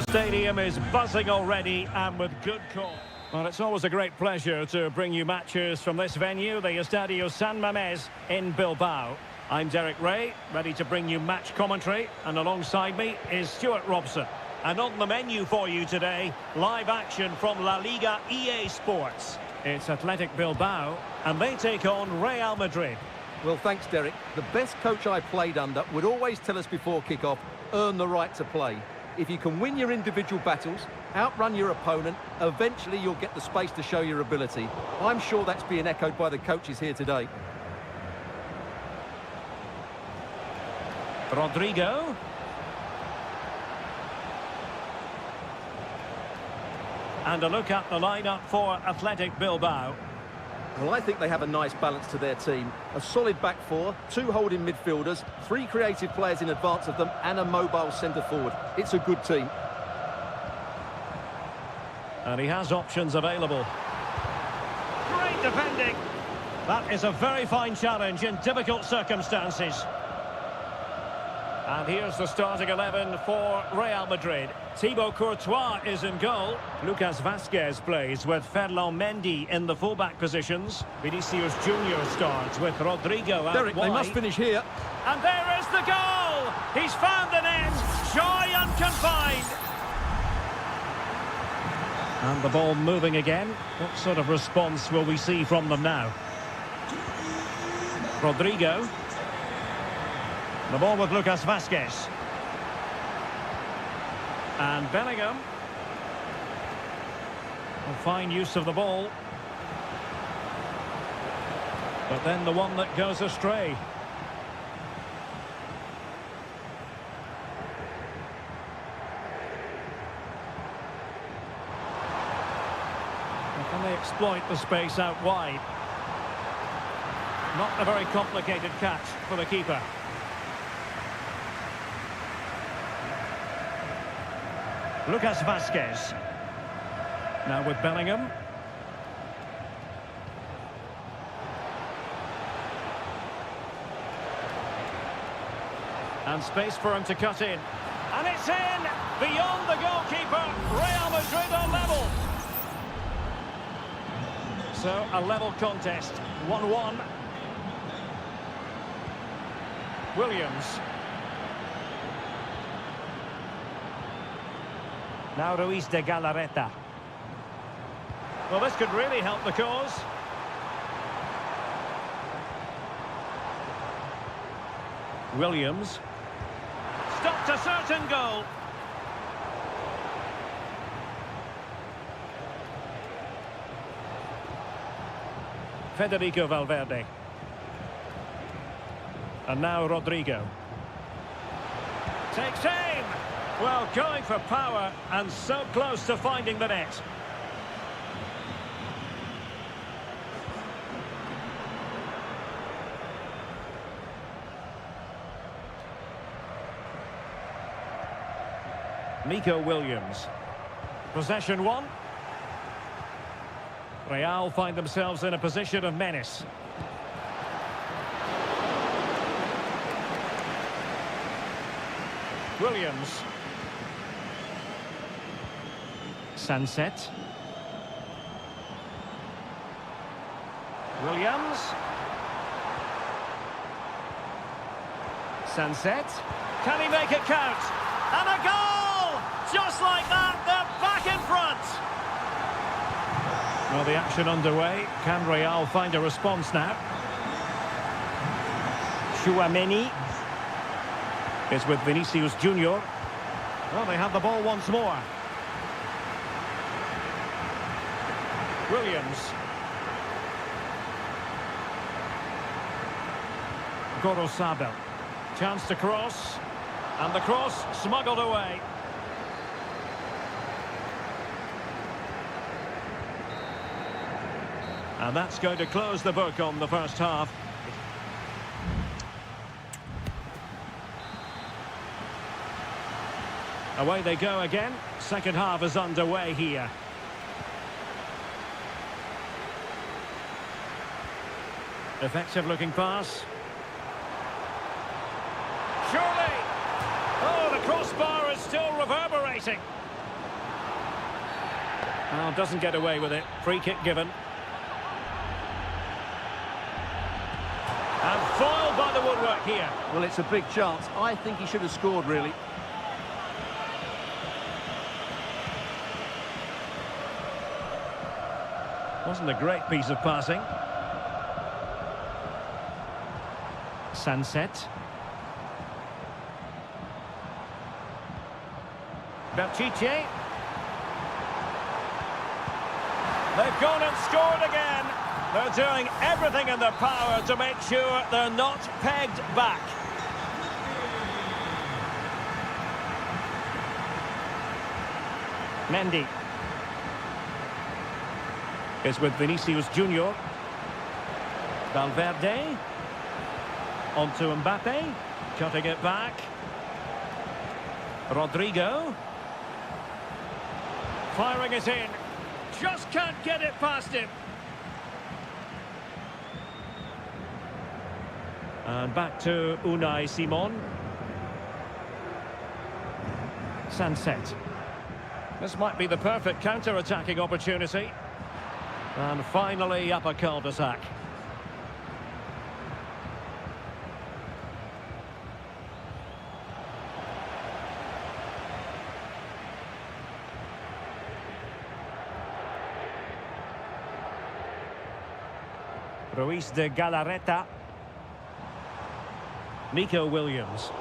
Stadium is buzzing already and with good call. Well, it's always a great pleasure to bring you matches from this venue, the Estadio San Mamés in Bilbao. I'm Derek Ray, ready to bring you match commentary, and alongside me is Stuart Robson. And on the menu for you today, live action from La Liga EA Sports. It's Athletic Bilbao, and they take on Real Madrid. Well, thanks, Derek. The best coach I played under would always tell us before kick-off, earn the right to play. If you can win your individual battles, outrun your opponent, eventually you'll get the space to show your ability. I'm sure that's being echoed by the coaches here today. Rodrigo. And a look at the lineup for Athletic Bilbao. Well, I think they have a nice balance to their team. A solid back four, two holding midfielders, three creative players in advance of them, and a mobile centre-forward. It's a good team. And he has options available. Great defending. That is a very fine challenge in difficult circumstances. And here's the starting 11 for Real Madrid. Thibaut Courtois is in goal. Lucas Vazquez plays with Ferland Mendy in the fullback positions. Vinicius Junior starts with Rodrigo out Derek, wide. they must finish here. And there is the goal! He's found the net! Joy unconfined! And the ball moving again. What sort of response will we see from them now? Rodrigo. The ball with Lucas Vazquez. And Bellingham. A fine use of the ball. But then the one that goes astray. Can they exploit the space out wide? Not a very complicated catch for the keeper. Lucas Vazquez. Now with Bellingham. And space for him to cut in. And it's in! Beyond the goalkeeper, Real Madrid are level. So, a level contest, 1-1. Williams. Now Ruiz de Galarreta. Well, this could really help the cause. Williams. Stopped a certain goal. Federico Valverde. And now Rodrigo. Takes aim! Well, going for power and so close to finding the net. Nico Williams. Possession one. Real find themselves in a position of menace. Williams. Sunset. Williams. Sunset. Can he make it count? And a goal! Just like that, they're back in front. Well, the action underway. Can Real find a response now? Chouameni is with Vinicius Junior. Well, they have the ball once more. Williams. Gorosabel. Chance to cross. And the cross smuggled away. And that's going to close the book on the first half. Away they go again. Second half is underway here. Effective looking pass. Surely! Oh, the crossbar is still reverberating. Oh, doesn't get away with it. Free kick given. And foiled by the woodwork here. Well, it's a big chance. I think he should have scored, really. Wasn't a great piece of passing. Sunset. Belchiche. They've gone and scored again. They're doing everything in their power to make sure they're not pegged back. Mendy is with Vinicius Junior. Valverde. On to Mbappe. Cutting it back. Rodrigo. Firing it in. Just can't get it past him. And back to Unai Simon. Sunset. This might be the perfect counter-attacking opportunity. And finally up a cul-de-sac. Ruiz de Galarreta. Nico Williams.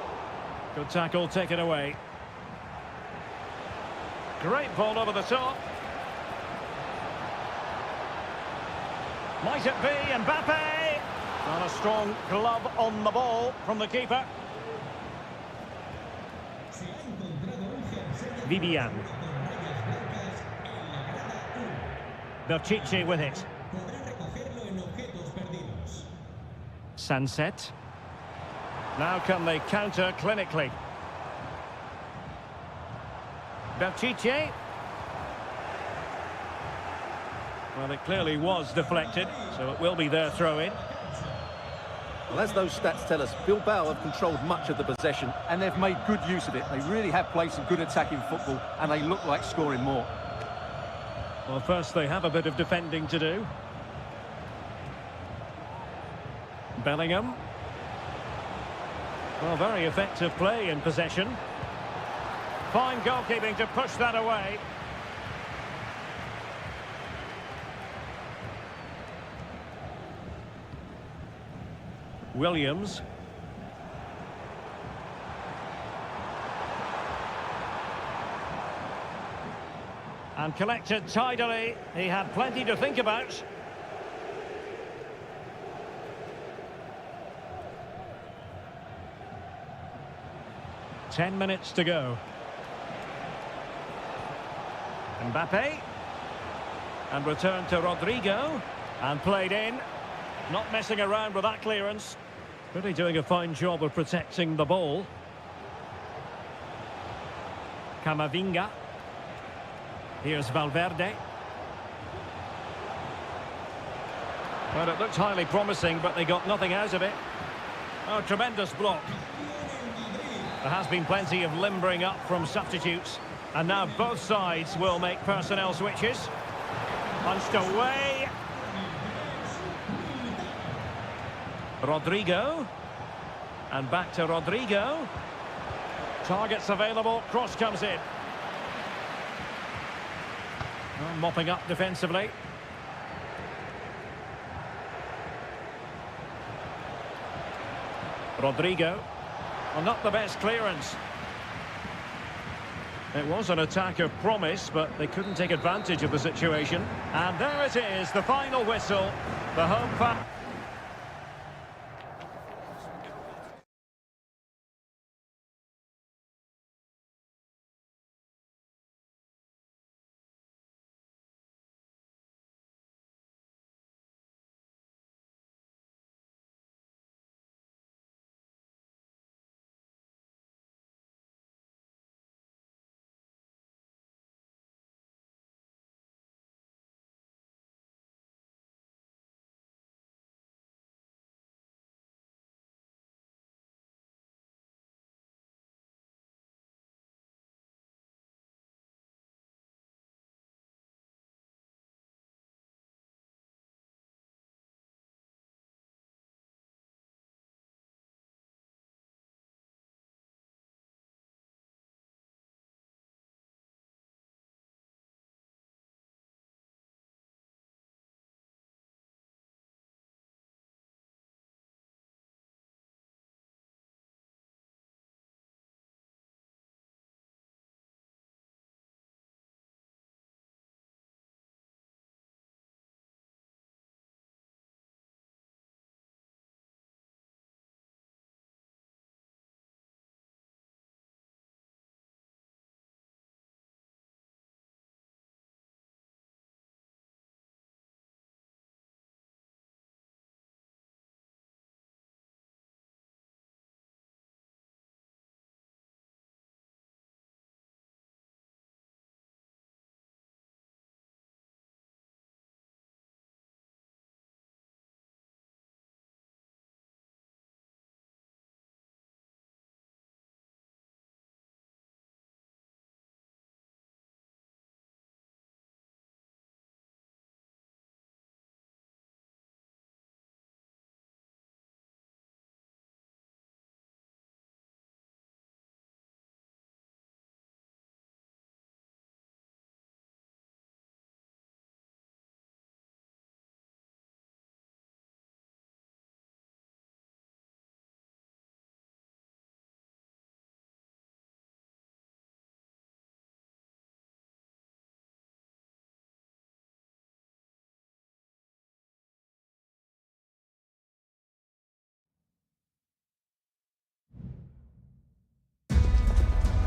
Good tackle taken away. Great ball over the top. Might it be Mbappe? Not a strong glove on the ball from the keeper. Vivian. Belchiche with it. Sunset. Now can they counter clinically? Belchiche. Well, it clearly was deflected, so it will be their throw-in. Well, as those stats tell us, Bilbao have controlled much of the possession, and they've made good use of it. They really have played some good attacking football, and they look like scoring more. Well, first they have a bit of defending to do. Bellingham. Well, very effective play in possession. Fine goalkeeping to push that away. Williams. And collected tidily. He had plenty to think about. Ten minutes to go. Mbappe. And return to Rodrigo. And played in. Not messing around with that clearance. Really doing a fine job of protecting the ball. Camavinga. Here's Valverde. Well, it looked highly promising, but they got nothing out of it. Oh, tremendous block. There has been plenty of limbering up from substitutes. And now both sides will make personnel switches. Punched away. Rodrigo. And back to Rodrigo. Targets available. Cross comes in. Well, mopping up defensively. Rodrigo. Well, not the best clearance. It was an attack of promise, but they couldn't take advantage of the situation. And there it is, the final whistle. The home fan.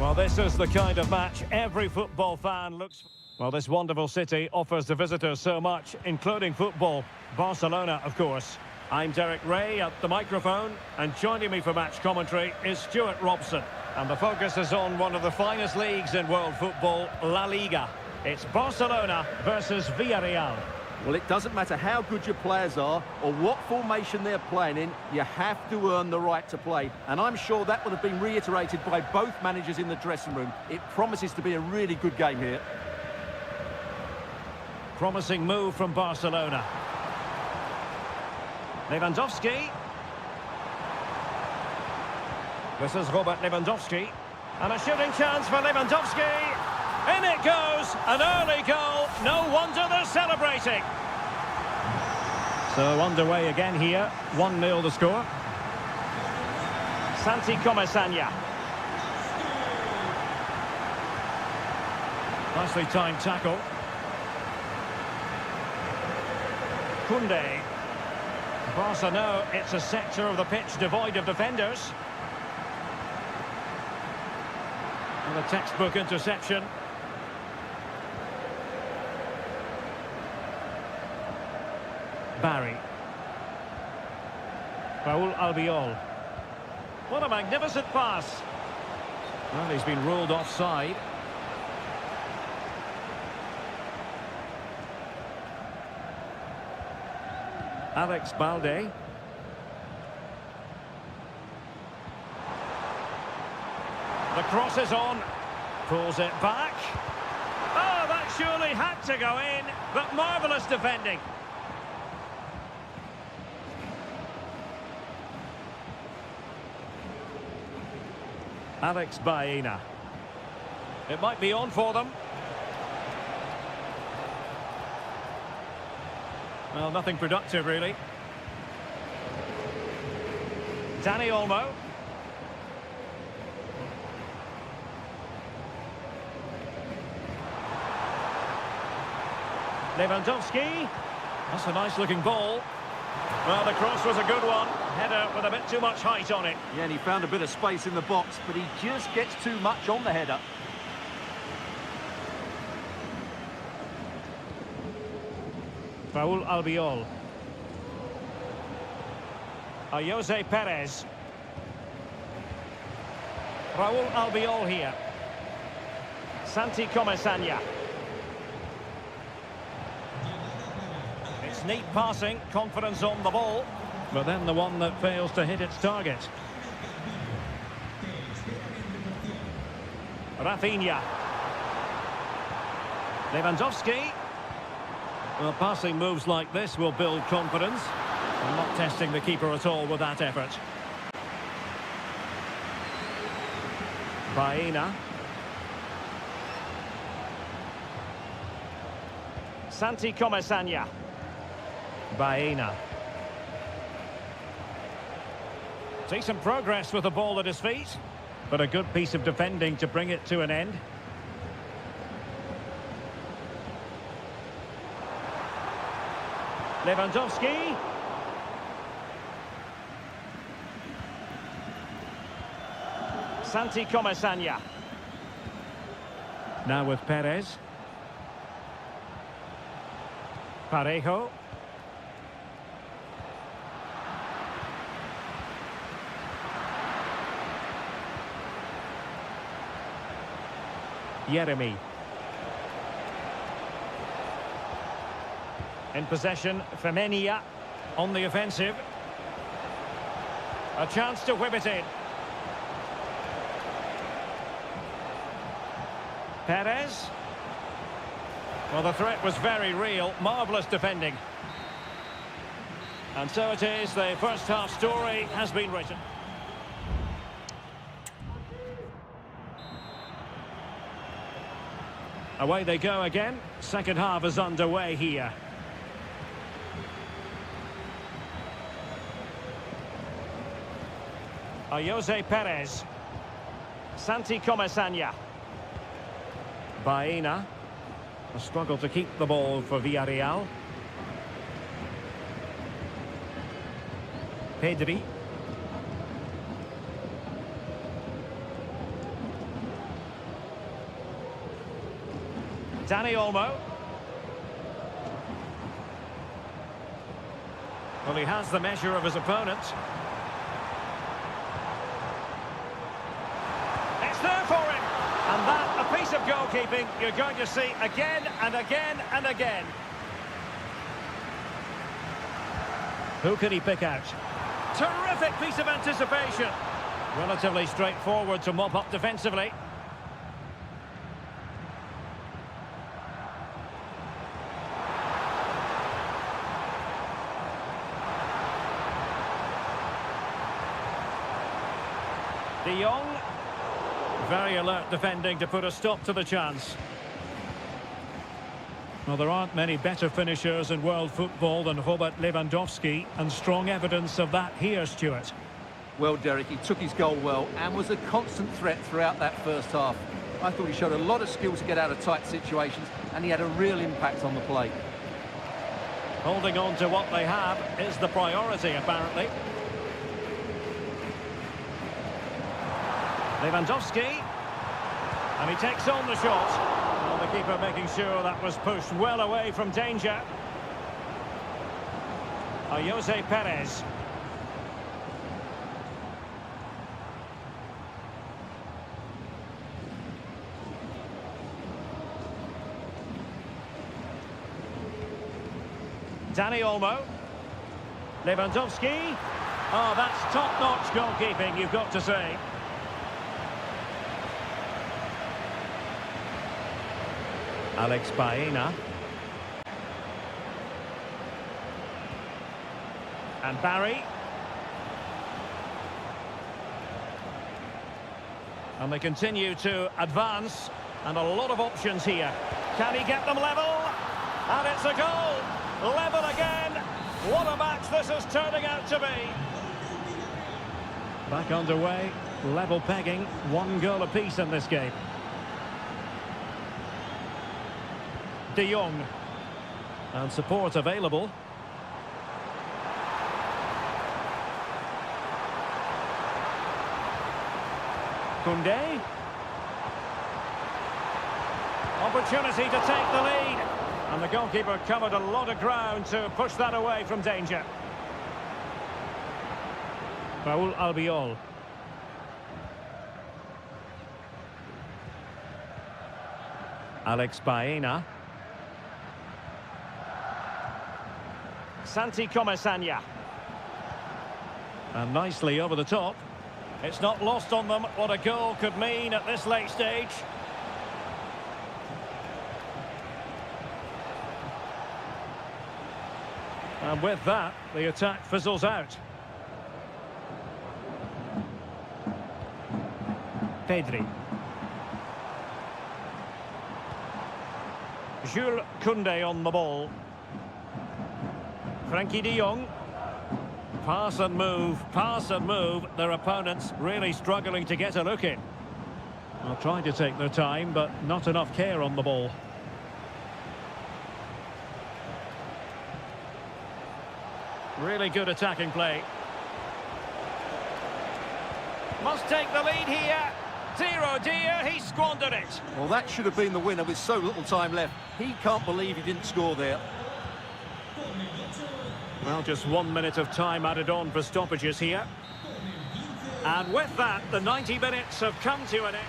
Well, this is the kind of match every football fan looks for. Well, this wonderful city offers the visitors so much, including football. Barcelona, of course. I'm Derek Ray at the microphone, and joining me for match commentary is Stuart Robson. And the focus is on one of the finest leagues in world football, La Liga. It's Barcelona versus Villarreal. Well, it doesn't matter how good your players are or what formation they're playing in, you have to earn the right to play. And I'm sure that would have been reiterated by both managers in the dressing room. It promises to be a really good game here. Promising move from Barcelona. Lewandowski. This is Robert Lewandowski. And a shooting chance for Lewandowski. In it goes, an early goal, no wonder they're celebrating. So underway again here, 1-0 the score. Santi Comesaña. Nicely timed tackle. Koundé. Barca know it's a sector of the pitch devoid of defenders. And a textbook interception. Barry. Raúl Albiol. What a magnificent pass. Well, he's been ruled offside. Alex Balde. The cross is on. Pulls it back. Oh, that surely had to go in, but marvellous defending. Alex Baena. It might be on for them. Well, nothing productive, really. Dani Olmo. Lewandowski. That's a nice-looking ball. Well, the cross was a good one. Header with a bit too much height on it. Yeah, and he found a bit of space in the box, but he just gets too much on the header. Raúl Albiol. Jose Perez. Raúl Albiol here. Santi Comesaña. It's neat passing, confidence on the ball, but then the one that fails to hit its target. Rafinha. Lewandowski. Well, passing moves like this will build confidence. I'm not testing the keeper at all with that effort. Baena. Santi Comesaña. Baena. Decent progress with the ball at his feet, but a good piece of defending to bring it to an end. Lewandowski. Santi Comesaña. Now with Perez. Parejo. Yeremy. In possession, Femenia on the offensive. A chance to whip it in. Perez. Well, the threat was very real. Marvellous defending. And so it is, the first half story has been written. Away they go again. Second half is underway here. Jose Perez. Santi Comesaña. Baena. A struggle to keep the ball for Villarreal. Pedri. Danny Olmo. Well, he has the measure of his opponent. It's there for him. And that, a piece of goalkeeping you're going to see again and again and again. Who can he pick out? Terrific piece of anticipation. Relatively straightforward to mop up defensively. De Jong. Very alert defending to put a stop to the chance. Well, there aren't many better finishers in world football than Robert Lewandowski, and strong evidence of that here, Stuart. Well, Derek, he took his goal well and was a constant threat throughout that first half. I thought he showed a lot of skill to get out of tight situations, and he had a real impact on the play. Holding on to what they have is the priority, apparently. Lewandowski. And he takes on the shot. Well, the keeper making sure that was pushed well away from danger. Jose Perez. Danny Olmo. Lewandowski. Oh, that's top-notch goalkeeping, you've got to say. Alex Baena. And Barry. And they continue to advance. And a lot of options here. Can he get them level? And it's a goal. Level again. What a match this is turning out to be. Back underway. Level pegging. 1 goal apiece in this game. De Jong. And support available. Koundé. Opportunity to take the lead. And the goalkeeper covered a lot of ground to push that away from danger. Raúl Albiol. Alex Baena. Santi Comesaña. And nicely over the top. It's not lost on them what a goal could mean at this late stage. And with that, the attack fizzles out. Pedri. Jules Koundé on the ball. Frankie de Jong. Pass and move, pass and move. Their opponents really struggling to get a look in. Well, trying to take their time, but not enough care on the ball. Really good attacking play. Must take the lead here. Dear oh dear, he squandered it. Well, that should have been the winner with so little time left. He can't believe he didn't score there. Well, just 1 minute of time added on for stoppages here. And with that, the 90 minutes have come to an end.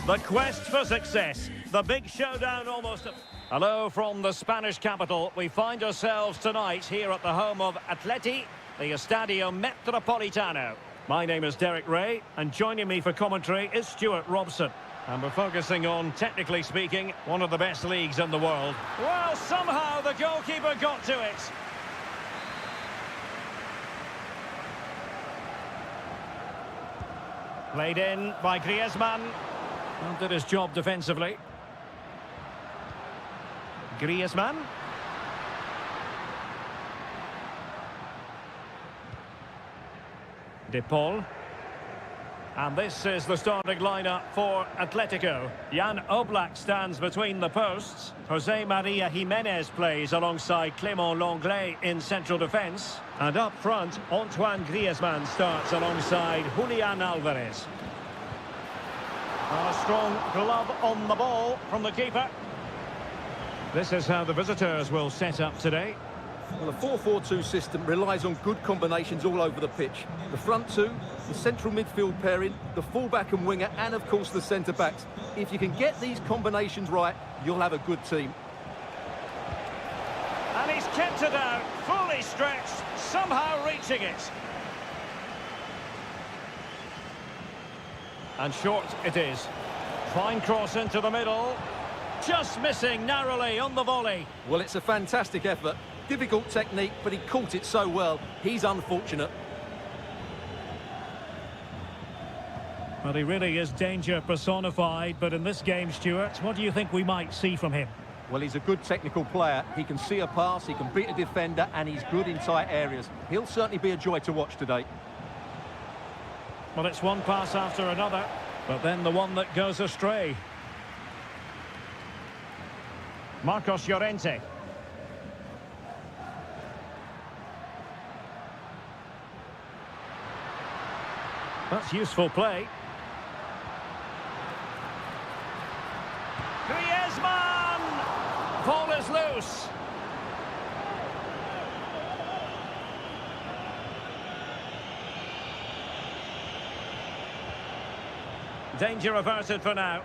The quest for success. The big showdown almost. Hello from the Spanish capital. We find ourselves tonight here at the home of Atleti, the Estadio Metropolitano. My name is Derek Ray, and joining me for commentary is Stuart Robson. And we're focusing on, technically speaking, one of the best leagues in the world. Well, somehow the goalkeeper got to it. Played in by Griezmann. And did his job defensively. Griezmann. De Paul. And this is the starting lineup for Atletico. Jan Oblak stands between the posts. Jose Maria Jimenez plays alongside Clément Lenglet in central defence. And up front, Antoine Griezmann starts alongside Julian Alvarez. A strong glove on the ball from the keeper. This is how the visitors will set up today. Well, the 4-4-2 system relies on good combinations all over the pitch. The front two, the central midfield pairing, the fullback and winger, and of course the centre-backs. If you can get these combinations right, you'll have a good team. And he's kept it out, fully stretched, somehow reaching it. And short it is. Fine cross into the middle. Just missing narrowly on the volley. Well, it's a fantastic effort. Difficult technique, but he caught it so well. He's unfortunate. Well, he really is danger personified, but in this game, Stuart, what do you think we might see from him? Well, he's a good technical player. He can see a pass, he can beat a defender, and he's good in tight areas. He'll certainly be a joy to watch today. Well, it's one pass after another, but then the one that goes astray. Marcos Llorente. That's useful play. Griezmann! Ball is loose. Danger averted for now.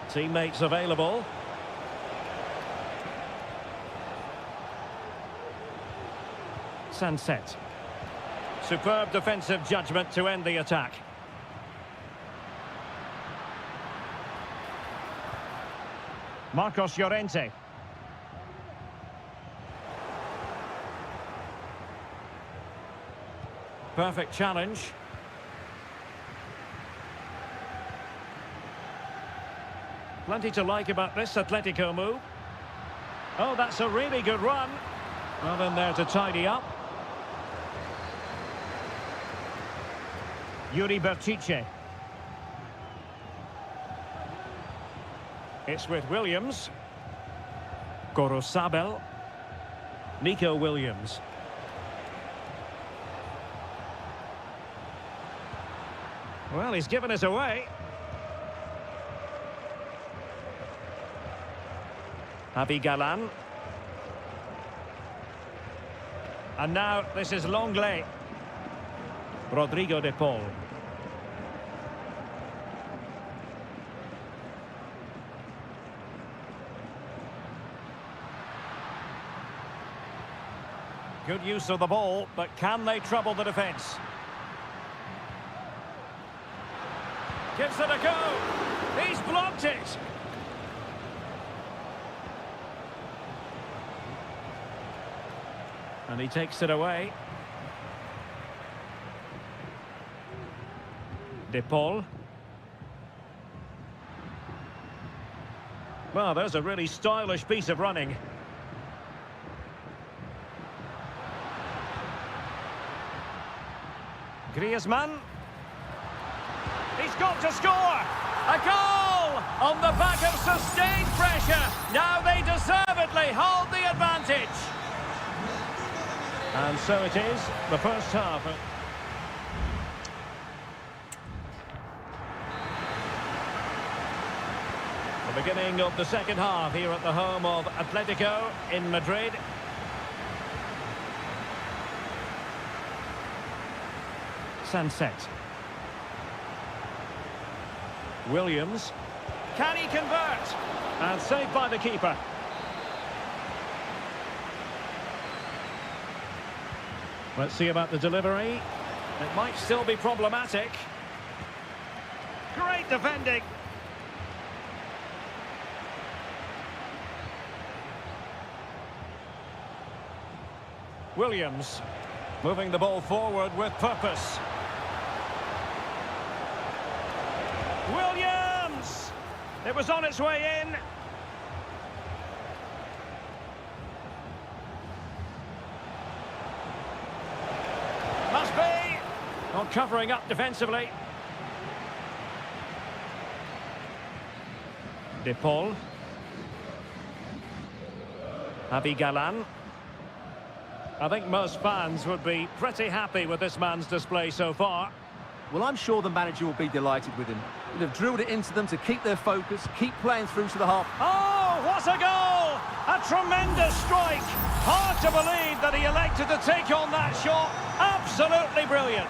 Teammates available. Sunset. Superb defensive judgment to end the attack. Marcos Llorente. Perfect challenge. Plenty to like about this Atletico move. Oh, that's a really good run. Well, in there to tidy up. Yuri Bertice. It's with Williams. Gorosabel. Nico Williams. Well, he's given it away. Javi Galan. And now this is Lenglet. Rodrigo de Paul. Good use of the ball, but can they trouble the defence? Gives it a go. He's blocked it. And he takes it away. De Paul. Well, there's a really stylish piece of running. Griezmann. He's got to score! A goal! On the back of sustained pressure. Now they deservedly hold the advantage. And so it is, the first half. The beginning of the second half here at the home of Atletico in Madrid. Sunset. Williams. Can he convert? And saved by the keeper. Let's see about the delivery. It might still be problematic. Great defending. Williams moving the ball forward with purpose. Williams! It was on its way in. Must be. Not covering up defensively. De Paul. Galan. I think most fans would be pretty happy with this man's display so far. Well, I'm sure the manager will be delighted with him. He'll have drilled it into them to keep their focus, keep playing through to the half. Oh, what a goal! A tremendous strike. Hard to believe that he elected to take on that shot. Absolutely brilliant.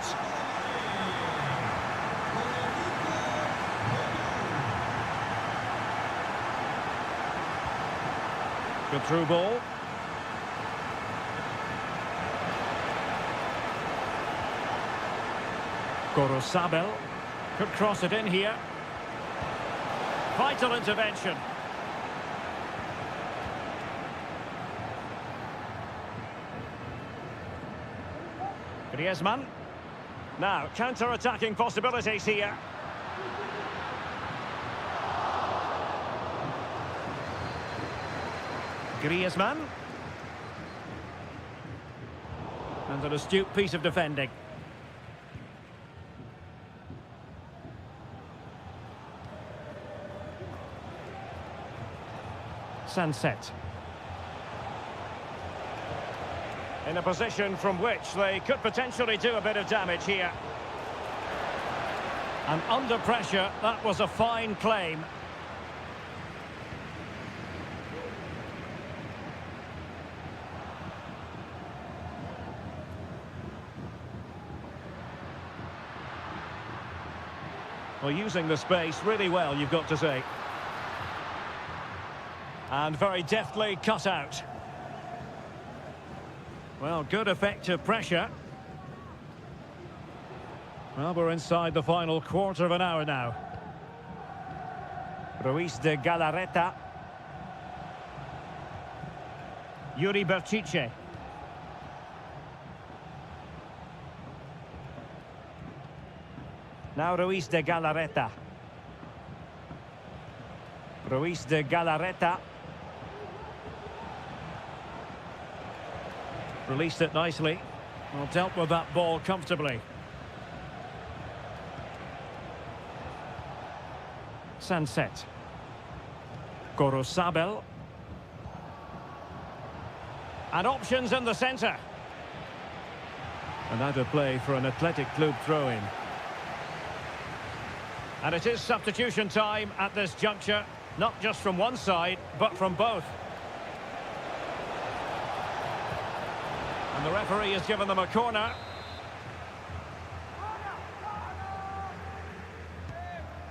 Good through ball. Gorosabel could cross it in here. Vital intervention. Griezmann. Now, counter-attacking possibilities here. Griezmann. And an astute piece of defending. Sunset. In a position from which they could potentially do a bit of damage here. And under pressure, that was a fine claim. Well, using the space really well, you've got to say. And very deftly cut out. Well, good effective pressure. Well, we're inside the final quarter of an hour now. Ruiz de Galarreta. Yuri Berchiche. Now Ruiz de Galarreta. Ruiz de Galarreta. Released it nicely. Well, dealt with that ball comfortably. Sunset. Gorosabel. And options in the centre. And out of play for an Athletic Club throw-in. And it is substitution time at this juncture. Not just from one side, but from both. And the referee has given them a corner.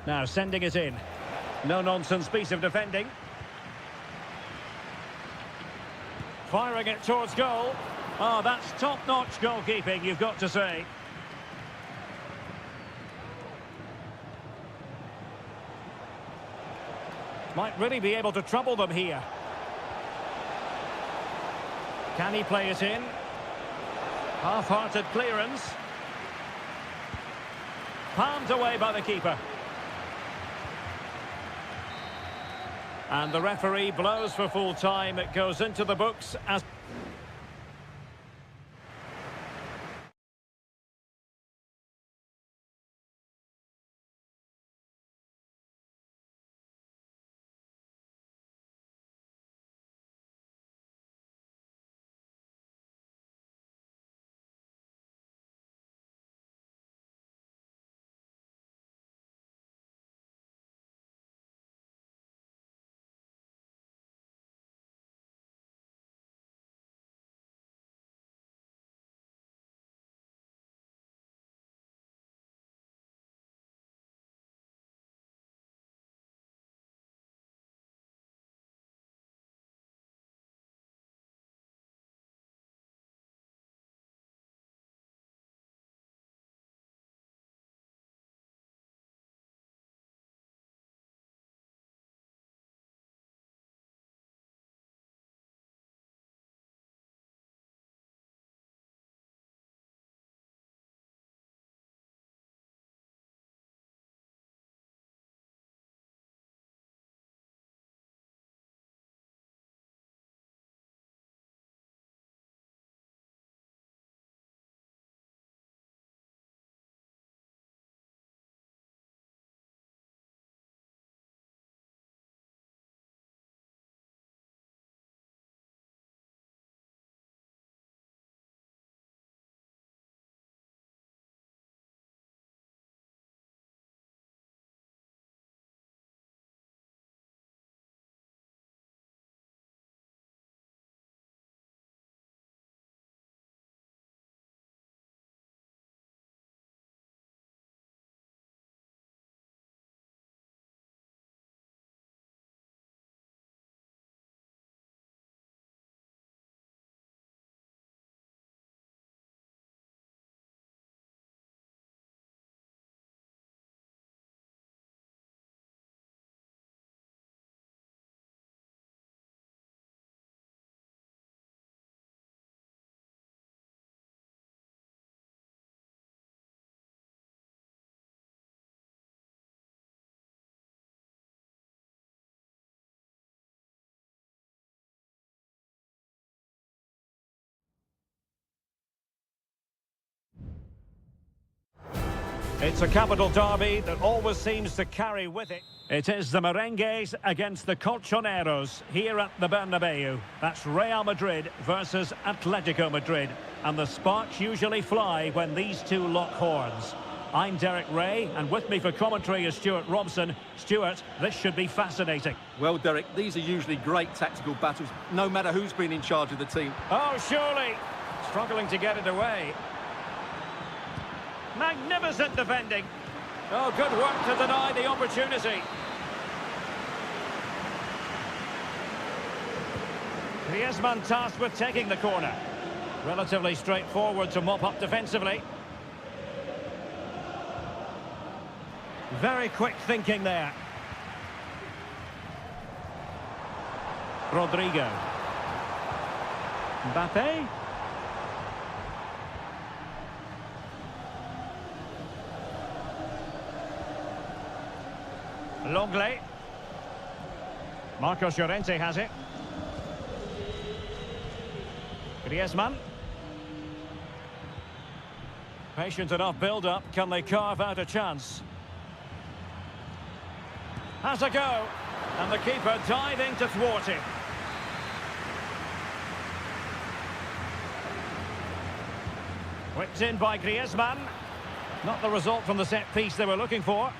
Now sending it in. No-nonsense piece of defending. Firing it towards goal. Oh, that's top-notch goalkeeping, you've got to say. Might really be able to trouble them here. Can he play it in? Half-hearted clearance. Palmed away by the keeper. And the referee blows for full time. It goes into the books as... It's a capital derby that always seems to carry with it. It is the Merengues against the Colchoneros here at the Bernabeu. That's Real Madrid versus Atletico Madrid. And the sparks usually fly when these two lock horns. I'm Derek Ray, and with me for commentary is Stuart Robson. Stuart, this should be fascinating. Well, Derek, these are usually great tactical battles, no matter who's been in charge of the team. Oh, surely. Struggling to get it away. Magnificent defending. Oh, good work to deny the opportunity. Griezmann tasked with taking the corner. Relatively straightforward to mop up defensively. Very quick thinking there. Rodrigo. Mbappe. Longley. Marcos Llorente has it. Griezmann. Patient enough build-up. Can they carve out a chance? Has a go. And the keeper diving to thwart him. Whipped in by Griezmann. Not the result from the set piece they were looking for.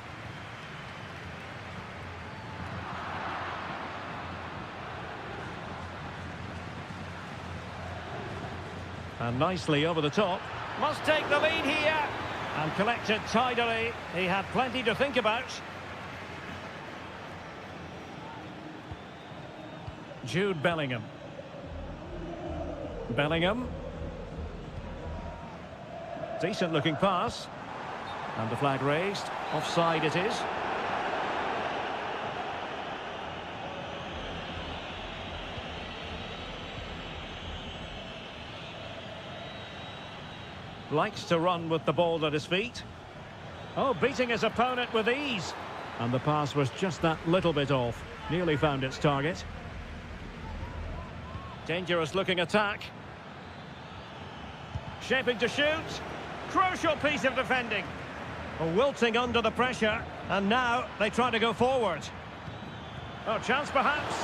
And nicely over the top. Must take the lead here. And collected tidily. He had plenty to think about. Jude Bellingham. Bellingham. Decent looking pass. And the flag raised. Offside it is. Likes to run with the ball at his feet. Oh, beating his opponent with ease. And the pass was just that little bit off. Nearly found its target. Dangerous looking attack. Shaping to shoot. Crucial piece of defending. Wilting under the pressure. And now they try to go forward. Oh, chance perhaps.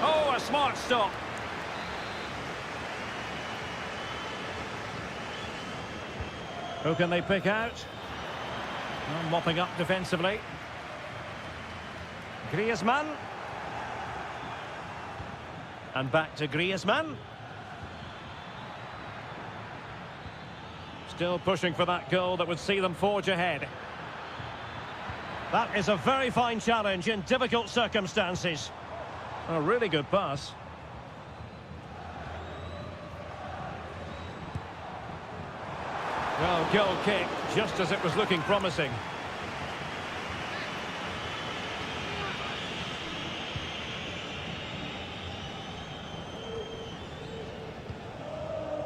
Oh, a smart stop. Who can they pick out? Oh, mopping up defensively. Griezmann. And back to Griezmann. Still pushing for that goal that would see them forge ahead. That is a very fine challenge in difficult circumstances. A really good pass. Well, goal kick, just as it was looking promising.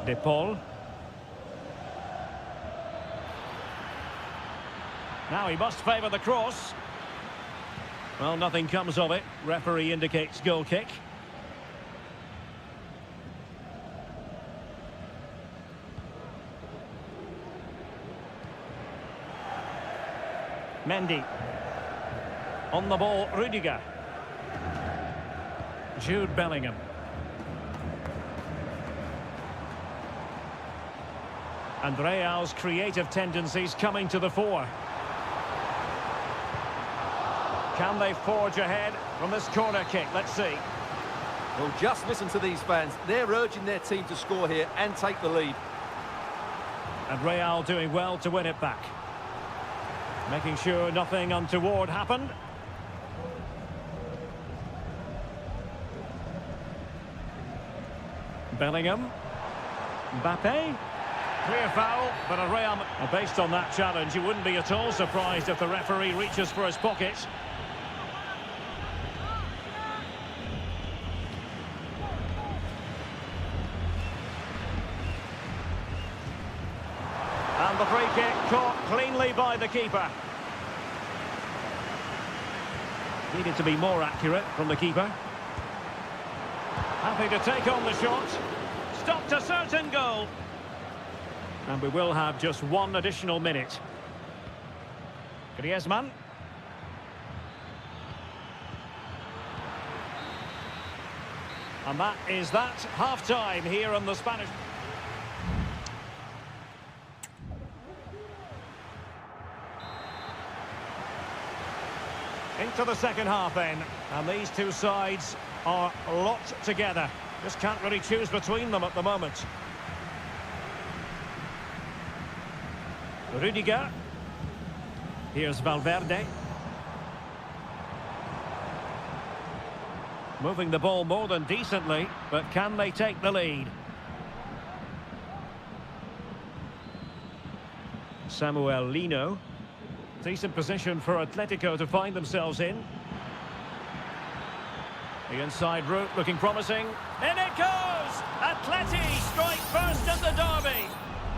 De Paul. Now he must favour the cross. Well, nothing comes of it. Referee indicates goal kick. Mendy. On the ball, Rudiger. Jude Bellingham. And Real's creative tendencies coming to the fore. Can they forge ahead from this corner kick? Let's see. Well, just listen to these fans. They're urging their team to score here and take the lead. And Real doing well to win it back. Making sure nothing untoward happened. Bellingham. Mbappe. Clear foul, but a Real... Based on that challenge, you wouldn't be at all surprised if the referee reaches for his pocket. And the free kick caught cleanly by the keeper. Needed to be more accurate from the keeper. Happy to take on the shot. Stopped a certain goal. And we will have just one additional minute. Griezmann. And that is that. Half-time here on the Spanish... Into the second half then. And these two sides are locked together. Just can't really choose between them at the moment. Rudiger. Here's Valverde. Moving the ball more than decently, but can they take the lead? Samuel Lino. Decent position for Atletico to find themselves in. The inside route looking promising. In it goes! Atleti strike first in the derby.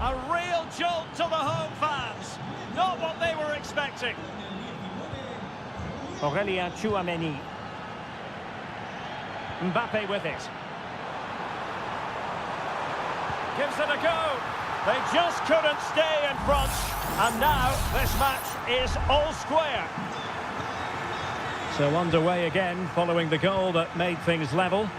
A real jolt to the home fans. Not what they were expecting. Aurelien Tchouameni. Mbappe with it. Gives it a go. They just couldn't stay in front. And now this match is all square. So underway again following the goal that made things level.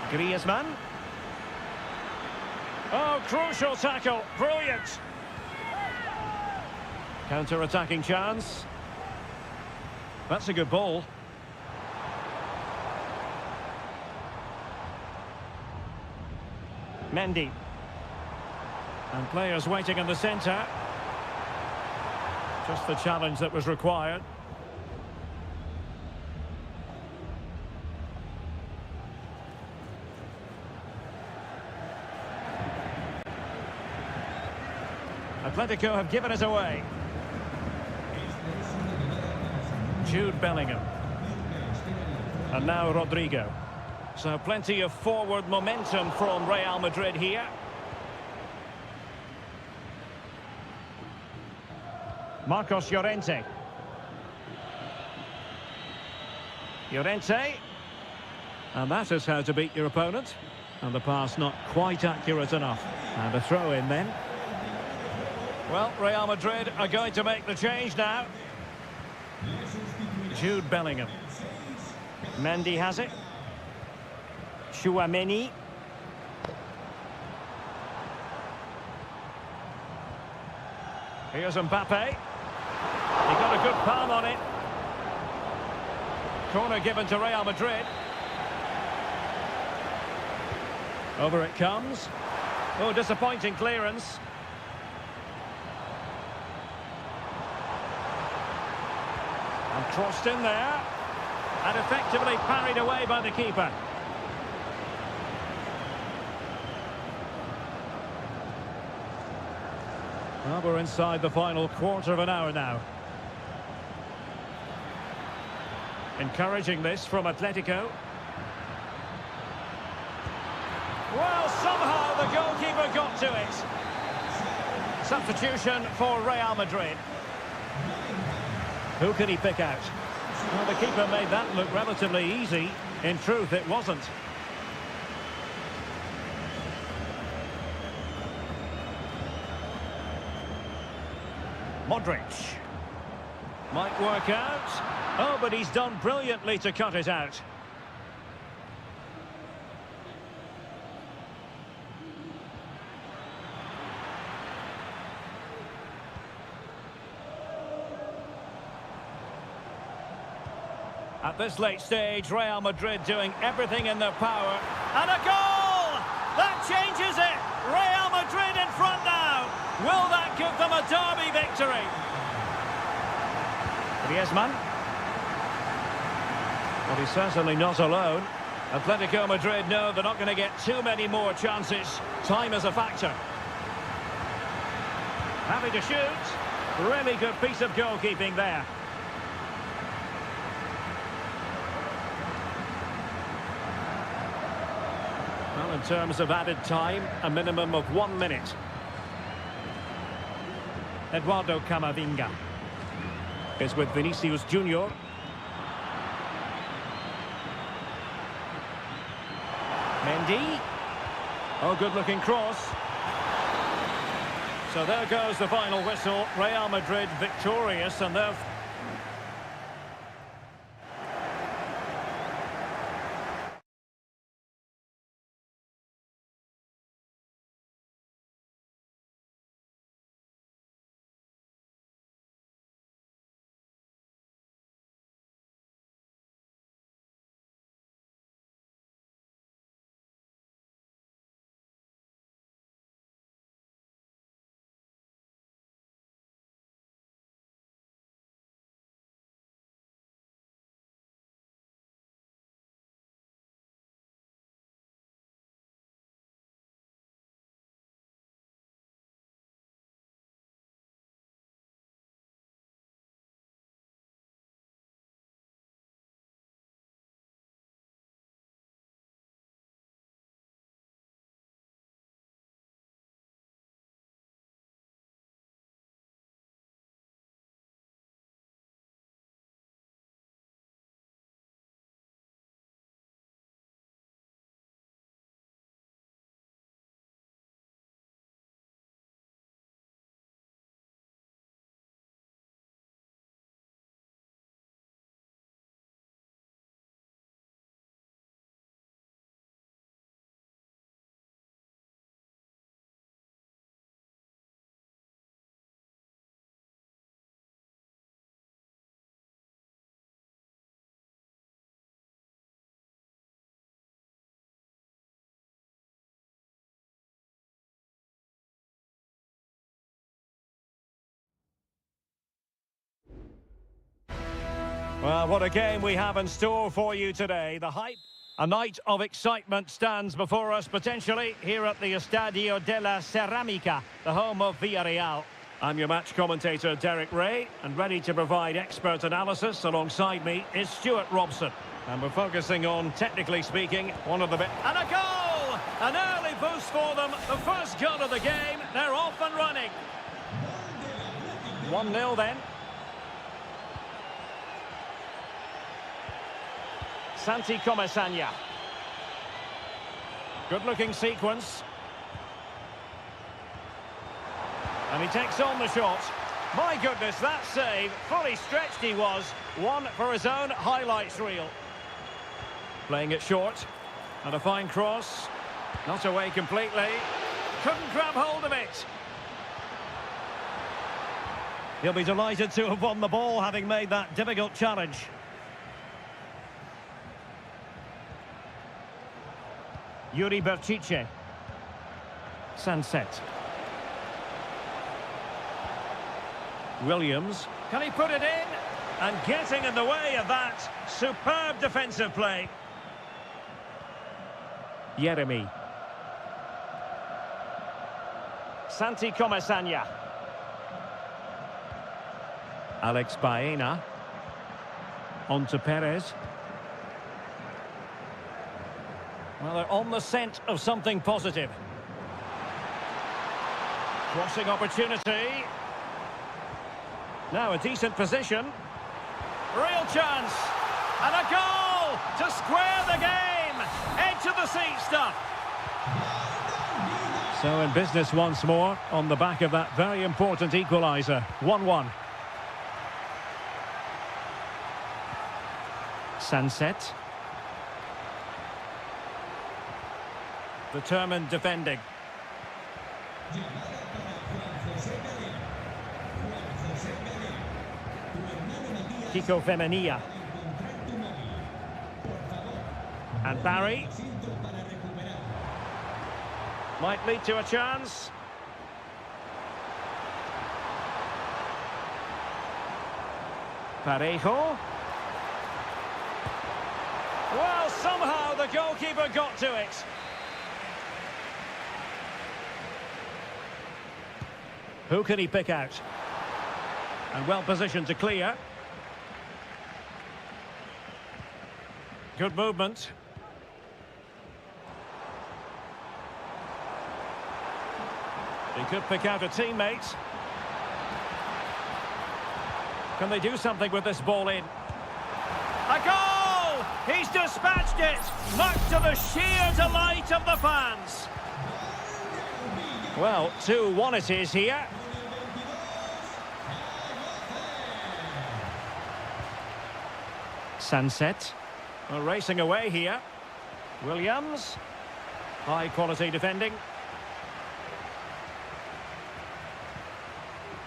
Griezmann. Oh, crucial tackle. Brilliant. Counter-attacking chance. That's a good ball. Mendy. And players waiting in the centre. Just the challenge that was required. Atletico have given it away. Jude Bellingham. And now Rodrigo. So plenty of forward momentum from Real Madrid here. Marcos Llorente. Llorente. And that is how to beat your opponent. And the pass not quite accurate enough. And a throw in then. Well, Real Madrid are going to make the change now. Jude Bellingham. Mendy has it. Tchouameni. Here's Mbappe. He got a good palm on it. Corner given to Real Madrid. Over it comes. Oh, disappointing clearance. And crossed in there. And effectively parried away by the keeper. Well, we're inside the final quarter of an hour now. Encouraging this from Atletico. Well, somehow the goalkeeper got to it. Substitution for Real Madrid. Who can he pick out? Well, the keeper made that look relatively easy. In truth, it wasn't. Modric. Might work out. Oh, but he's done brilliantly to cut it out. At this late stage, Real Madrid doing everything in their power. And a goal! That changes it! Real Madrid in front now! Will that give them a derby victory? Griezmann. Well, he's certainly not alone. Atletico Madrid know they're not going to get too many more chances. Time is a factor. Happy to shoot. Really good piece of goalkeeping there. Well, in terms of added time, a minimum of 1 minute. Eduardo Camavinga is with Vinicius Junior. Mendy. Oh, good-looking cross. So there goes the final whistle. Real Madrid victorious, and they're... Well, what a game we have in store for you today. The hype, a night of excitement stands before us potentially here at the Estadio de la Ceramica, the home of Villarreal. I'm your match commentator, Derek Ray, and ready to provide expert analysis alongside me is Stuart Robson. And we're focusing on, technically speaking, one of the best... And a goal! An early boost for them. The first goal of the game. They're off and running. 1-0 then. Santi Comesaña. Good-looking sequence. And he takes on the shot. My goodness, that save. Fully stretched he was. One for his own highlights reel. Playing it short. And a fine cross. Not away completely. Couldn't grab hold of it. He'll be delighted to have won the ball, having made that difficult challenge. Yuri Berchiche. Sunset. Williams. Can he put it in? And getting in the way of that. Superb defensive play. Yeremi. Santi Comesaña. Alex Baena. On to Perez. Well, they're on the scent of something positive. Crossing opportunity. Now a decent position. Real chance. And a goal to square the game. Edge of the seat stuff. So in business once more on the back of that very important equaliser. 1-1. Sunset. Determined defending. Kiko Femenia. And Barry. Might lead to a chance. Parejo. Well, somehow the goalkeeper got to it. Who can he pick out? And well positioned to clear. Good movement. He could pick out a teammate. Can they do something with this ball in? A goal! He's dispatched finished it, much to the sheer delight of the fans. Well, 2-1 it is here. Sunset. Well, racing away here. Williams. High quality defending.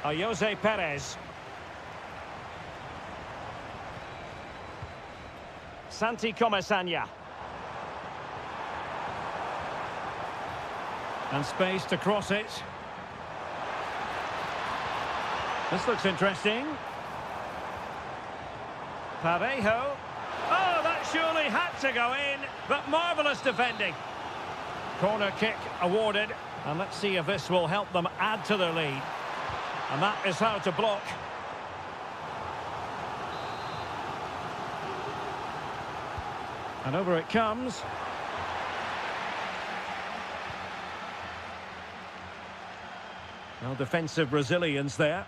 Jose Perez. Santi Comasanya. And space to cross it. This looks interesting. Parejo. Oh, that surely had to go in, but marvellous defending. Corner kick awarded, and let's see if this will help them add to their lead. And that is how to block. And over it comes. Well, defensive resilience there.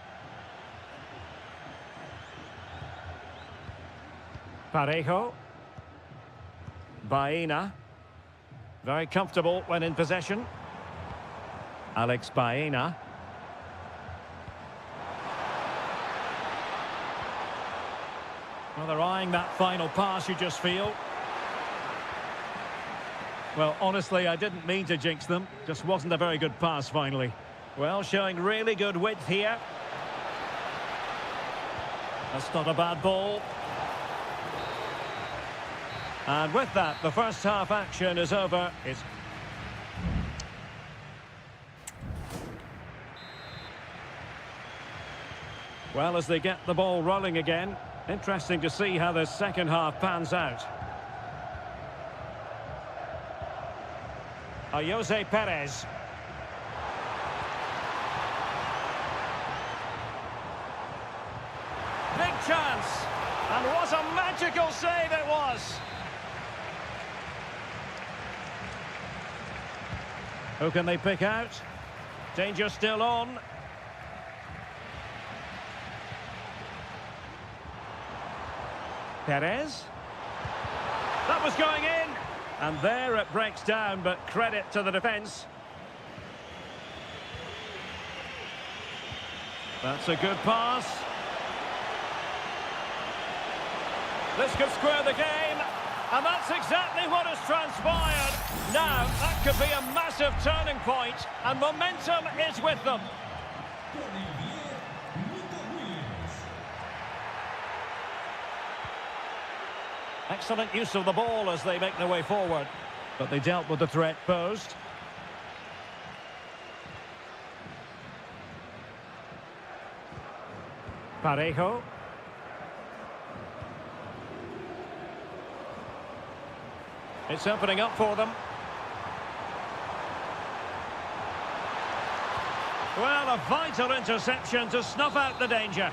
Parejo. Baena. Very comfortable when in possession. Alex Baena. Well, they're eyeing that final pass, you just feel. Well, honestly, I didn't mean to jinx them. Just wasn't a very good pass, finally. Well, showing really good width here. That's not a bad ball. And with that, the first half action is over. It's... Well, as they get the ball rolling again, interesting to see how the second half pans out. Jose Perez. Big chance. And what a magical save it was. Who can they pick out? Danger still on. Perez. That was going in. And there it breaks down, but credit to the defence. That's a good pass. This could square the game, and that's exactly what has transpired. Now, that could be a massive turning point, and momentum is with them. Excellent use of the ball as they make their way forward. But they dealt with the threat posed. Parejo. It's opening up for them. Well, a vital interception to snuff out the danger.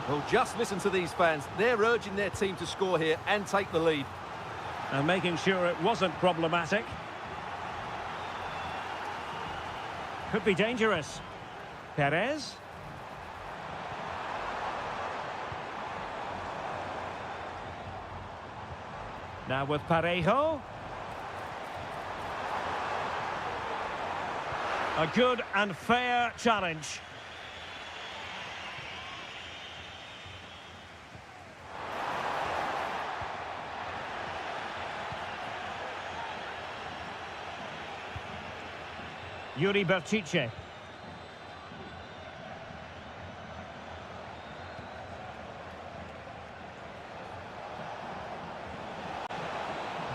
Well, just listen to these fans. They're urging their team to score here and take the lead. And making sure it wasn't problematic. Could be dangerous. Perez. Now with Parejo. A good and fair challenge. Yuri Berchiche.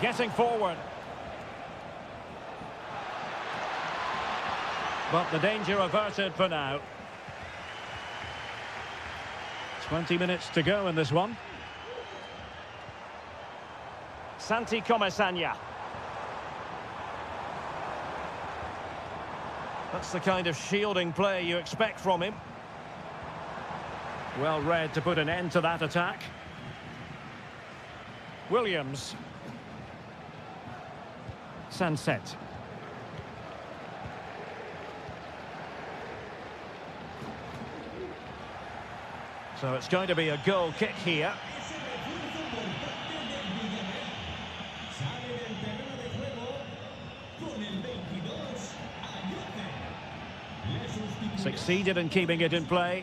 Getting forward. But the danger averted for now. 20 minutes to go in this one. Santi Comasanya. That's the kind of shielding play you expect from him. Well read to put an end to that attack. Williams. Sunset. So it's going to be a goal kick here. Succeeded in keeping it in play.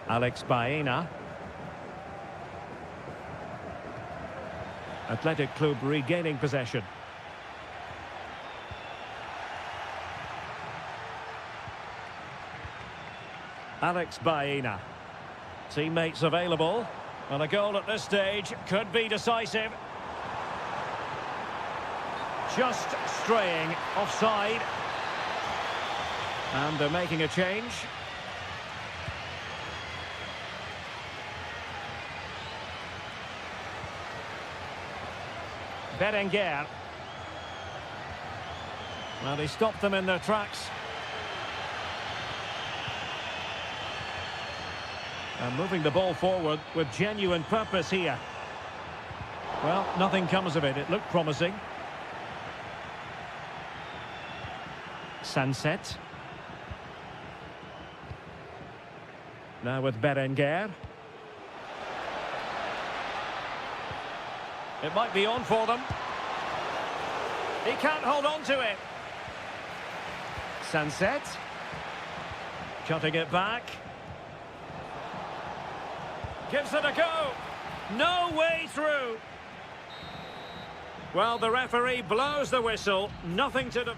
Alex Baena. Athletic Club regaining possession. Alex Baena. Teammates available. And a goal at this stage could be decisive. Just straying offside. And they're making a change. Berenguer. Well, he stopped them in their tracks. And moving the ball forward with genuine purpose here. Well, nothing comes of it. It looked promising. Sunset. Now with Berenguer. It might be on for them. He can't hold on to it. Sunset. Cutting it back. Gives it a go. No way through. Well, the referee blows the whistle. Nothing to do.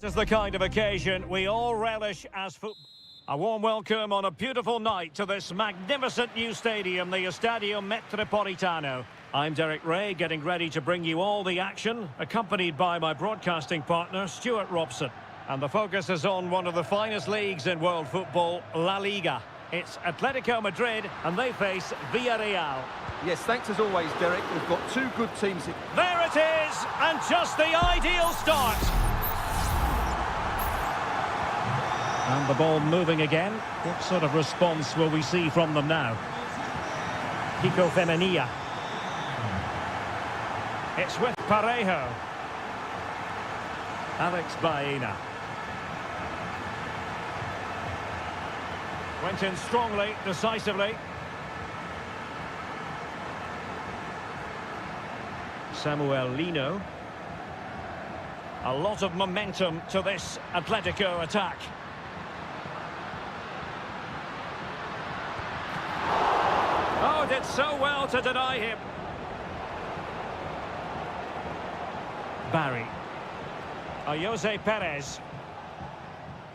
This is the kind of occasion we all relish as football. A warm welcome on a beautiful night to this magnificent new stadium, the Estadio Metropolitano. I'm Derek Ray, getting ready to bring you all the action, accompanied by my broadcasting partner, Stuart Robson. And the focus is on one of the finest leagues in world football, La Liga. It's Atletico Madrid, and they face Villarreal. Yes, thanks as always, Derek. We've got two good teams. There it is, and just the ideal start. And the ball moving again. What sort of response will we see from them now? Kiko Femenia. It's with Parejo. Alex Baena. Went in strongly, decisively. Samuel Lino. A lot of momentum to this Atletico attack. did so well to deny him. Barry. Jose Perez.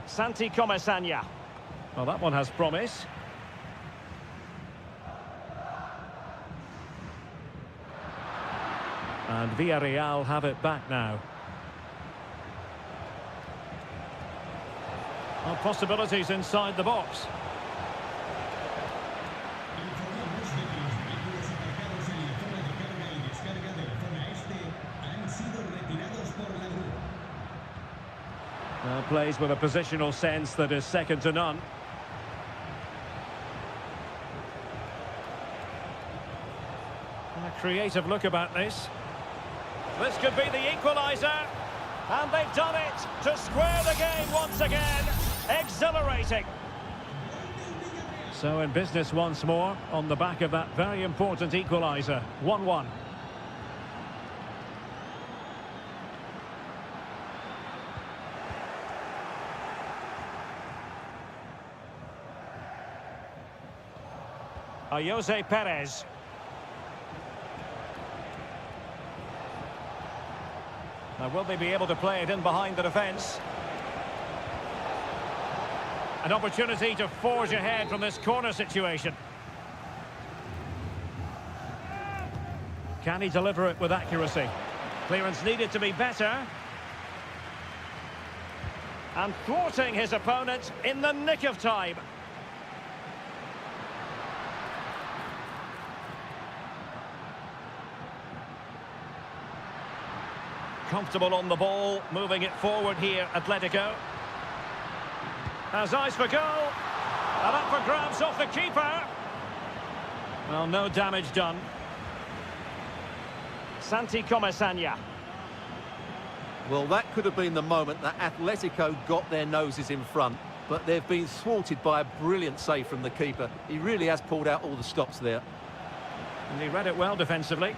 Santi Comesaña. Well, that one has promise. And Villarreal have it back now. Well, possibilities inside the box. Plays with a positional sense that is second to none. A creative look about this. This could be the equaliser. And they've done it to square the game once again. Exhilarating. So in business once more on the back of that very important equaliser. 1-1. Jose Perez. Now, will they be able to play it in behind the defence? An opportunity to forge ahead from this corner situation. Can he deliver it with accuracy? Clearance needed to be better. And thwarting his opponent in the nick of time. Comfortable on the ball, moving it forward here, Atletico. Has eyes for goal. And up for grabs off the keeper. Well, no damage done. Santi Comesaña. Well, that could have been the moment that Atletico got their noses in front, but they've been thwarted by a brilliant save from the keeper. He really has pulled out all the stops there. And he read it well defensively.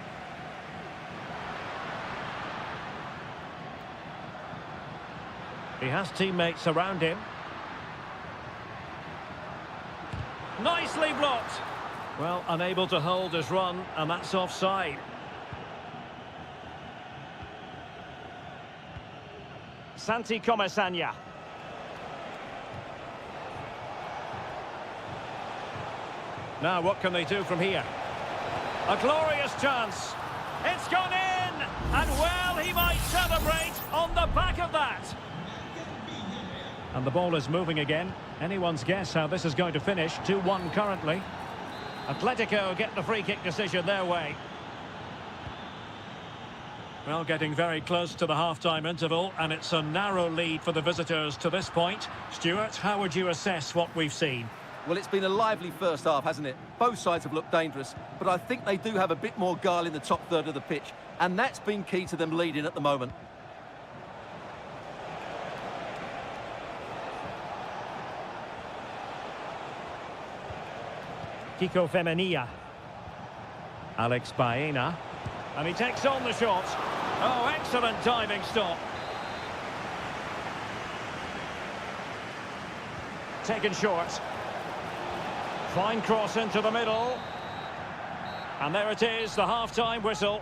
He has teammates around him. Nicely blocked. Well, unable to hold his run, and that's offside. Santi Comesaña. Now, what can they do from here? A glorious chance. It's gone in! And, well, he might celebrate on the back of that. And the ball is moving again. Anyone's guess how this is going to finish. 2-1 currently. Atletico get the free kick decision their way. Well, getting very close to the half-time interval, and it's a narrow lead for the visitors to this point. Stuart, how would you assess what we've seen? Well, it's been a lively first half, hasn't it? Both sides have looked dangerous, but I think they do have a bit more guile in the top third of the pitch, and that's been key to them leading at the moment. Kiko Femenia. Alex Baena. And he takes on the shot. Oh, excellent diving stop. Taken short. Fine cross into the middle. And there it is, the half-time whistle.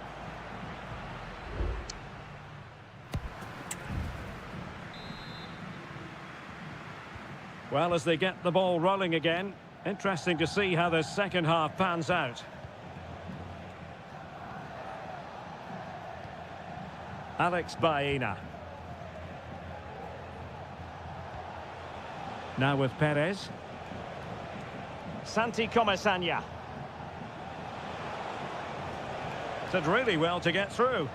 Well, as they get the ball rolling again, interesting to see how the second half pans out. Alex Baena. Now with Perez. Santi Comesaña. Did really well to get through.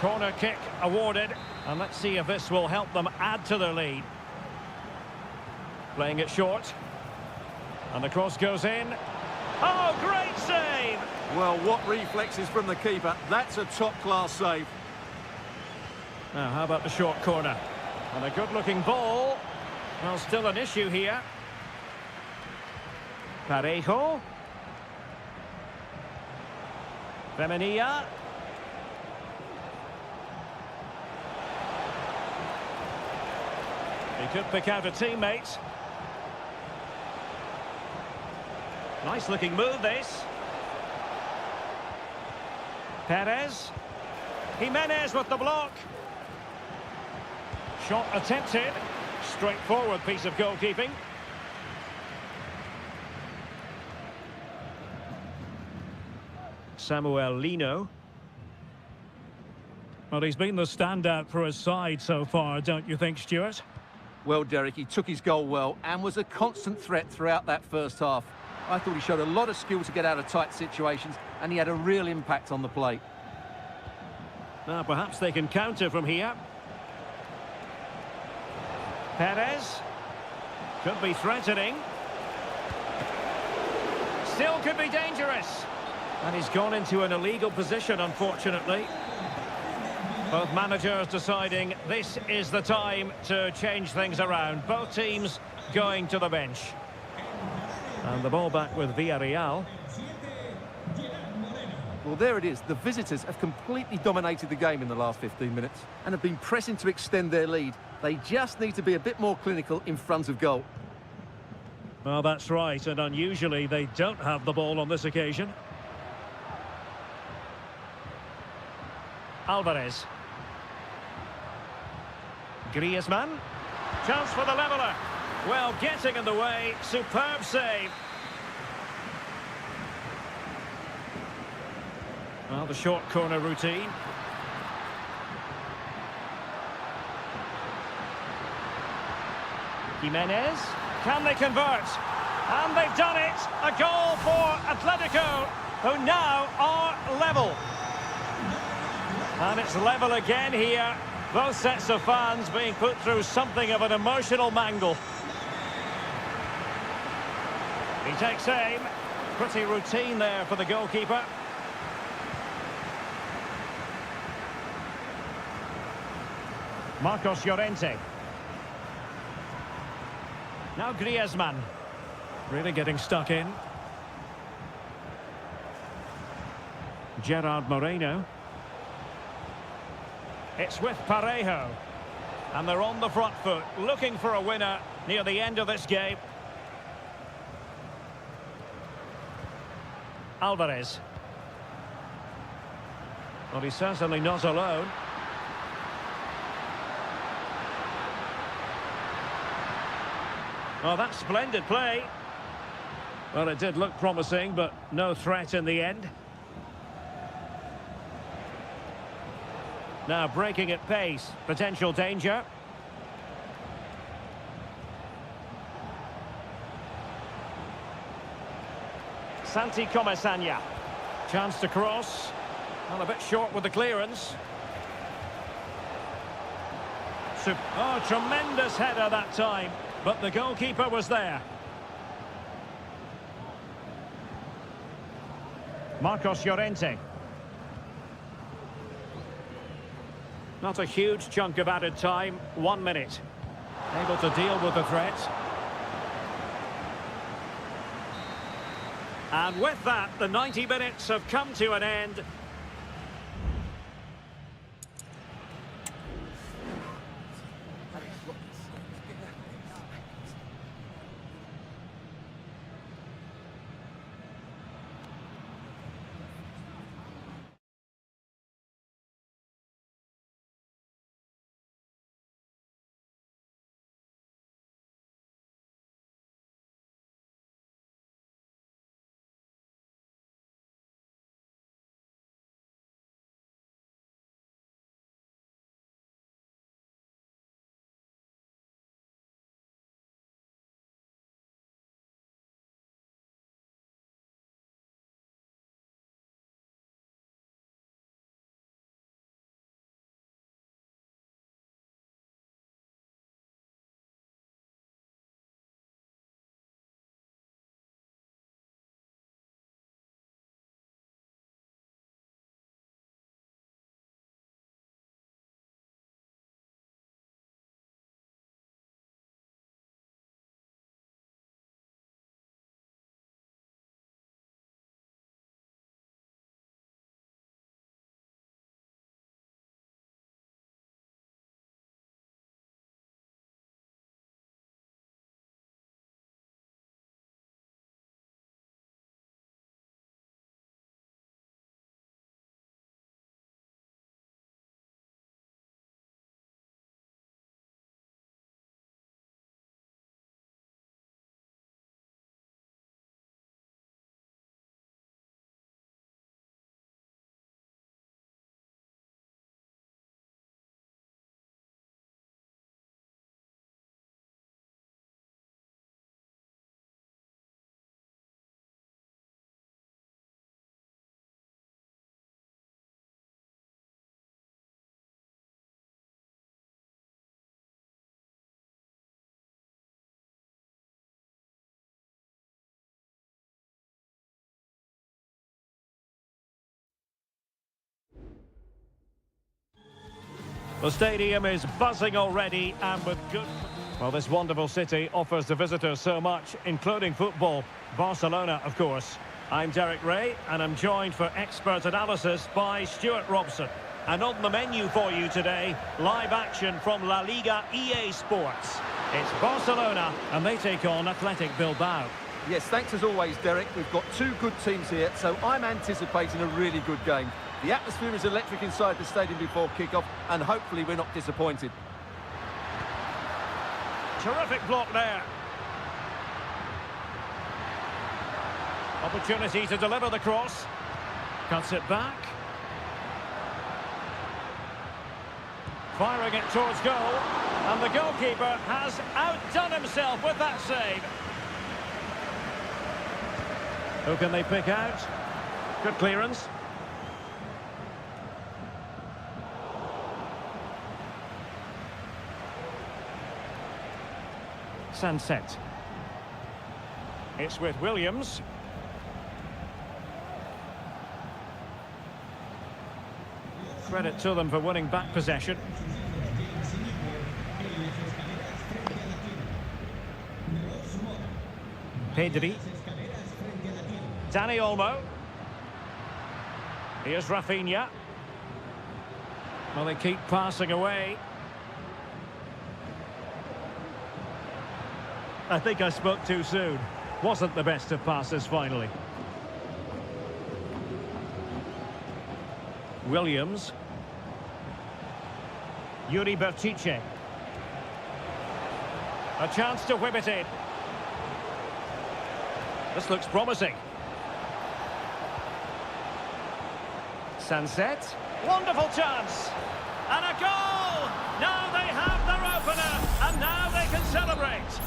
Corner kick awarded. And let's see if this will help them add to their lead. Playing it short. And the cross goes in. Oh, great save! Well, what reflexes from the keeper. That's a top-class save. Now, how about the short corner? And a good-looking ball. Well, still an issue here. Parejo. Femenia. He could pick out a teammate. Nice looking move, this. Perez. Jimenez with the block. Shot attempted. Straightforward piece of goalkeeping. Samuel Lino. Well, he's been the standout for his side so far, don't you think, Stuart? Well, Derek, he took his goal well and was a constant threat throughout that first half. I thought he showed a lot of skill to get out of tight situations, and he had a real impact on the plate. Now, perhaps they can counter from here. Perez. Could be threatening. Still could be dangerous. And he's gone into an illegal position, unfortunately. Both managers deciding this is the time to change things around. Both teams going to the bench. And the ball back with Villarreal. Well, there it is. The visitors have completely dominated the game in the last 15 minutes and have been pressing to extend their lead. They just need to be a bit more clinical in front of goal. Well, that's right, and unusually they don't have the ball on this occasion. Alvarez. Griezmann. Chance for the leveller. Well, getting in the way. Superb save. Well, the short corner routine. Jimenez. Can they convert? And they've done it. A goal for Atletico, who now are level. And it's level again here. Both sets of fans being put through something of an emotional mangle. He takes aim. Pretty routine there for the goalkeeper. Marcos Llorente. Now Griezmann. Really getting stuck in. Gerard Moreno. It's with Parejo. And they're on the front foot, looking for a winner near the end of this game. Alvarez. Well, he's certainly not alone. Oh, that's splendid play. Well, it did look promising, but no threat in the end. Now breaking at pace, potential danger. Santi Comesaña. Chance to cross. Well, a bit short with the clearance. Oh, tremendous header that time, but the goalkeeper was there. Marcos Llorente. Not a huge chunk of added time, 1 minute. Able to deal with the threat. And with that, the 90 minutes have come to an end. The stadium is buzzing already, and with good... Well, this wonderful city offers the visitors so much, including football. Barcelona, of course. I'm Derek Ray, and I'm joined for expert analysis by Stuart Robson. And on the menu for you today, live action from La Liga EA Sports. It's Barcelona, and they take on Athletic Bilbao. Yes, thanks as always, Derek. We've got two good teams here, so I'm anticipating a really good game. The atmosphere is electric inside the stadium before kick-off, and hopefully we're not disappointed. Terrific block there. Opportunity to deliver the cross. Cuts it back. Firing it towards goal. And the goalkeeper has outdone himself with that save. Who can they pick out? Good clearance. Sunset. It's with Williams. Credit to them for winning back possession. Pedri. Dani Olmo. Here's Rafinha. Well, they keep passing away. I think I spoke too soon. Wasn't the best of passes finally. Williams. Yuri Bertice. A chance to whip it in. This looks promising. Sunset. Wonderful chance. And a goal! Now they have their opener, and now they can celebrate.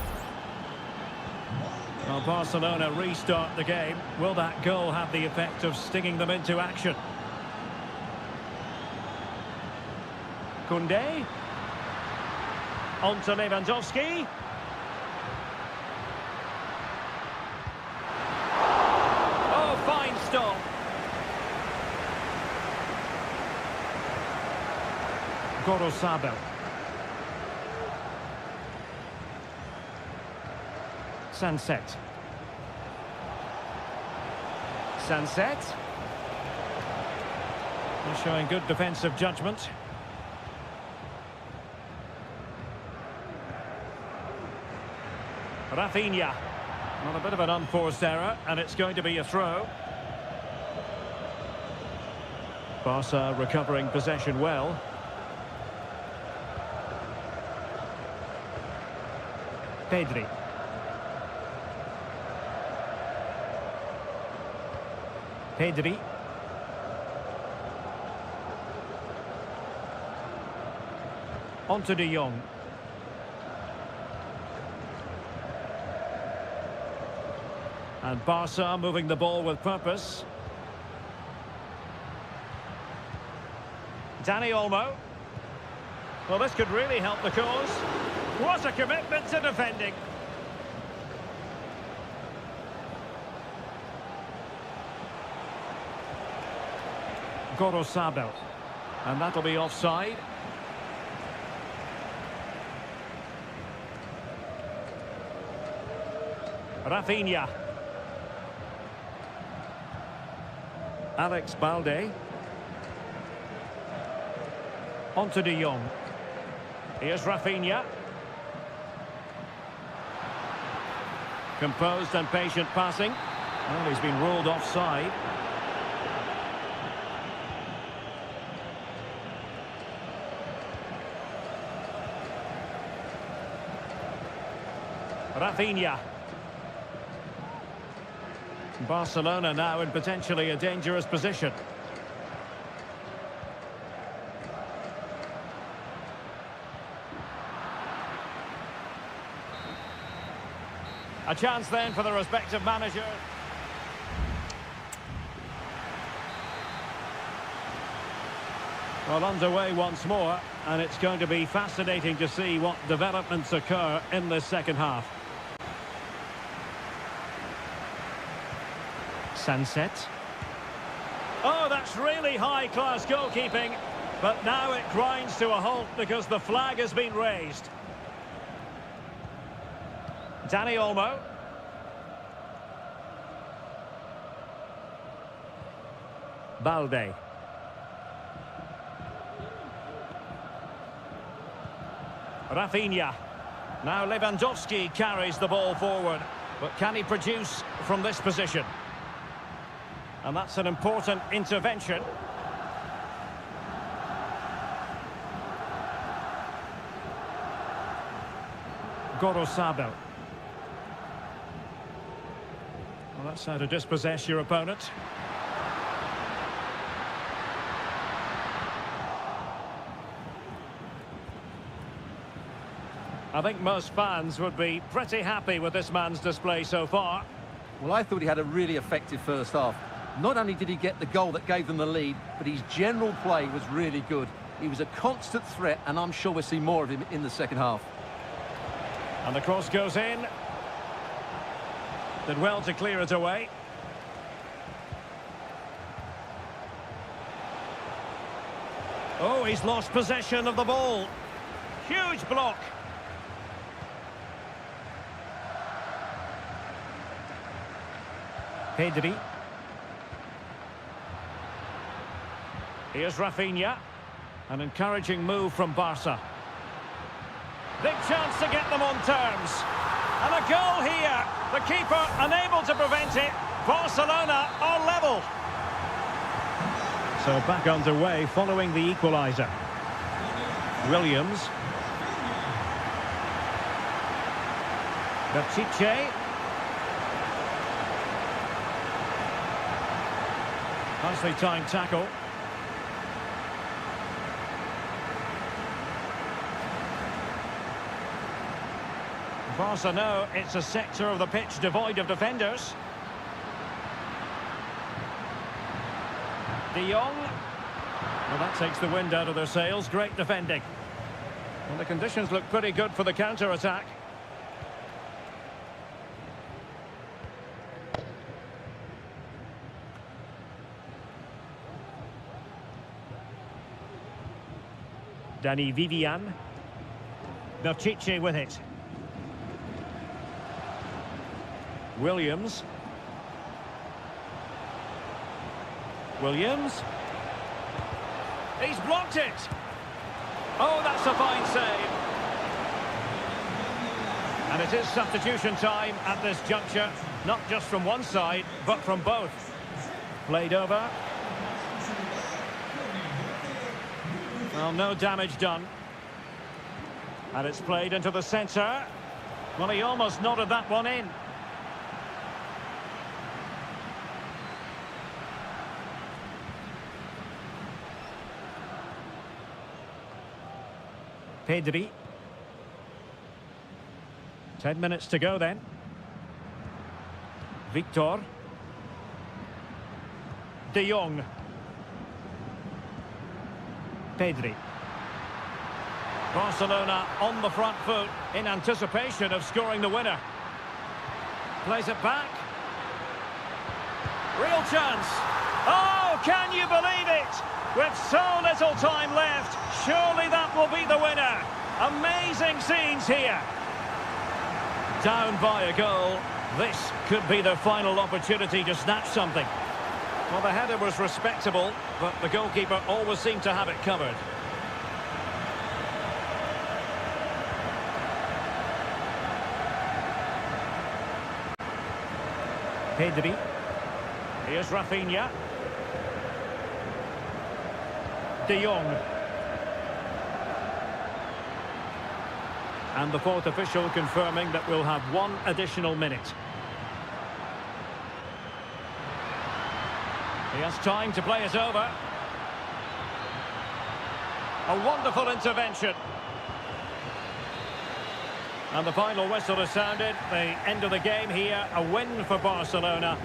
Well, Barcelona restart the game. Will that goal have the effect of stinging them into action? Koundé. On to Lewandowski. Oh, fine stop. Gorosabel. Sunset. Sunset. They're showing good defensive judgment. Rafinha. Well, a bit of an unforced error, and it's going to be a throw. Barca recovering possession well. Pedri. Pedri. On to De Jong. And Barca moving the ball with purpose. Dani Olmo. Well, this could really help the cause. What a commitment to defending. Gorosabel. And that'll be offside. Rafinha. Alex Balde. On to De Jong. Here's Rafinha. Composed and patient passing. Well, he's been ruled offside. Rafinha. Barcelona now in potentially a dangerous position. A chance then for the respective manager. Well, underway once more, and it's going to be fascinating to see what developments occur in this second half. Sunset. Oh, that's really high-class goalkeeping. But now it grinds to a halt because the flag has been raised. Danny Olmo. Balde. Rafinha. Now Lewandowski carries the ball forward. But can he produce from this position? And that's an important intervention. Gorosabel. Well, that's how to dispossess your opponent. I think most fans would be pretty happy with this man's display so far. Well, I thought he had a really effective first half. Not only did he get the goal that gave them the lead, but his general play was really good. He was a constant threat, and I'm sure we'll see more of him in the second half. And the cross goes in. Did well to clear it away. Oh, he's lost possession of the ball. Huge block. Pedri. Here's Rafinha. An encouraging move from Barca. Big chance to get them on terms. And a goal here. The keeper unable to prevent it. Barcelona are level. So back underway following the equaliser. Williams. Gachiche. Nicely timed tackle. Barca know it's a sector of the pitch devoid of defenders. De Jong. Well, that takes the wind out of their sails. Great defending. And the conditions look pretty good for the counter-attack. Dani Vivian. Gachiche with it. Williams. Williams. He's blocked it. Oh, that's a fine save. And it is substitution time at this juncture. Not just from one side, but from both. Played over. Well, no damage done. And it's played into the centre. Well, he almost nodded that one in. Pedri. 10 minutes to go then. Victor. De Jong. Pedri. Barcelona on the front foot in anticipation of scoring the winner. Plays it back. Real chance. Oh, can you believe it? With so little time left, surely that will be the winner. Amazing scenes here. Down by a goal. This could be their final opportunity to snatch something. Well, the header was respectable, but the goalkeeper always seemed to have it covered. Pedri. Here's Rafinha. De Jong. And the fourth official confirming that we'll have one additional minute. He has time to play it over. A wonderful intervention. And the final whistle has sounded. The end of the game here. A win for Barcelona.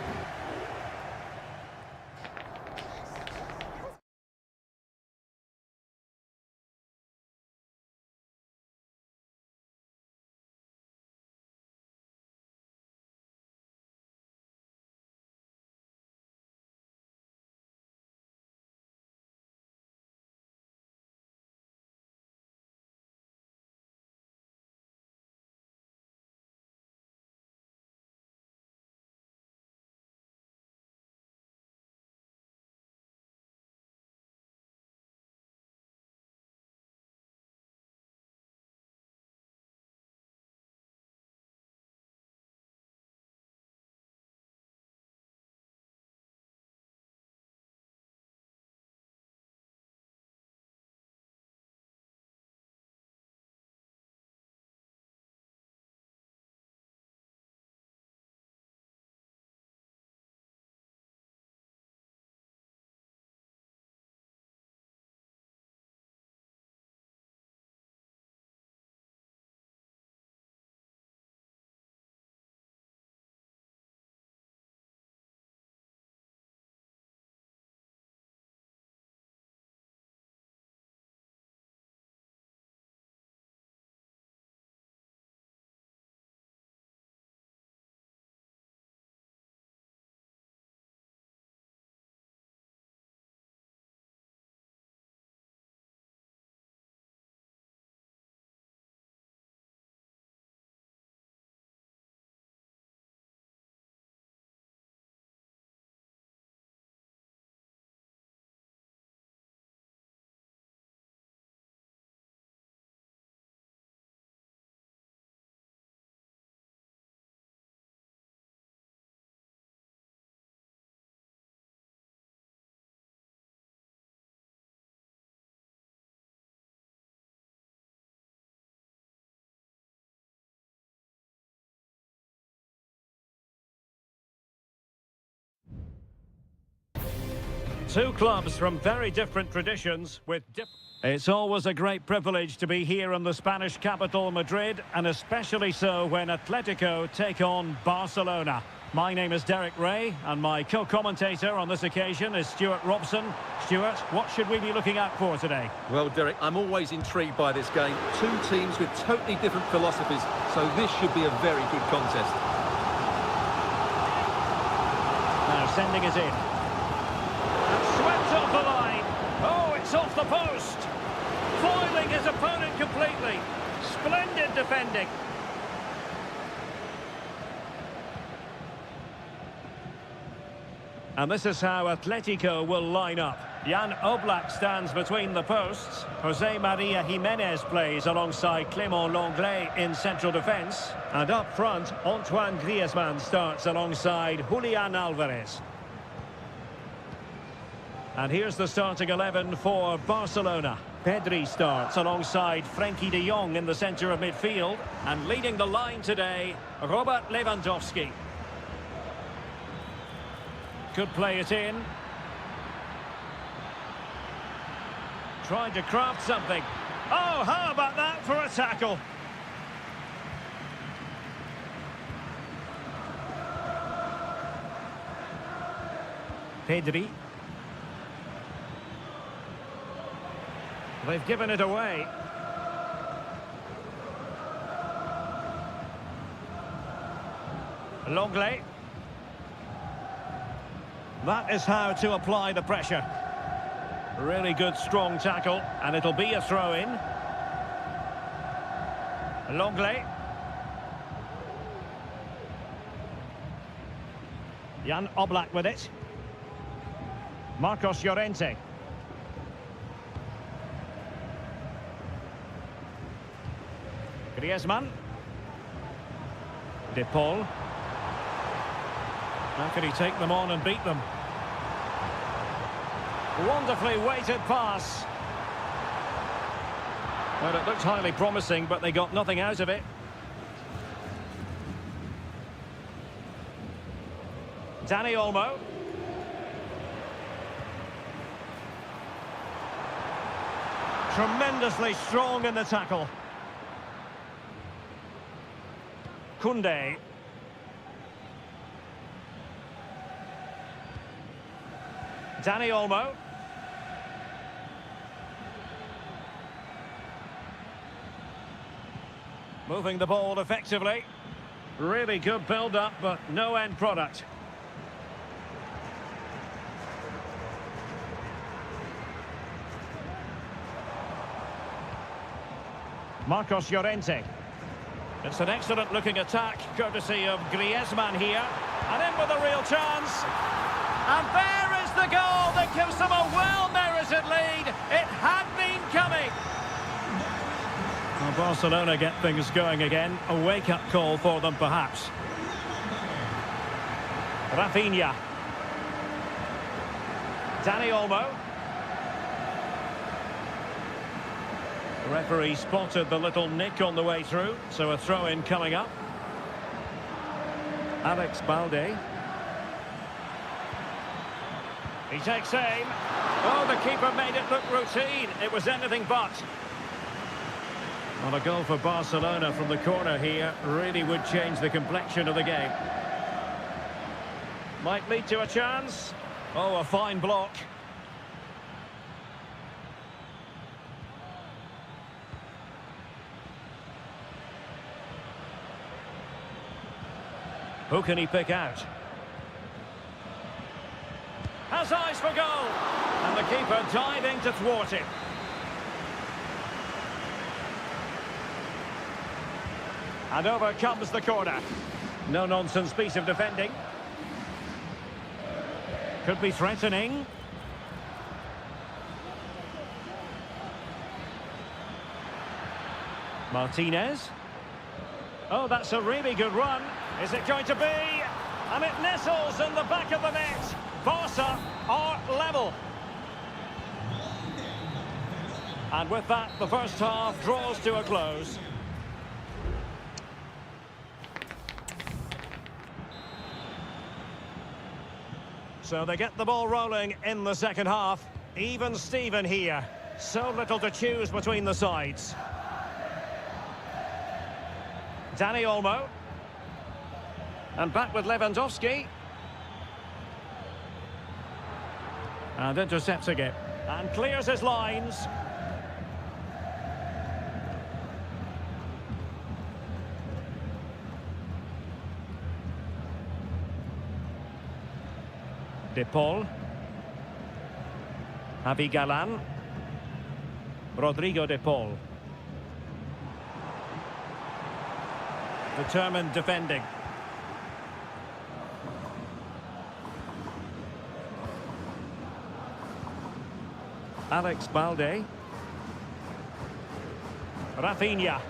Two clubs from very different traditions with different... It's always a great privilege to be here in the Spanish capital, Madrid, and especially so when Atletico take on Barcelona. My name is Derek Ray, and my co-commentator on this occasion is Stuart Robson. Stuart, what should we be looking out for today? Well, Derek, I'm always intrigued by this game. Two teams with totally different philosophies, so this should be a very good contest. Now sending it in. And swept off the line. Oh, it's off the post. Foiling his opponent completely. Splendid defending. And this is how Atletico will line up. Jan Oblak stands between the posts. Jose Maria Jimenez plays alongside Clément Lenglet in central defence. And up front, Antoine Griezmann starts alongside Julian Alvarez. And here's the starting 11 for Barcelona. Pedri starts alongside Frenkie de Jong in the centre of midfield. And leading the line today, Robert Lewandowski. Could play it in. Trying to craft something. Oh, how about that for a tackle? Pedri. They've given it away. Lenglet. That is how to apply the pressure. Really good, strong tackle, and it'll be a throw-in. Lenglet. Jan Oblak with it. Marcos Llorente. Griezmann. De Paul. How can he take them on and beat them? Wonderfully weighted pass. Well, it looked highly promising, but they got nothing out of it. Dani Olmo. Tremendously strong in the tackle. Koundé. Dani Olmo. Moving the ball effectively. Really good build-up, but no end product. Marcos Llorente. It's an excellent-looking attack, courtesy of Griezmann here. And in with a real chance. And there is the goal that gives them a well-merited lead. It had been coming. Well, Barcelona get things going again. A wake-up call for them, perhaps. Rafinha. Dani Olmo. The referee spotted the little nick on the way through, so a throw-in coming up. Alex Balde. He takes aim. Oh, the keeper made it look routine. It was anything but. Well, a goal for Barcelona from the corner here really would change the complexion of the game. Might lead to a chance. Oh, a fine block. Who can he pick out? Has eyes for goal. And the keeper diving to thwart it. And over comes the corner. No-nonsense piece of defending. Could be threatening. Martinez. Oh, that's a really good run. Is it going to be? And it nestles in the back of the net. Barca are level. And with that, the first half draws to a close. So they get the ball rolling in the second half. Even Steven here. So little to choose between the sides. Dani Olmo. And back with Lewandowski. And intercepting it. And clears his lines. De Paul. Javi Galan. Rodrigo De Paul. Determined defending. Alex Balde. Rafinha.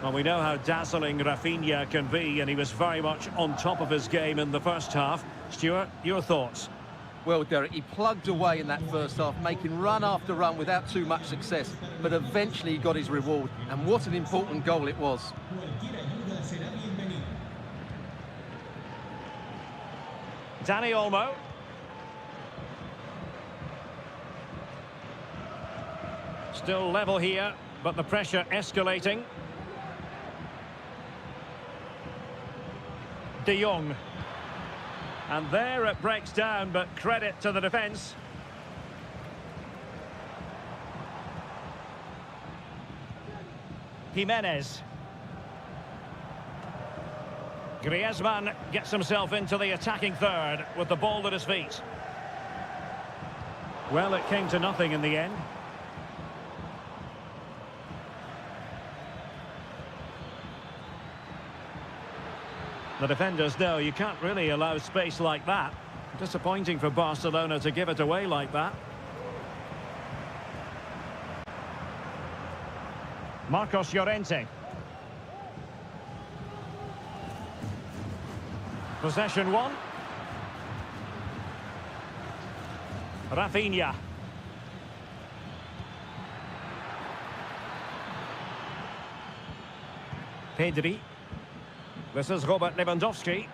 Well, we know how dazzling Rafinha can be, and he was very much on top of his game in the first half. Stuart, your thoughts? Well, Derek, he plugged away in that first half, making run after run without too much success, but eventually he got his reward, and what an important goal it was. Dani Olmo. Still level here, but the pressure escalating. De Jong. And there it breaks down, but credit to the defence. Jimenez. Griezmann gets himself into the attacking third with the ball at his feet. Well, it came to nothing in the end. The defenders know you can't really allow space like that. Disappointing for Barcelona to give it away like that. Marcos Llorente. Possession one. Rafinha. Pedri. This is Robert Lewandowski.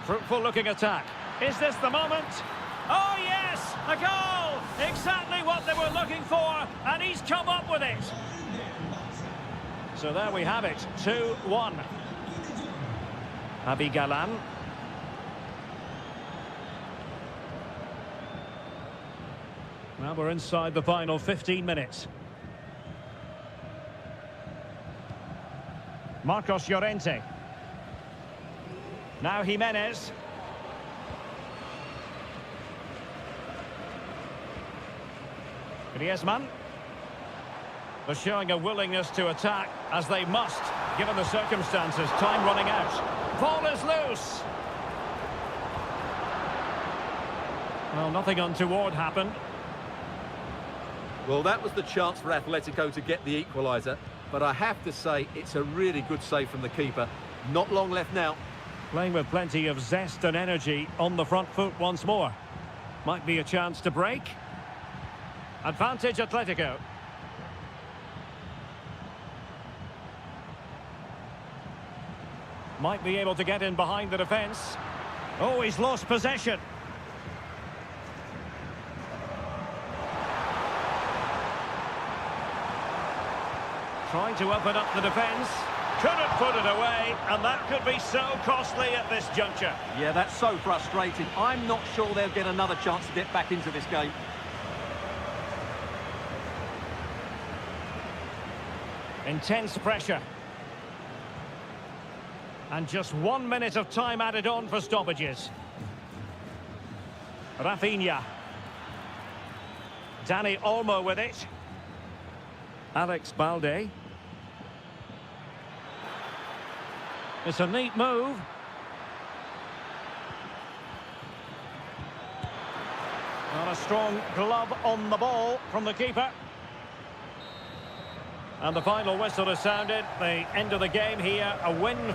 Fruitful looking attack. Is this the moment? Oh yes, a goal! Exactly what they were looking for, and he's come up with it. So there we have it, 2-1. Javi Galan. Now we're inside the final 15 minutes. Marcos Llorente. Now Jimenez. Griezmann. They're showing a willingness to attack, as they must, given the circumstances. Time running out. Ball is loose. Well, nothing untoward happened. Well, that was the chance for Atletico to get the equaliser, but I have to say it's a really good save from the keeper. Not long left now. Playing with plenty of zest and energy on the front foot once more. Might be a chance to break. Advantage Atletico. Might be able to get in behind the defence. Oh, he's lost possession. Trying to open up the defence. Couldn't put it away, and that could be so costly at this juncture. Yeah, that's so frustrating. I'm not sure they'll get another chance to get back into this game. Intense pressure. And just 1 minute of time added on for stoppages. Rafinha. Dani Olmo with it. Alex Balde. It's a neat move. And a strong glove on the ball from the keeper. And the final whistle is sounded. The end of the game here, a win.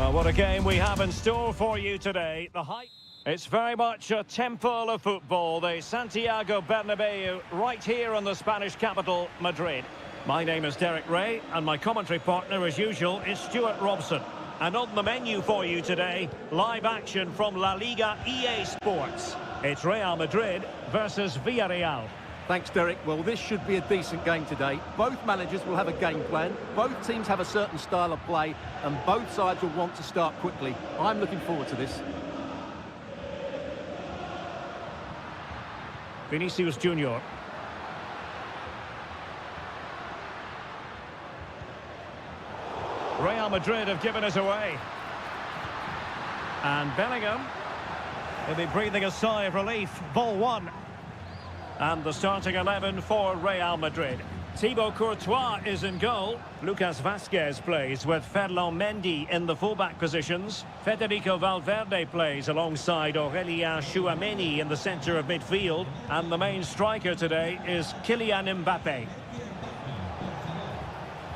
Well, what a game we have in store for you today. It's very much a temple of football, the Santiago Bernabeu, right here in the Spanish capital, Madrid. My name is Derek Ray, and my commentary partner, as usual, is Stuart Robson. And on the menu for you today, live action from La Liga EA Sports. It's Real Madrid versus Villarreal. Thanks, Derek. Well, this should be a decent game today. Both managers will have a game plan. Both teams have a certain style of play, and both sides will want to start quickly. I'm looking forward to this. Vinicius Junior. Real Madrid have given us away. And Bellingham. He'll be breathing a sigh of relief. Ball one. And the starting 11 for Real Madrid. Thibaut Courtois is in goal. Lucas Vazquez plays with Ferland Mendy in the fullback positions. Federico Valverde plays alongside Aurélien Tchouameni in the centre of midfield. And the main striker today is Kylian Mbappe.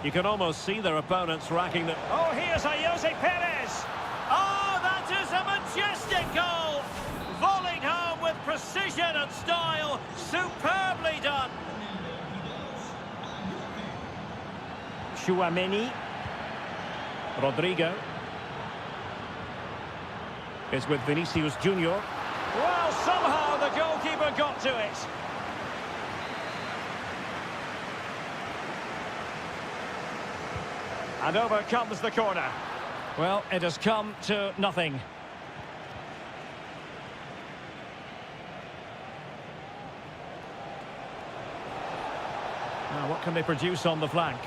You can almost see their opponents racking the... Oh, here's Jose Perez! Oh, that is a majestic goal! Volleyed home with precision and style. Superbly done. Tchouameni. Rodrigo. Is with Vinicius Junior. Well, somehow the goalkeeper got to it. And over comes the corner. Well, it has come to nothing. Now, what can they produce on the flank?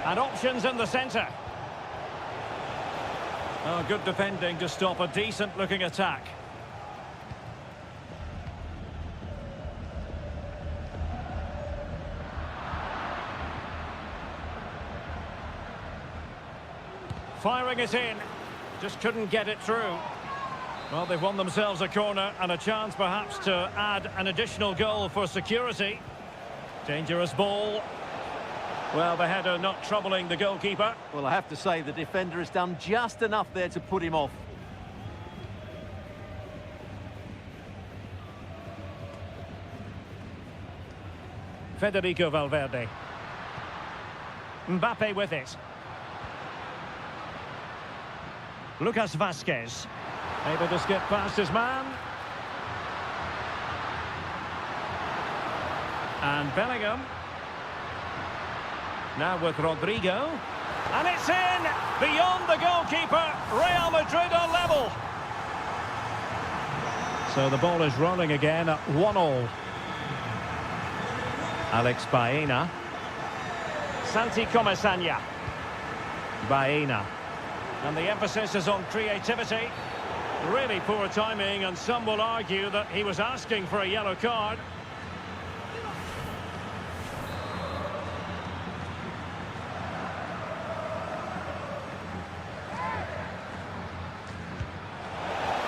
And options in the centre. Oh, good defending to stop a decent-looking attack. Firing it in. Just couldn't get it through. Well, they've won themselves a corner and a chance perhaps to add an additional goal for security. Dangerous ball. Well, the header not troubling the goalkeeper. Well, I have to say the defender has done just enough there to put him off. Federico Valverde. Mbappe with it. Lucas Vazquez. Able to skip past his man. And Bellingham. Now with Rodrigo. And it's in! Beyond the goalkeeper. Real Madrid are level. So the ball is rolling again at 1-1. Alex Baena. Santi Comesaña. Baena. And the emphasis is on creativity. Really poor timing, and some will argue that he was asking for a yellow card.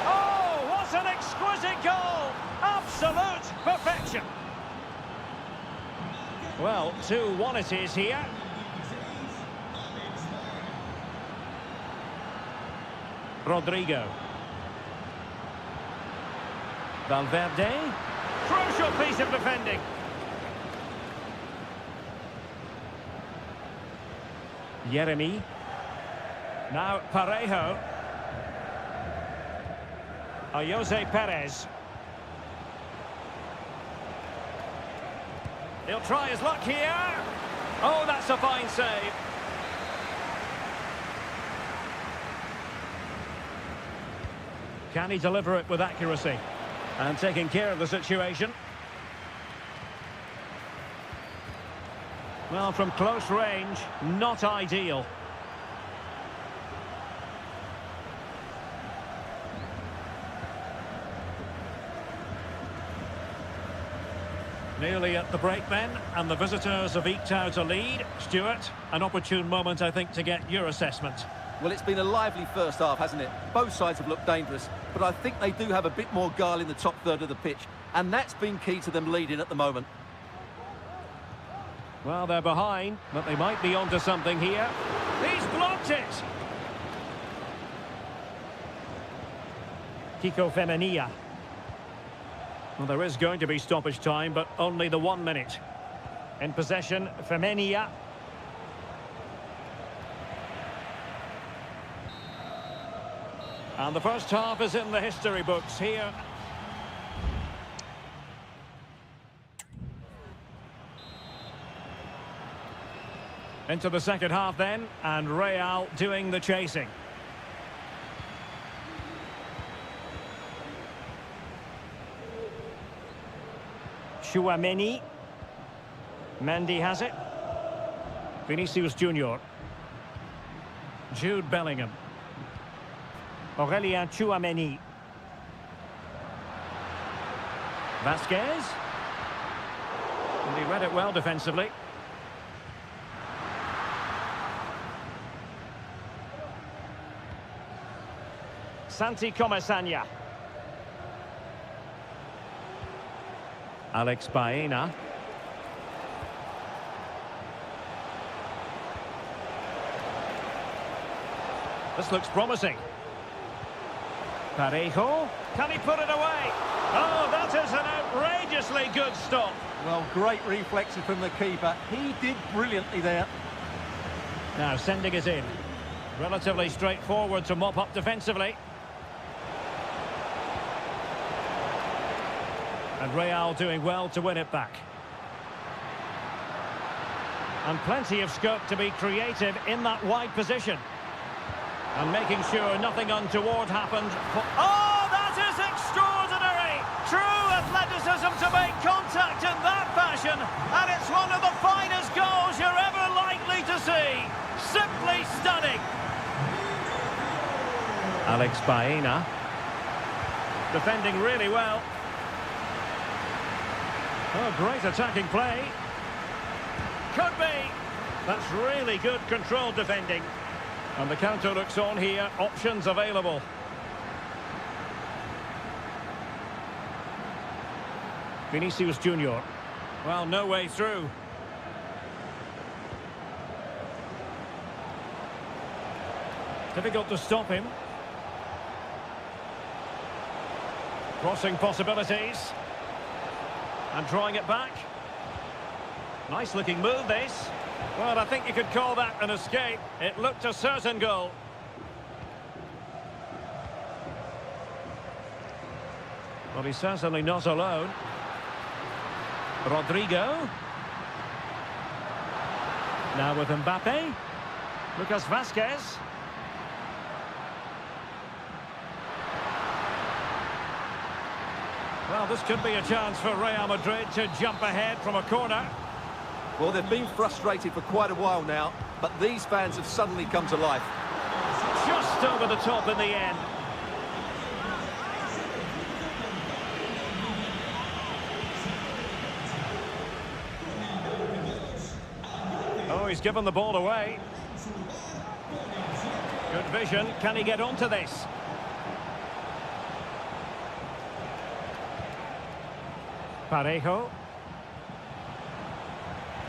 Oh, what an exquisite goal! Absolute perfection. Well, 2-1 it is here. Rodrigo. Valverde. Crucial piece of defending. Yeremy. Now Parejo. Jose Perez. He'll try his luck here. Oh, that's a fine save. Can he deliver it with accuracy? And taking care of the situation. Well, from close range, not ideal. Nearly at the break then, and the visitors have eked out a lead. Stuart, an opportune moment, I think, to get your assessment. Well, it's been a lively first half, hasn't it? Both sides have looked dangerous, but I think they do have a bit more guile in the top third of the pitch, and that's been key to them leading at the moment. Well, they're behind, but they might be onto something here. He's blocked it! Kiko Femenia. Well, there is going to be stoppage time, but only the 1 minute. In possession, Femenia. And the first half is in the history books here. Into the second half then, and Real doing the chasing. Tchouaméni. Mendy has it. Vinicius Junior. Jude Bellingham. Aurélien Tchouaméni. Vasquez. And he read it well defensively. Santi Comesaña. Alex Baena. This looks promising. Parejo. Can he put it away? Oh, that is an outrageously good stop. Well, great reflexes from the keeper. He did brilliantly there. Now sending it in. Relatively straightforward to mop up defensively. And Real doing well to win it back. And plenty of scope to be creative in that wide position. And making sure nothing untoward happened. Oh, that is extraordinary! True athleticism to make contact in that fashion. And it's one of the finest goals you're ever likely to see. Simply stunning. Alex Baena. Defending really well. Oh, great attacking play. Could be. That's really good controlled defending. And the counter looks on here. Options available. Vinicius Junior. Well, no way through. Difficult to stop him. Crossing possibilities. And drawing it back. Nice looking move this. Well, I think you could call that an escape. It looked a certain goal. Well, he's certainly not alone. Rodrigo. Now with Mbappe. Lucas Vasquez. Well, this could be a chance for Real Madrid to jump ahead from a corner. Well, they've been frustrated for quite a while now, but these fans have suddenly come to life. Just over the top in the end. Oh, he's given the ball away. Good vision. Can he get onto this? Parejo.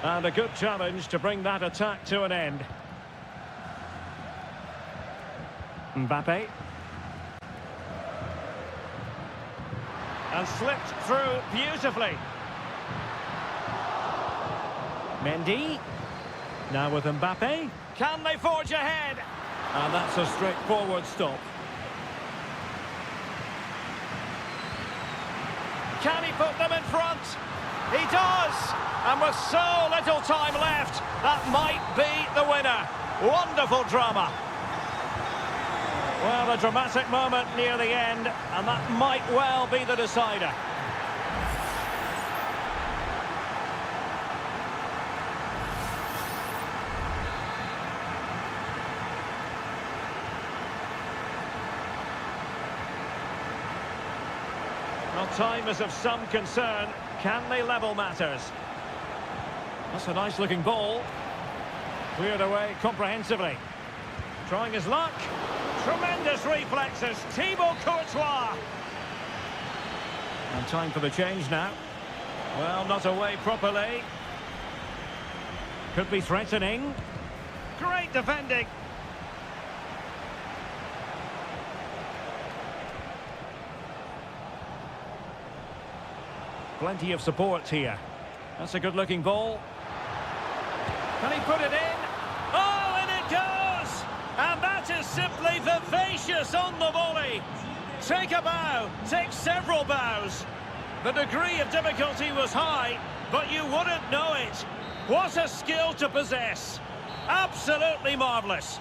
And a good challenge to bring that attack to an end. Mbappe. And slipped through beautifully. Mendy. Now with Mbappe. Can they forge ahead? And that's a straightforward stop. Can he put them in front? He does! And with so little time left, that might be the winner. Wonderful drama. Well, a dramatic moment near the end, and that might well be the decider. Well, time is of some concern. Can they level matters? That's a nice-looking ball. Cleared away comprehensively. Trying his luck. Tremendous reflexes. Thibaut Courtois. And time for the change now. Well, not away properly. Could be threatening. Great defending. Plenty of support here. That's a good-looking ball. Can he put it in? Oh, and it goes! And that is simply vivacious on the volley. Take a bow, take several bows. The degree of difficulty was high, but you wouldn't know it. What a skill to possess. Absolutely marvellous.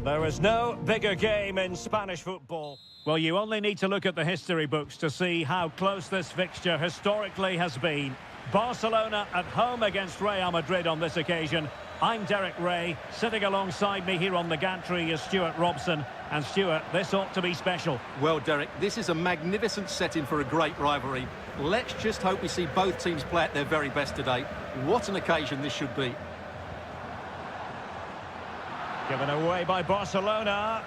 There is no bigger game in Spanish football. Well, you only need to look at the history books to see how close this fixture historically has been. Barcelona at home against Real Madrid on this occasion. I'm Derek Ray. Sitting alongside me here on the gantry is Stuart Robson. And Stuart, this ought to be special. Well, Derek, this is a magnificent setting for a great rivalry. Let's just hope we see both teams play at their very best today. What an occasion this should be. Given away by Barcelona.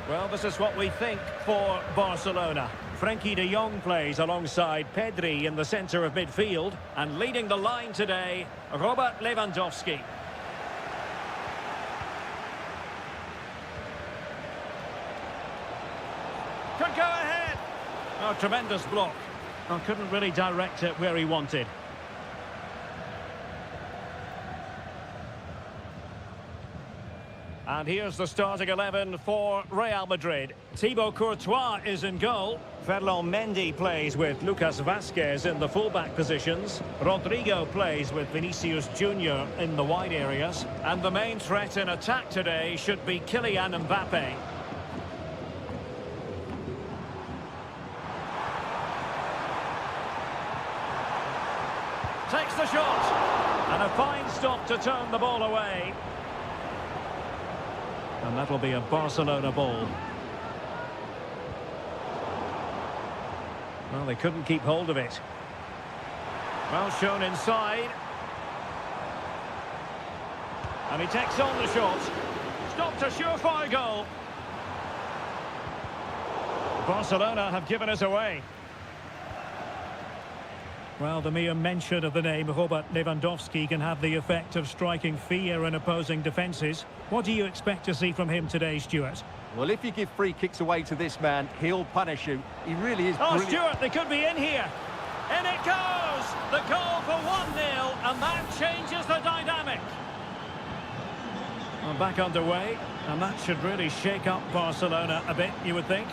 Well, this is what we think for Barcelona. Frenkie de Jong plays alongside Pedri in the centre of midfield. And leading the line today, Robert Lewandowski. Could go ahead. Oh, tremendous block. Oh, couldn't really direct it where he wanted. And here's the starting 11 for Real Madrid. Thibaut Courtois is in goal. Ferland Mendy plays with Lucas Vazquez in the fullback positions. Rodrigo plays with Vinicius Junior in the wide areas. And the main threat in attack today should be Kylian Mbappe. Takes the shot. And a fine stop to turn the ball away. And that'll be a Barcelona ball. Well, they couldn't keep hold of it. Well shown inside. And he takes on the shot. Stopped a surefire goal. Barcelona have given us away. Well, the mere mention of the name Robert Lewandowski can have the effect of striking fear in opposing defences. What do you expect to see from him today, Stuart? Well, if you give free kicks away to this man, he'll punish you. He really is brilliant. Oh, Stuart, they could be in here. In it goes! The goal for 1-0, and that changes the dynamic. Well, back underway, and that should really shake up Barcelona a bit, you would think.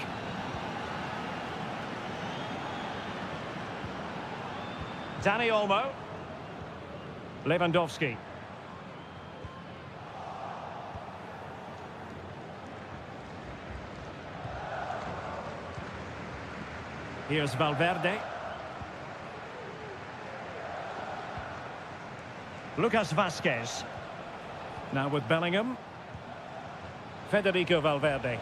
Dani Olmo. Lewandowski. Here's Valverde. Lucas Vazquez. Now with Bellingham. Federico Valverde.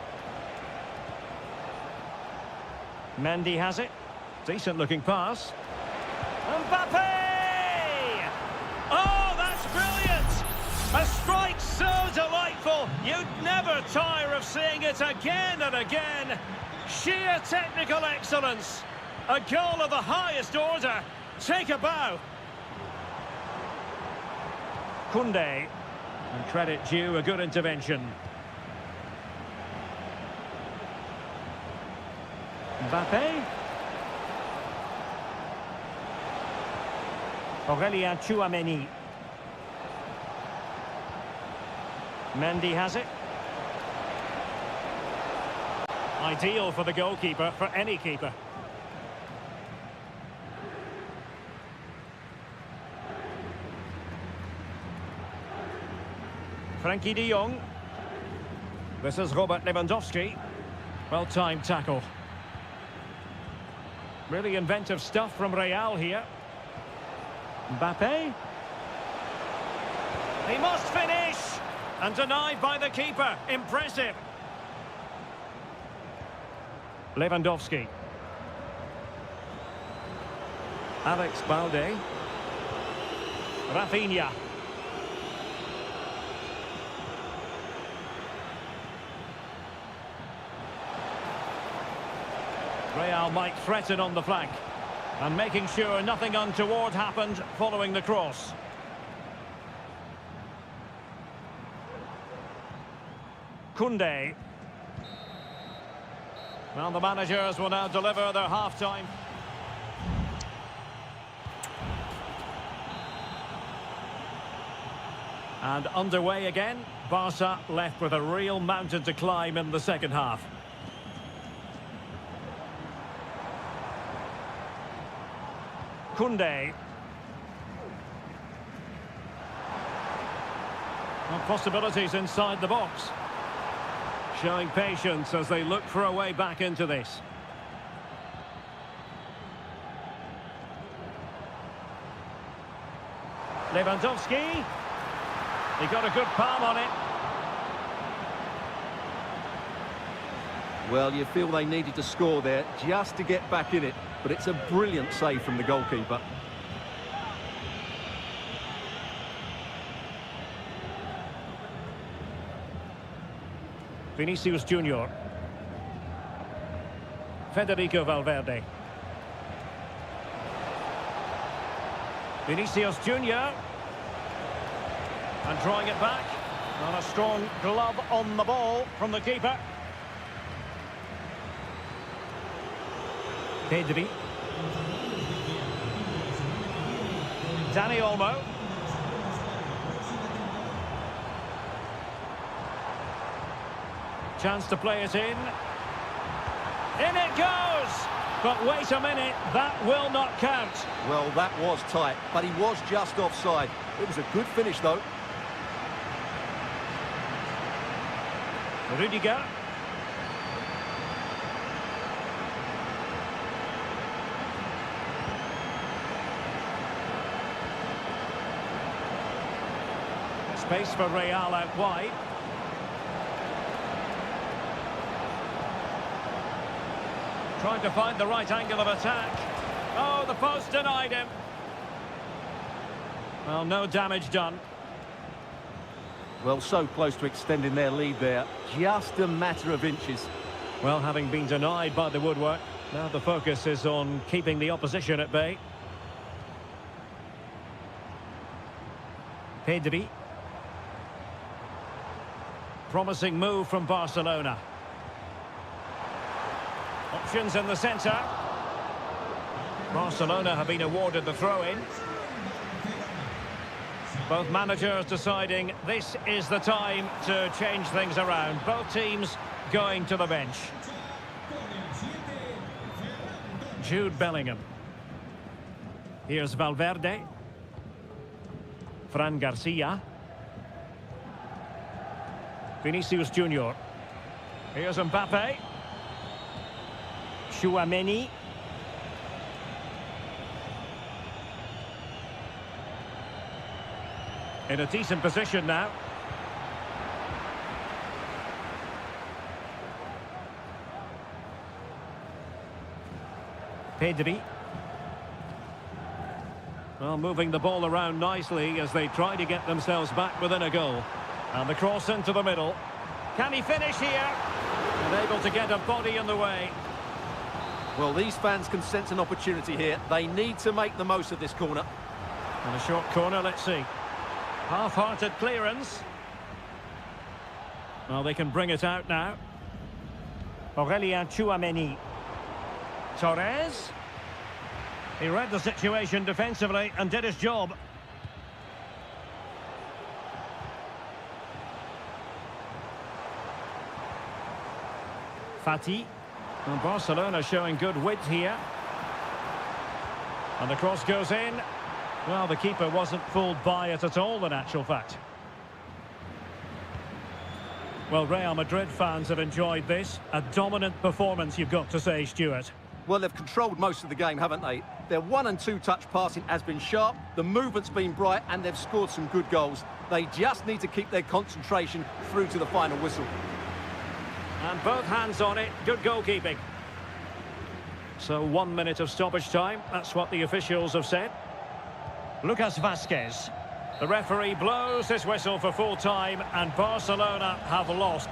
Mendy has it. Decent looking pass. Mbappe! Oh, that's brilliant! A strike so delightful, you'd never tire of seeing it again and again. Sheer technical excellence. A goal of the highest order. Take a bow. Koundé. And credit due, a good intervention. Mbappe. Aurélien Tchouameni. Mendy has it. Ideal for the goalkeeper, for any keeper. Frankie de Jong. This is Robert Lewandowski. Well-timed tackle. Really inventive stuff from Real here. Mbappe. He must finish! And denied by the keeper. Impressive. Lewandowski. Alex Balde. Rafinha. Real might threaten on the flank. And making sure nothing untoward happened following the cross. Koundé. Well, the managers will now deliver their half-time. And underway again. Barca left with a real mountain to climb in the second half. Koundé. Well, possibilities inside the box. Showing patience as they look for a way back into this. Lewandowski. He got a good palm on it. Well, you feel they needed to score there just to get back in it, but it's a brilliant save from the goalkeeper. Vinicius Junior. Federico Valverde. Vinicius Junior. And drawing it back. On a strong glove on the ball from the keeper. Pedri. Dani Olmo. Chance to play it in. In it goes! But wait a minute, that will not count. Well, that was tight, but he was just offside. It was a good finish, though. Rudiger. Space for Real out wide. Trying to find the right angle of attack. Oh, the post denied him. Well, no damage done. Well, so close to extending their lead there. Just a matter of inches. Well, having been denied by the woodwork, now the focus is on keeping the opposition at bay. Pedri. Promising move from Barcelona. Options in the centre. Barcelona have been awarded the throw-in. Both managers deciding this is the time to change things around. Both teams going to the bench. Jude Bellingham. Here's Valverde. Fran Garcia. Vinicius Junior. Here's Mbappe. Tchouameni. In a decent position now. Pedri. Well, moving the ball around nicely as they try to get themselves back within a goal. And the cross into the middle. Can he finish here? And able to get a body in the way. Well, these fans can sense an opportunity here. They need to make the most of this corner. And a short corner, let's see. Half-hearted clearance. Well, they can bring it out now. Aurelien Tchouameni. Torres. He read the situation defensively and did his job. Fati. And Barcelona showing good width here. And the cross goes in. Well, the keeper wasn't fooled by it at all, in actual fact. Well, Real Madrid fans have enjoyed this. A dominant performance, you've got to say, Stuart. Well, they've controlled most of the game, haven't they? Their 1- and 2-touch passing has been sharp, the movement's been bright, and they've scored some good goals. They just need to keep their concentration through to the final whistle. And both hands on it, good goalkeeping. So 1 minute of stoppage time, that's what the officials have said. Lucas Vazquez. The referee blows his whistle for full time, and Barcelona have lost.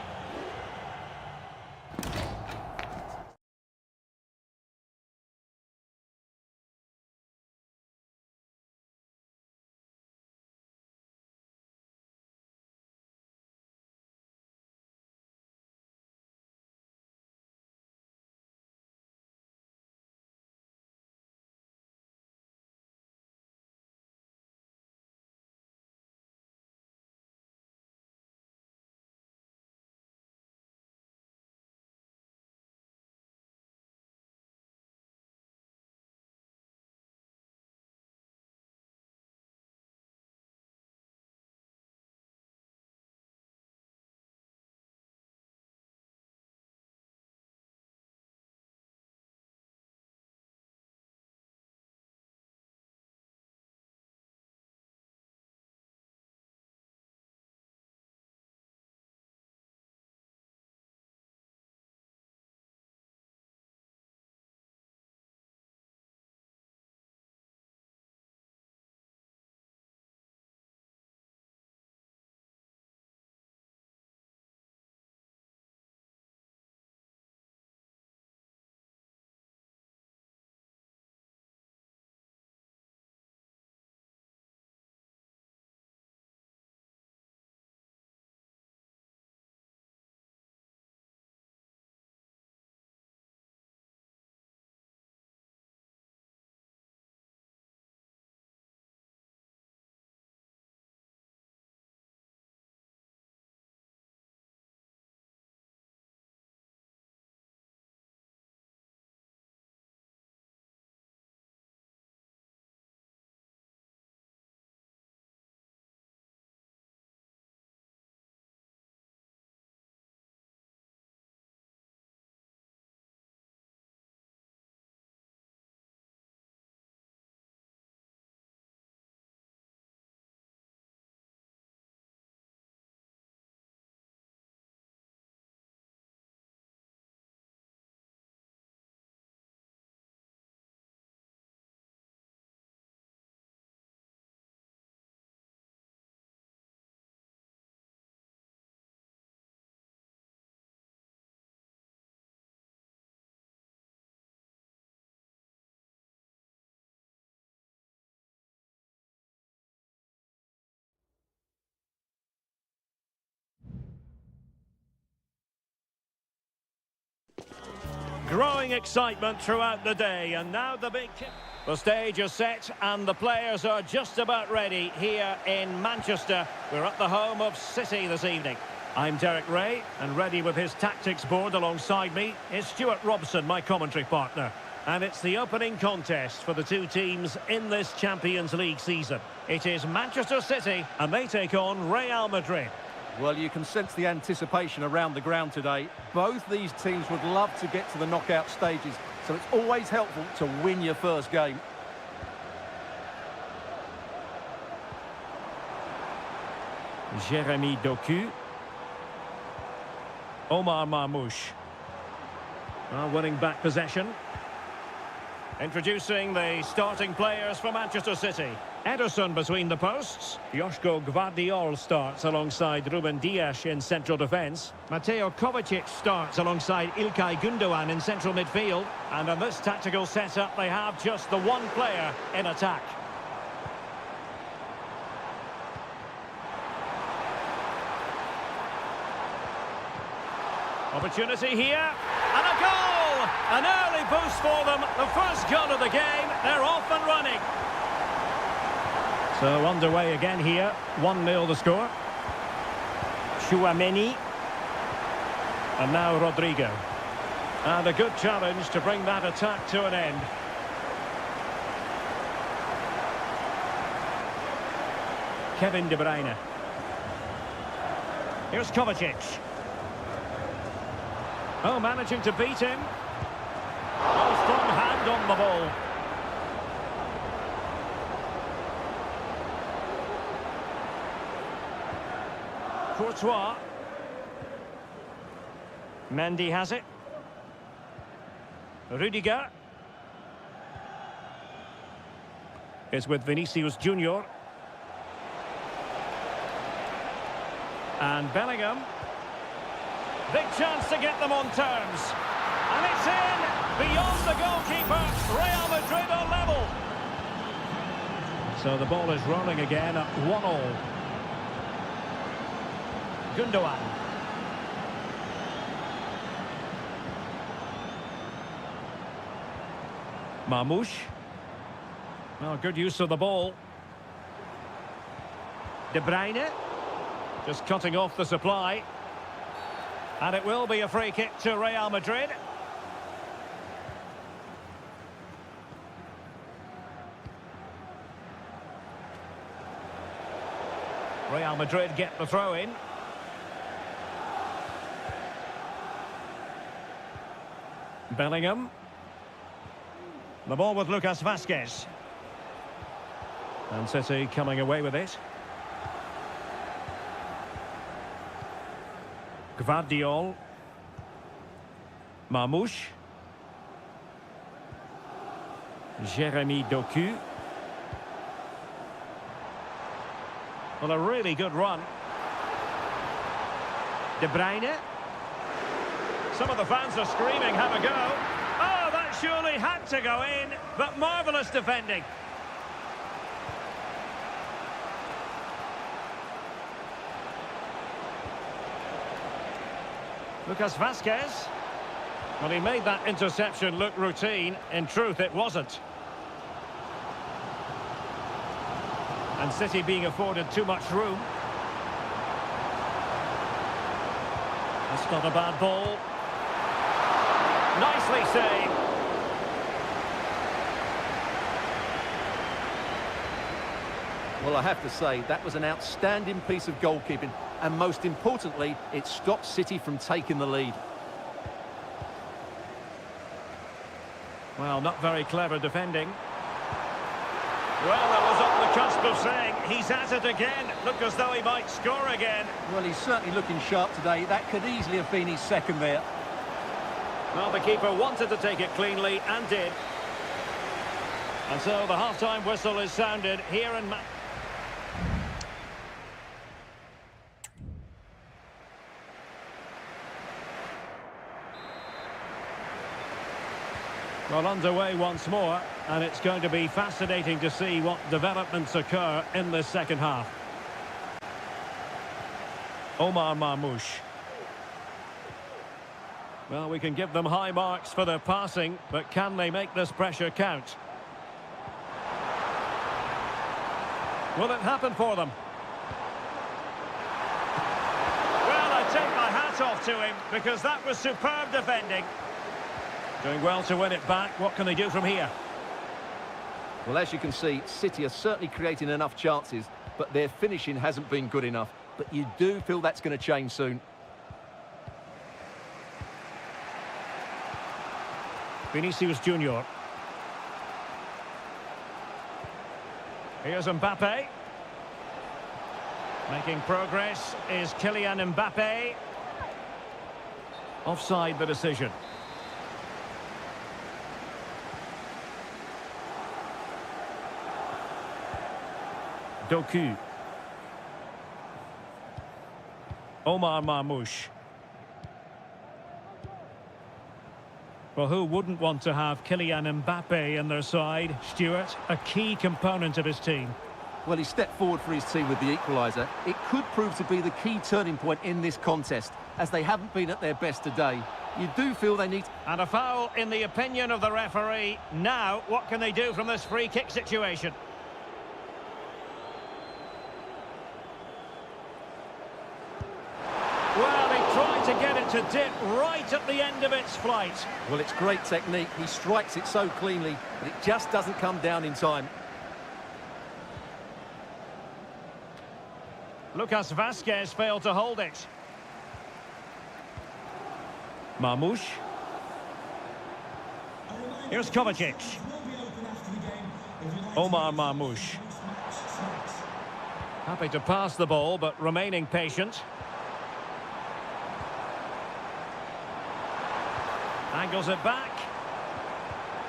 Growing excitement throughout the day, and now the big kick. The stage is set and the players are just about ready here in Manchester. We're at the home of City this evening. I'm Derek Ray, and ready with his tactics board alongside me is Stuart Robson, my commentary partner. And it's the opening contest for the two teams in this Champions League season. It is Manchester City, and they take on Real Madrid. Well, you can sense the anticipation around the ground today. Both these teams would love to get to the knockout stages, so it's always helpful to win your first game. Jeremy Doku. Omar Marmoush. Well, winning back possession. Introducing the starting players for Manchester City. Ederson between the posts. Joško Gvardiol starts alongside Ruben Dias in central defence. Mateo Kovacic starts alongside Ilkay Gundogan in central midfield. And in this tactical setup, they have just the one player in attack. Opportunity here, and a goal! An early boost for them, the first goal of the game, they're off and running. So underway again here, 1-0 the score. Chouameni. And now Rodrigo. And a good challenge to bring that attack to an end. Kevin De Bruyne. Here's Kovacic. Oh, managing to beat him. Oh, strong hand on the ball. Courtois. Mendy has it. Rudiger. Is with Vinicius Junior. And Bellingham. Big chance to get them on terms. And it's in! Beyond the goalkeeper. Real Madrid are level. So the ball is rolling again at 1-1. Gundogan. Marmoush. Well, good use of the ball. De Bruyne. Just cutting off the supply. And it will be a free kick to Real Madrid. Real Madrid get the throw in. Bellingham. The ball with Lucas Vazquez. And City coming away with it. Gvardiol. Marmoush. Jeremy Doku. Well, a really good run. De Bruyne. Some of the fans are screaming, have a go. Oh, that surely had to go in, but marvellous defending. Lucas Vazquez. Well, he made that interception look routine. In truth, it wasn't. And City being afforded too much room. That's not a bad ball. Nicely saved. Well, I have to say, that was an outstanding piece of goalkeeping. And most importantly, it stopped City from taking the lead. Well, not very clever defending. Well, I was on the cusp of saying, he's at it again. Look as though he might score again. Well, he's certainly looking sharp today. That could easily have been his second there. Well, the keeper wanted to take it cleanly and did. And so the half-time whistle is sounded here in... Well, underway once more, and it's going to be fascinating to see what developments occur in this second half. Omar Marmoush. Well, we can give them high marks for their passing, but can they make this pressure count? Will it happen for them? Well, I take my hat off to him, because that was superb defending. Doing well to win it back. What can they do from here? Well, as you can see, City are certainly creating enough chances, but their finishing hasn't been good enough. But you do feel that's going to change soon. Vinicius Junior. Here's Mbappe. Making progress is Kylian Mbappe. Offside the decision. Doku. Omar Marmoush. Well, who wouldn't want to have Kylian Mbappe in their side? Stuart, a key component of his team. Well, he stepped forward for his team with the equaliser. It could prove to be the key turning point in this contest, as they haven't been at their best today. You do feel they need... And a foul in the opinion of the referee. Now, what can they do from this free kick situation? Well, he tried to get it to dip right at the end of its flight. Well, it's great technique. He strikes it so cleanly, but it just doesn't come down in time. Lucas Vazquez failed to hold it. Marmoush. Here's Kovacic. Omar Marmoush. Happy to pass the ball, but remaining patient. Angles it back.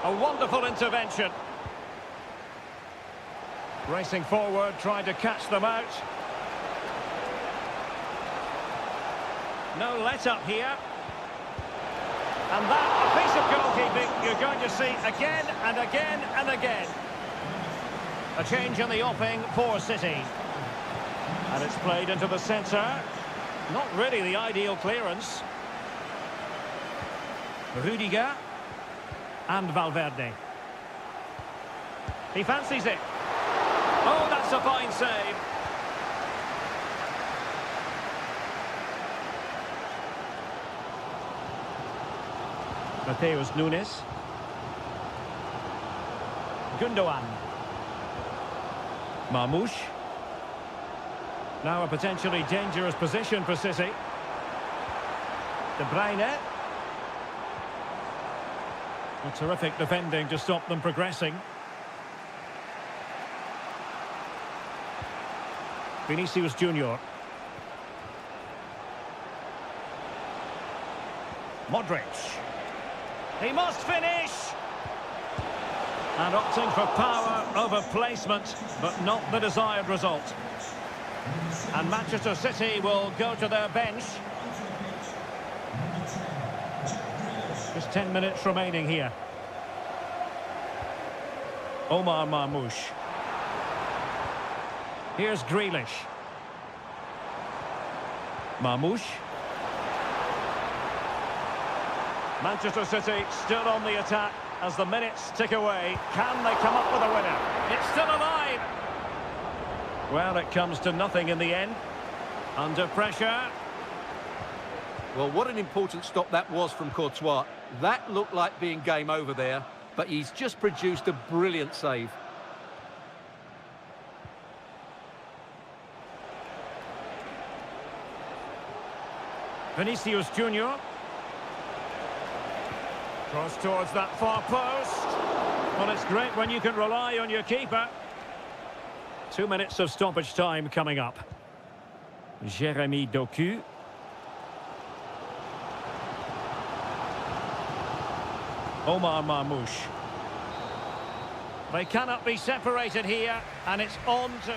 A wonderful intervention. Racing forward, trying to catch them out. No let-up here. And that, a piece of goalkeeping you're going to see again and again and again. A change in the offing for City. And it's played into the centre. Not really the ideal clearance. Rudiger. And Valverde. He fancies it. Oh, that's a fine save. Mateus Nunes. Gundogan. Marmoush. Now a potentially dangerous position for City. De Bruyne. A terrific defending to stop them progressing. Vinicius Junior. Modric. He must finish! And opting for power over placement, but not the desired result. And Manchester City will go to their bench. Just 10 minutes remaining here. Omar Marmoush. Here's Grealish. Marmoush. Manchester City still on the attack as the minutes tick away. Can they come up with a winner? It's still alive. Well, it comes to nothing in the end. Under pressure. Well, what an important stop that was from Courtois. That looked like being game over there, but he's just produced a brilliant save. Vinicius Junior. Cross towards that far post. Well, it's great when you can rely on your keeper. 2 minutes of stoppage time coming up. Jeremy Doku. Omar Marmoush. They cannot be separated here, and it's on to...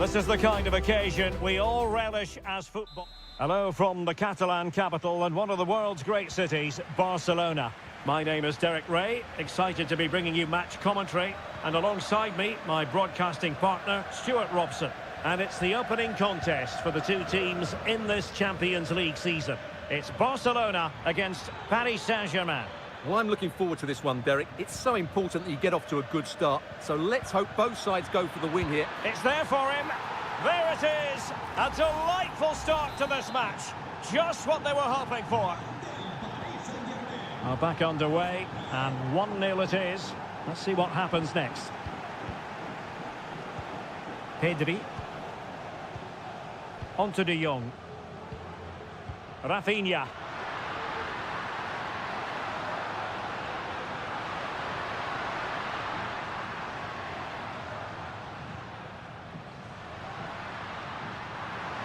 This is the kind of occasion we all relish as football. Hello from the Catalan capital and one of the world's great cities, Barcelona. My name is Derek Ray, excited to be bringing you match commentary. And alongside me, my broadcasting partner, Stuart Robson. And it's the opening contest for the two teams in this Champions League season. It's Barcelona against Paris Saint-Germain. Well, I'm looking forward to this one, Derek. It's so important that you get off to a good start. So let's hope both sides go for the win here. It's there for him. There it is. A delightful start to this match. Just what they were hoping for. Back underway, and 1-0 it is. Let's see what happens next. Pedri. On to De Jong. Rafinha.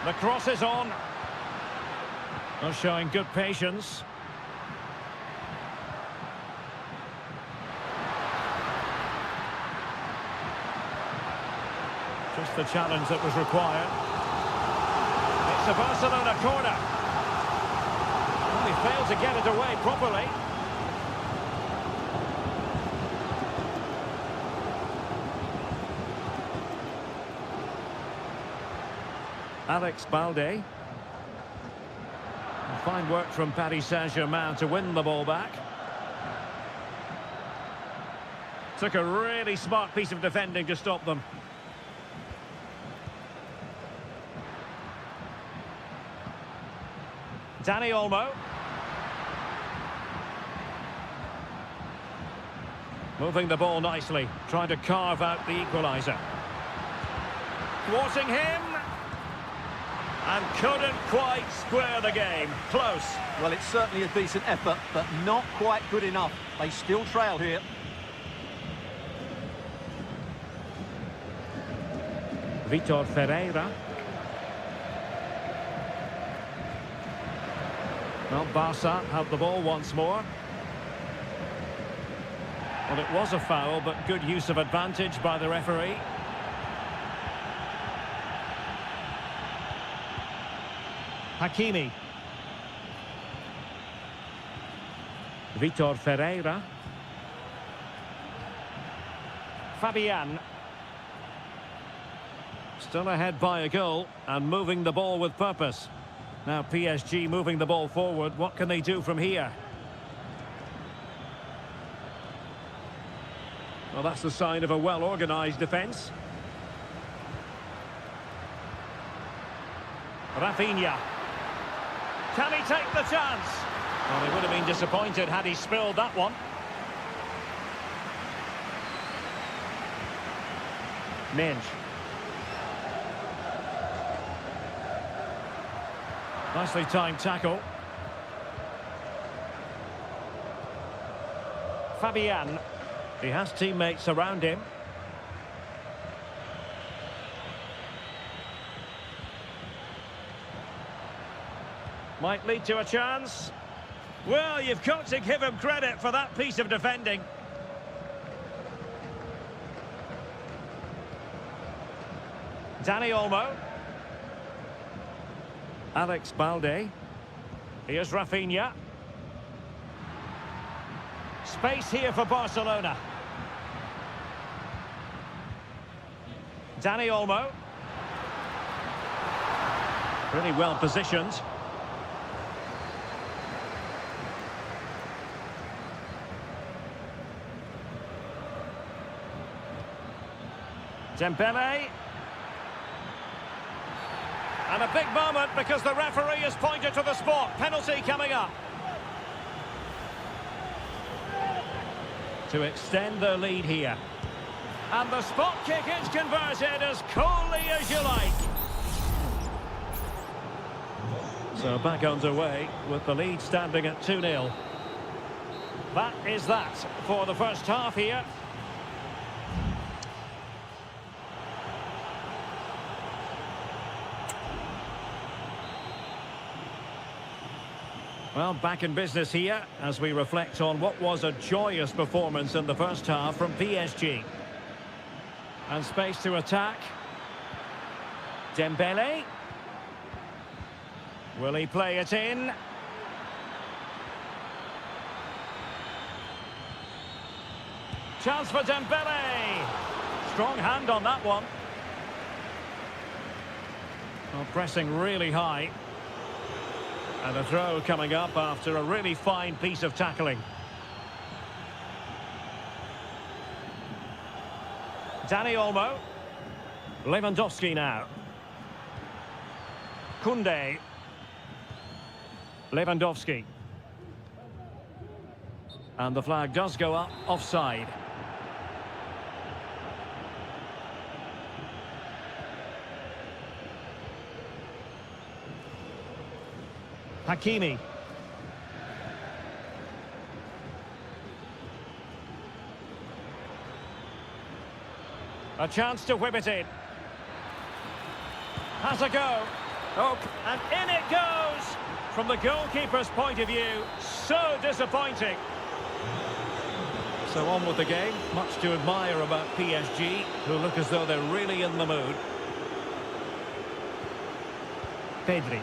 The cross is on. Not showing good patience. Just the challenge that was required. It's a Barcelona corner. Well, he failed to get it away properly. Alex Balde. Fine work from Paris Saint-Germain to win the ball back. Took a really smart piece of defending to stop them. Dani Olmo. Moving the ball nicely, trying to carve out the equaliser. Thwarting him. And couldn't quite square the game. Close. Well, it's certainly a decent effort, but not quite good enough. They still trail here. Vitor Ferreira. Well, Barca have the ball once more. Well, it was a foul, but good use of advantage by the referee. Hakimi. Vitor Ferreira. Fabian. Still ahead by a goal and moving the ball with purpose. Now PSG moving the ball forward. What can they do from here? Well, that's the sign of a well-organised defence. Rafinha. Can he take the chance? Well, he would have been disappointed had he spilled that one. Minge. Nicely timed tackle. Fabian. He has teammates around him. Might lead to a chance. Well, you've got to give him credit for that piece of defending. Dani Olmo. Alex Balde. Here's Rafinha. Space here for Barcelona. Dani Olmo. Really well positioned. Dembele. And a big moment because the referee has pointed to the spot. Penalty coming up. To extend their lead here. And the spot kick is converted as coolly as you like. So back underway with the lead standing at 2-0. That is that for the first half here. Well, back in business here as we reflect on what was a joyous performance in the first half from PSG. And space to attack. Dembele. Will he play it in? Chance for Dembele. Strong hand on that one. Well, pressing really high. And a throw coming up after a really fine piece of tackling. Dani Olmo. Lewandowski now. Koundé. Lewandowski. And the flag does go up, offside. Hakimi. A chance to whip it in. Has a go. Oh, and in it goes! From the goalkeeper's point of view, so disappointing. So on with the game. Much to admire about PSG, who look as though they're really in the mood. Pedri.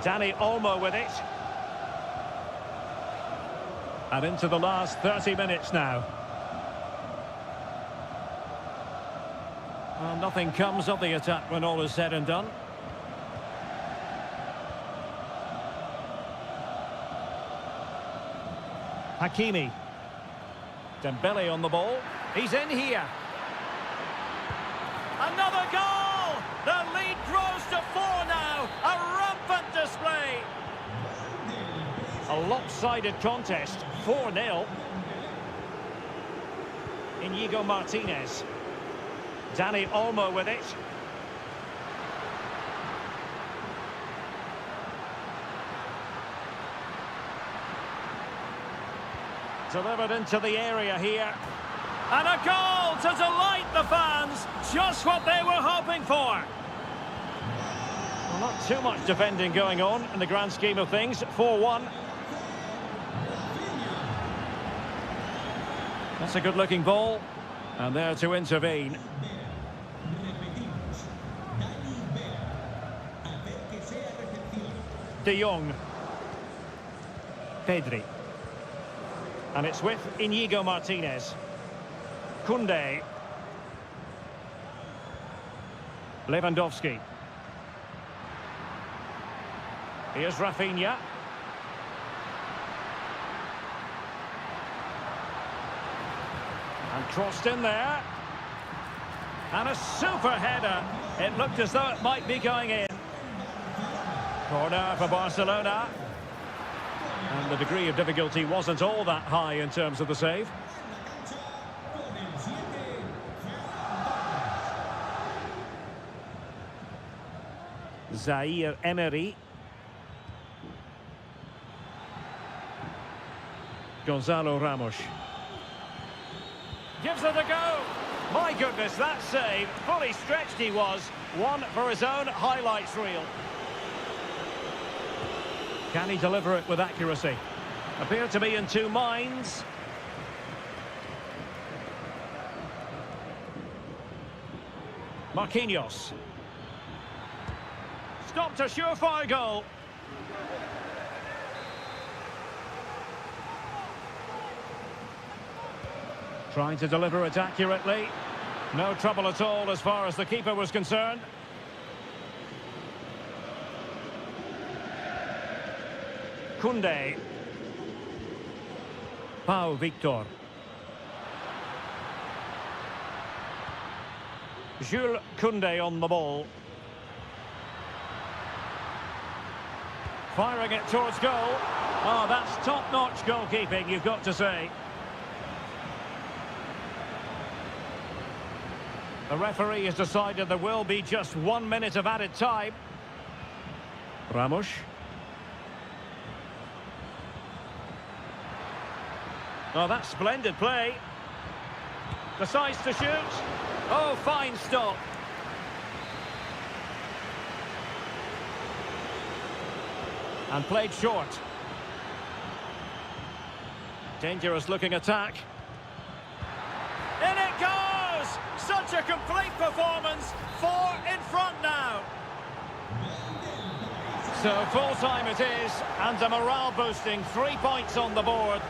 Dani Olmo with it. And into the last 30 minutes now. Well, nothing comes of the attack when all is said and done. Hakimi. Dembele on the ball. He's in here. Another goal! The lead grows to 4 now. A rampant display. A lopsided contest. 4-0. Inigo Martinez. Dani Olmo with it. Delivered into the area here. And a goal to delight the fans. Just what they were hoping for. Well, not too much defending going on in the grand scheme of things. 4-1. That's a good-looking ball. And there to intervene. De Jong. Pedri. And it's with Inigo Martinez. Koundé. Lewandowski. Here's Rafinha. And crossed in there. And a super header. It looked as though it might be going in. Corner for Barcelona. And the degree of difficulty wasn't all that high in terms of the save. Zaire Emery. Gonzalo Ramos. Gives it a go. My goodness, that save. Fully stretched he was. One for his own highlights reel. Can he deliver it with accuracy? Appear to be in two minds. Marquinhos. Stopped a surefire goal. Trying to deliver it accurately. No trouble at all as far as the keeper was concerned. Koundé. Pau Victor. Jules Koundé on the ball. Firing it towards goal. Oh, that's top-notch goalkeeping, you've got to say. The referee has decided there will be just 1 minute of added time. Ramos. Oh, that's splendid play. Decides to shoot. Oh, fine stop. And played short. Dangerous looking attack. In it goes! Such Such a complete performance. 4 in front now. So full time it is, and a morale boosting 3 points on the board.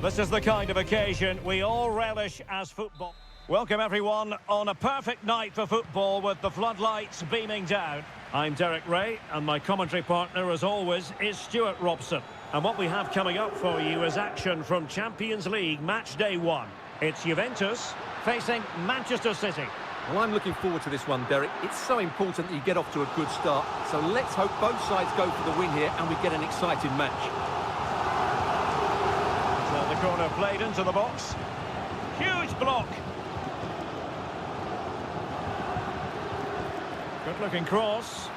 This is the kind of occasion we all relish as football. Welcome everyone on a perfect night for football with the floodlights beaming down. I'm Derek Ray and my commentary partner as always is Stuart Robson. And what we have coming up for you is action from Champions League match day 1. It's Juventus facing Manchester City. Well, I'm looking forward to this one, Derek. It's so important that you get off to a good start. So let's hope both sides go for the win here and we get an exciting match. So the corner played into the box. Huge block. Good-looking cross.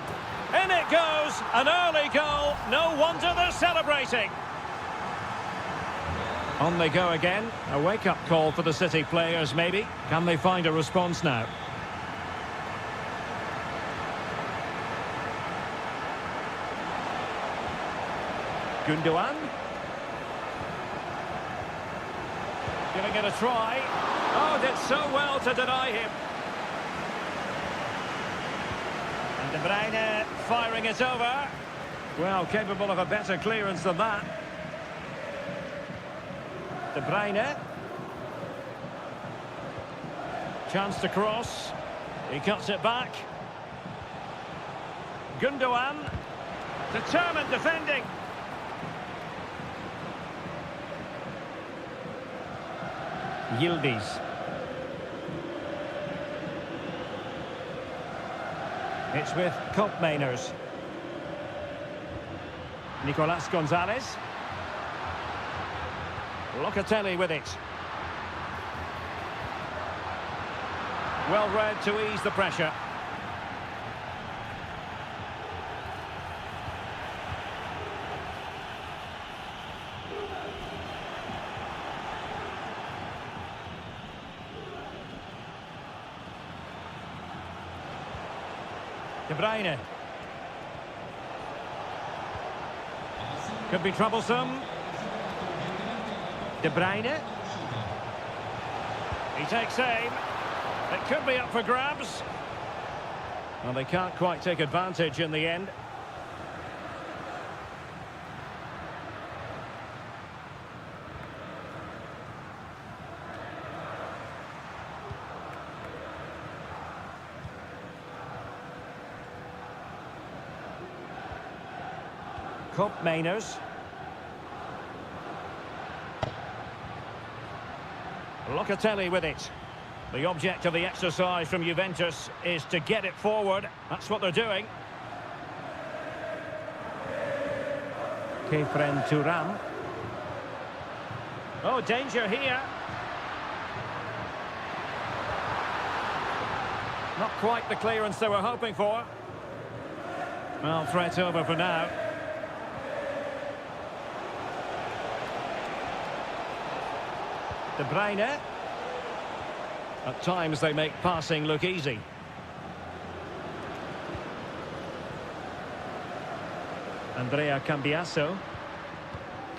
In it goes! An early goal. No wonder they're celebrating. On they go again. A wake-up call for the City players, maybe. Can they find a response now? Gundogan. Giving it a try. Oh, did so well to deny him. And De Bruyne firing it over. Well, capable of a better clearance than that. De Bruyne. Chance to cross. He cuts it back. Gundogan. Determined defending. Yildiz. It's with Koopmeiners. Nicolas Gonzalez. Locatelli with it. Well read to ease the pressure. De Bruyne. Could be troublesome. De Bruyne. He takes aim. It could be up for grabs. Well, they can't quite take advantage in the end. Koopmeiners. Locatelli with it. The object of the exercise from Juventus is to get it forward. That's what they're doing. Kefren Turam. Oh, danger here. Not quite the clearance they were hoping for. Well, threat over for now. De Bruyne. At times they make passing look easy. Andrea Cambiasso.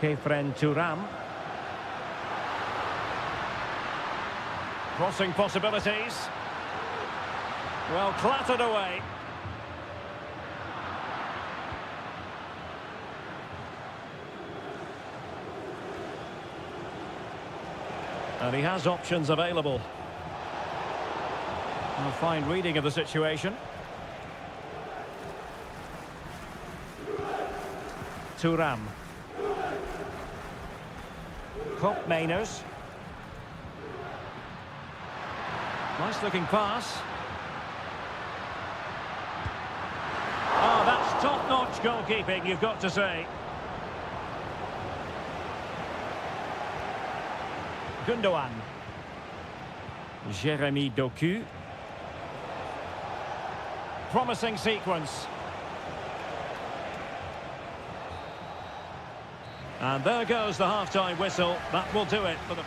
Kefren Turam. Crossing possibilities. Well, clattered away. And he has options available. A fine reading of the situation. Turam. Kop Mainers. Nice looking pass. Oh, that's top-notch goalkeeping, you've got to say. Gundogan. Jeremy Doku. Promising sequence. And there goes the half-time whistle. That will do it for the...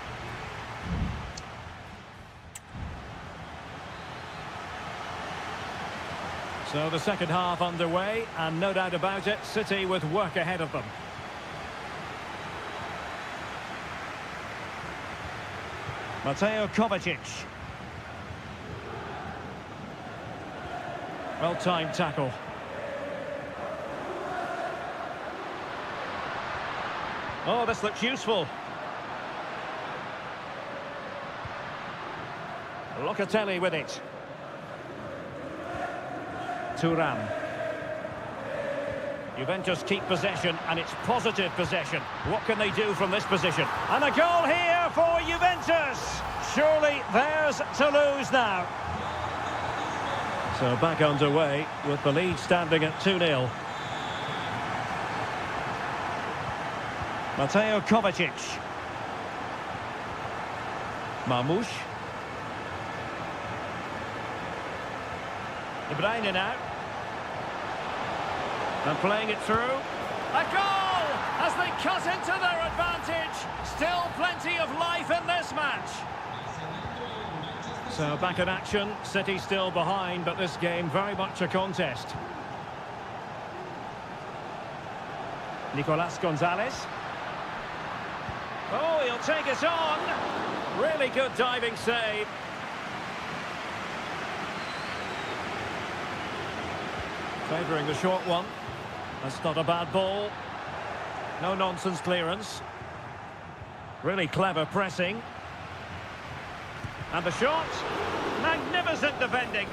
So the second half underway, and no doubt about it, City with work ahead of them. Mateo Kovacic. Well-timed tackle. Oh, this looks useful. Locatelli with it. Turam. Juventus keep possession, and it's positive possession. What can they do from this position? And a goal here for Juventus! Surely theirs to lose now. So back underway with the lead standing at 2-0. Mateo Kovacic. Marmoush. De Bruyne now. And playing it through. A goal! As they cut into their advantage. Still plenty of life in this match. So back in action. City still behind, but this game very much a contest. Nicolas Gonzalez. Oh, he'll take it on. Really good diving save. Favouring the short one. That's not a bad ball. No nonsense clearance. Really clever pressing. And the shot. Magnificent defending.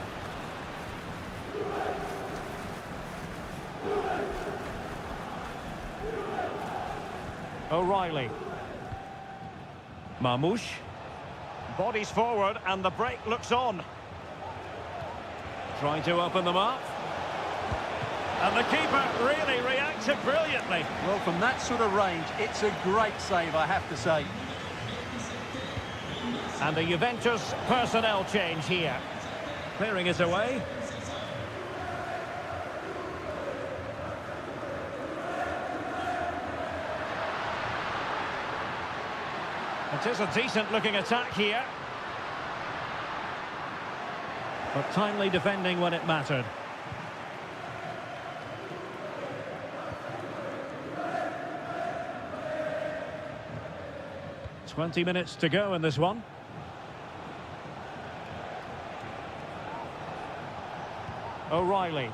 O'Reilly. Marmoush. Bodies forward and the break looks on. Trying to open them up. And the keeper really reacted brilliantly. Well, from that sort of range, it's a great save, I have to say. And the Juventus personnel change here. Clearing it away. It is a decent-looking attack here. But timely defending when it mattered. "20 minutes to go in this one. O'Reilly.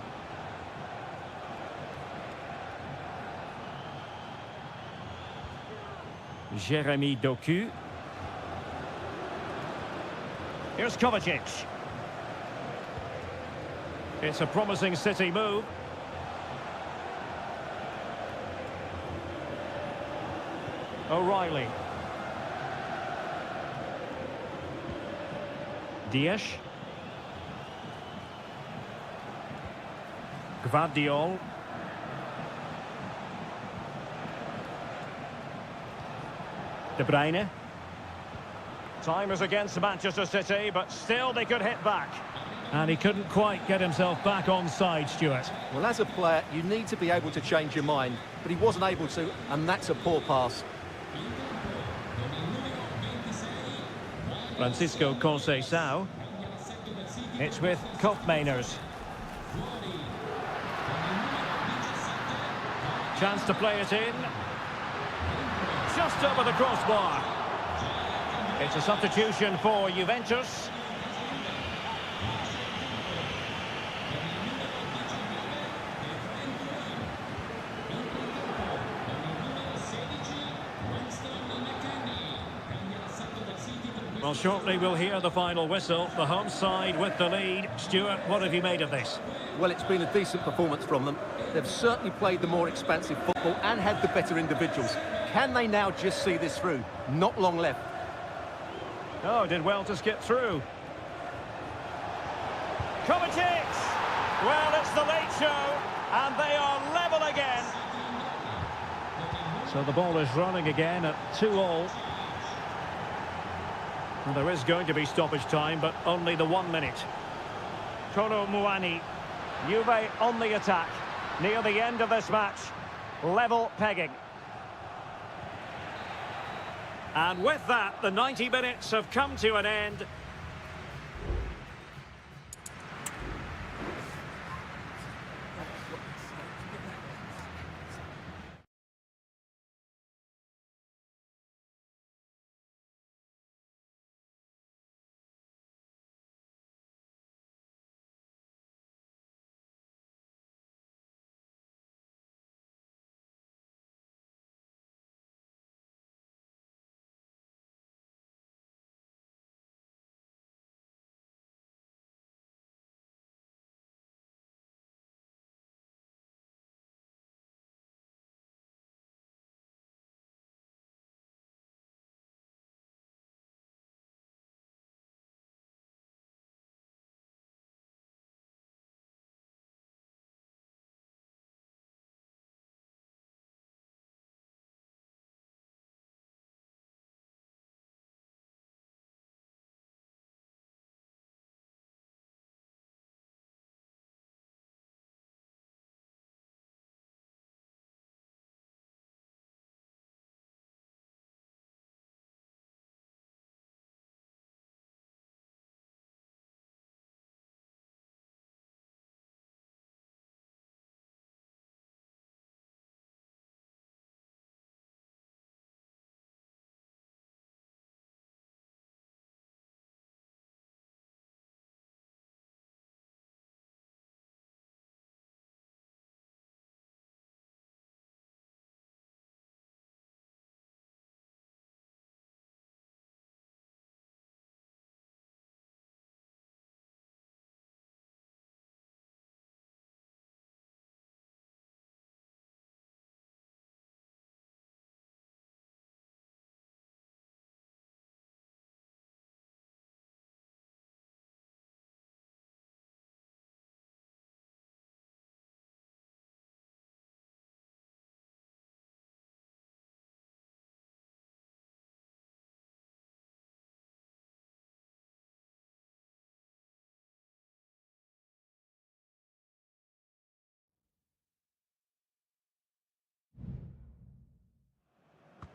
Jeremy Doku. Here's Kovacic. It's a promising City move. O'Reilly. Dias. Gvardiol. De Bruyne. Time is against Manchester City, but still they could hit back. And he couldn't quite get himself back on side, Stuart. Well, as a player, you need to be able to change your mind, but he wasn't able to, and that's a poor pass. Francisco Conceição. It's with Kopmeiners. Chance to play it in. Just over the crossbar. It's a substitution for Juventus. Well, shortly we'll hear the final whistle. The home side with the lead. Stuart, what have you made of this? Well, it's been a decent performance from them. They've certainly played the more expansive football and had the better individuals. Can they now just see this through? Not long left. Oh, did well to skip through. Kovacic! Well, it's the late show, and they are level again. So the ball is running again at 2-2. And there is going to be stoppage time, but only the 1 minute. Kolo Muani. Juve on the attack. Near the end of this match. Level pegging. And with that, the 90 minutes have come to an end.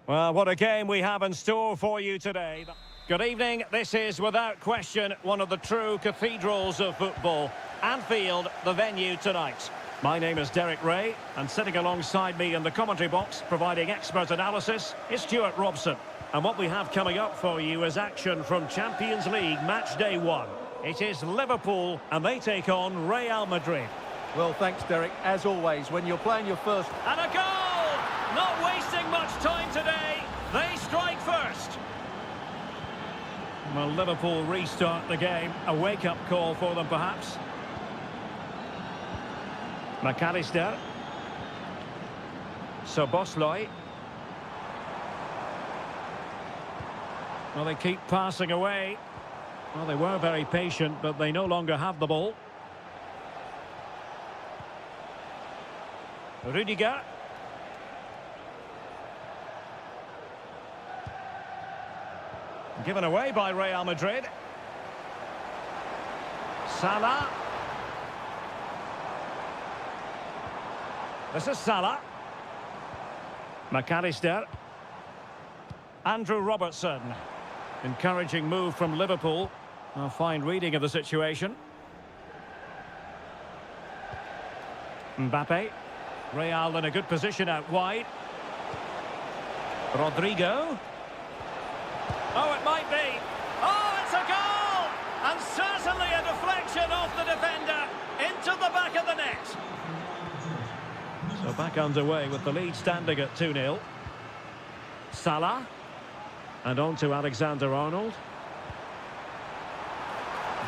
Well, what a game we have in store for you today. Good evening. This is, without question, one of the true cathedrals of football. Anfield, the venue tonight. My name is Derek Ray, and sitting alongside me in the commentary box, providing expert analysis, is Stuart Robson. And what we have coming up for you is action from Champions League Match Day 1. It is Liverpool, and they take on Real Madrid. Well, thanks, Derek. As always, when you're playing your first... And a goal! Not wasting much time today. They strike first. Well, Liverpool restart the game. A wake-up call for them, perhaps. McAllister. Szoboszlai. Well, they keep passing away. Well, they were very patient, but they no longer have the ball. Rudiger. Given away by Real Madrid. Salah. This is Salah. McAllister. Andrew Robertson. Encouraging move from Liverpool. A fine reading of the situation. Mbappe. Real in a good position out wide. Rodrigo. Oh, it might be. Oh, it's a goal! And certainly a deflection off the defender into the back of the net. So back underway with the lead standing at 2-0. Salah. And on to Alexander-Arnold.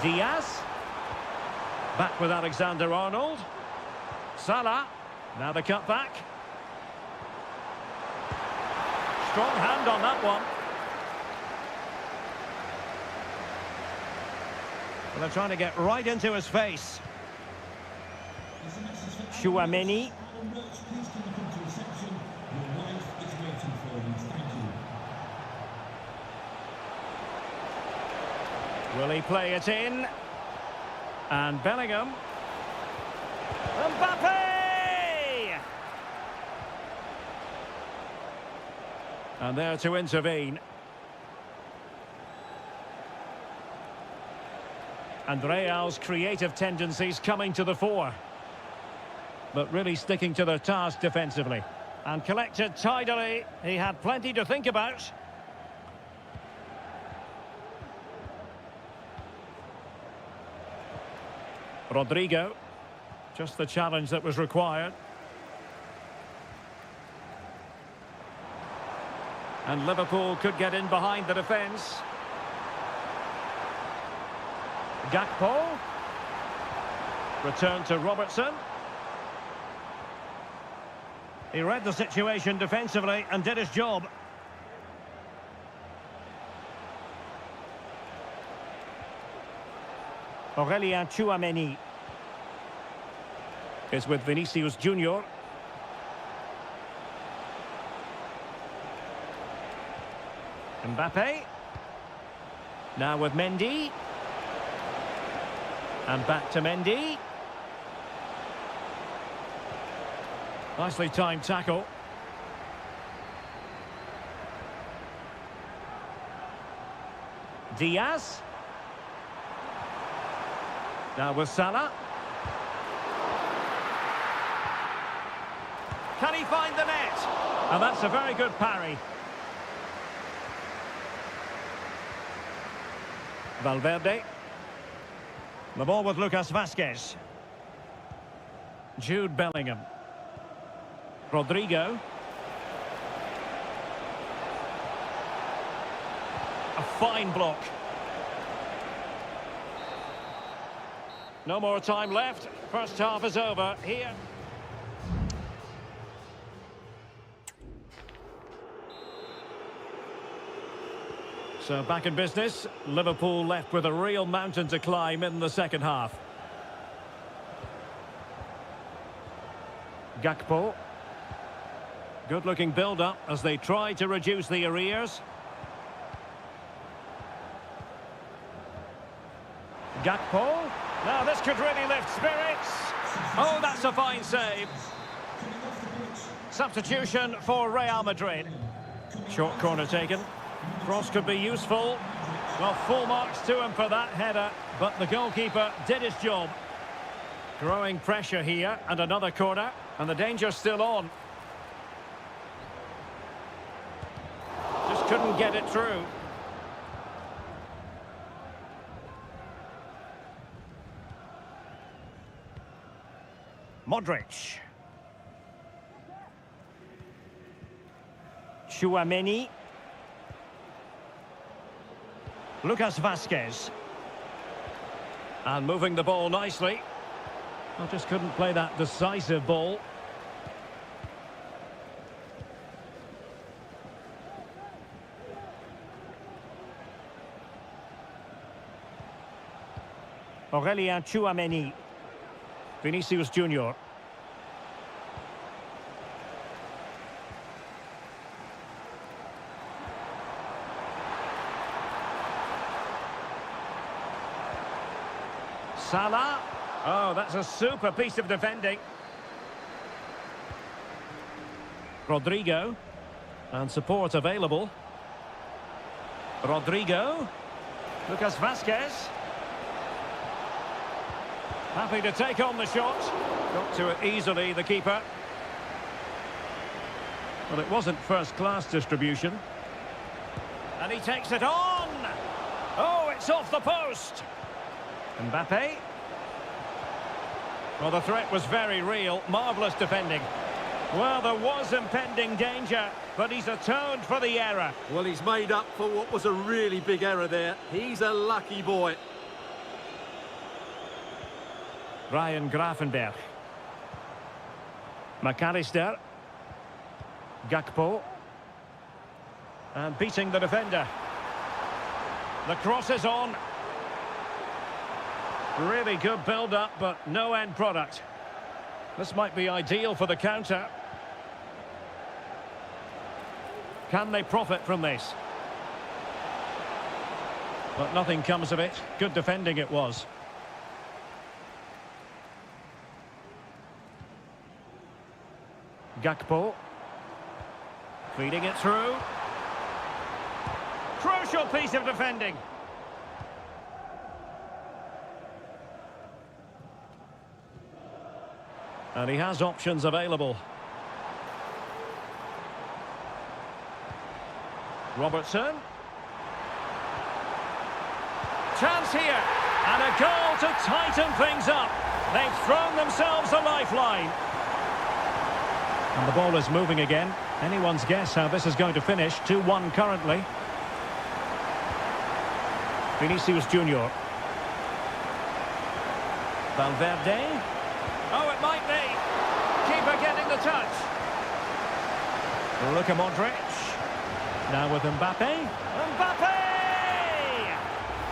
Diaz. Back with Alexander-Arnold. Salah. Now the cut back. Strong hand on that one. Well, they're trying to get right into his face. Tchouaméni. Will he play it in? And Bellingham. Mbappe! And there to intervene. And Real's creative tendencies coming to the fore. But really sticking to their task defensively. And collected tidily. He had plenty to think about. Rodrigo. Just the challenge that was required. And Liverpool could get in behind the defence. Gakpo. Return to Robertson. He read the situation defensively and did his job. Aurelien Tchouaméni is with Vinicius Junior. Mbappe. Now with Mendy. And back to Mendy. Nicely timed tackle. Diaz. Now with Salah. Can he find the net? And that's a very good parry. Valverde. The ball with Lucas Vazquez. Jude Bellingham. Rodrigo. A fine block. No more time left. First half is over here. So back in business. Liverpool left with a real mountain to climb in the second half. Gakpo. Good-looking build-up as they try to reduce the arrears. Gakpo. Now this could really lift spirits. Oh, that's a fine save. Substitution for Real Madrid. Short corner taken. Cross could be useful. Well, full marks to him for that header, but the goalkeeper did his job. Growing pressure here, and another corner, and the danger's still on. Just couldn't get it through. Modric. Tchouaméni. Lucas Vazquez. And moving the ball nicely. I just couldn't play that decisive ball. Aurelien Tchouameni. Vinicius Junior. Salah. Oh, that's a super piece of defending. Rodrigo. And support available. Rodrigo. Lucas Vasquez. Happy to take on the shot. Got to it easily, the keeper. Well, it wasn't first-class distribution. And he takes it on! Oh, it's off the post! Mbappe. Well, the threat was very real. Marvellous defending. Well, there was impending danger, but he's atoned for the error. Well, he's made up for what was a really big error there. He's a lucky boy. Ryan Gravenberch. McAllister. Gakpo. And beating the defender. The cross is on. Really good build-up, but no end product. This might be ideal for the counter. Can they profit from this? But nothing comes of it. Good defending it was. Gakpo. Feeding it through. Crucial piece of defending. And he has options available. Robertson. Chance here. And a goal to tighten things up. They've thrown themselves a lifeline. And the ball is moving again. Anyone's guess how this is going to finish. 2-1 currently. Vinicius Junior. Valverde. Oh, it might be. Keeper getting the touch. Luka Modric. Now with Mbappe. Mbappe!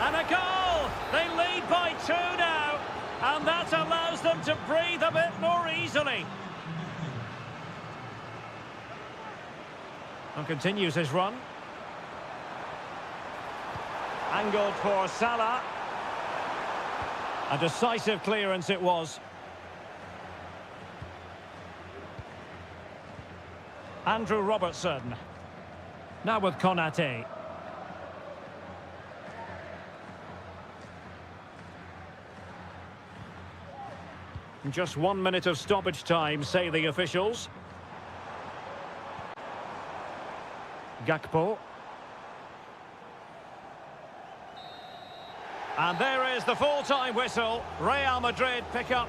And a goal! They lead by 2 now. And that allows them to breathe a bit more easily. And continues his run. Angled for Salah. A decisive clearance it was. Andrew Robertson. Now with Konate. Just 1 minute of stoppage time, say the officials. Gakpo. And there is the full-time whistle. Real Madrid pick up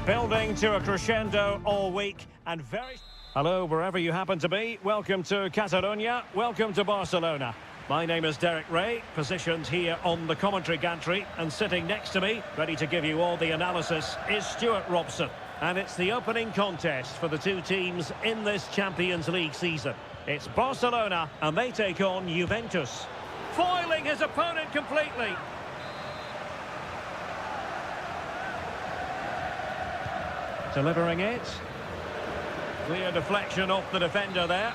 Building to a crescendo all week and very... Hello, wherever you happen to be. Welcome to Catalonia. Welcome to Barcelona. My name is Derek Ray, positioned here on the commentary gantry, and sitting next to me, ready to give you all the analysis, is Stuart Robson. And it's the opening contest for the two teams in this Champions League season. It's Barcelona, and they take on Juventus. Foiling his opponent completely. Delivering it. Clear deflection off the defender there.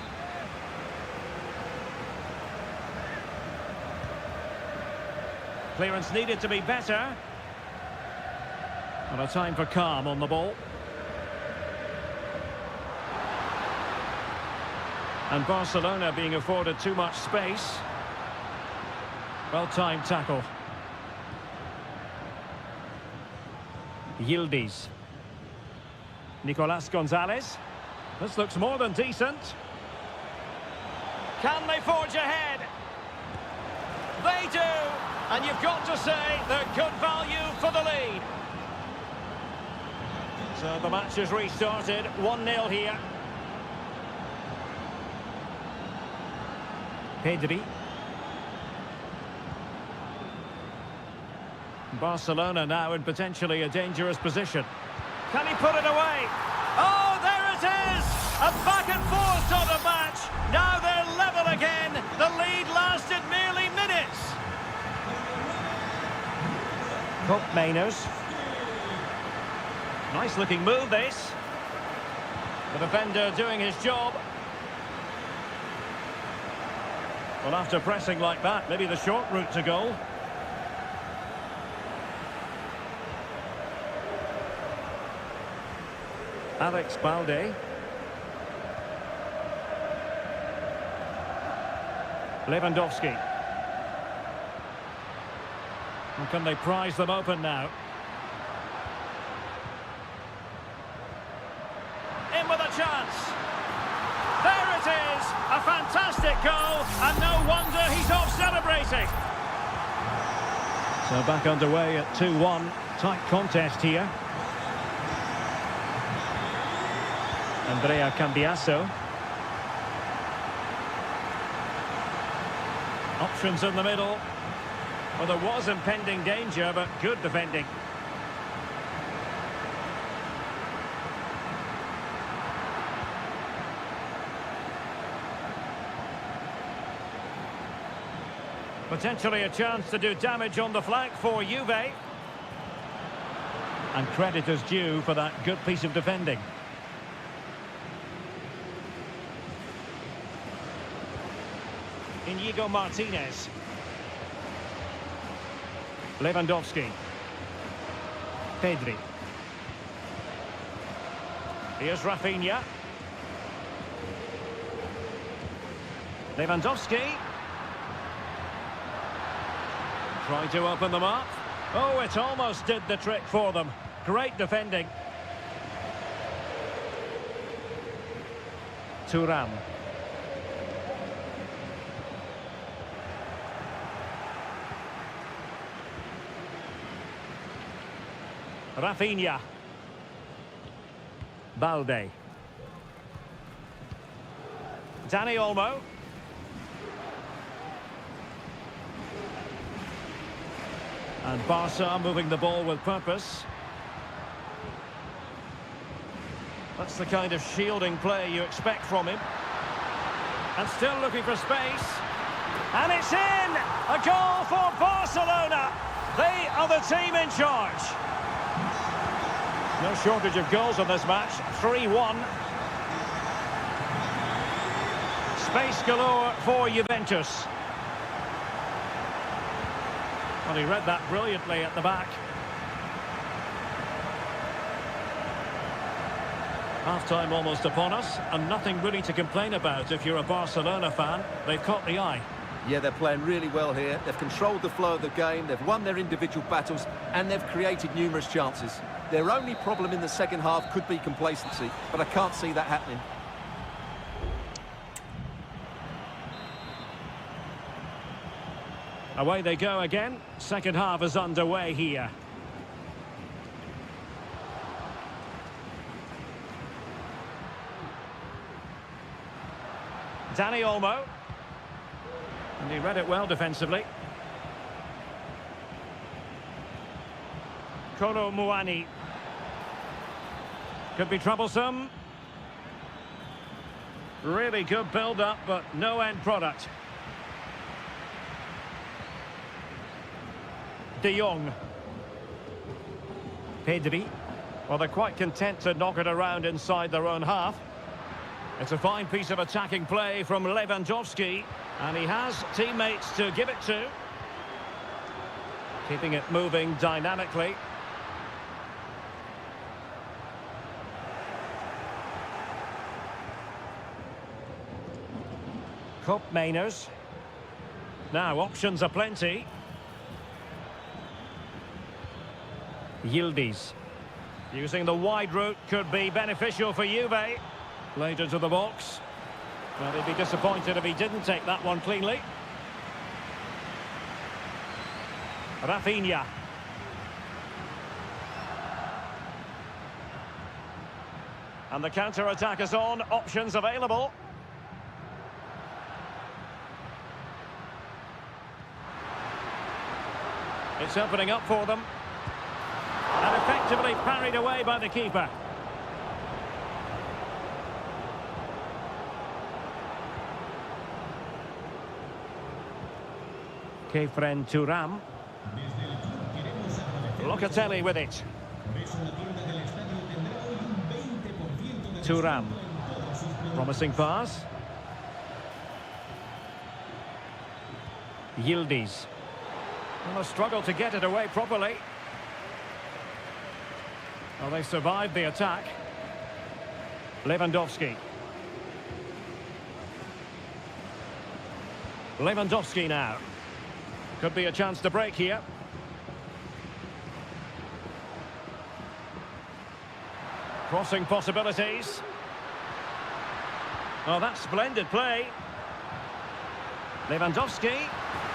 Clearance needed to be better. And a time for calm on the ball. And Barcelona being afforded too much space. Well-timed tackle. Yildiz. Nicolas Gonzalez. This looks more than decent. Can they forge ahead? They do! And you've got to say they're good value for the lead. So the match has restarted. 1-0 here. Pedri. Barcelona now in potentially a dangerous position. Can he put it away? Oh, there it is! A back and forth sort of match. Now they're level again. The lead lasted merely minutes. Cup Mainers. Nice looking move, this. The defender doing his job. Well, after pressing like that, maybe the short route to goal. Alex Balde. Lewandowski. And can they prize them open now? In with a chance. There it is! A fantastic goal, and no wonder he's off celebrating. So back underway at 2-1. Tight contest here. Andrea Cambiasso. Options in the middle. Well, there was impending danger, but good defending. Potentially a chance to do damage on the flank for Juve. And credit is due for that good piece of defending. Inigo Martinez. Lewandowski. Pedri. Here's Rafinha. Lewandowski. Try to open them up. Oh, it almost did the trick for them. Great defending. Thuram. Rafinha. Balde. Dani Olmo. And Barca moving the ball with purpose. That's the kind of shielding play you expect from him. And still looking for space. And it's in! A goal for Barcelona! They are the team in charge. No shortage of goals on this match. 3-1. Space galore for Juventus. Well, he read that brilliantly at the back. Half-time almost upon us, and nothing really to complain about if you're a Barcelona fan. They've caught the eye. Yeah, they're playing really well here. They've controlled the flow of the game, they've won their individual battles, and they've created numerous chances. Their only problem in the second half could be complacency, but I can't see that happening. Away they go again. Second half is underway here. Danny Olmo. And he read it well defensively. Kolo Muani. Could be troublesome. Really good build-up, but no end product. De Jong. Pedri. Well, they're quite content to knock it around inside their own half. It's a fine piece of attacking play from Lewandowski, and he has teammates to give it to. Keeping it moving dynamically. Cup Mainers. Now, options are plenty. Yildiz. Using the wide route could be beneficial for Juve. Later to the box. Well, he'd be disappointed if he didn't take that one cleanly. Rafinha. And the counter-attack is on. Options available. It's opening up for them. And effectively parried away by the keeper. Kefren Thuram. Locatelli with it. Thuram. Promising pass. Yildiz. Well, a struggle to get it away properly. Well, they survived the attack. Lewandowski. Lewandowski now. Could be a chance to break here. Crossing possibilities. Oh, that's splendid play. Lewandowski.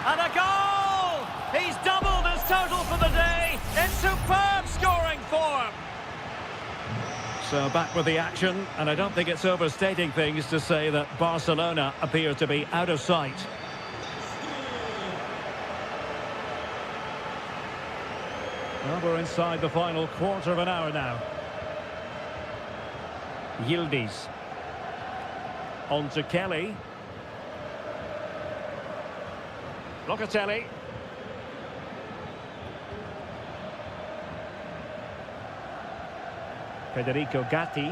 And a goal! He's doubled his total for the day in superb scoring form. So back with the action, and I don't think it's overstating things to say that Barcelona appear to be out of sight. Well, we're inside the final quarter of an hour now. Yildiz. On to Kelly. Locatelli. Federico Gatti.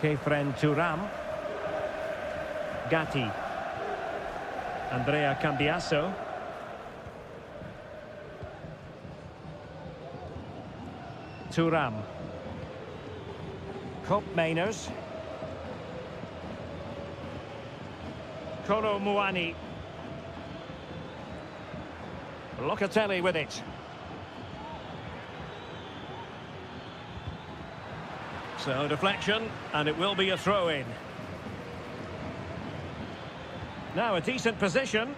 Kefren Thuram. Gatti. Andrea Cambiasso. Thuram. Cup Mainers. Kolo Muani. Locatelli with it. So deflection, and it will be a throw-in. Now a decent position.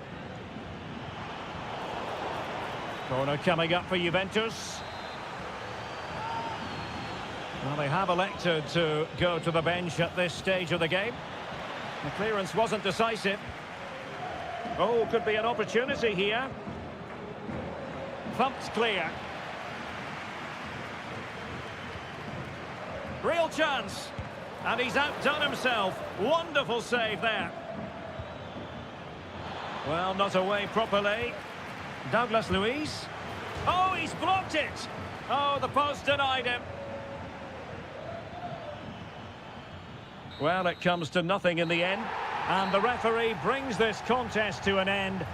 Corner coming up for Juventus. Well, they have elected to go to the bench at this stage of the game. The clearance wasn't decisive. Oh, could be an opportunity here. Thumped clear. Real chance. And he's outdone himself. Wonderful save there. Well, not away properly. Douglas Luiz. Oh, he's blocked it. Oh, the post denied him. Well, it comes to nothing in the end. And the referee brings this contest to an end.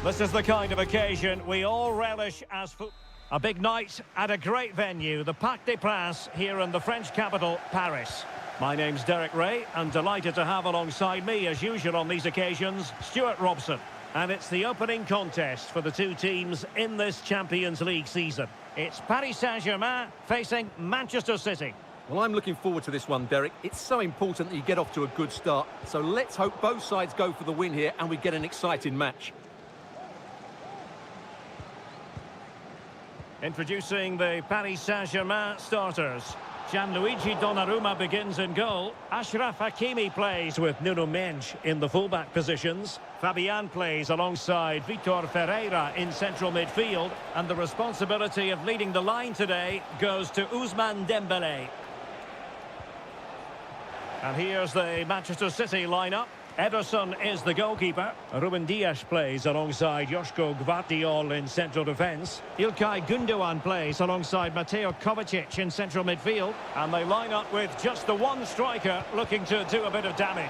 This is the kind of occasion we all relish as football. A big night at a great venue, the Parc des Princes, here in the French capital, Paris. My name's Derek Ray, and delighted to have alongside me, as usual on these occasions, Stuart Robson. And it's the opening contest for the two teams in this Champions League season. It's Paris Saint-Germain facing Manchester City. Well, I'm looking forward to this one, Derek. It's so important that you get off to a good start. So let's hope both sides go for the win here and we get an exciting match. Introducing the Paris Saint-Germain starters. Gianluigi Donnarumma begins in goal. Achraf Hakimi plays with Nuno Mendes in the fullback positions. Fabian plays alongside Vitor Ferreira in central midfield. And the responsibility of leading the line today goes to Ousmane Dembélé. And here's the Manchester City lineup. Ederson is the goalkeeper. Ruben Dias plays alongside Joško Gvardiol in central defence. Ilkay Gundogan plays alongside Mateo Kovacic in central midfield. And they line up with just the one striker looking to do a bit of damage.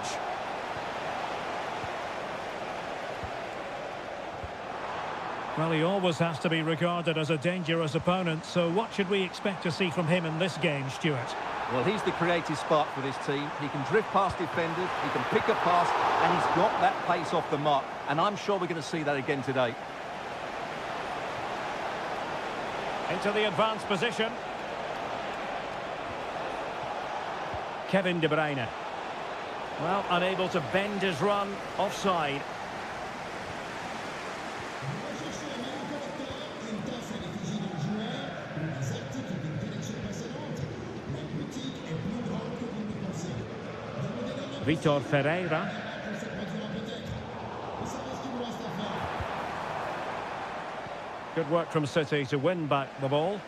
Well, he always has to be regarded as a dangerous opponent, so what should we expect to see from him in this game, Stuart? Well, he's the creative spark for this team. He can drift past defenders, he can pick a pass, and he's got that pace off the mark. And I'm sure we're going to see that again today. Into the advanced position. Kevin De Bruyne. Well, unable to bend his run, offside. Vitor Ferreira. Good work from City to win back the ball.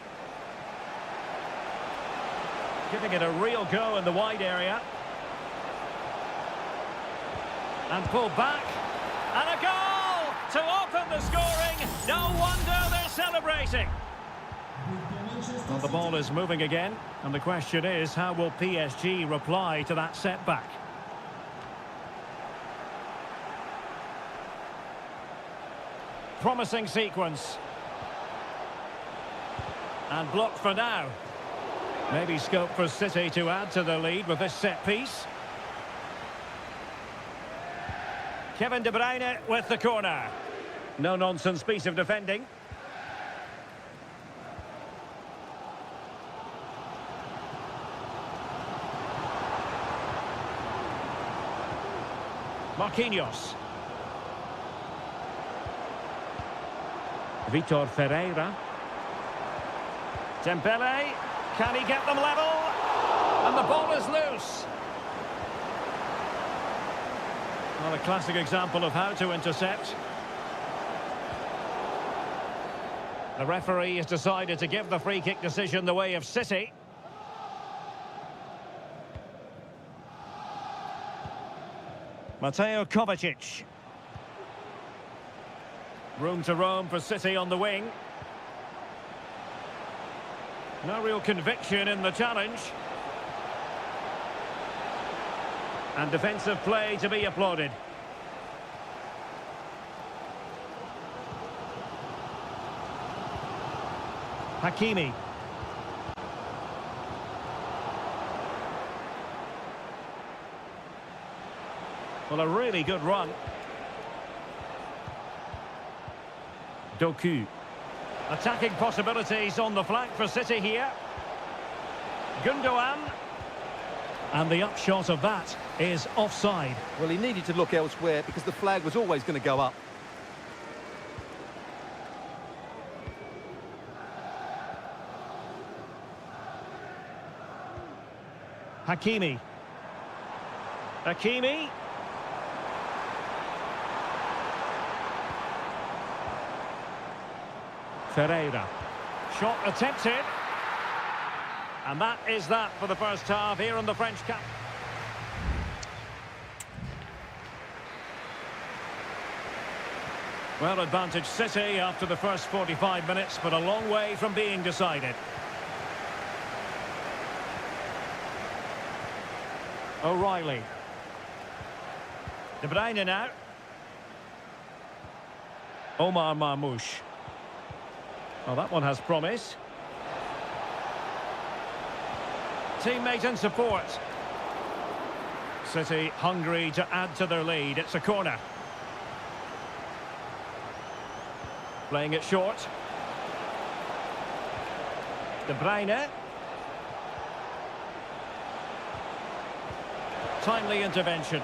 Giving it a real go in the wide area. And pulled back. And a goal to open the scoring. No wonder they're celebrating. Well, the ball is moving again. And the question is, how will PSG reply to that setback? Promising sequence. And blocked for now. Maybe scope for City to add to the lead with this set piece. Kevin De Bruyne with the corner. No-nonsense piece of defending. Marquinhos. Vitor Ferreira. Dembélé. Can he get them level? And the ball is loose. Well, a classic example of how to intercept. The referee has decided to give the free kick decision the way of City. Mateo Kovacic. Room to roam for City on the wing. No real conviction in the challenge. And defensive play to be applauded. Hakimi. Well, a really good run. Doku. Attacking possibilities on the flank for City here. Gundogan. And the upshot of that is offside. Well, he needed to look elsewhere because the flag was always going to go up. Hakimi. Hakimi. Ferreira. Shot attempted. And that is that for the first half here in the French Cup. Well, advantage City after the first 45 minutes, but a long way from being decided. O'Reilly. De Bruyne now. Omar Marmoush. Well, that one has promise. Teammate and support. City hungry to add to their lead. It's a corner. Playing it short. De Bruyne. Timely intervention.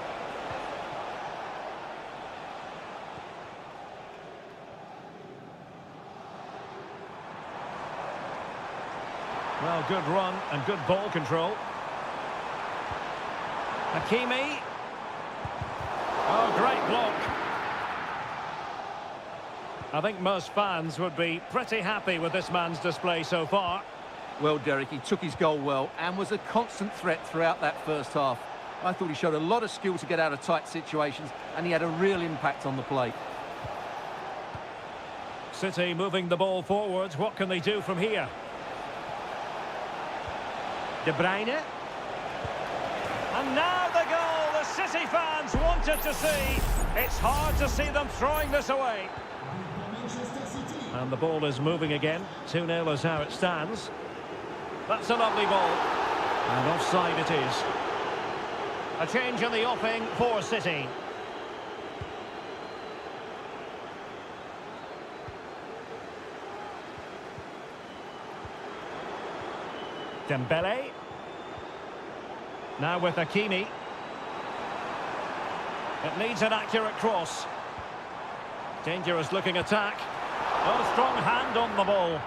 Well, good run and good ball control. Hakimi. Oh, great block. I think most fans would be pretty happy with this man's display so far. Well, Derek, he took his goal well and was a constant threat throughout that first half. I thought he showed a lot of skill to get out of tight situations, and he had a real impact on the play. City moving the ball forwards. What can they do from here? De Bruyne. And now the goal the City fans wanted to see. It's hard to see them throwing this away. And the ball is moving again. 2-0 is how it stands. That's a lovely ball. And offside it is. A change in the offing for City. Dembele. Now with Hakimi. It needs an accurate cross. Dangerous looking attack. Oh, strong hand on the ball.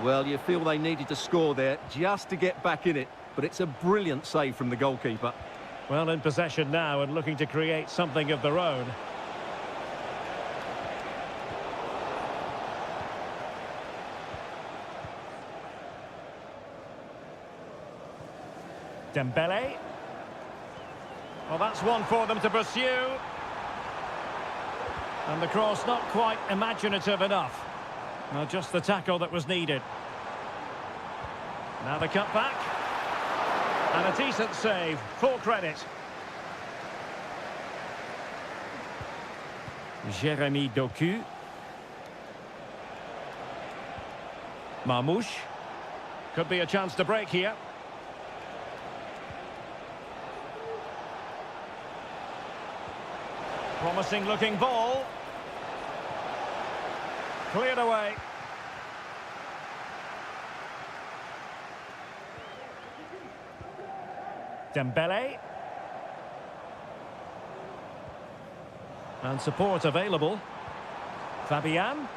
Well, you feel they needed to score there just to get back in it, but it's a brilliant save from the goalkeeper. Well, in possession now and looking to create something of their own. Dembele. Well, that's one for them to pursue. And the cross not quite imaginative enough. Well, just the tackle that was needed. Now the cut back. And a decent save. Full credit. Jeremy Doku. Marmoush. Could be a chance to break here. Promising looking ball. Cleared away. Dembele. And support available. Fabian.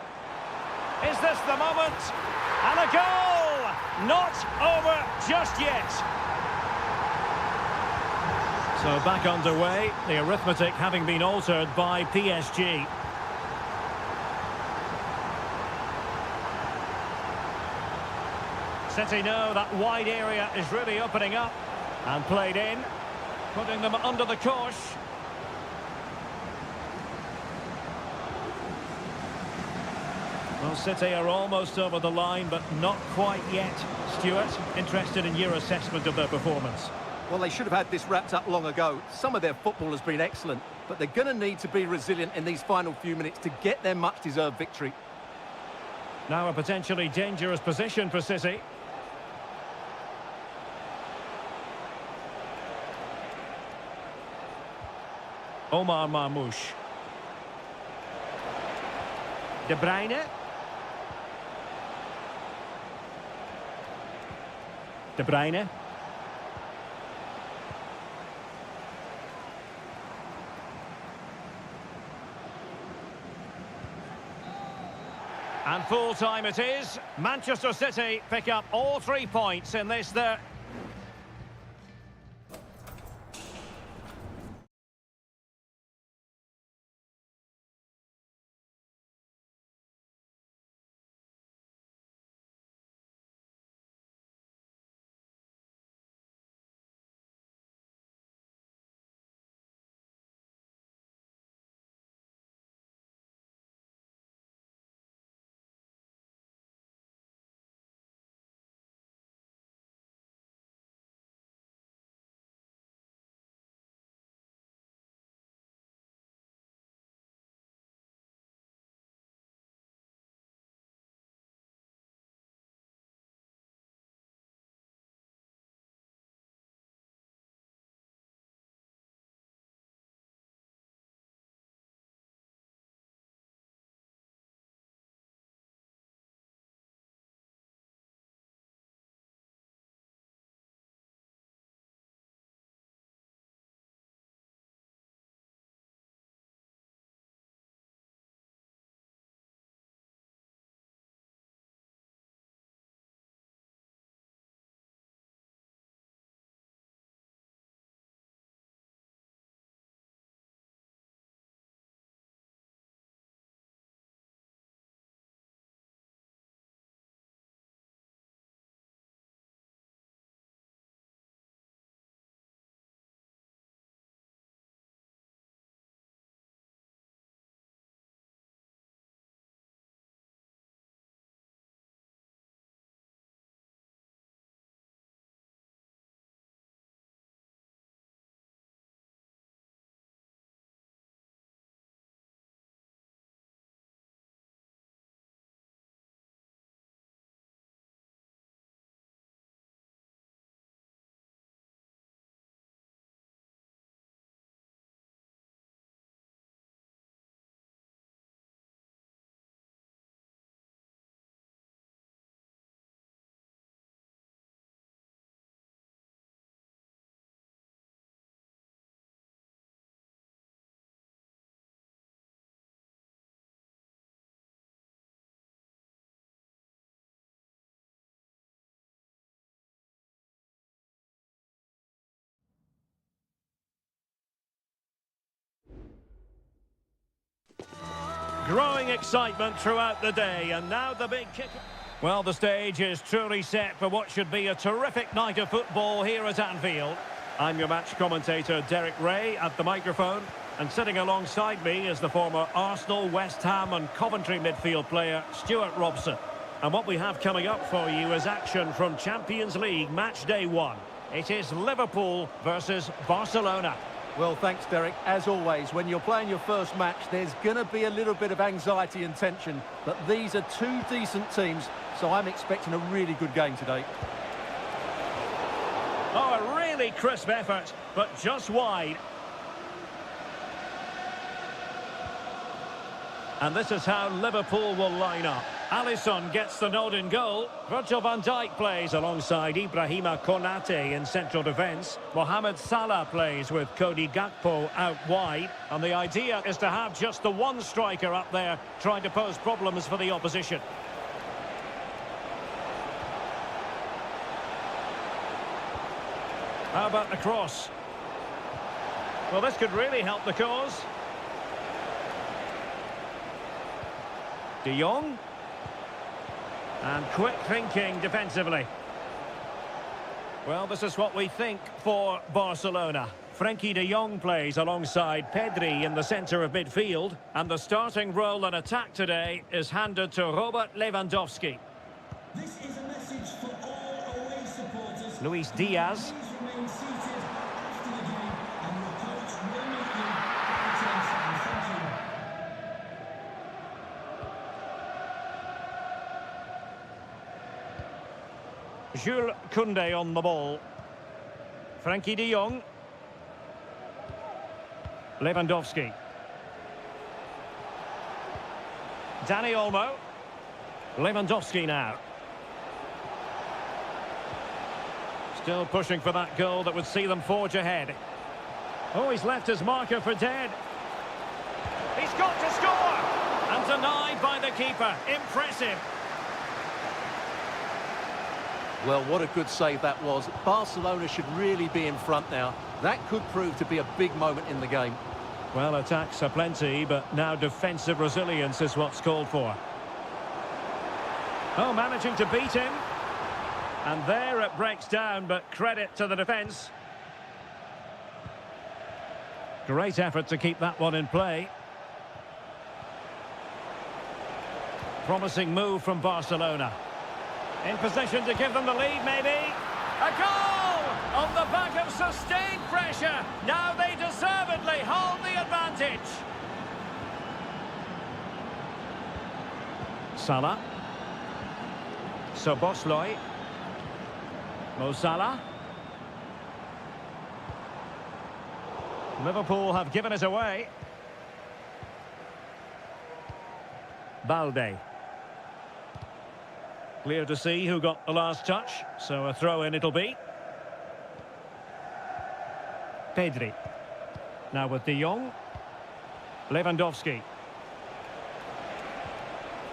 Is this the moment? And a goal! Not over just yet. So back underway, the arithmetic having been altered by PSG. City know that wide area is really opening up and played in, putting them under the cosh. Well, City are almost over the line, but not quite yet. Stuart, interested in your assessment of their performance? Well, they should have had this wrapped up long ago. Some of their football has been excellent, but they're going to need to be resilient in these final few minutes to get their much-deserved victory. Now a potentially dangerous position for City. Omar Marmoush. De Bruyne. De Bruyne. And full time it is. Manchester City pick up all 3 points in this their Growing excitement throughout the day, and now the big kick. Well, the stage is truly set for what should be a terrific night of football here at Anfield. I'm your match commentator, Derek Ray, at the microphone. And sitting alongside me is the former Arsenal, West Ham and Coventry midfield player, Stuart Robson. And what we have coming up for you is action from Champions League match day 1. It is Liverpool versus Barcelona. Well, thanks, Derek. As always, when you're playing your first match, there's going to be a little bit of anxiety and tension. But these are two decent teams, so I'm expecting a really good game today. Oh, a really crisp effort, but just wide. And this is how Liverpool will line up. Alisson gets the nod in goal. Virgil van Dijk plays alongside Ibrahima Konate in central defence. Mohamed Salah plays with Cody Gakpo out wide. And the idea is to have just the one striker up there trying to pose problems for the opposition. How about the cross? Well, this could really help the cause. De Jong. And quick thinking defensively. Well, this is what we think for Barcelona. Frenkie de Jong plays alongside Pedri in the centre of midfield. And the starting role in attack today is handed to Robert Lewandowski. This is a message for all away supporters. Luis Diaz. Please remain seated after the game and your coach will meet you at the turn. Thank you. Jules Koundé on the ball. Frenkie de Jong. Lewandowski. Dani Olmo. Lewandowski now. Still pushing for that goal that would see them forge ahead. Oh, he's left his marker for dead. He's got to score! And denied by the keeper. Impressive. Well, what a good save that was. Barcelona should really be in front now. That could prove to be a big moment in the game. Well, attacks are plenty, but now defensive resilience is what's called for. Oh, managing to beat him. And there it breaks down, but credit to the defence. Great effort to keep that one in play. Promising move from Barcelona. In position to give them the lead, maybe. A goal! On the back of sustained pressure. Now they deservedly hold the advantage. Salah. Szoboszlai. Mo Salah. Liverpool have given it away. Balde. Clear to see who got the last touch, so a throw-in it'll be. Pedri. Now with De Jong. Lewandowski.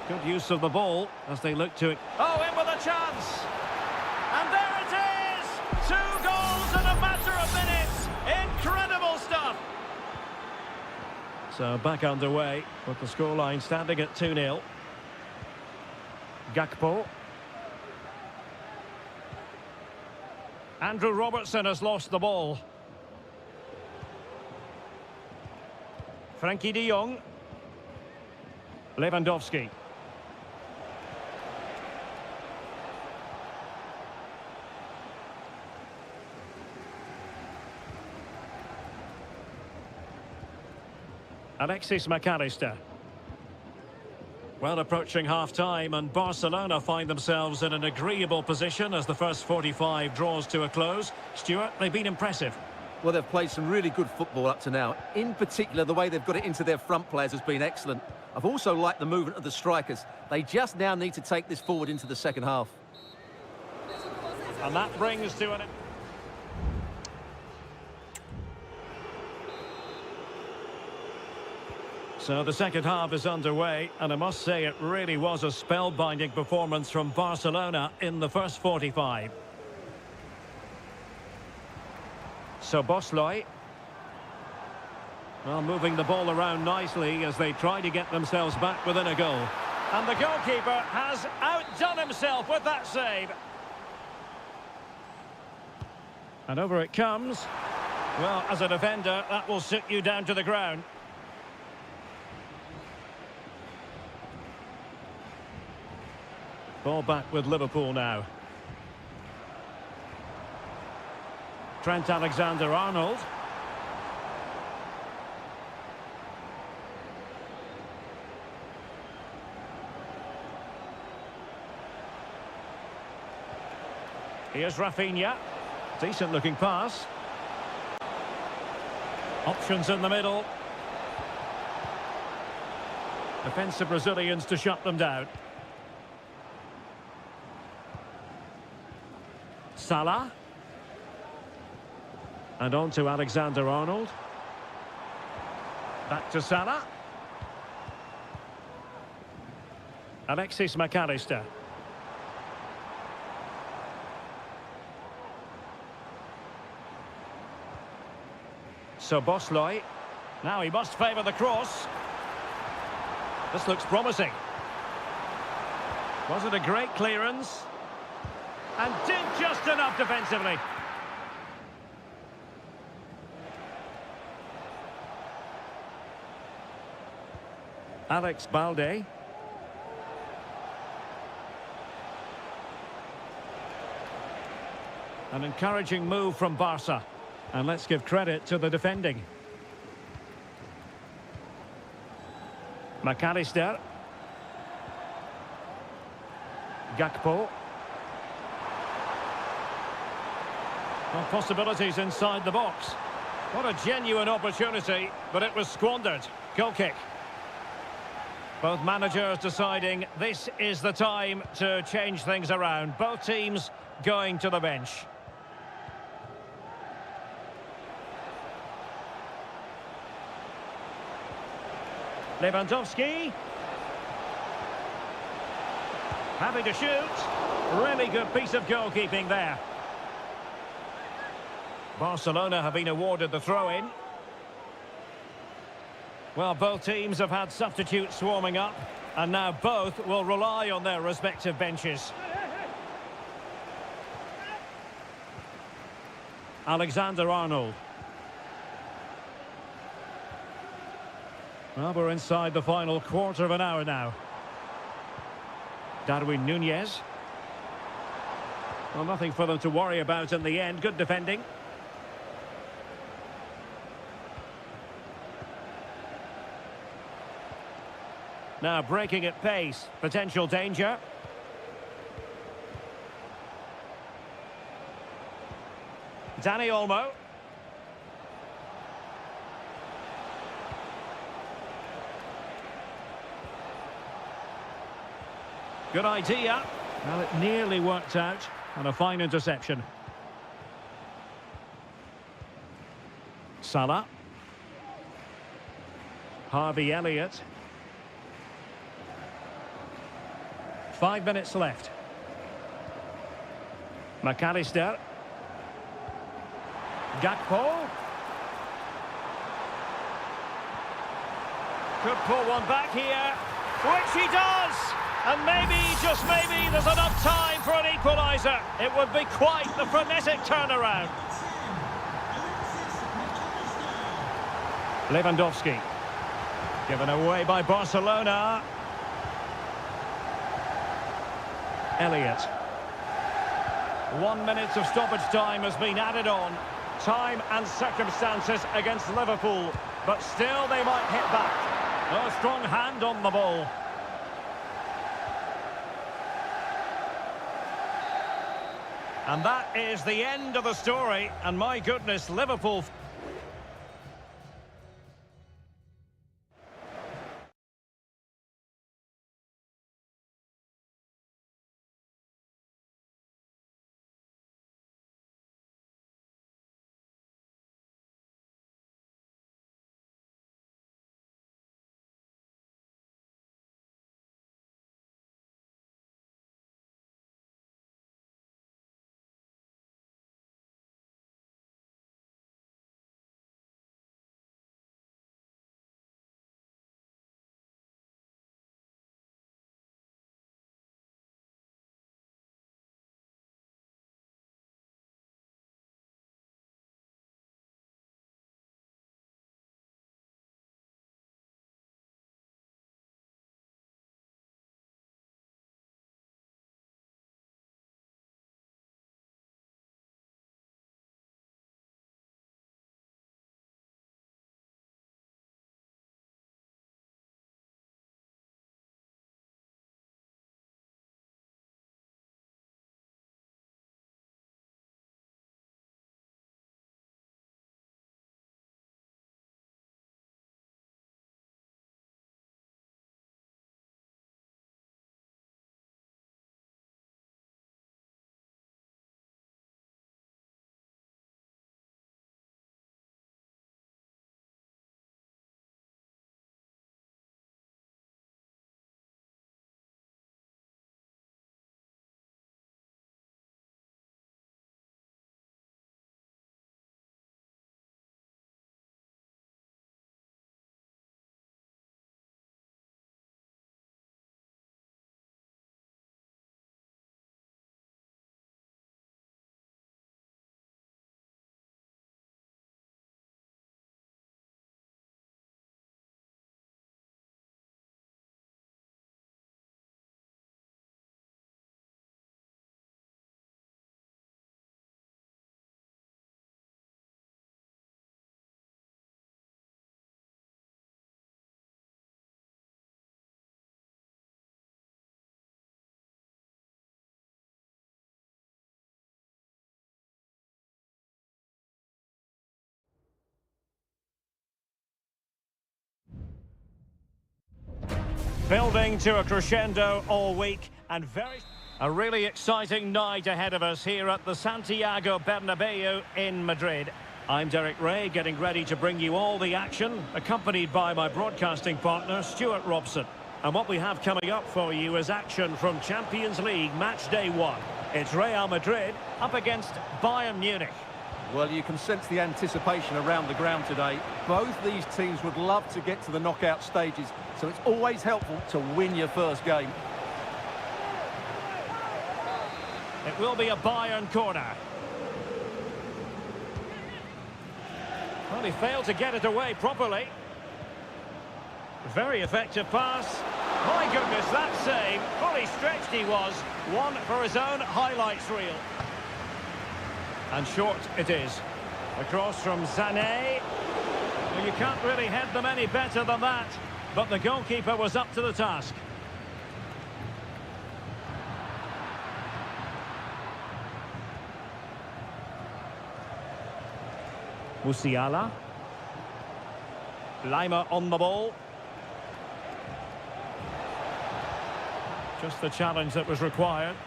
Good use of the ball as they look to it. Oh, in with a chance! And there it is! 2 goals in a matter of minutes! Incredible stuff! So back underway, with the scoreline standing at 2-0. Gakpo. Andrew Robertson has lost the ball. Frenkie de Jong. Lewandowski. Alexis McAllister. Well, approaching half-time, and Barcelona find themselves in an agreeable position as the first 45 draws to a close. Stuart, they've been impressive. Well, they've played some really good football up to now. In particular, the way they've got it into their front players has been excellent. I've also liked the movement of the strikers. They just now need to take this forward into the second half. And that brings to an... So the second half is underway, and I must say it really was a spellbinding performance from Barcelona in the first 45. Szoboszlai. Well, moving the ball around nicely as they try to get themselves back within a goal. And the goalkeeper has outdone himself with that save. And over it comes. Well, as a defender, that will sit you down to the ground. Ball back with Liverpool now. Trent Alexander-Arnold. Here's Rafinha. Decent looking pass. Options in the middle. Defensive Brazilians to shut them down. Salah. And on to Alexander-Arnold. Back to Salah. Alexis McAllister. So Bosley. Now he must favour the cross. This looks promising. Was it a great clearance? And did just enough defensively. Alex Balde. An encouraging move from Barca. And let's give credit to the defending. McAllister. Gakpo. Well, possibilities inside the box. What a genuine opportunity, but it was squandered. Goal kick. Both managers deciding this is the time to change things around. Both teams going to the bench. Lewandowski. Happy to shoot. Really good piece of goalkeeping there. Barcelona have been awarded the throw-in. Well, both teams have had substitutes swarming up, and now both will rely on their respective benches. Alexander-Arnold. Well, we're inside the final quarter of an hour now. Darwin Núñez. Well, nothing for them to worry about in the end. Good defending. Now breaking at pace. Potential danger. Dani Olmo. Good idea. Well, it nearly worked out. And a fine interception. Salah. Harvey Elliott. 5 minutes left. McAllister. Gakpo. Could pull one back here, which he does! And maybe, just maybe, there's enough time for an equaliser. It would be quite the frenetic turnaround. Lewandowski. Given away by Barcelona. Elliott. 1 minute of stoppage time has been added on. Time and circumstances against Liverpool, but still they might hit back. A strong hand on the ball. And that is the end of the story. And my goodness, Liverpool... Building to a crescendo all week and a really exciting night ahead of us here at the Santiago Bernabeu in Madrid. I'm Derek Ray, getting ready to bring you all the action, accompanied by my broadcasting partner, Stuart Robson. And what we have coming up for you is action from Champions League match day 1. It's Real Madrid up against Bayern Munich. Well, you can sense the anticipation around the ground today. Both these teams would love to get to the knockout stages, so it's always helpful to win your first game. It will be a Bayern corner. Well, he failed to get it away properly. Very effective pass. My goodness, that save. Fully stretched he was. One for his own highlights reel. And short it is. Across from Sané. Well, you can't really head them any better than that. But the goalkeeper was up to the task. Musiala. Lima on the ball. Just the challenge that was required.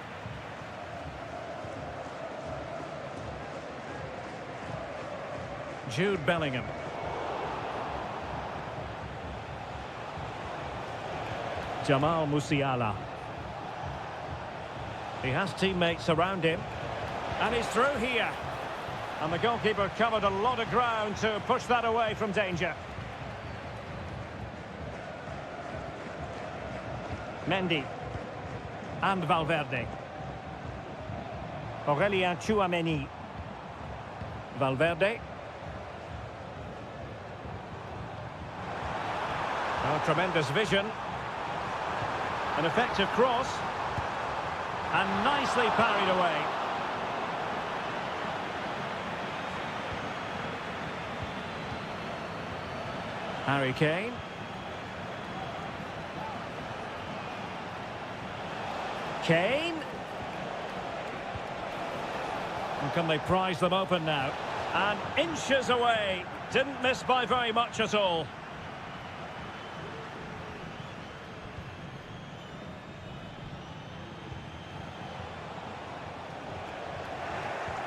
Jude Bellingham. Jamal Musiala. He has teammates around him. And he's through here. And the goalkeeper covered a lot of ground to push that away from danger. Mendy. And Valverde. Aurelien Tchouameni. Valverde. Oh, tremendous vision. An effective cross. And nicely parried away. Harry Kane. Kane. And can they prise them open now? And inches away. Didn't miss by very much at all.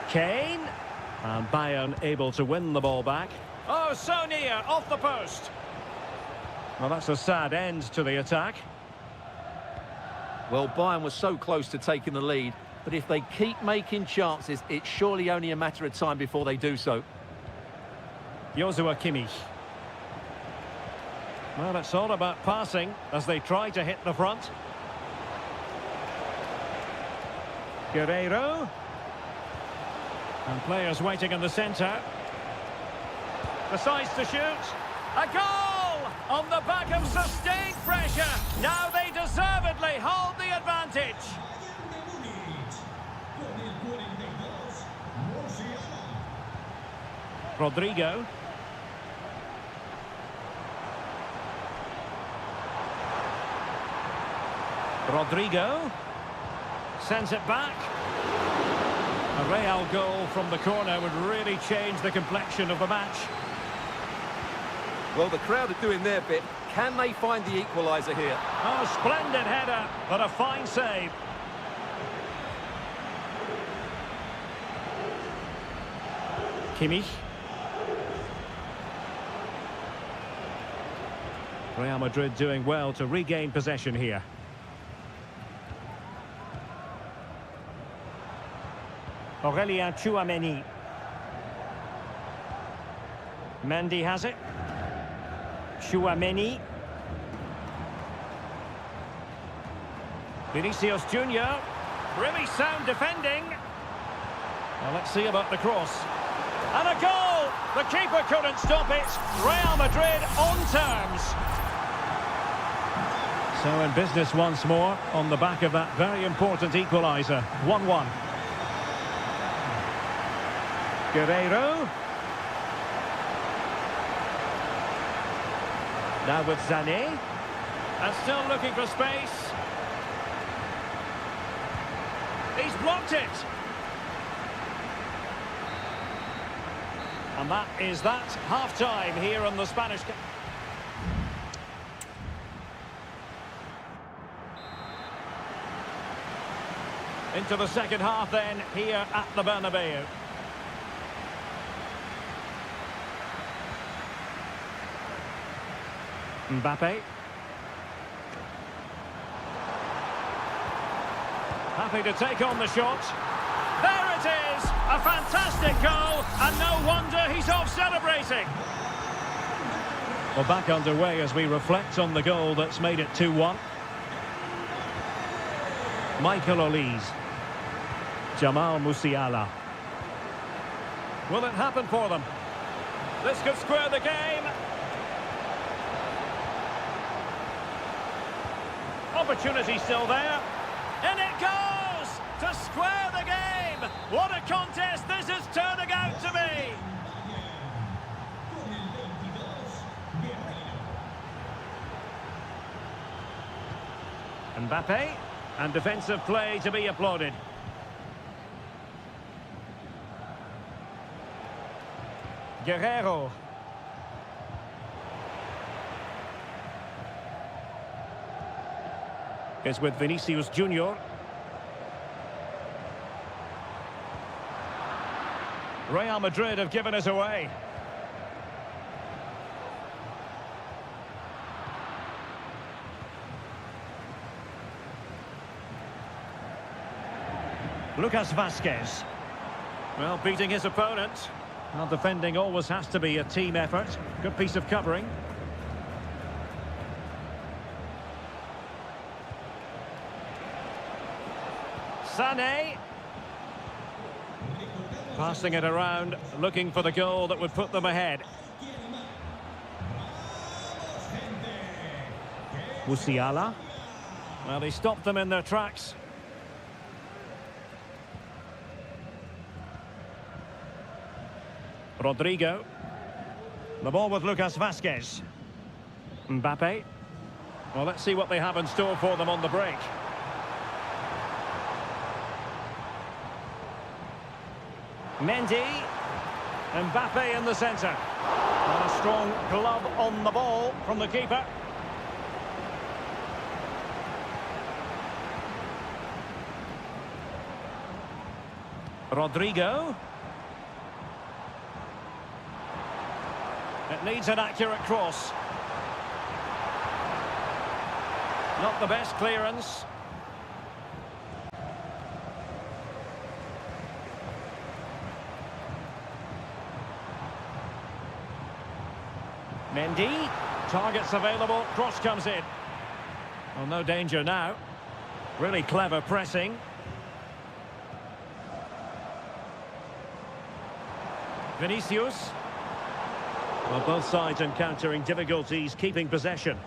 Kane. And Bayern able to win the ball back. Oh, so near, off the post. Well, that's a sad end to the attack. Well, Bayern was so close to taking the lead, but if they keep making chances, it's surely only a matter of time before they do so. Joshua Kimmich. Well, it's all about passing as they try to hit the front. Guerreiro. And players waiting in the centre. Decides to shoot. A goal! On the back of sustained pressure. Now they deservedly hold the advantage. Rodrigo. Rodrigo. Sends it back. A Real goal from the corner would really change the complexion of the match. Well, the crowd are doing their bit. Can they find the equaliser here? Oh, splendid header, but a fine save. Kimmich. Real Madrid doing well to regain possession here. Aurelien Tchouameni. Mendy has it. Tchouameni. Vinicius Junior. Really sound defending. Well, let's see about the cross. And a goal! The keeper couldn't stop it. Real Madrid on terms. So in business once more on the back of that very important equaliser. 1-1. Guerreiro. Now with Sané. And still looking for space. He's blocked it. And that is that. Half-time here on the Spanish... Into the second half then, here at the Bernabeu. Mbappe. Happy to take on the shot. There it is! A fantastic goal, and no wonder he's off celebrating. Well, back underway as we reflect on the goal that's made it 2-1. Michael Olise. Jamal Musiala. Will it happen for them? This could square the game. Opportunity still there. And it goes to square the game. What a contest this is turning out to be. Mbappe, and defensive play to be applauded. Guerrero. Is with Vinicius Junior. Real Madrid have given us away. Lucas Vazquez. Well, beating his opponent. Well, defending always has to be a team effort. Good piece of covering. Sané. Passing it around, looking for the goal that would put them ahead. Musiala. Well, he stopped them in their tracks. Rodrigo. The ball with Lucas Vazquez. Mbappe. Well, let's see what they have in store for them on the break. Mendy. Mbappe in the centre. And a strong glove on the ball from the keeper. Rodrigo. It needs an accurate cross. Not the best clearance. Mendy. Targets available. Cross comes in. Well, no danger now. Really clever pressing. Vinicius. Well, both sides encountering difficulties keeping possession.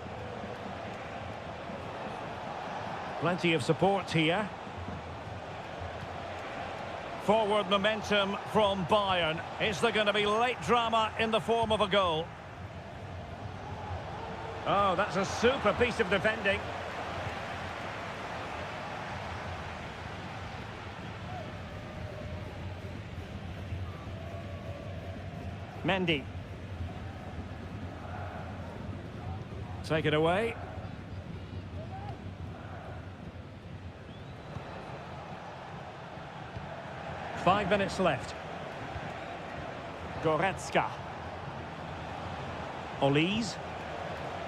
Plenty of support here. Forward momentum from Bayern. Is there going to be late drama in the form of a goal? Oh, that's a super piece of defending. Mendy. Take it away. Five minutes left. Goretzka. Olise.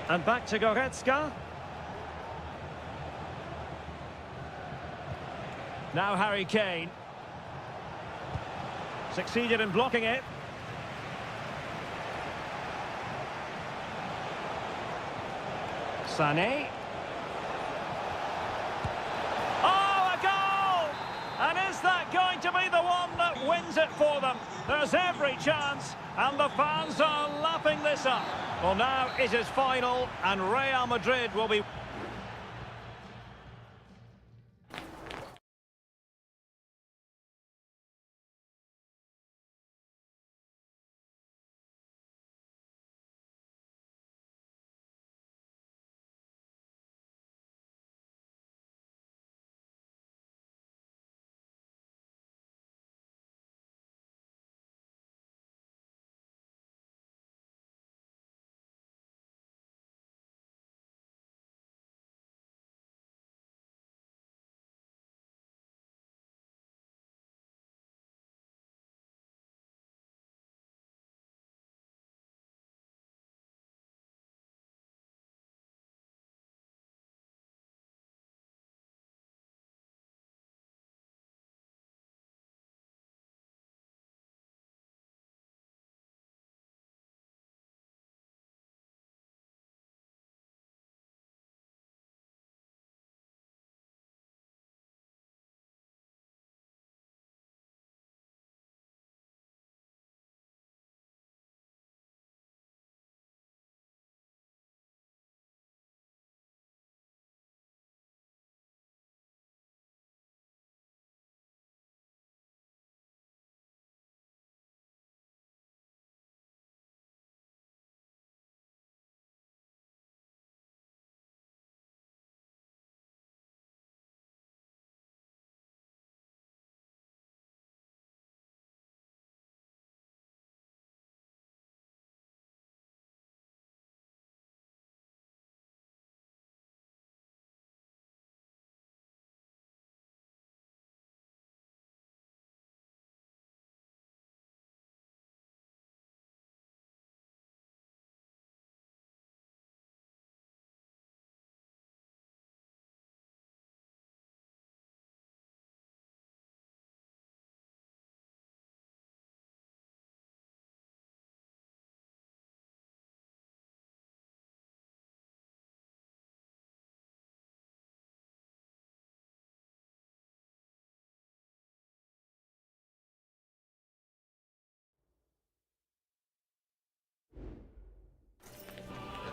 And back to Goretzka. Now Harry Kane. Succeeded in blocking it. Sané. Oh, a goal! And is that going to be the one that wins it for them? There's every chance, and the fans are lapping this up. Well, now it is final, and Real Madrid will be...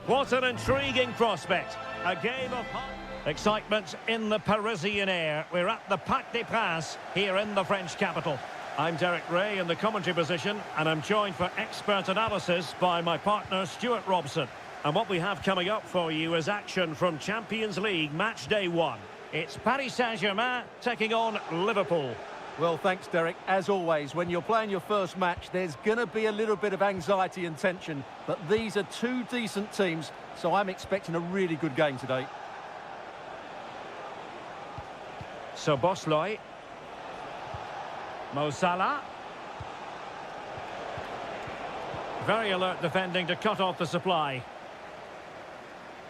What an intriguing prospect. A game of excitement in the Parisian air. We're at the Parc des Princes here in the French capital. I'm Derek Ray in the commentary position, and I'm joined for expert analysis by my partner Stuart Robson. And what we have coming up for you is action from Champions League match day 1. It's Paris Saint-Germain taking on Liverpool. Well, thanks, Derek. As always, when you're playing your first match, there's going to be a little bit of anxiety and tension. But these are two decent teams, so I'm expecting a really good game today. So Bosley. Mo Salah. Very alert defending to cut off the supply.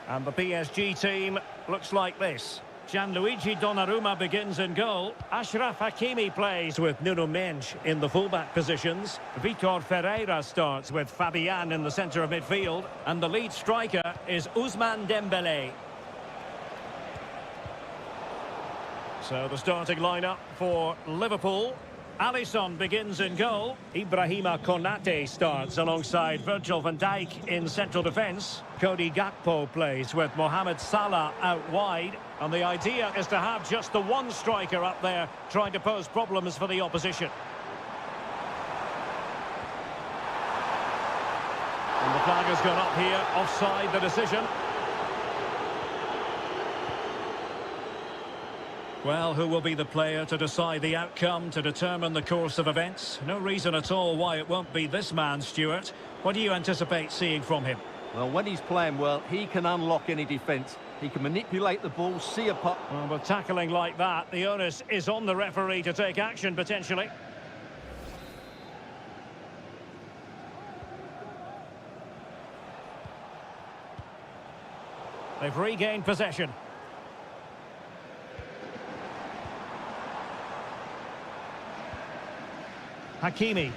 And the PSG team looks like this. Gianluigi Donnarumma begins in goal. Achraf Hakimi plays with Nuno Mendes in the fullback positions. Vitor Ferreira starts with Fabian in the centre of midfield. And the lead striker is Ousmane Dembélé. So the starting lineup for Liverpool. Alisson begins in goal. Ibrahima Konate starts alongside Virgil van Dijk in central defence. Cody Gakpo plays with Mohamed Salah out wide. And the idea is to have just the one striker up there trying to pose problems for the opposition. And the flag has gone up here, offside the decision. Well, who will be the player to decide the outcome, to determine the course of events? No reason at all why it won't be this man, Stuart. What do you anticipate seeing from him? Well, when he's playing well, he can unlock any defence. He can manipulate the ball, see a puck. Well, with tackling like that, the onus is on the referee to take action, potentially. They've regained possession. Hakimi.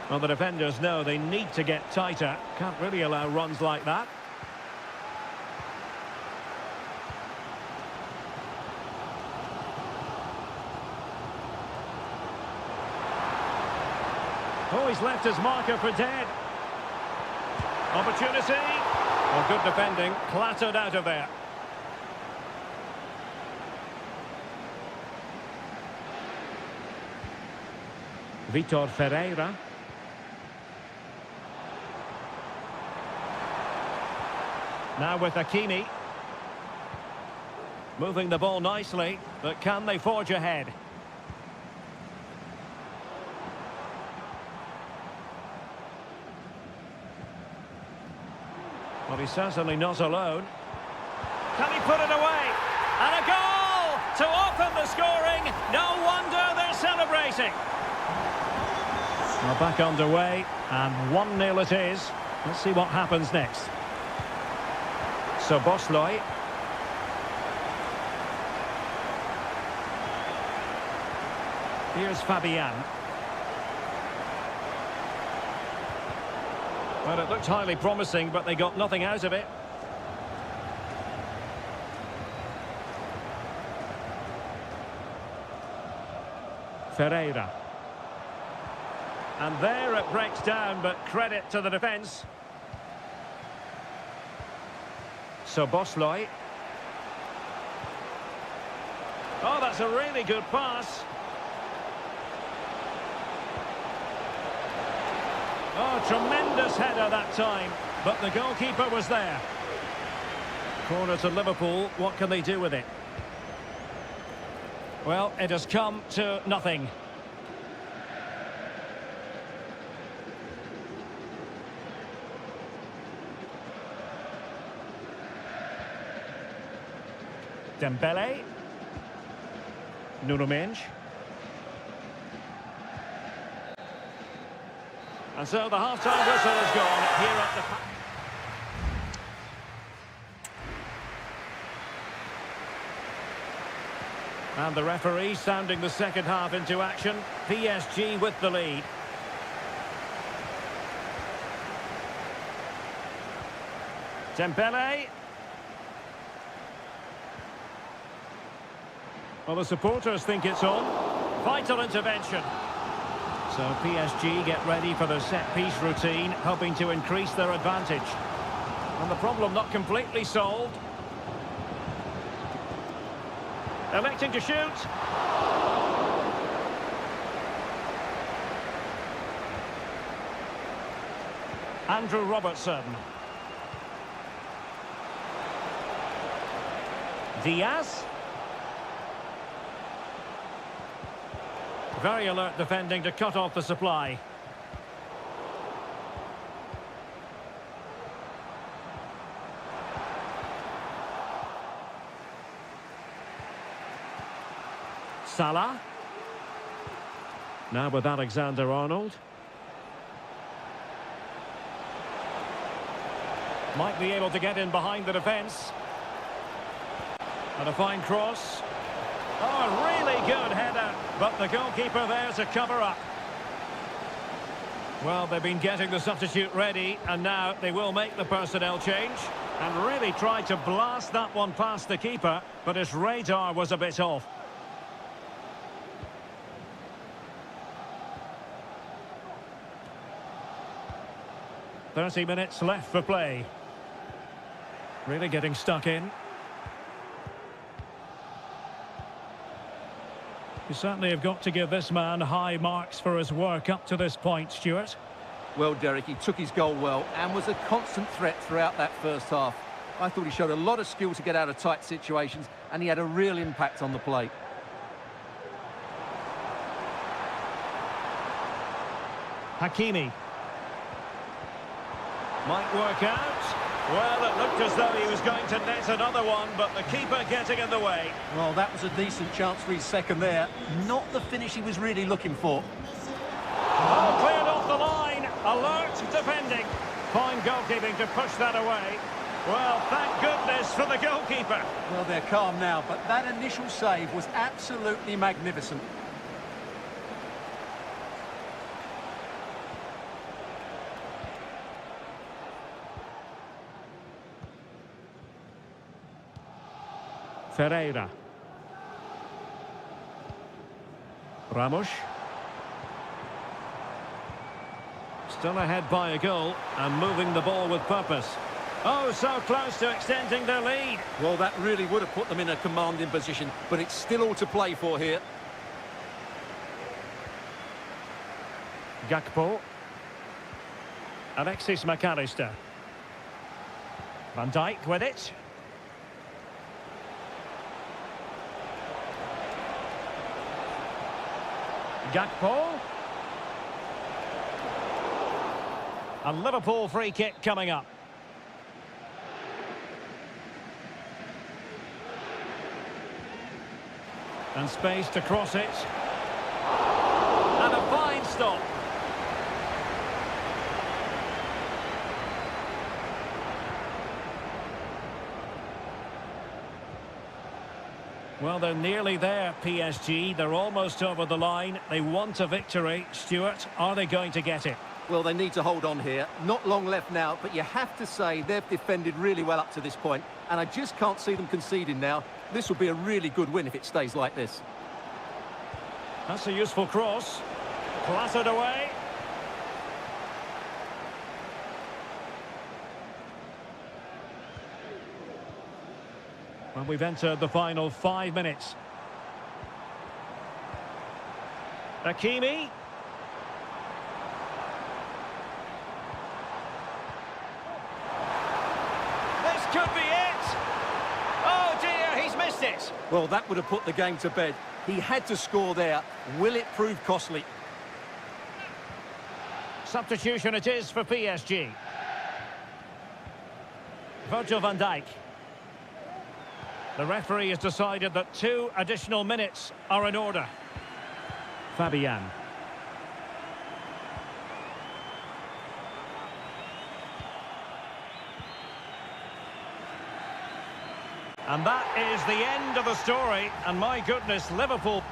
Well, the defenders know they need to get tighter. Can't really allow runs like that. Oh, he's left his marker for dead. Opportunity. Well, good defending, clattered out of there. Vitor Ferreira. Now with Hakimi. Moving the ball nicely, but can they forge ahead? Well, he's certainly not alone. Can he put it away? And a goal to open the scoring. No wonder they're celebrating. Well, back underway, and 1-0 it is. Let's see what happens next. So Bosley. Here's Fabian. Well, it looked highly promising, but they got nothing out of it. Ferreira. And there it breaks down, but credit to the defence. So Bosley. Oh, that's a really good pass. Oh, tremendous header that time, but the goalkeeper was there. Corner to Liverpool, what can they do with it? Well, it has come to nothing. Dembélé. Nuno Mendes. And so the half-time whistle is gone here at the... And the referee sounding the second half into action. PSG with the lead. Dembélé. Well, the supporters think it's on. Vital intervention. So PSG get ready for their set-piece routine, hoping to increase their advantage. And the problem not completely solved. Electing to shoot. Andrew Robertson. Diaz. Very alert defending to cut off the supply. Salah. Now with Alexander-Arnold. Might be able to get in behind the defence. And a fine cross. Oh, a really good header, but the goalkeeper there to cover up. Well, they've been getting the substitute ready, and now they will make the personnel change. And really tried to blast that one past the keeper, but his radar was a bit off. "30 minutes left for play." Really getting stuck in. You certainly have got to give this man high marks for his work up to this point, Stuart. Well, Derek, he took his goal well and was a constant threat throughout that first half. I thought he showed a lot of skill to get out of tight situations, and he had a real impact on the play. Hakimi. Might work out. Well, it looked as though he was going to net another one, but the keeper getting in the way. Well, that was a decent chance for his second there. Not the finish he was really looking for. Oh, cleared off the line. Alert defending. Fine goalkeeping to push that away. Well, thank goodness for the goalkeeper. Well, they're calm now, but that initial save was absolutely magnificent. Ferreira. Ramos. Still ahead by a goal and moving the ball with purpose. Oh, so close to extending their lead. Well, that really would have put them in a commanding position, but it's still all to play for here. Gakpo. Alexis McAllister. Van Dijk with it. Gakpo. A Liverpool free kick coming up. And space to cross it. And a fine stop. Well, they're nearly there, PSG. They're almost over the line. They want a victory. Stuart, are they going to get it? Well, they need to hold on here. Not long left now, but you have to say they've defended really well up to this point, and I just can't see them conceding now. This will be a really good win if it stays like this. That's a useful cross. Clattered away. Well, we've entered the final 5 minutes. Hakimi. This could be it. Oh dear, he's missed it. Well, that would have put the game to bed. He had to score there. Will it prove costly? Substitution it is for PSG. Virgil van Dijk. The referee has decided that 2 additional minutes are in order. Fabian. And that is the end of the story. And my goodness, Liverpool...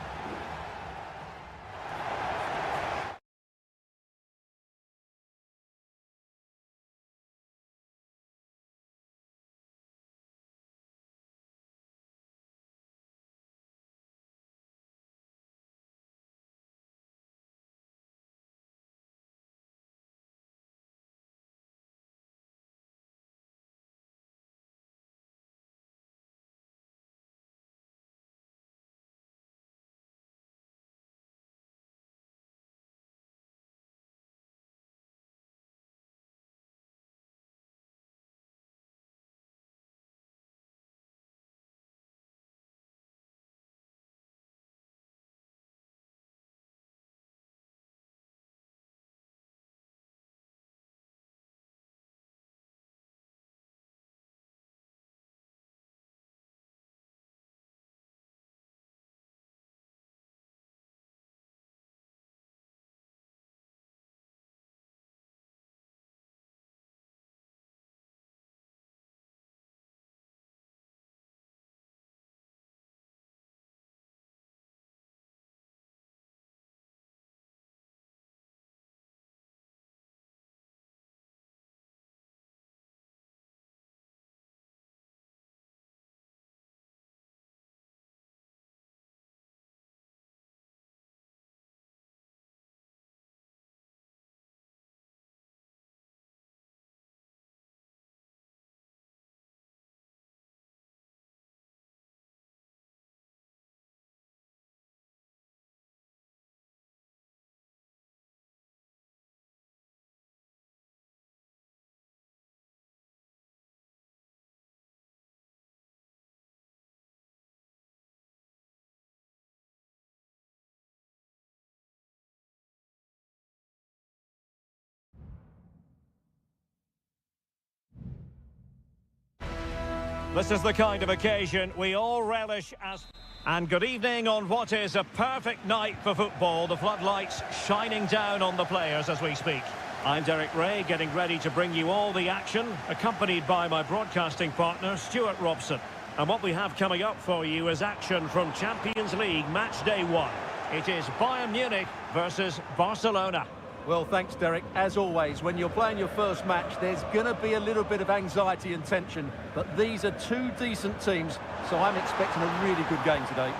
This is the kind of occasion we all relish as... And good evening on what is a perfect night for football. The floodlights shining down on the players as we speak. I'm Derek Ray, getting ready to bring you all the action, accompanied by my broadcasting partner, Stuart Robson. And what we have coming up for you is action from Champions League Match Day 1. It is Bayern Munich versus Barcelona. Well, thanks, Derek. As always, when you're playing your first match, there's going to be a little bit of anxiety and tension. But these are two decent teams, so I'm expecting a really good game today.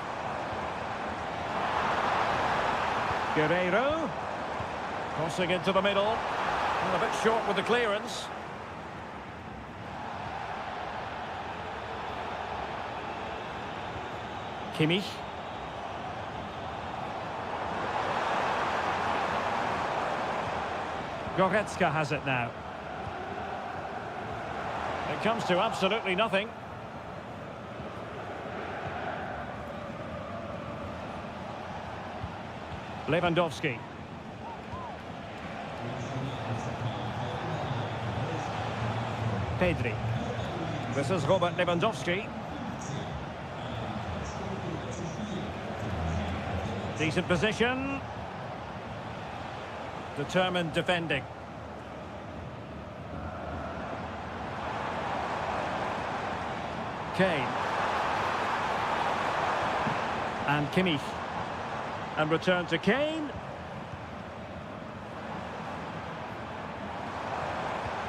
Guerreiro. Crossing into the middle. And a bit short with the clearance. Kimmich. Goretzka has it now. It comes to absolutely nothing. Lewandowski. Pedri. This is Robert Lewandowski. Decent position. Determined defending. Kane. And Kimmich. And return to Kane.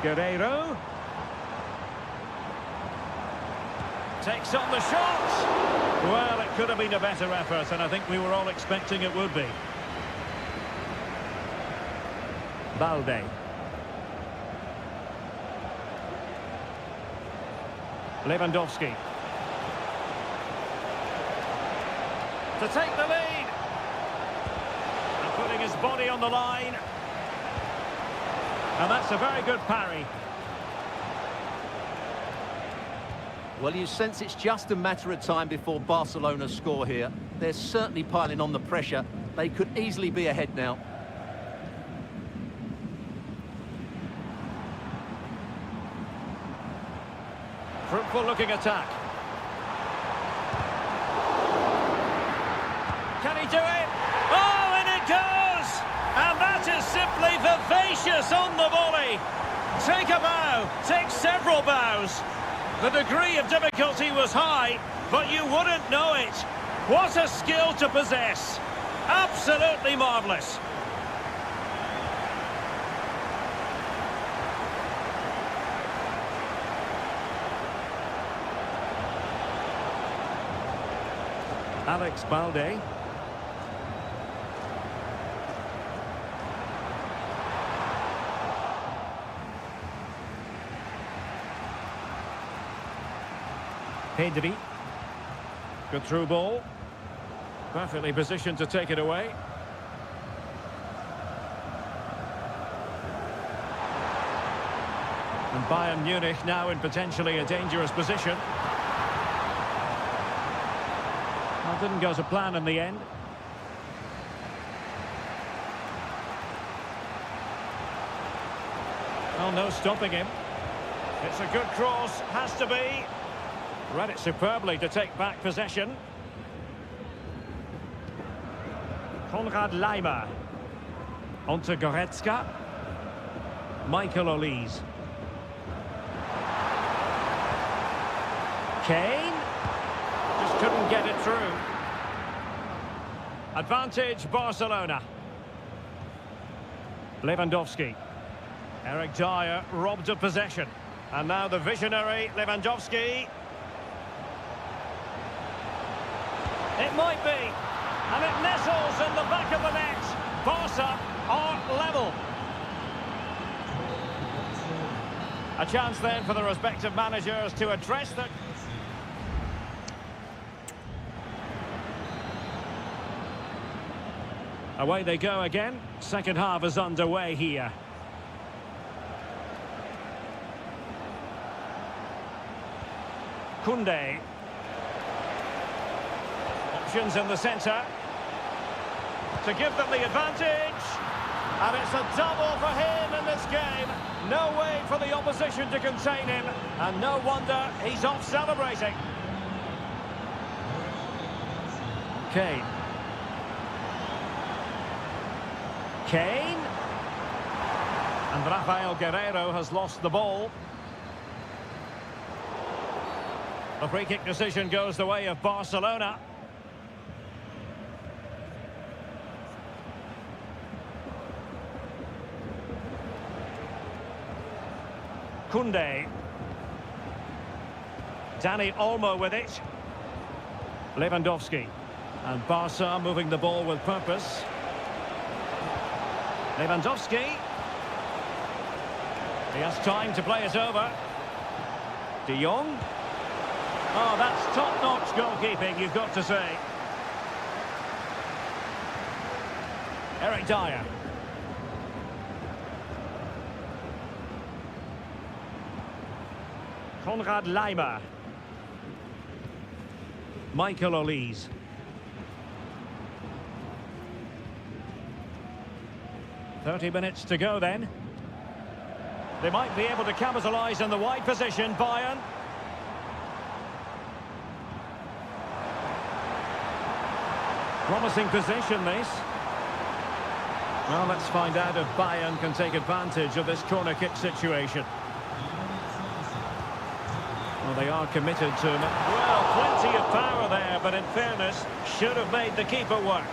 Guerreiro. Takes on the shot. Well, it could have been a better effort, and I think we were all expecting it would be. Balde. Lewandowski. To take the lead. And putting his body on the line. And that's a very good parry. Well, you sense it's just a matter of time before Barcelona score here. They're certainly piling on the pressure. They could easily be ahead now. Fruitful looking attack. Can he do it? Oh, and it goes! And that is simply vivacious on the volley. Take a bow, take several bows. The degree of difficulty was high, but you wouldn't know it. What a skill to possess. Absolutely marvellous. Alex Balde. Pedri. Good through ball. Perfectly positioned to take it away. And Bayern Munich now in potentially a dangerous position. Well, didn't go to plan in the end. Well, no stopping him. It's a good cross, has to be. Read it superbly to take back possession. Konrad Laimer. Onto Goretzka. Michael Olise. Kane. Just couldn't get it through. Advantage Barcelona. Lewandowski. Eric Dyer robbed of possession. And now the visionary Lewandowski. It might be. And it nestles in the back of the net. Barca are level. A chance then for the respective managers to address the... Away they go again. Second half is underway here. Koundé. Options in the centre. To give them the advantage. And it's a double for him in this game. No way for the opposition to contain him. And no wonder he's off celebrating. Kane. Kane. And Rafael Guerreiro has lost the ball. The free kick decision goes the way of Barcelona. Koundé. Dani Olmo with it. Lewandowski. And Barca moving the ball with purpose. Lewandowski. He has time to play it over. De Jong. Oh, that's top-notch goalkeeping, you've got to say. Eric Dyer. Konrad Laimer. Michael Olise. "30 minutes to go then. They might be able to capitalise in the wide position, Bayern. Promising position, this. Well, let's find out if Bayern can take advantage of this corner kick situation. Well, they are committed to... Well, plenty of power there, but in fairness, should have made the keeper work.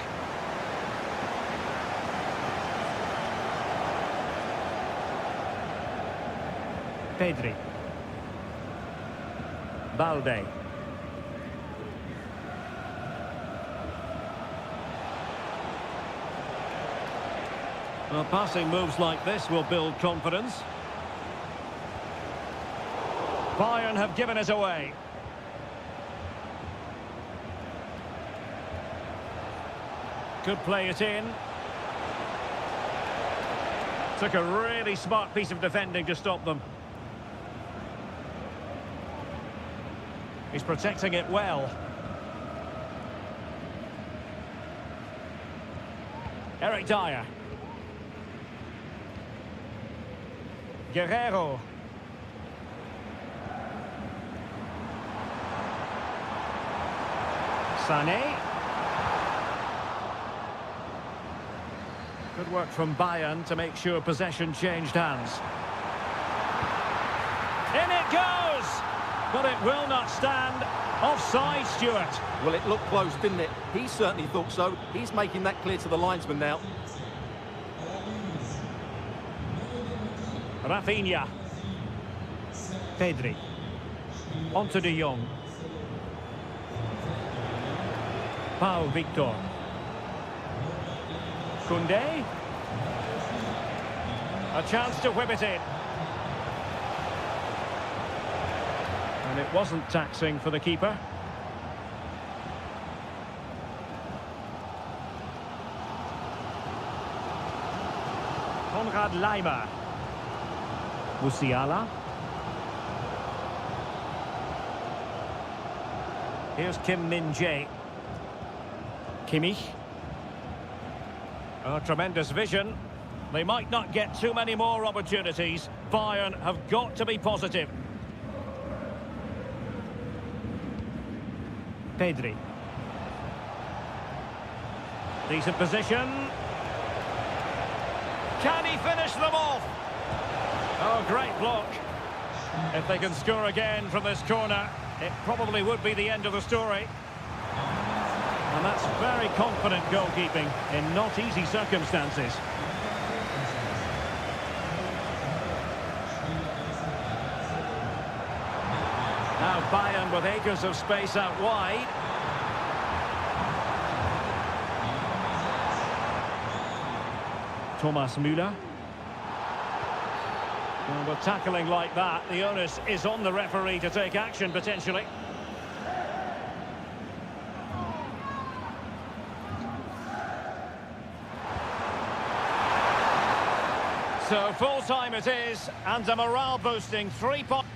Pedri. Balde. Well, passing moves like this will build confidence. Bayern have given it away. Could play it in. Took a really smart piece of defending to stop them. He's protecting it well. Eric Dyer. Guerreiro. Sané. Good work from Bayern to make sure possession changed hands. In it goes! But it will not stand. Offside, Stuart. Well, it looked close, didn't it? He certainly thought so. He's making that clear to the linesman now. Rafinha. Pedri. Onto De Jong. Pau Victor. Koundé. A chance to whip it in. And it wasn't taxing for the keeper. Konrad Laimer. Musiala. Here's Kim Min-jae. Kimmich. Oh, tremendous vision. They might not get too many more opportunities. Bayern have got to be positive. Pedri. Decent position. Can he finish them off? Oh, great block. If they can score again from this corner, it probably would be the end of the story. And that's very confident goalkeeping in not easy circumstances. Now Bayern with acres of space out wide. Thomas Müller. Well, with tackling like that, the onus is on the referee to take action potentially. So full time it is, and a morale boosting 3 points.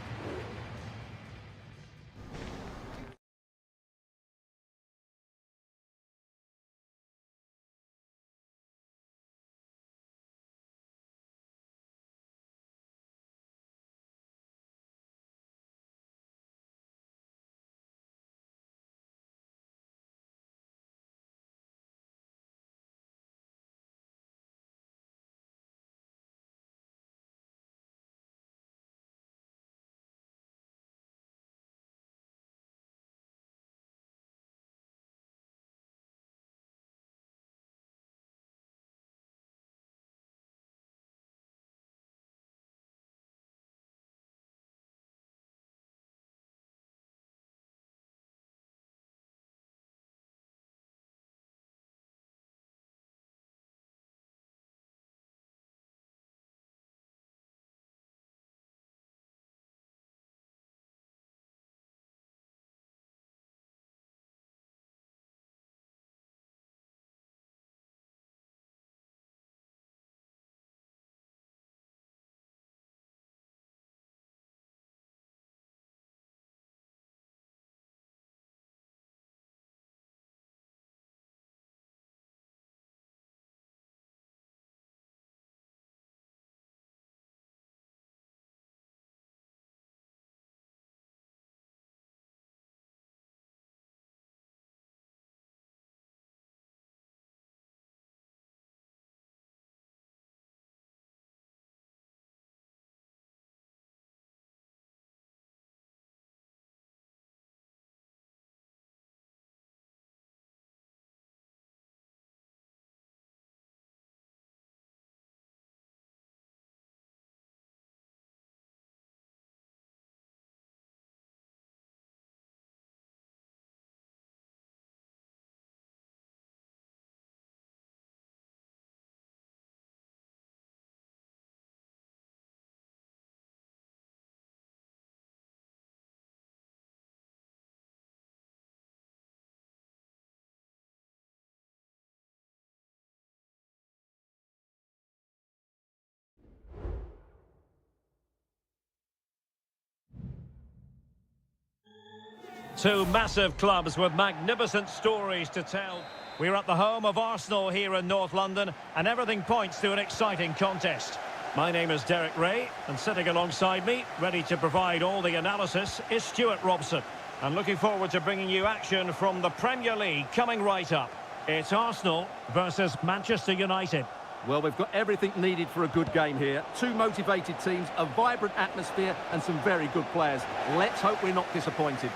Two massive clubs with magnificent stories to tell. We're at the home of Arsenal here in North London, and everything points to an exciting contest. My name is Derek Ray, and sitting alongside me, ready to provide all the analysis, is Stuart Robson. And looking forward to bringing you action from the Premier League coming right up. It's Arsenal versus Manchester United. Well, we've got everything needed for a good game here. Two motivated teams, a vibrant atmosphere, and some very good players. Let's hope we're not disappointed.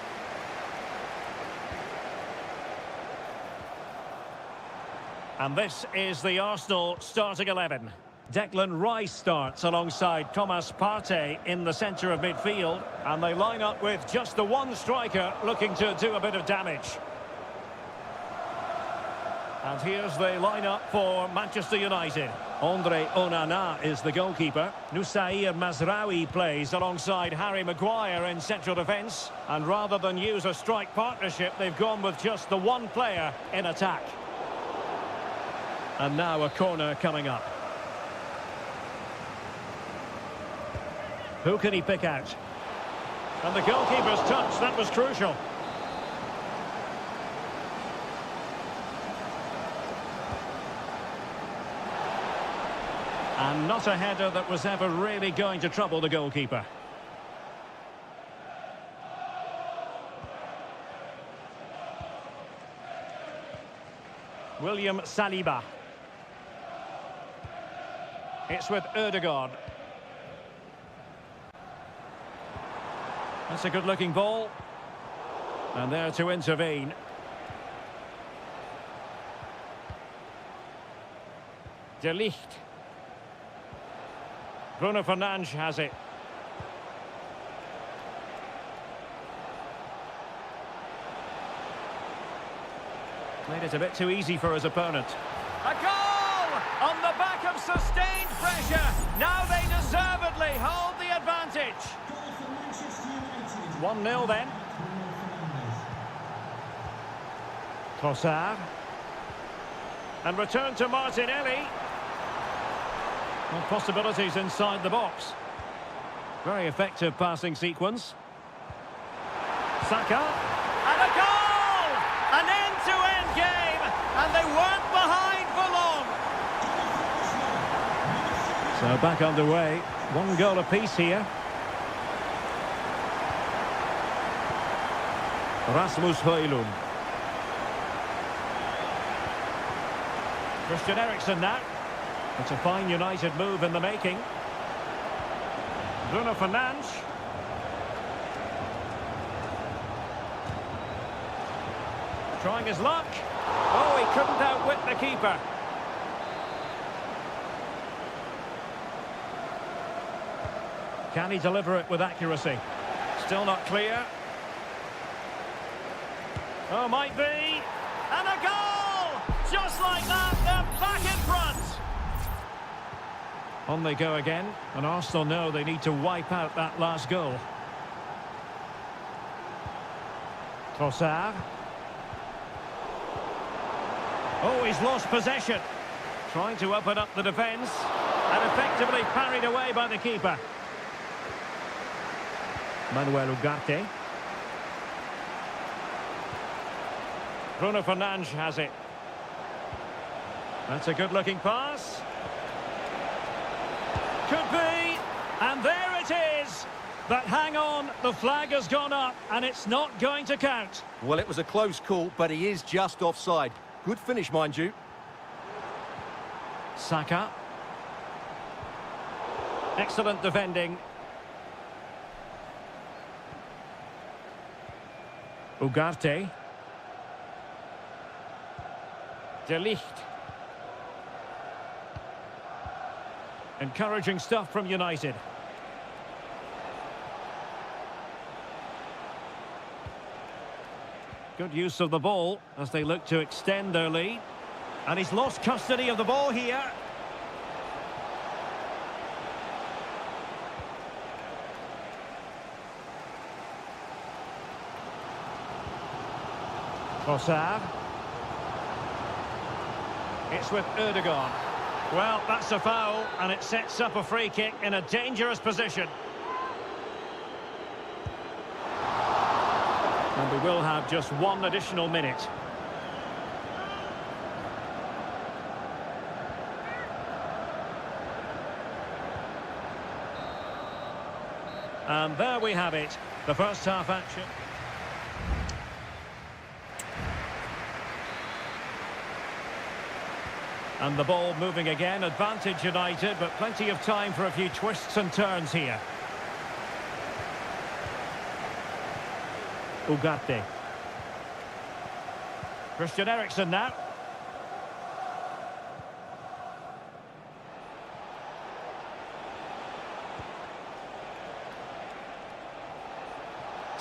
And this is the Arsenal starting 11. Declan Rice starts alongside Thomas Partey in the centre of midfield. And they line up with just the one striker looking to do a bit of damage. And here's the lineup for Manchester United. Andre Onana is the goalkeeper. Nusair Mazraoui plays alongside Harry Maguire in central defence. And rather than use a strike partnership, they've gone with just the one player in attack. And now a corner coming up. Who can he pick out? And the goalkeeper's touch, that was crucial. And not a header that was ever really going to trouble the goalkeeper. William Saliba. It's with Ødegaard. That's a good-looking ball. And there to intervene. De Ligt. Bruno Fernandes has it. Made it a bit too easy for his opponent. A goal! On the back of sustained pressure. Now they deservedly hold the advantage. 1-0 then. Trossard. And return to Martinelli. Well, possibilities inside the box. Very effective passing sequence. Saka. And a goal! An end-to-end game. And they weren't behind for long. So back underway. One goal apiece here. Rasmus Højlund. Christian Eriksen now. It's a fine United move in the making. Bruno Fernandes. Trying his luck. Oh, he couldn't outwit the keeper. Can he deliver it with accuracy? Still not clear. Oh, might be. And a goal! Just like that, they're back in front. On they go again, and Arsenal know they need to wipe out that last goal. Trossard. Oh, he's lost possession. Trying to open up the defence, and effectively parried away by the keeper. Manuel Ugarte. Bruno Fernandes has it. That's a good-looking pass. Could be, and there it is. But hang on, the flag has gone up, and it's not going to count. Well, it was a close call, but he is just offside. Good finish, mind you. Saka. Excellent defending. Ugarte. De Ligt. Encouraging stuff from United. Good use of the ball as they look to extend their lead. And he's lost custody of the ball here. Trossard. It's with Ødegaard. Well, that's a foul, and it sets up a free kick in a dangerous position. And we will have just one additional minute. And there we have it, the first half action. And the ball moving again, advantage United, but plenty of time for a few twists and turns here. Ugarte. Christian Eriksen now.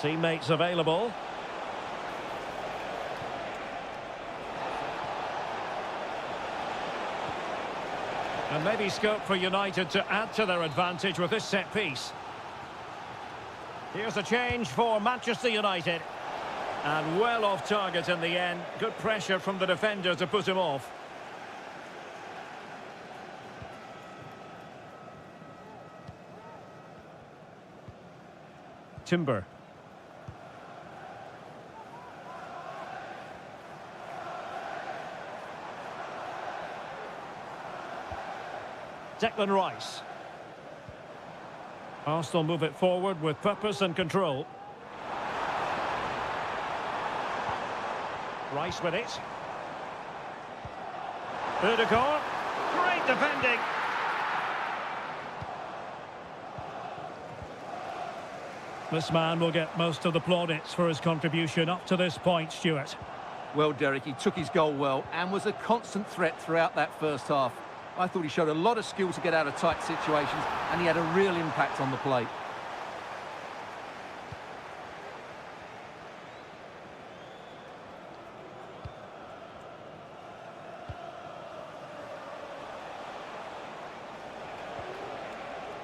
Teammates available. And maybe scope for United to add to their advantage with this set piece. Here's a change for Manchester United. And well off target in the end. Good pressure from the defender to put him off. Timber. Declan Rice. Arsenal move it forward with purpose and control. Rice with it. Ødegaard. Great defending. This man will get most of the plaudits for his contribution up to this point, Stuart. Well, Derek, he took his goal well and was a constant threat throughout that first half. I thought he showed a lot of skill to get out of tight situations, and he had a real impact on the plate.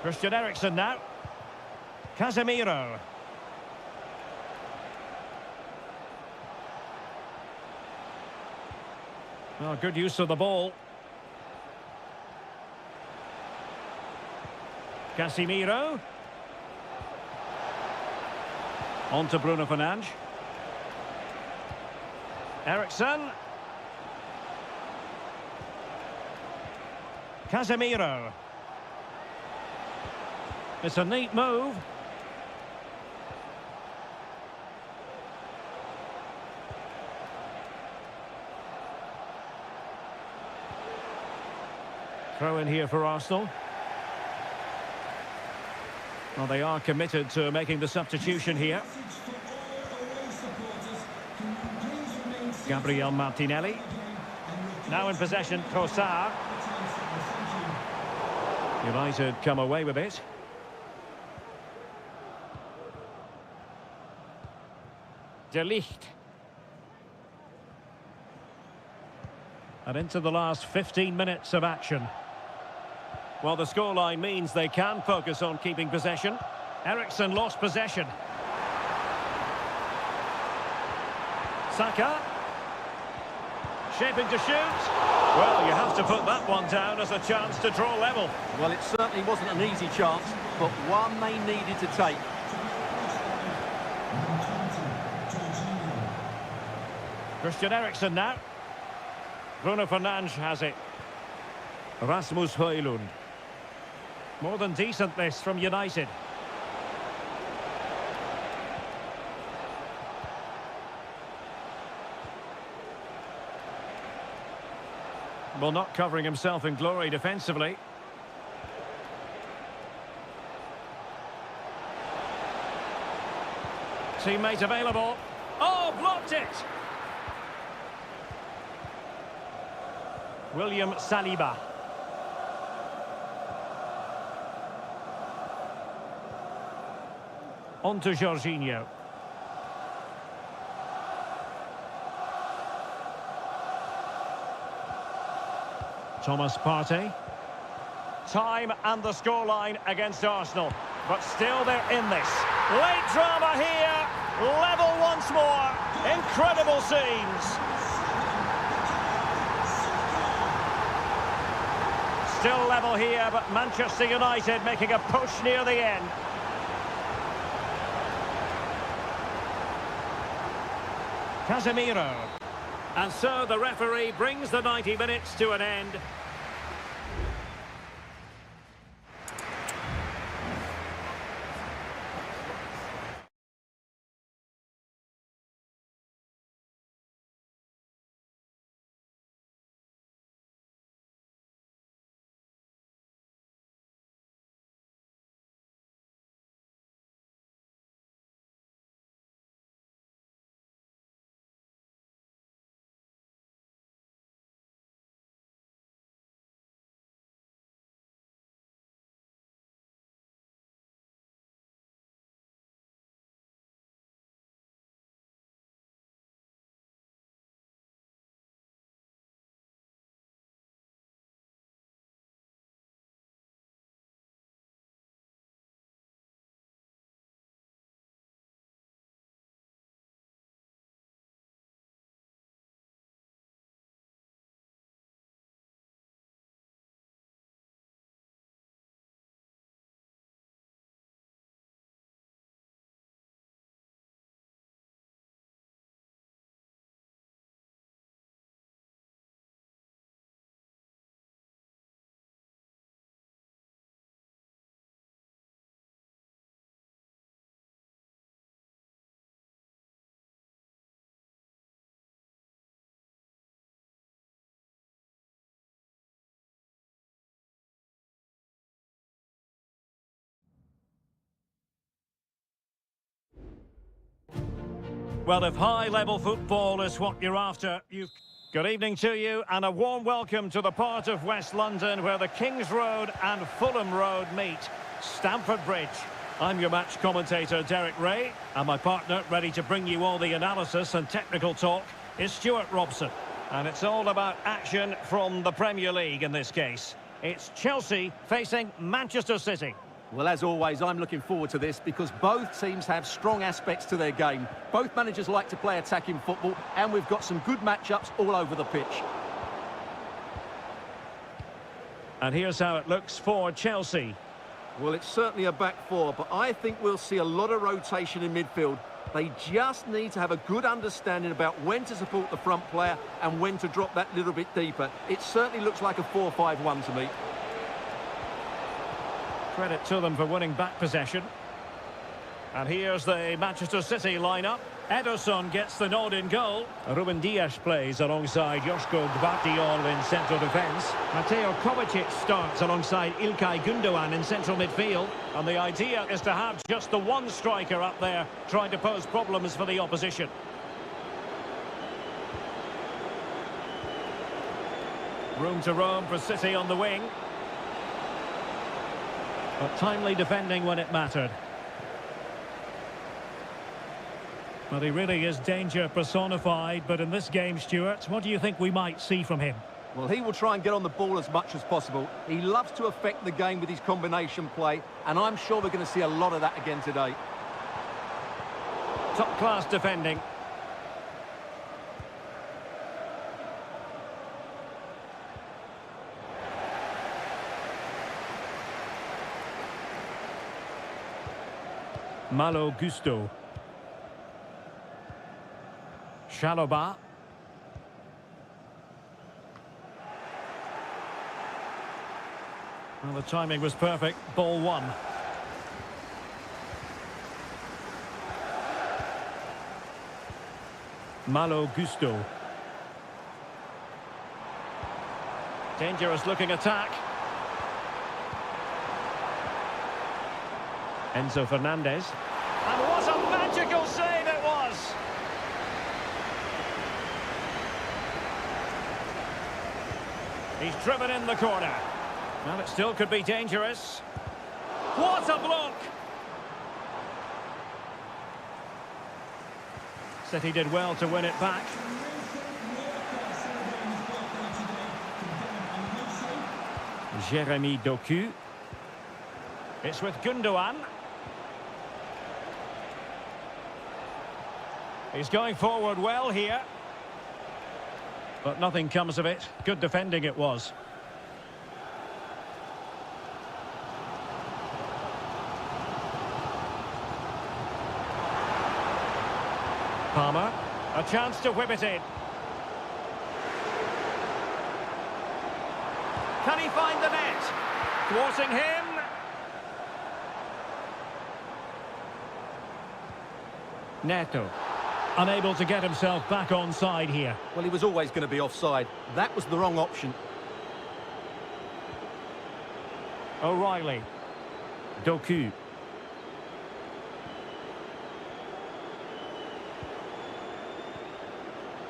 Christian Eriksen now. Casemiro. Oh, good use of the ball. Casemiro. On to Bruno Fernandes. Eriksen. Casemiro. It's a neat move. Throw in here for Arsenal. Well, they are committed to making the substitution here. Gabriel Martinelli. Now in possession, Trossard. United come away with it. De Ligt. And into the last 15 minutes of action. Well, the scoreline means they can focus on keeping possession. Eriksen lost possession. Saka. Shaping to shoot. Well, you have to put that one down as a chance to draw level. Well, it certainly wasn't an easy chance, but one they needed to take. Christian Eriksen now. Bruno Fernandes has it. Rasmus Højlund. More than decent this from United. Well, not covering himself in glory defensively. Teammate available. Oh, blocked it! William Saliba. On to Jorginho. Thomas Partey. Time and the scoreline against Arsenal. But still they're in this. Late drama here. Level once more. Incredible scenes. Still level here, but Manchester United making a push near the end. Casemiro. And so the referee brings the 90 minutes to an end. Well, if high-level football is what you're after, you've... Good evening to you, and a warm welcome to the part of West London where the King's Road and Fulham Road meet, Stamford Bridge. I'm your match commentator, Derek Ray, and my partner, ready to bring you all the analysis and technical talk, is Stuart Robson. And it's all about action from the Premier League in this case. It's Chelsea facing Manchester City. Well, as always, I'm looking forward to this because both teams have strong aspects to their game. Both managers like to play attacking football, and we've got some good matchups all over the pitch. And here's how it looks for Chelsea. Well, it's certainly a back four, but I think we'll see a lot of rotation in midfield. They just need to have a good understanding about when to support the front player and when to drop that little bit deeper. It certainly looks like a 4-5-1 to me. Credit to them for winning back possession. And here's the Manchester City lineup. Ederson gets the nod in goal. Ruben Dias plays alongside Joško Gvardiol in central defence. Mateo Kovacic starts alongside Ilkay Gundogan in central midfield. And the idea is to have just the one striker up there trying to pose problems for the opposition. Room to roam for City on the wing. But timely defending when it mattered. Well, he really is danger personified, but in this game, Stuart, what do you think we might see from him? Well, he will try and get on the ball as much as possible. He loves to affect the game with his combination play, and I'm sure we're going to see a lot of that again today. Top-class defending. Malo Gusto. Chalobah. Well, the timing was perfect. Ball one. Malo Gusto. Dangerous looking attack. Enzo Fernandez. And what a magical save it was! He's driven in the corner. Well, it still could be dangerous. What a block! City did well to win it back. Jeremy Doku. It's with Gundogan. He's going forward well here. But nothing comes of it. Good defending it was. Palmer. A chance to whip it in. Can he find the net? Thwarting him. Neto. Unable to get himself back on side here. Well, he was always going to be offside. That was the wrong option. O'Reilly. Doku.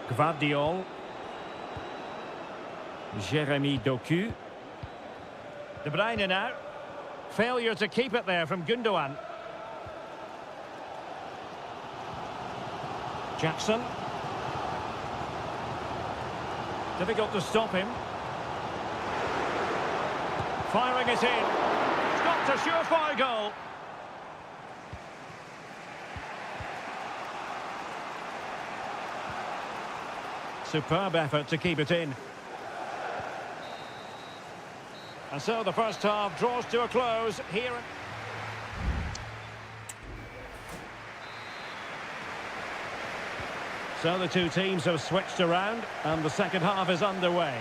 Gvardiol. Jeremy Doku. De Bruyne now. Failure to keep it there from Gundogan. Jackson. Difficult to stop him. Firing it in. It's got a surefire goal. Superb effort to keep it in. And so the first half draws to a close here. So the two teams have switched around and the second half is underway.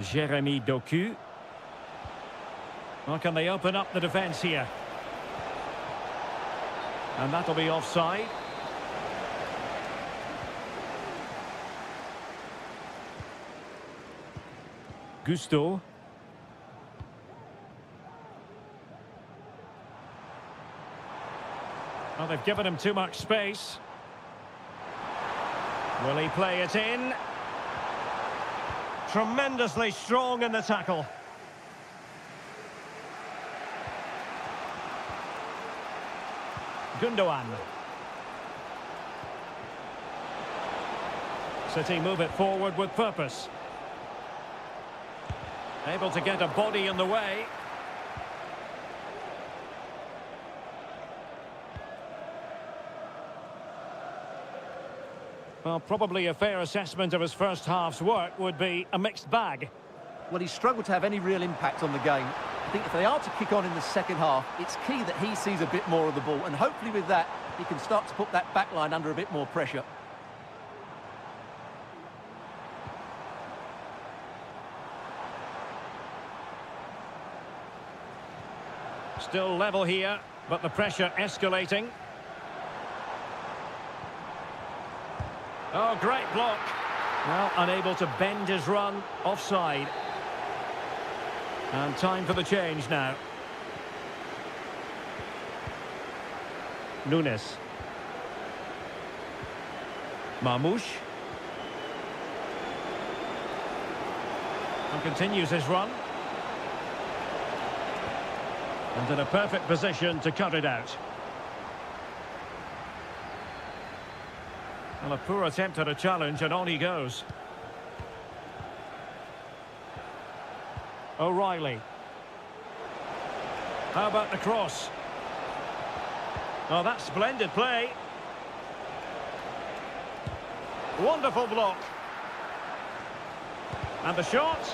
Jeremy Doku. Well, can they open up the defence here? And that'll be offside. Gusto. Well, they've given him too much space. Will he play it in? Tremendously strong in the tackle. Gundogan. City move it forward with purpose. Able to get a body in the way. Well, probably a fair assessment of his first half's work would be a mixed bag. Well, he struggled to have any real impact on the game. I think if they are to kick on in the second half, it's key that he sees a bit more of the ball, and hopefully with that, he can start to put that back line under a bit more pressure. Still level here, but the pressure escalating. Oh, great block. Well, unable to bend his run, offside. And time for the change now. Nunes. Marmoush. And continues his run. And in a perfect position to cut it out. Well, a poor attempt at a challenge, and on he goes. O'Reilly. How about the cross? Oh, that's splendid play. Wonderful block. And the shot.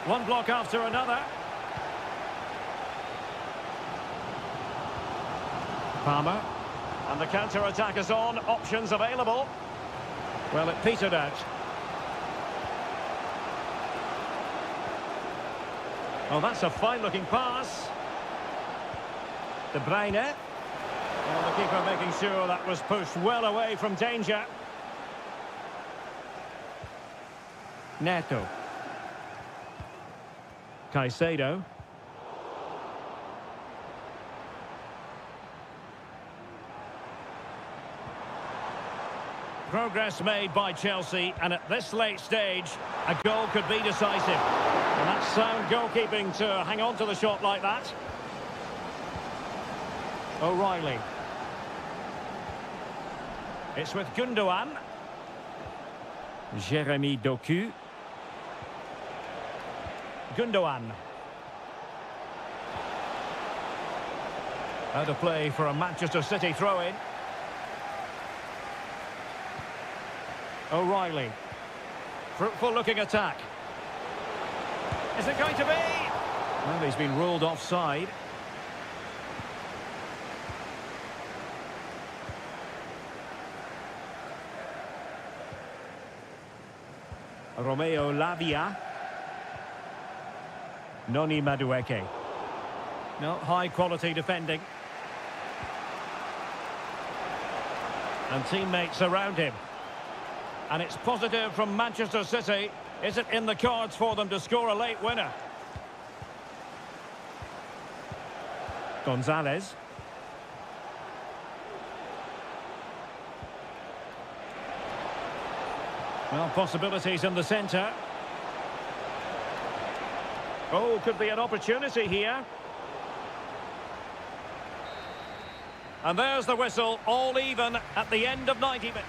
One block after another. Palmer. And the counter-attack is on. Options available. Well, it petered out. Oh, that's a fine-looking pass. De Bruyne. Well, the keeper making sure that was pushed well away from danger. Neto. Caicedo. Progress made by Chelsea, and at this late stage, a goal could be decisive. And that's sound goalkeeping to hang on to the shot like that. O'Reilly. It's with Gundogan. Jeremy Doku. Gundogan. Out of play for a Manchester City throw-in. O'Reilly. Fruitful looking attack. Is it going to be? Well, he's been ruled offside. Romeo Lavia. Noni Madueke. No, high quality defending. And teammates around him. And it's positive from Manchester City. Is it in the cards for them to score a late winner? Gonzalez. Well, possibilities in the centre. Oh, could be an opportunity here. And there's the whistle, all even at the end of 90 minutes.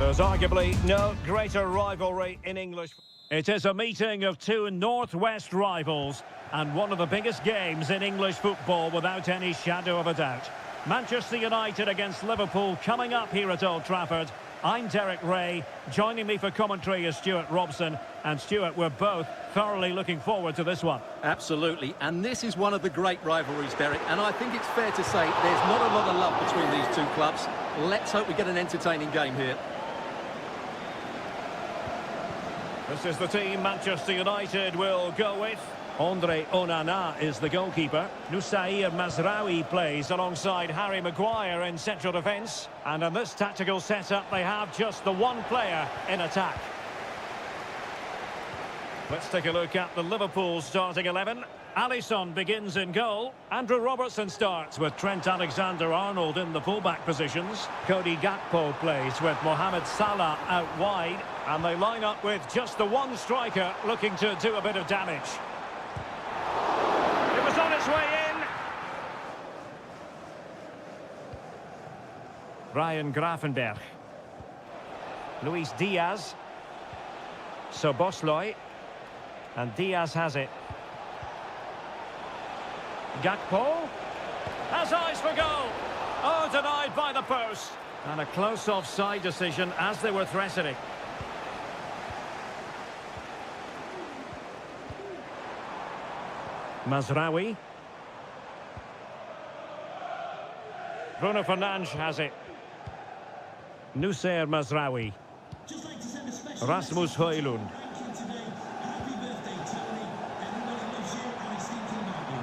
There's arguably no greater rivalry in English. It is a meeting of two northwest rivals and one of the biggest games in English football without any shadow of a doubt. Manchester United against Liverpool coming up here at Old Trafford. I'm Derek Ray. Joining me for commentary is Stuart Robson. And Stuart, we're both thoroughly looking forward to this one. Absolutely, and this is one of the great rivalries, Derek, and I think it's fair to say there's not a lot of love between these two clubs. Let's hope we get an entertaining game here. This is the team Manchester United will go with. Andre Onana is the goalkeeper. Nusair Mazraoui plays alongside Harry Maguire in central defence. And in this tactical setup, they have just the one player in attack. Let's take a look at the Liverpool starting 11. Alisson begins in goal. Andrew Robertson starts with Trent Alexander-Arnold in the fullback positions. Cody Gakpo plays with Mohamed Salah out wide. And they line up with just the one striker looking to do a bit of damage. It was on its way in. Ryan Gravenberch. Luis Diaz. Szoboszlai. And Diaz has it. Gakpo. Has eyes for goal. Oh, denied by the post. And a close offside decision as they were threatening. Mazraoui. Bruno Fernandes has it. Noussair Mazraoui. Just like to send a special Rasmus Højlund. thank you today. Happy birthday, Tony. Everybody loves you and is thinking about you.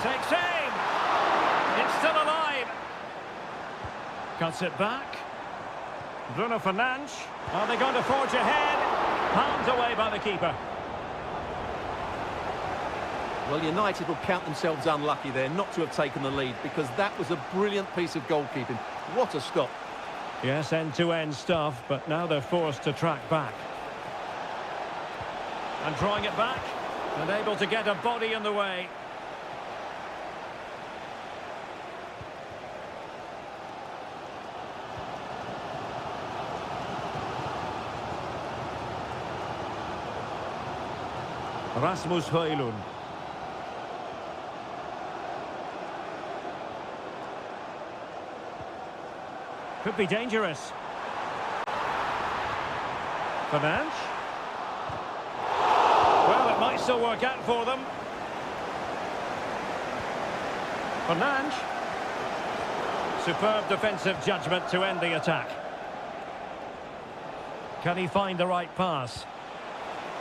Takes aim. It's still alive. Cuts it back. Bruno Fernandes. Are they going to forge ahead? Palmed away by the keeper. Well, United will count themselves unlucky there not to have taken the lead, because that was a brilliant piece of goalkeeping. What a stop. Yes, end-to-end stuff, but now they're forced to track back. And drawing it back, and able to get a body in the way. Rasmus Højlund. Could be dangerous. Fernandes. Well, it might still work out for them. Fernandes. Superb defensive judgment to end the attack. Can he find the right pass?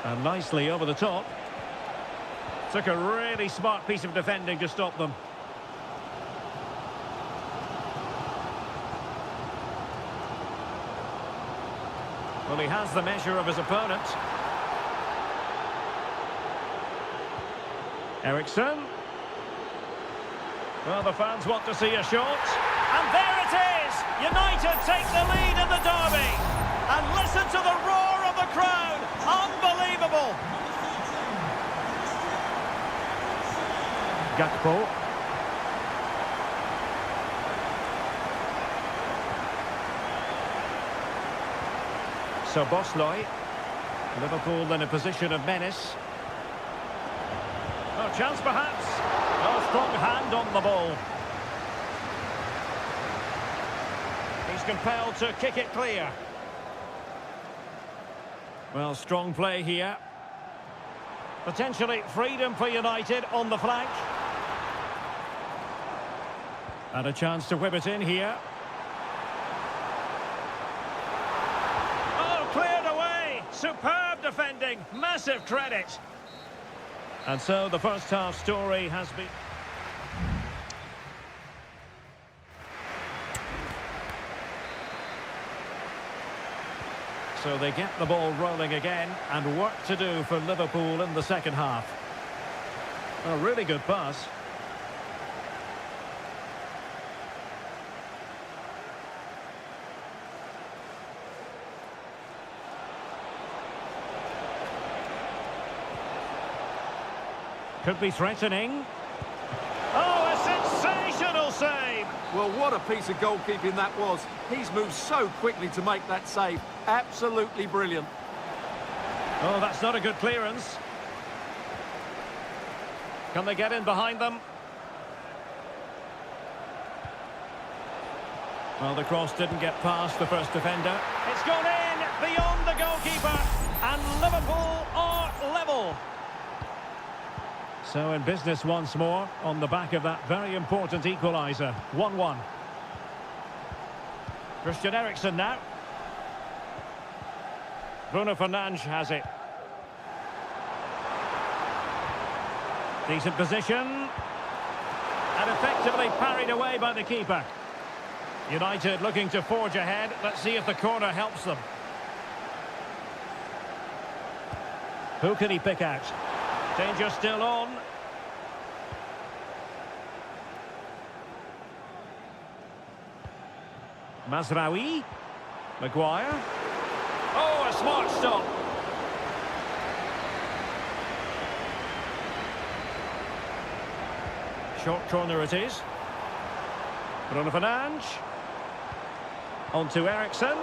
And nicely over the top. Took a really smart piece of defending to stop them. Well, he has the measure of his opponent. Eriksson. Well, the fans want to see a shot. And there it is! United take the lead in the derby. And listen to the roar of the crowd. Unbelievable! Gakpo. Szoboszlai. Liverpool in a position of menace. Oh, chance perhaps. Oh, strong hand on the ball. He's compelled to kick it clear. Well, strong play here. Potentially freedom for United on the flank. And a chance to whip it in here. Oh, cleared away. Superb defending. Massive credit. And so the first half story has been... So they get the ball rolling again, and work to do for Liverpool in the second half. A really good pass. Could be threatening. Oh, a sensational save! Well, what a piece of goalkeeping that was. He's moved so quickly to make that save. Absolutely brilliant. Oh, that's not a good clearance. Can they get in behind them? Well, the cross didn't get past the first defender. It's gone in beyond the goalkeeper, and Liverpool are level. So in business once more on the back of that very important equaliser. 1-1. Christian Eriksen now. Bruno Fernandes has it. Decent position. And effectively parried away by the keeper. United looking to forge ahead. Let's see if the corner helps them. Who can he pick out? Danger still on. Mazraoui. Maguire. Oh, a smart stop. Short corner it is. Bruno Fernandes. On to Eriksen.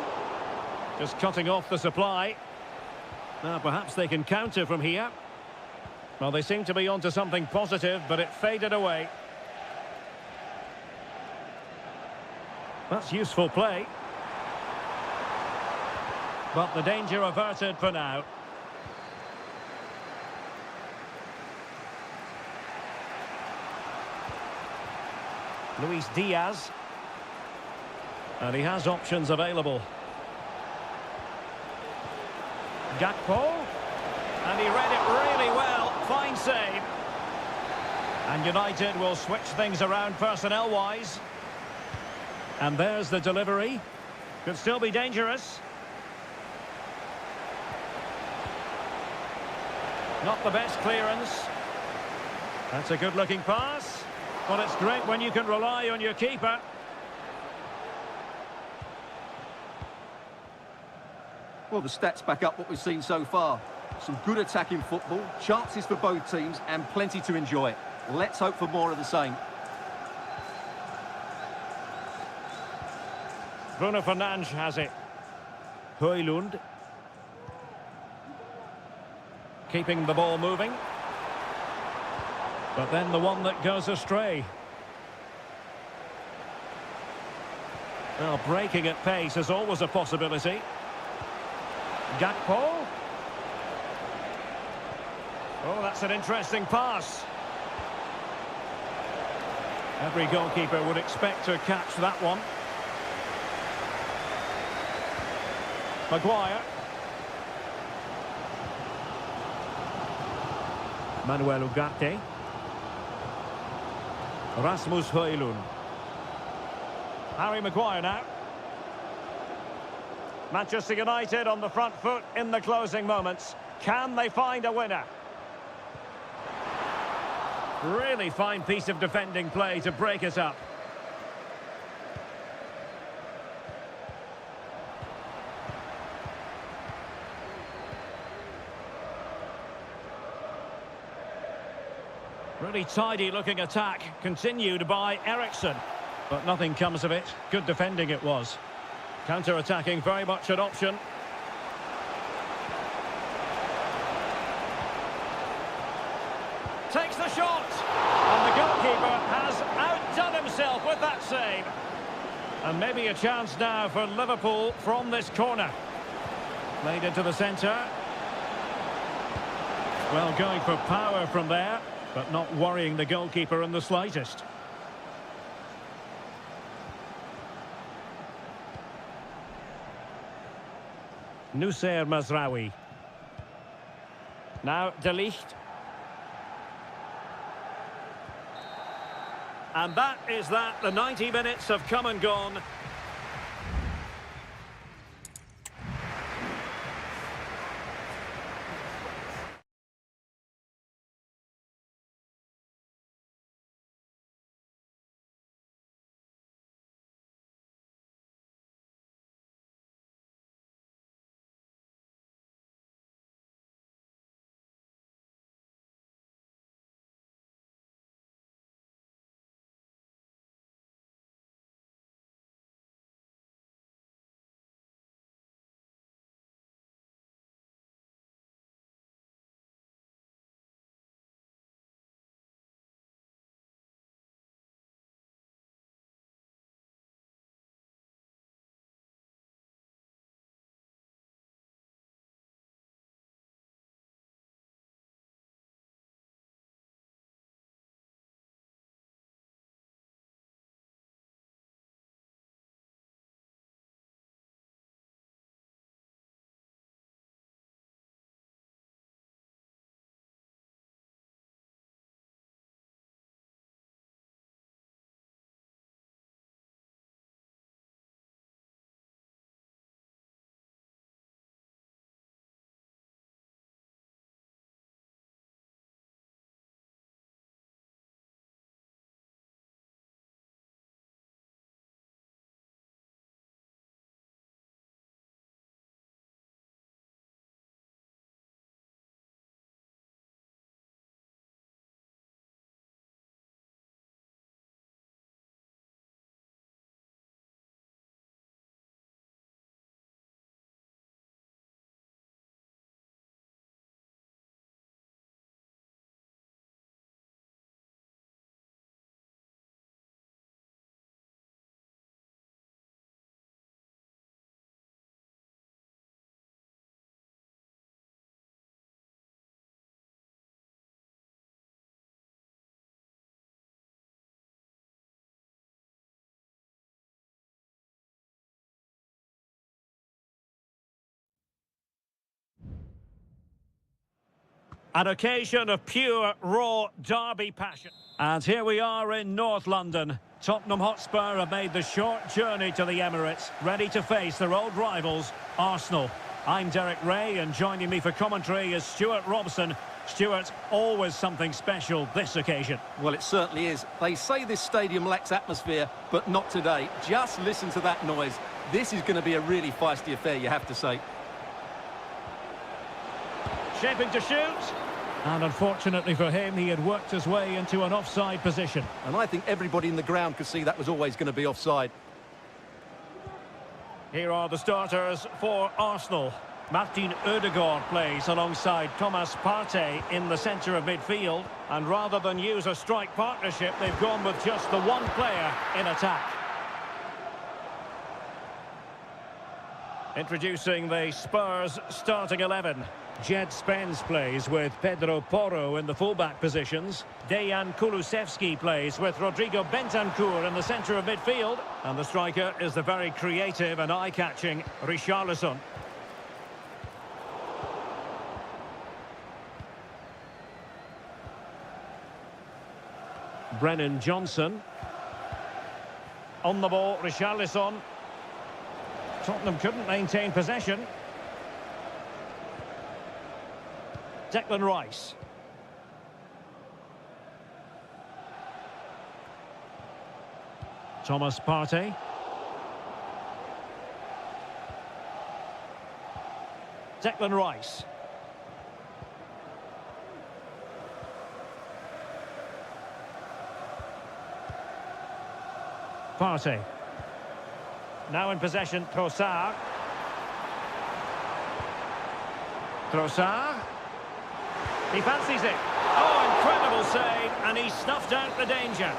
Just cutting off the supply. Now perhaps they can counter from here. Well, they seem to be onto something positive, but it faded away. That's useful play. But the danger averted for now. Luis Diaz. And he has options available. Gakpo. And he read it really well. Fine save. And United will switch things around personnel-wise. And there's the delivery. Could still be dangerous. Not the best clearance. That's a good-looking pass. But it's great when you can rely on your keeper. Well, the stats back up what we've seen so far. Some good attacking football, chances for both teams, and plenty to enjoy. Let's hope for more of the same. Bruno Fernandes has it. Højlund. Keeping the ball moving. But then the one that goes astray. Well, breaking at pace is always a possibility. Gakpo. Oh, that's an interesting pass. Every goalkeeper would expect to catch that one. Maguire. Manuel Ugarte. Rasmus Højlund. Harry Maguire now. Manchester United on the front foot in the closing moments. Can they find a winner? Really fine piece of defending play to break it up. Really tidy looking attack, continued by Eriksen. But nothing comes of it. Good defending it was. Counter-attacking very much an option. Takes the shot. And the goalkeeper has outdone himself with that save. And maybe a chance now for Liverpool from this corner. Played into the centre. Well, going for power from there, but not worrying the goalkeeper in the slightest. Nussair Mazraoui. Now De Ligt. And that is that. The 90 minutes have come and gone. An occasion of pure, raw derby passion. And here we are in North London. Tottenham Hotspur have made the short journey to the Emirates, ready to face their old rivals, Arsenal. I'm Derek Ray, and joining me for commentary is Stuart Robson. Stuart, always something special this occasion. Well, it certainly is. They say this stadium lacks atmosphere, but not today. Just listen to that noise. This is going to be a really feisty affair, you have to say. Shaping to shoot. And unfortunately for him, he had worked his way into an offside position. And I think everybody in the ground could see that was always going to be offside. Here are the starters for Arsenal. Martin Ødegaard plays alongside Thomas Partey in the centre of midfield. And rather than use a strike partnership, they've gone with just the one player in attack. Introducing the Spurs starting 11. Jed Spence plays with Pedro Porro in the fullback positions. Dejan Kulusevski plays with Rodrigo Bentancur in the centre of midfield. And the striker is the very creative and eye-catching Richarlison. Brennan Johnson. On the ball, Richarlison. Tottenham couldn't maintain possession. Declan Rice. Thomas Partey. Declan Rice. Partey. Now in possession, Trossard. Trossard. He fancies it. Oh, incredible save, and he snuffed out the danger.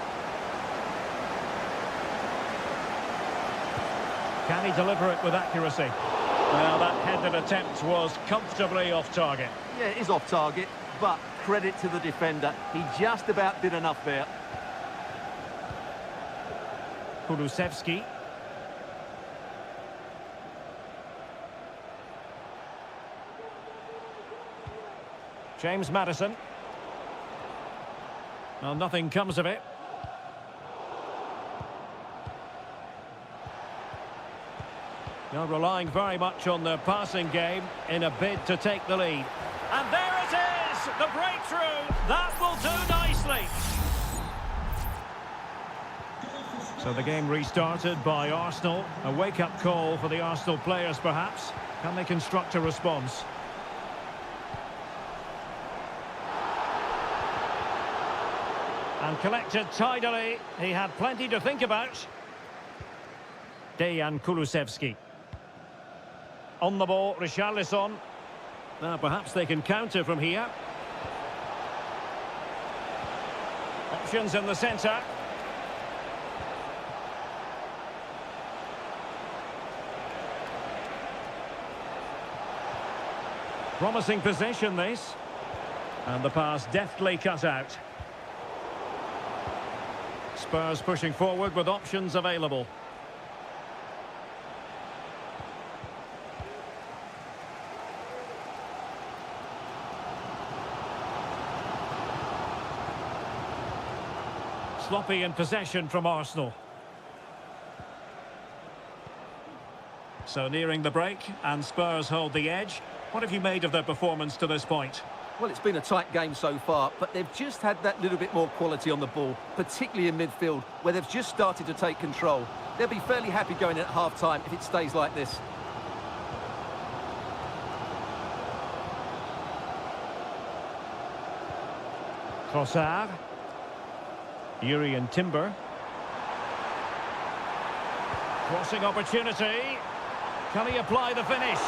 Can he deliver it with accuracy? Well, that headed attempt was comfortably off target. Yeah, it is off target, but credit to the defender. He just about did enough there. Kulusevski. James Maddison. Well, nothing comes of it. They're relying very much on their passing game in a bid to take the lead. And there it is! The breakthrough! That will do nicely! So the game restarted by Arsenal. A wake-up call for the Arsenal players, perhaps. Can they construct a response? And collected tidily. He had plenty to think about. Dejan Kulusevski. On the ball, Richarlison. Now perhaps they can counter from here. Options in the centre. Promising possession, this. And the pass deftly cut out. Spurs pushing forward with options available. Sloppy in possession from Arsenal. So nearing the break, and Spurs hold the edge. What have you made of their performance to this point? Well, it's been a tight game so far, but they've just had that little bit more quality on the ball, particularly in midfield, where they've just started to take control. They'll be fairly happy going in at half-time if it stays like this. Trossard. Jurrien Timber. Crossing opportunity. Can he apply the finish?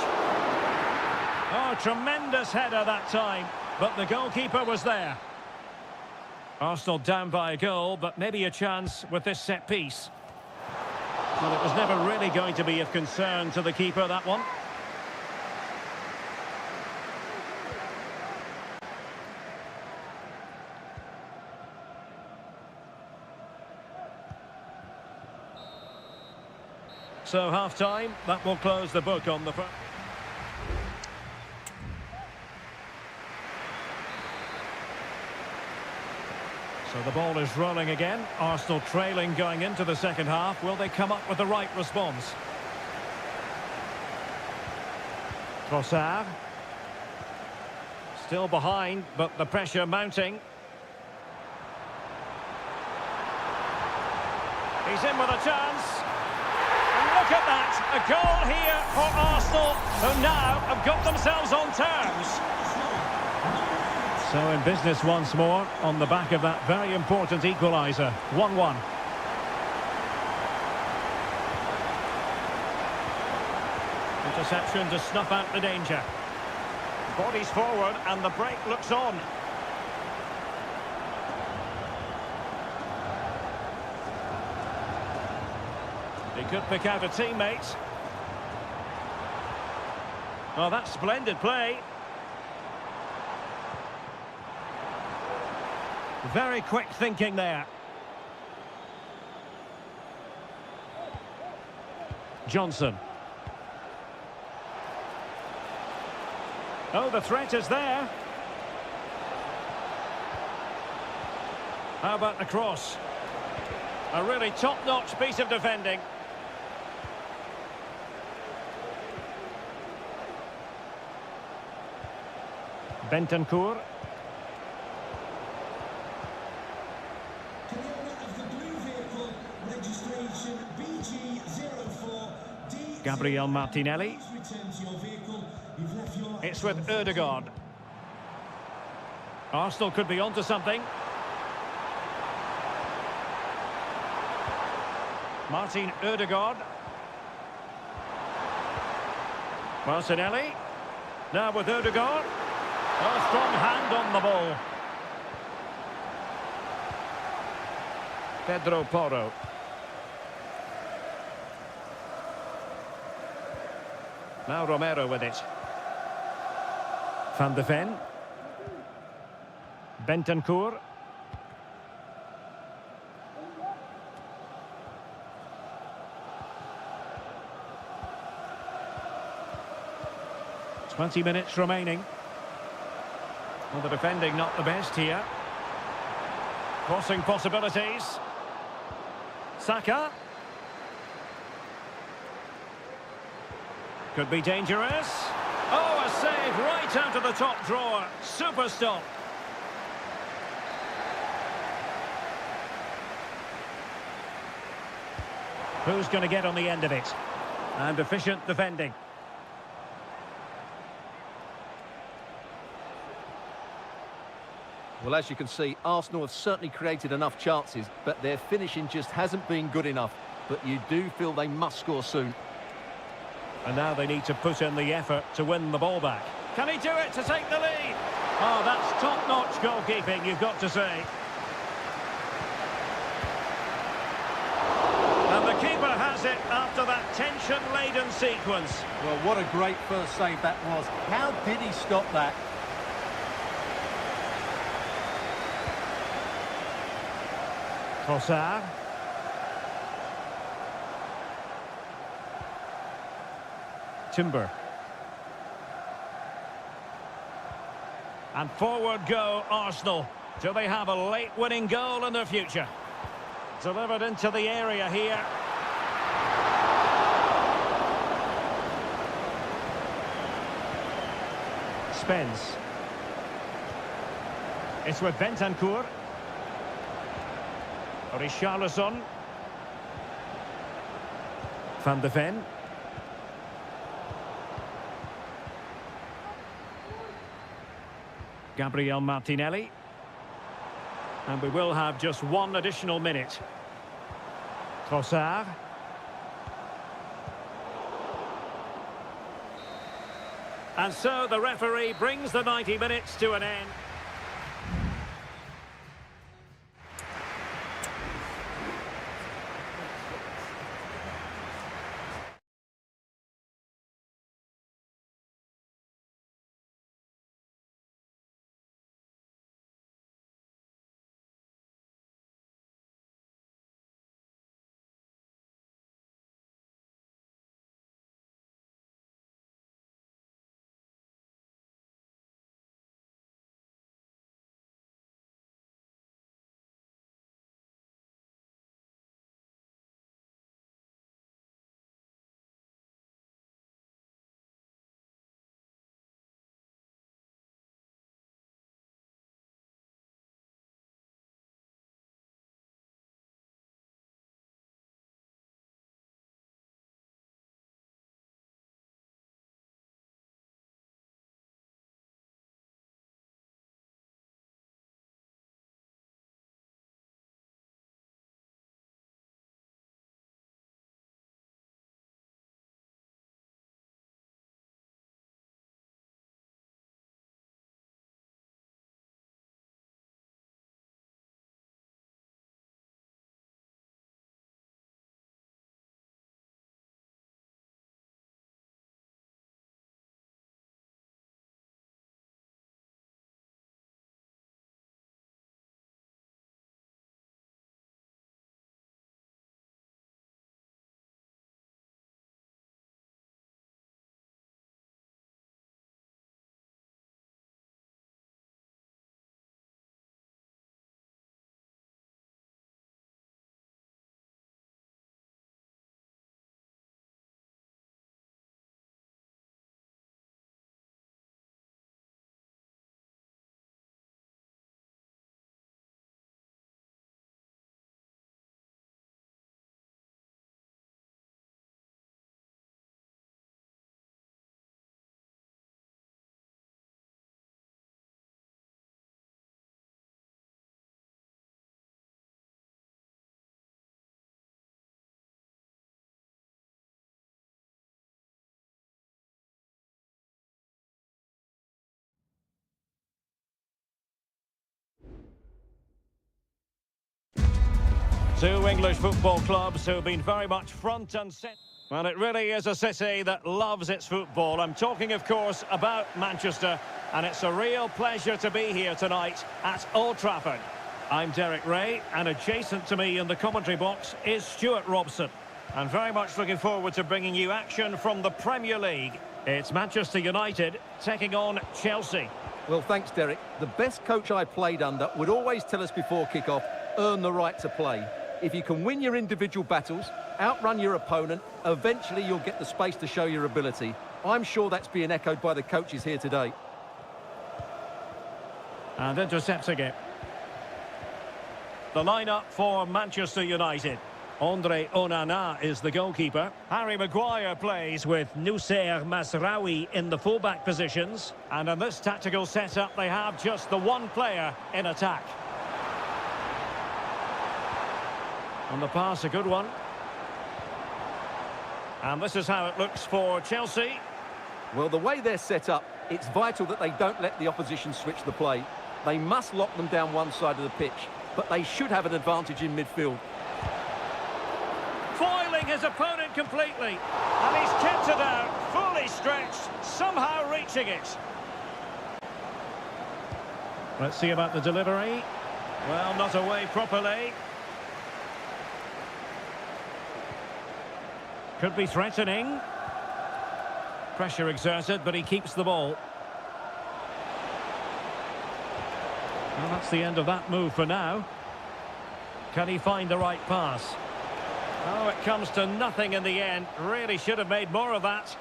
Oh, tremendous header that time, but the goalkeeper was there. Arsenal down by a goal, but maybe a chance with this set piece. Well, it was never really going to be of concern to the keeper, that one. So half-time, that will close the book on the front. So the ball is rolling again. Arsenal trailing going into the second half. Will they come up with the right response? Trossard. Still behind, but the pressure mounting. He's in with a chance. And look at that. A goal here for Arsenal, who now have got themselves on terms. So in business once more, on the back of that very important equaliser. 1-1. Interception to snuff out the danger. Bodies forward and the break looks on. He could pick out a teammate. Oh, that's splendid play. Very quick thinking there. Johnson. Oh, the threat is there. How about the cross? A really top-notch piece of defending. Bentancur. To the owner of the blue vehicle, registration BG04D. Gabriel Martinelli. Please return to your vehicle. You've left your It's with Ødegaard. Arsenal could be onto something. Martin Ødegaard. Martinelli. Now with Ødegaard. A strong hand on the ball. Pedro Porro. Now Romero with it. Van de Ven. Bentancur. Twenty minutes remaining. Well, the defending not the best here. Crossing possibilities. Saka. Could be dangerous. Oh, a save right out of the top drawer. Super stop. Who's going to get on the end of it? And efficient defending. Well, as you can see, Arsenal have certainly created enough chances, but their finishing just hasn't been good enough. But you do feel they must score soon. And now they need to put in the effort to win the ball back. Can he do it to take the lead? Oh, that's top-notch goalkeeping, you've got to say. And the keeper has it after that tension-laden sequence. Well, what a great first save that was. How did he stop that? Trossard. Timber. And forward go Arsenal. Do they have a late winning goal in their future? Delivered into the area here. Spence. It's with Bentancur. Richarlison. Van de Ven. Gabriel Martinelli. And we will have just one additional minute. Trossard. And so the referee brings the 90 minutes to an end. Two English football clubs who have been very much front and centre. Well, it really is a city that loves its football. I'm talking, of course, about Manchester, and it's a real pleasure to be here tonight at Old Trafford. I'm Derek Ray, and adjacent to me in the commentary box is Stuart Robson. And very much looking forward to bringing you action from the Premier League. It's Manchester United taking on Chelsea. Well, thanks, Derek. The best coach I played under would always tell us before kick-off, earn the right to play. If you can win your individual battles, outrun your opponent, eventually you'll get the space to show your ability. I'm sure that's being echoed by the coaches here today. And intercepting it. The lineup for Manchester United. Andre Onana is the goalkeeper. Harry Maguire plays with Noussair Mazraoui in the fullback positions. And in this tactical setup, they have just the one player in attack. On the pass, a good one. And this is how it looks for Chelsea. Well, the way they're set up, it's vital that they don't let the opposition switch the play. They must lock them down one side of the pitch, but they should have an advantage in midfield. Foiling his opponent completely. And he's kept it out, fully stretched, somehow reaching it. Let's see about the delivery. Well, not away properly. Could be threatening. Pressure exerted, but he keeps the ball. Well, that's the end of that move for now. Can he find the right pass? Oh, it comes to nothing in the end. Really should have made more of that.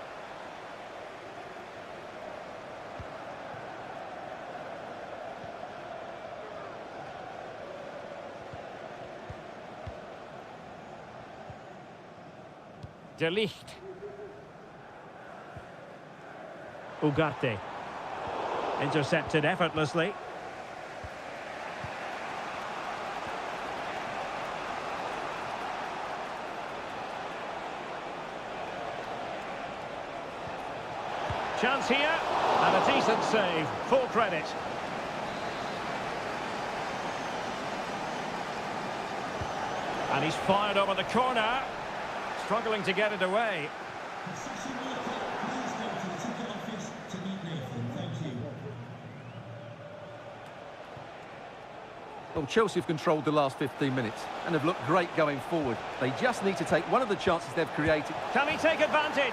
De Ligt. Ugarte. Intercepted effortlessly. Chance here, and a decent save. Full credit. And he's fired over the corner. Struggling to get it away. Well, Chelsea have controlled the last 15 minutes and have looked great going forward. They just need to take one of the chances they've created. Can he take advantage?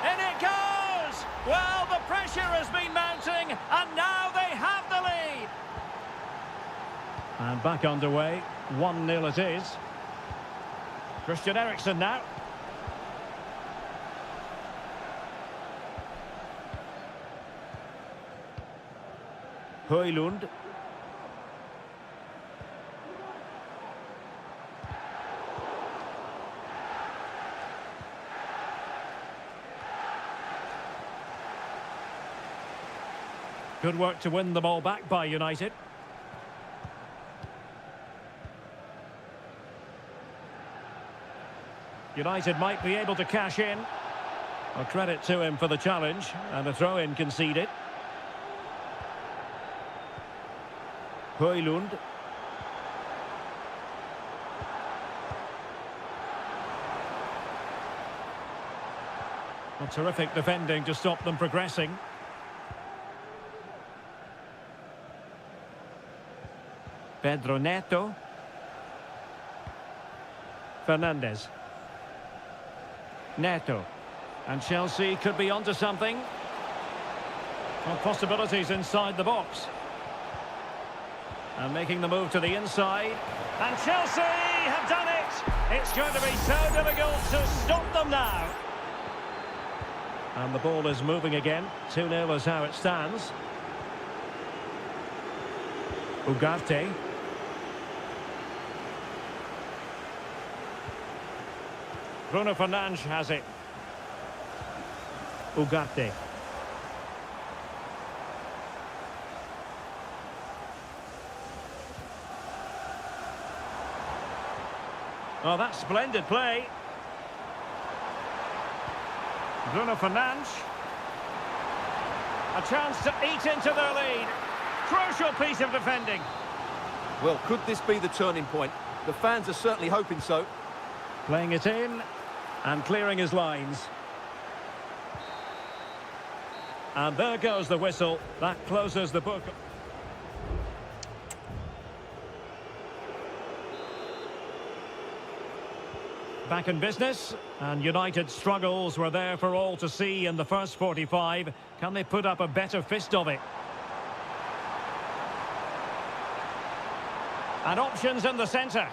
In it goes! Well, the pressure has been mounting, and now they have the lead. And back underway. 1-0 it is. Christian Eriksen now. Højlund. Good work to win the ball back by United. United might be able to cash in. Well, credit to him for the challenge, and a throw-in conceded. Højlund. Well, terrific defending to stop them progressing. Pedro Neto. Fernandes. Neto. And Chelsea could be onto something. Well, possibilities inside the box. And making the move to the inside. And Chelsea have done it! It's going to be so difficult to stop them now. And the ball is moving again. 2-0 is how it stands. Ugarte. Bruno Fernandes has it. Ugarte. Oh, that's splendid play. Bruno Fernandes. A chance to eat into their lead. Crucial piece of defending. Well, could this be the turning point? The fans are certainly hoping so. Playing it in and clearing his lines. And there goes the whistle. That closes the book. Back in business, and United's struggles were there for all to see in the first 45. Can they put up a better fist of it? And options in the centre.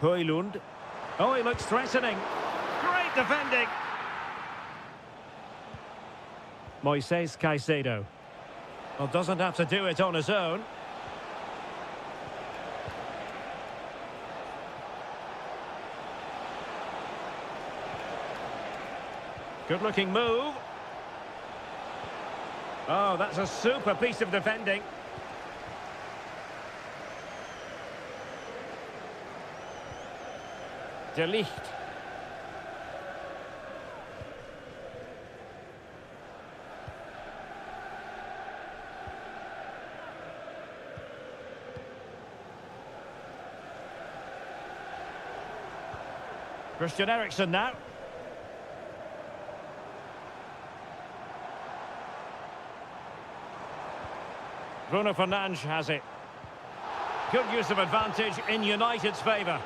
Højlund. Oh, he looks threatening. Great defending. Moises Caicedo. Well, doesn't have to do it on his own. Good-looking move. Oh, that's a super piece of defending. De Ligt. Christian Eriksen now. Bruno Fernandes has it. Good use of advantage in United's favour.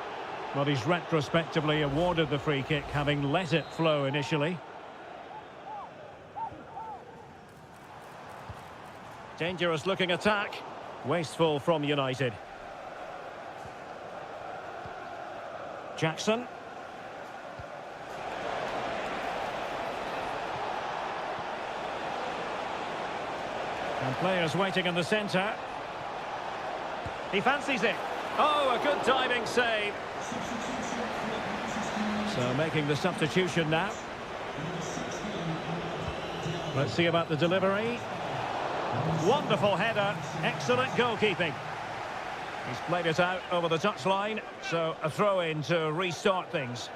But he's retrospectively awarded the free kick, having let it flow initially. Dangerous looking attack. Wasteful from United. Jackson. And players waiting in the centre. He fancies it. Oh, a good diving save. So making the substitution now. Let's see about the delivery. Wonderful header. Excellent goalkeeping. He's played it out over the touchline. So a throw-in to restart things.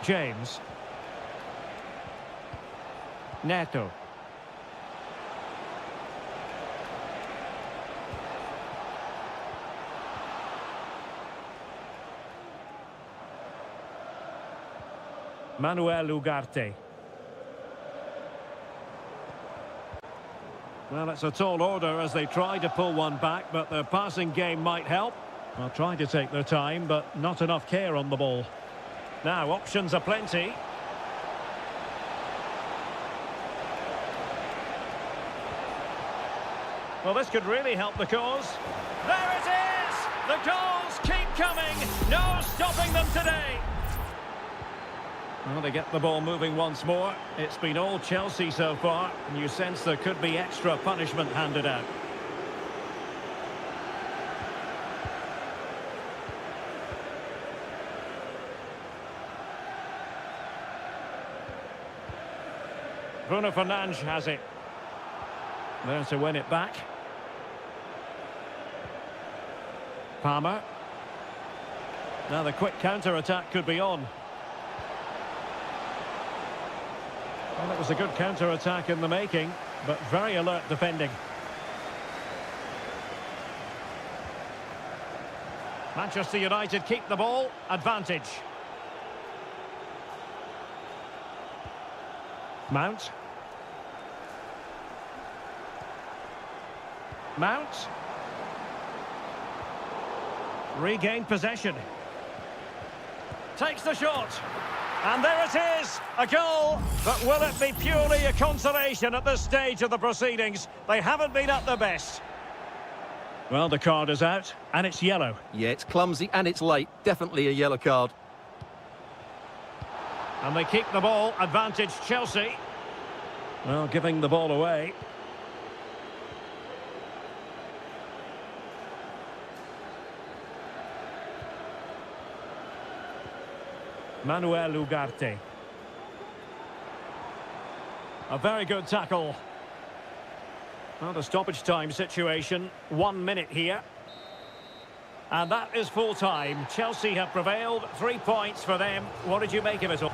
James. Neto. Manuel Ugarte. Well, it's a tall order as they try to pull one back, but the passing game might help. They'll try to take their time, but not enough care on the ball. Now, options are plenty. Well, this could really help the cause. There it is! The goals keep coming. No stopping them today. Well, they get the ball moving once more. It's been all Chelsea so far, and you sense there could be extra punishment handed out. Bruno Fernandes has it. There to win it back. Palmer. Now the quick counter-attack could be on. Well, it was a good counter-attack in the making, but very alert defending. Manchester United keep the ball. Advantage. Mount. Mount. Regained possession. Takes the shot. And there it is, a goal. But will it be purely a consolation at this stage of the proceedings? They haven't been at their best. Well, the card is out, and it's yellow. Yeah, it's clumsy and it's late. Definitely a yellow card. And they keep the ball. Advantage Chelsea. Well, giving the ball away. Manuel Ugarte. A very good tackle. Well, the stoppage time situation. 1 minute here. And that is full time. Chelsea have prevailed. 3 points for them. What did you make of it all?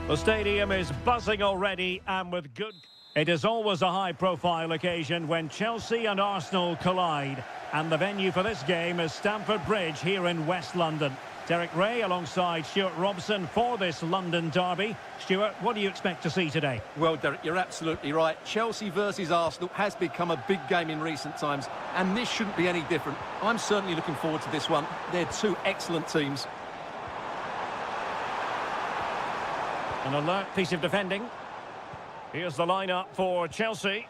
The stadium is buzzing already and with good... It is always a high-profile occasion when Chelsea and Arsenal collide. And the venue for this game is Stamford Bridge here in West London. Derek Ray alongside Stuart Robson for this London derby. Stuart, what do you expect to see today? Well, Derek, you're absolutely right. Chelsea versus Arsenal has become a big game in recent times, and this shouldn't be any different. I'm certainly looking forward to this one. They're two excellent teams. An alert piece of defending. Here's the lineup for Chelsea.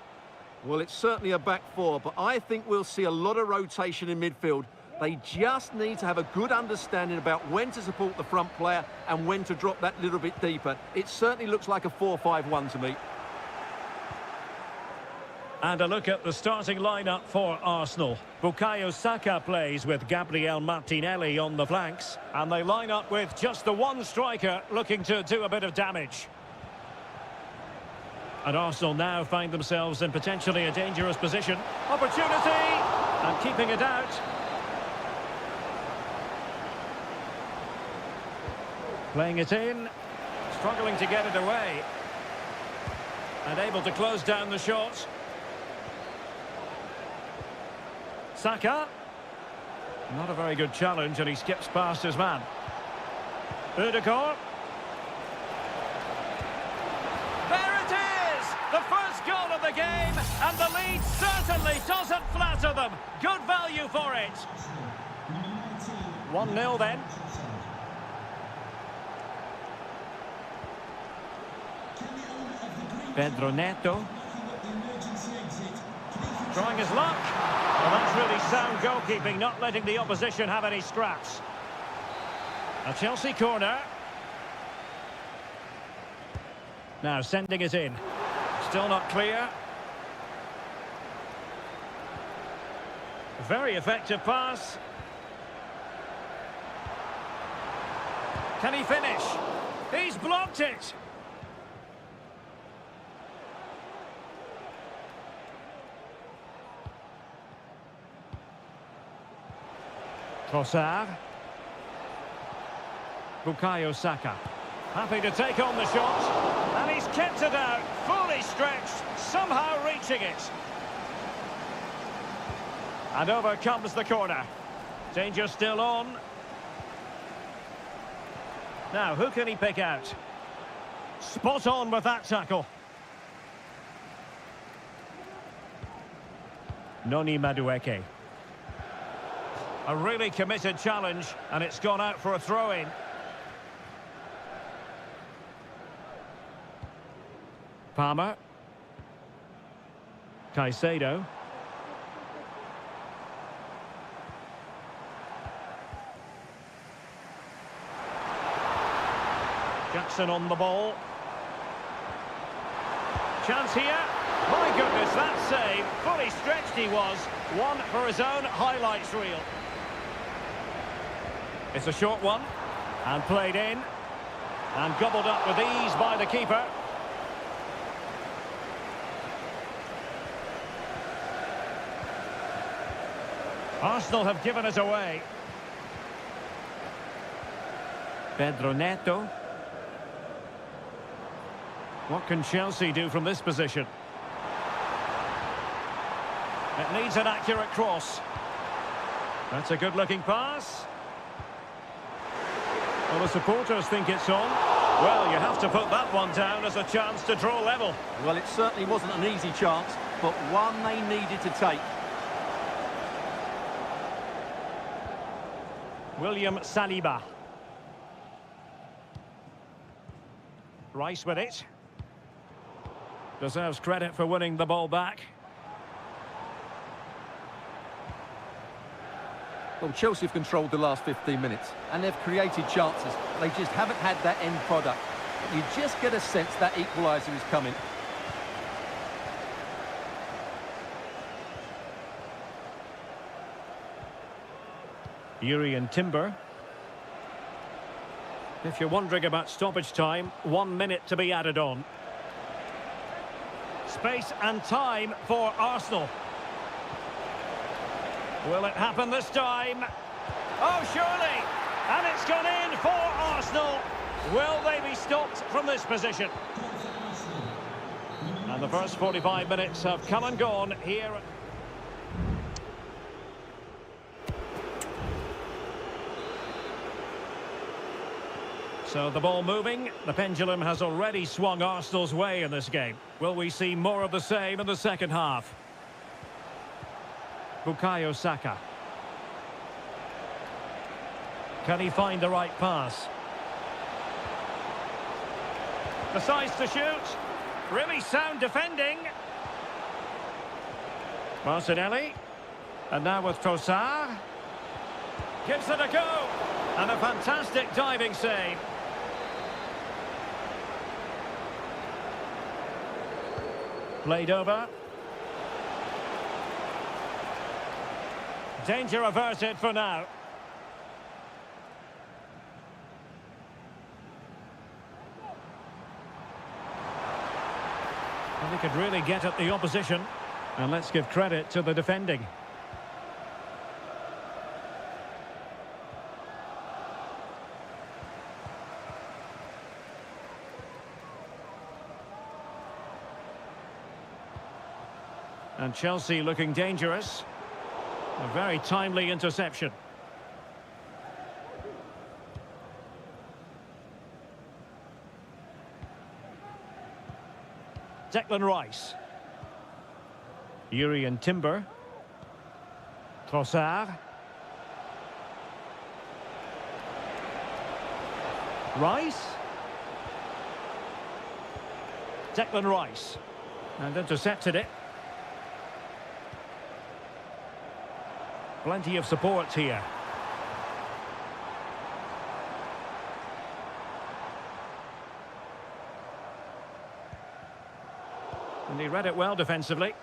Well, it's certainly a back four, but I think we'll see a lot of rotation in midfield. They just need to have a good understanding about when to support the front player and when to drop that little bit deeper. It certainly looks like a 4-5-1 to me. And a look at the starting lineup for Arsenal. Bukayo Saka plays with Gabriel Martinelli on the flanks. And they line up with just the one striker looking to do a bit of damage. And Arsenal now find themselves in potentially a dangerous position. Opportunity! And keeping it out. Playing it in. Struggling to get it away. And able to close down the shot. Saka. Not a very good challenge, and he skips past his man. Ødegaard. There it is! The first goal of the game, and the lead certainly doesn't flatter them. Good value for it. 1-0 then. Pedro Neto. Trying his luck. Well, that's really sound goalkeeping, not letting the opposition have any scraps. A Chelsea corner. Now sending it in. Still not clear. Very effective pass. Can he finish? He's blocked it. Trossard. Bukayo Saka. Happy to take on the shot. And he's kept it out. Fully stretched. Somehow reaching it. And over comes the corner. Danger still on. Now, who can he pick out? Spot on with that tackle. Noni Madueke. A really committed challenge, and it's gone out for a throw-in. Palmer. Caicedo. Jackson on the ball. Chance here. My goodness, that save. Fully stretched he was. One for his own highlights reel. It's a short one, and played in, and gobbled up with ease by the keeper. Arsenal have given it away. Pedro Neto. What can Chelsea do from this position? It needs an accurate cross. That's a good-looking pass. Well, the supporters think it's on. Well, you have to put that one down as a chance to draw level. Well, it certainly wasn't an easy chance, but one they needed to take. William Saliba. Rice with it. Deserves credit for winning the ball back. Well, Chelsea have controlled the last 15 minutes, and they've created chances. They just haven't had that end product. But you just get a sense that equaliser is coming. Urian Timber. If you're wondering about stoppage time, 1 minute to be added on. Space and time for Arsenal. Will it happen this time? Oh, surely! And it's gone in for Arsenal. Will they be stopped from this position? And the first 45 minutes have come and gone here. So the ball moving. The pendulum has already swung Arsenal's way in this game. Will we see more of the same in the second half? Bukayo Saka. Can he find the right pass? Decides to shoot. Really sound defending. Martinelli. And now with Trossard. Gives it a go. And a fantastic diving save. Played over. Danger averted for now. And he could really get at the opposition. And let's give credit to the defending. And Chelsea looking dangerous. A very timely interception. Declan Rice. Urian Timber. Trossard. Rice. Declan Rice. And intercepted it. Plenty of support here. And he read it well defensively.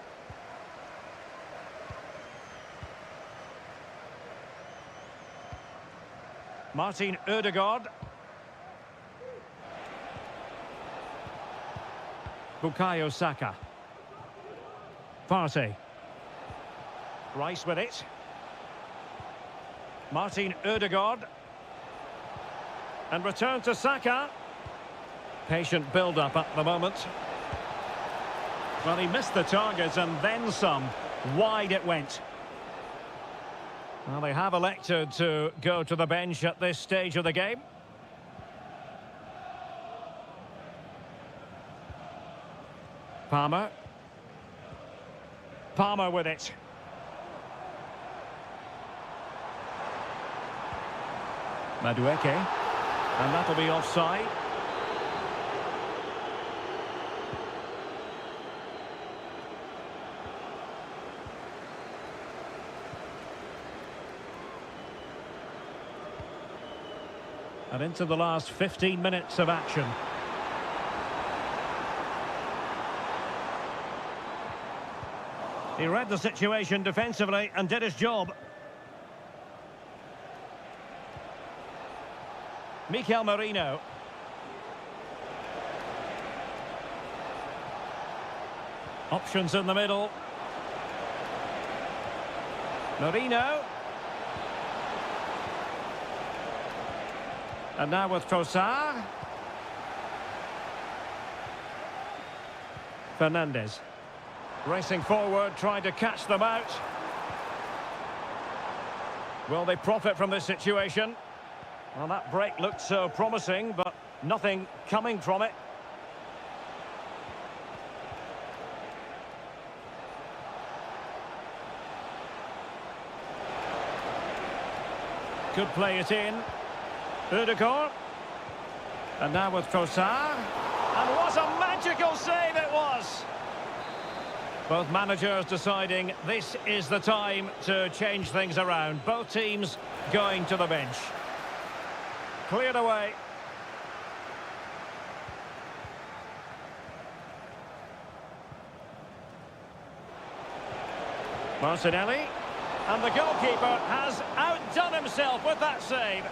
Martin Ødegaard. Bukayo Saka. Partey. Rice with it. Martin Ødegaard. And return to Saka. Patient build-up at the moment. Well, he missed the target and then some. Wide it went. Well, they have elected to go to the bench at this stage of the game. Palmer. Palmer with it. Madueke. And that'll be offside. And into the last 15 minutes of action. He read the situation defensively and did his job. Mikel Merino. Options in the middle. Merino. And now with Trossard. Fernandes. Racing forward, trying to catch them out. Will they profit from this situation? Well, that break looked so promising, but nothing coming from it. Could play it in. Ødegaard. And now with Trossard. And what a magical save it was! Both managers deciding this is the time to change things around. Both teams going to the bench. Cleared away. Martinelli. And the goalkeeper has outdone himself with that save.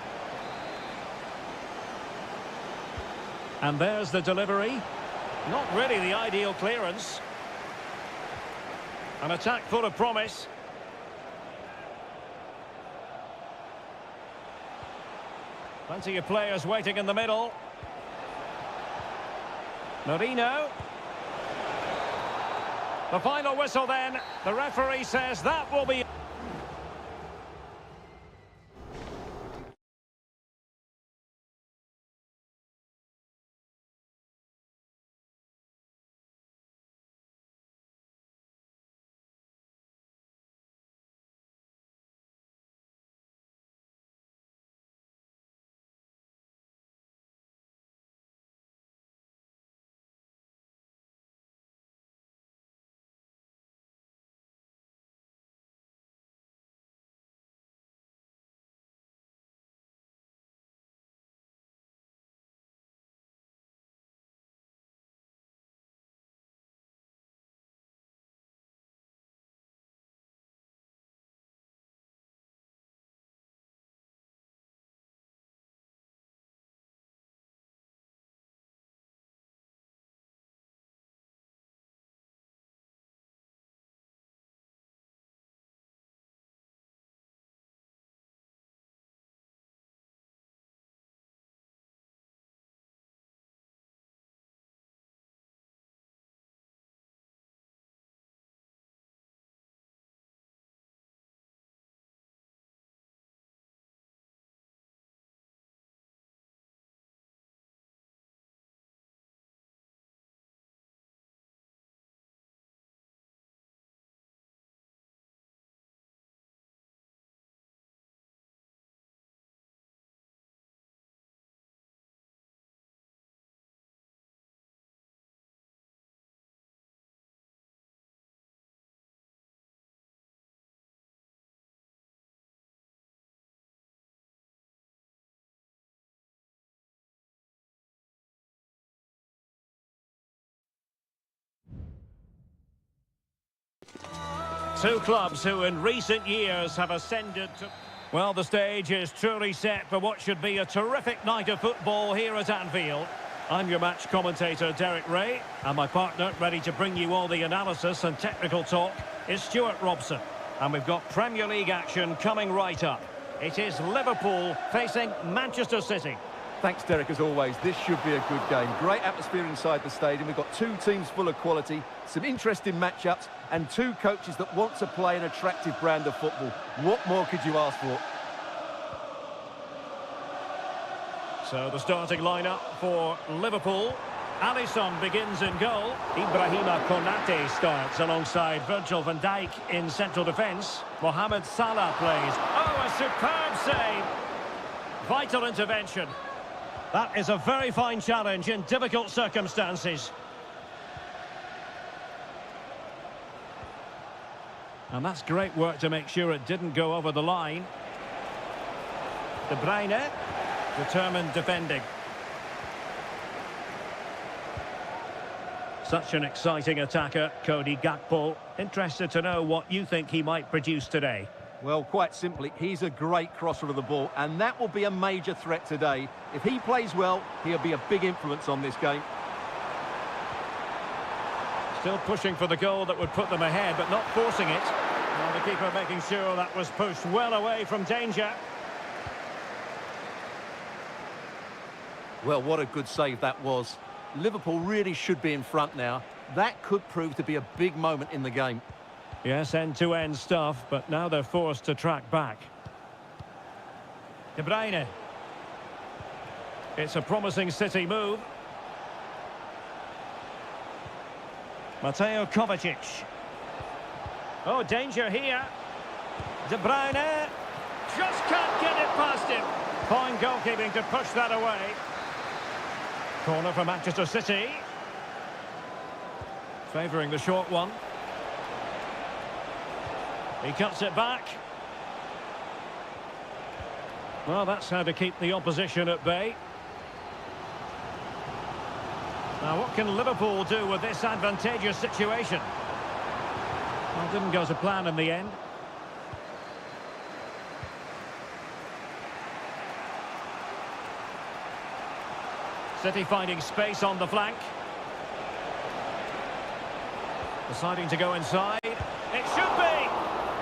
And there's the delivery. Not really the ideal clearance. An attack full of promise. Plenty of players waiting in the middle. Marino. The final whistle then. The referee says that will be... Two clubs who in recent years have ascended to... Well, the stage is truly set for what should be a terrific night of football here at Anfield. I'm your match commentator, Derek Ray, and my partner, ready to bring you all the analysis and technical talk, is Stuart Robson. And we've got Premier League action coming right up. It is Liverpool facing Manchester City. Thanks, Derek, as always. This should be a good game. Great atmosphere inside the stadium. We've got two teams full of quality, some interesting matchups, and two coaches that want to play an attractive brand of football. What more could you ask for? So the starting lineup for Liverpool. Alisson begins in goal. Ibrahima Konate starts alongside Virgil van Dijk in central defence. Mohamed Salah plays. Oh, a superb save. Vital intervention. That is a very fine challenge in difficult circumstances. And that's great work to make sure it didn't go over the line. De Bruyne, determined defending. Such an exciting attacker, Cody Gakpo. Interested to know what you think he might produce today. Well, quite simply, he's a great crosser of the ball, and that will be a major threat today. If he plays well, he'll be a big influence on this game. Still pushing for the goal that would put them ahead, but not forcing it. Well, the keeper making sure that was pushed well away from danger. Well, what a good save that was. Liverpool really should be in front now. That could prove to be a big moment in the game. Yes, end-to-end stuff, but now they're forced to track back. De Bruyne. It's a promising City move. Mateo Kovacic. Oh, danger here. De Bruyne. Just can't get it past him. Fine goalkeeping to push that away. Corner for Manchester City. Favouring the short one. He cuts it back. Well, that's how to keep the opposition at bay. Now, what can Liverpool do with this advantageous situation? Well, it didn't go to plan in the end. City finding space on the flank. Deciding to go inside. It should be!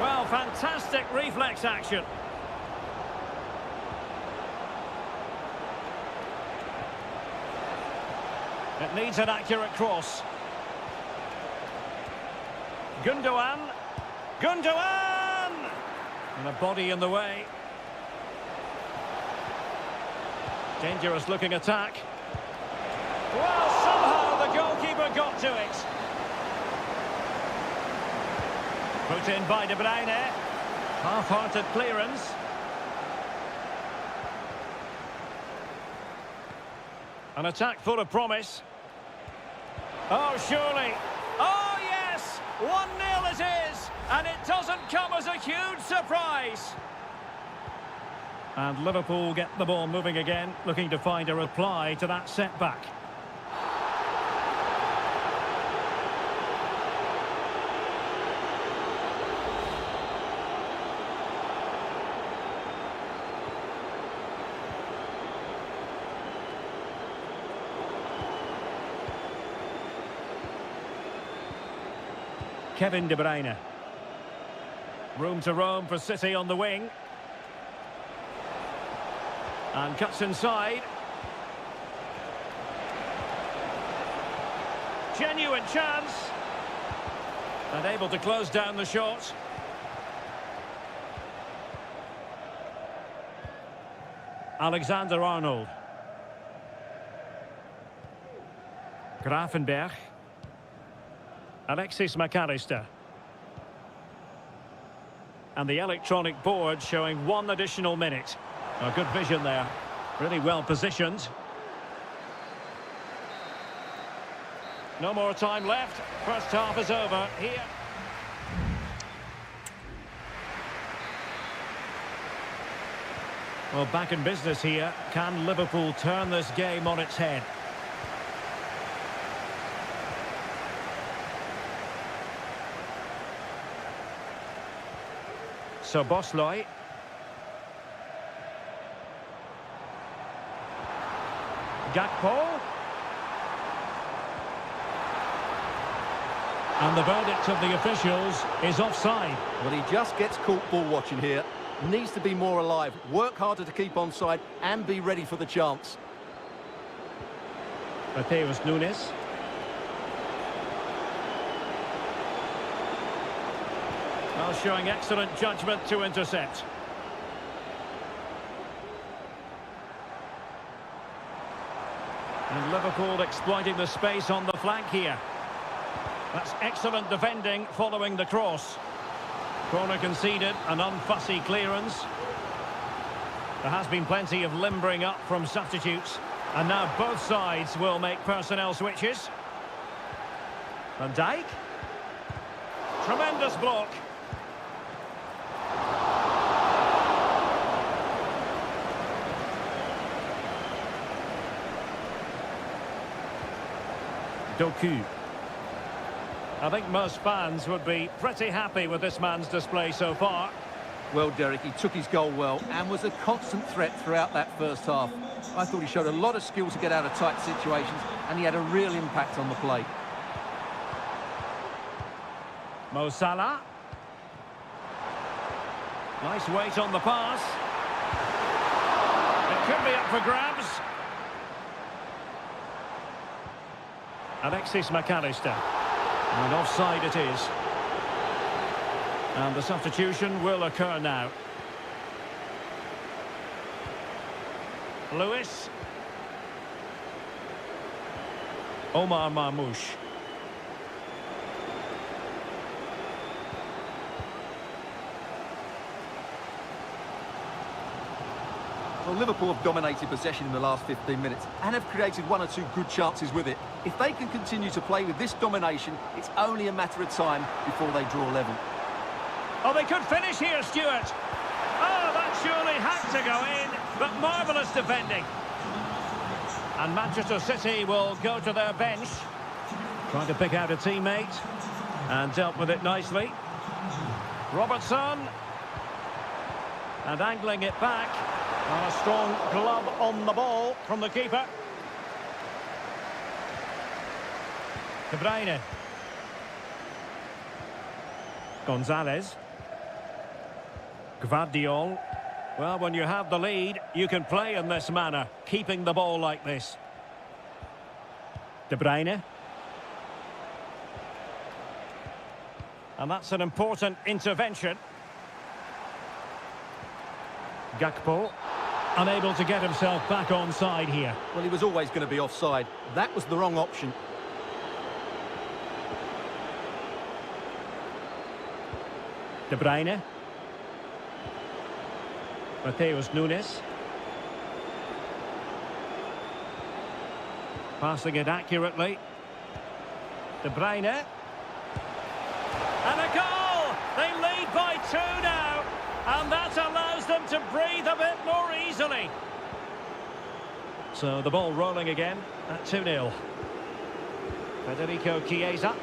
Well, fantastic reflex action. It needs an accurate cross. Gundogan. Gundogan! And a body in the way. Dangerous looking attack. Well, somehow the goalkeeper got to it. Put in by De Bruyne. Half-hearted clearance. An attack full of promise. Oh, surely. Oh, yes! 1-0 it is. And it doesn't come as a huge surprise. And Liverpool get the ball moving again, looking to find a reply to that setback. Kevin De Bruyne. Room to roam for City on the wing. And cuts inside. Genuine chance. And able to close down the shot. Alexander-Arnold. Gravenberch. Alexis McAllister. And the electronic board showing 1 additional minute. A good vision there. Really well positioned. No more time left. First half is over here. Well, back in business here. Can Liverpool turn this game on its head? So Bosley. Gakpo. And the verdict of the officials is offside. Well, he just gets caught ball watching here. Needs to be more alive, work harder to keep onside and be ready for the chance. Mateus Nunes. Well, showing excellent judgment to intercept. And Liverpool exploiting the space on the flank here. That's excellent defending following the cross. Corner conceded, an unfussy clearance. There has been plenty of limbering up from substitutes. And now both sides will make personnel switches. Van Dijk. Tremendous block. Doku. I think most fans would be pretty happy with this man's display so far. Well, Derek, he took his goal well and was a constant threat throughout that first half. I thought he showed a lot of skill to get out of tight situations, and he had a real impact on the play. Mo Salah. Nice weight on the pass. It could be up for grabs. Alexis McAllister. And offside it is. And the substitution will occur now. Lewis. Omar Marmoush. Well, Liverpool have dominated possession in the last 15 minutes and have created 1 or 2 good chances with it. If they can continue to play with this domination, it's only a matter of time before they draw level. Oh, they could finish here, Stuart. Oh, that surely had to go in, but marvellous defending. And Manchester City will go to their bench. Trying to pick out a teammate. And dealt with it nicely. Robertson. And angling it back. And a strong glove on the ball from the keeper. De Bruyne. Gonzalez. Gvardiol. Well, when you have the lead, you can play in this manner, keeping the ball like this. De Bruyne. And that's an important intervention. Gakpo, unable to get himself back on side here. Well, he was always going to be offside. That was the wrong option. De Bruyne. Mateus Nunes. Passing it accurately. De Bruyne. And a goal! They lead by 2 now. And that allows them to breathe a bit more easily. So the ball rolling again at 2-0. Federico Chiesa.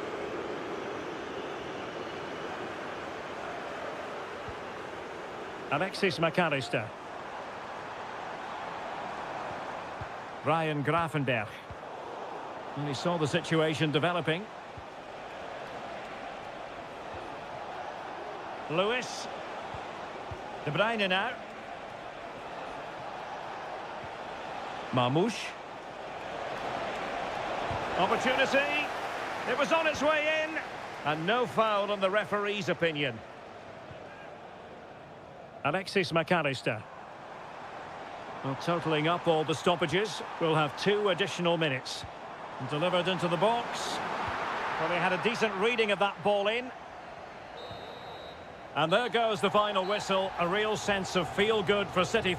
Alexis McAllister. Ryan Gravenberch. And he saw the situation developing. Lewis. De Bruyne now. Marmoush. Opportunity. It was on its way in. And no foul in the referee's opinion. Alexis McAllister. Well, totalling up all the stoppages, we'll have 2 additional minutes. Delivered into the box. Well, they had a decent reading of that ball in. And there goes the final whistle. A real sense of feel-good for City.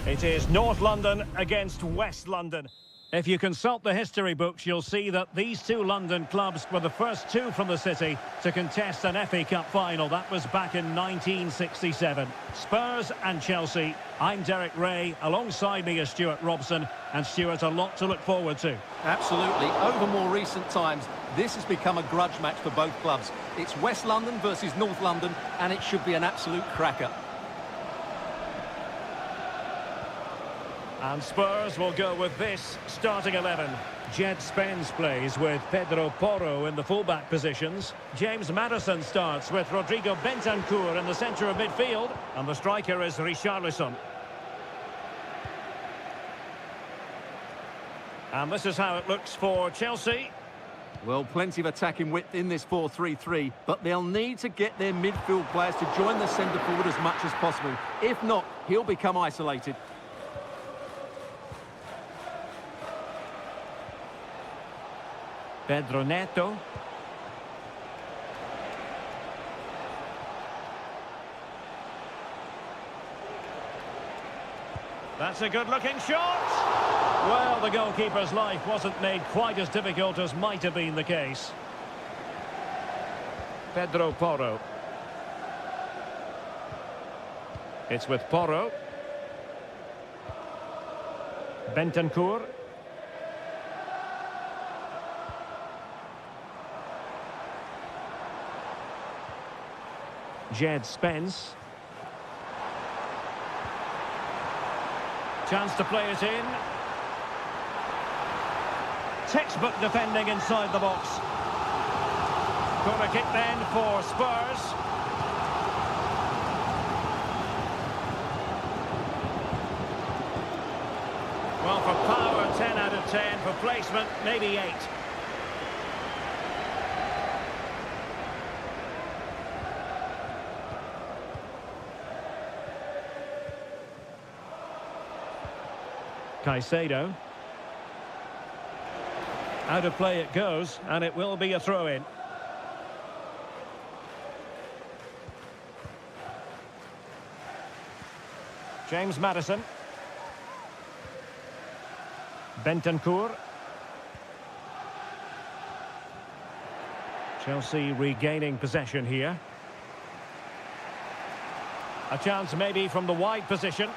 It is North London against West London. If you consult the history books, you'll see that these 2 London clubs were the first 2 from the city to contest an FA Cup final. That was back in 1967. Spurs and Chelsea. I'm Derek Ray. Alongside me is Stuart Robson. And Stuart, a lot to look forward to. Absolutely. Over more recent times, this has become a grudge match for both clubs. It's West London versus North London, and it should be an absolute cracker. And Spurs will go with this starting 11. Jed Spence plays with Pedro Porro in the fullback positions. James Maddison starts with Rodrigo Bentancur in the centre of midfield. And the striker is Richarlison. And this is how it looks for Chelsea. Well, plenty of attacking width in this 4-3-3, but they'll need to get their midfield players to join the centre forward as much as possible. If not, he'll become isolated. Pedro Neto. That's a good-looking shot. Well, the goalkeeper's life wasn't made quite as difficult as might have been the case. Pedro Porro. It's with Porro. Bentancur. Jed Spence. Chance to play it in. Textbook defending inside the box. Corner kick then for Spurs. Well, for power, 10 out of 10. For placement, maybe 8. Caicedo. Out of play it goes, and it will be a throw-in. James Maddison. Bentancur. Chelsea regaining possession here. A chance maybe from the wide position.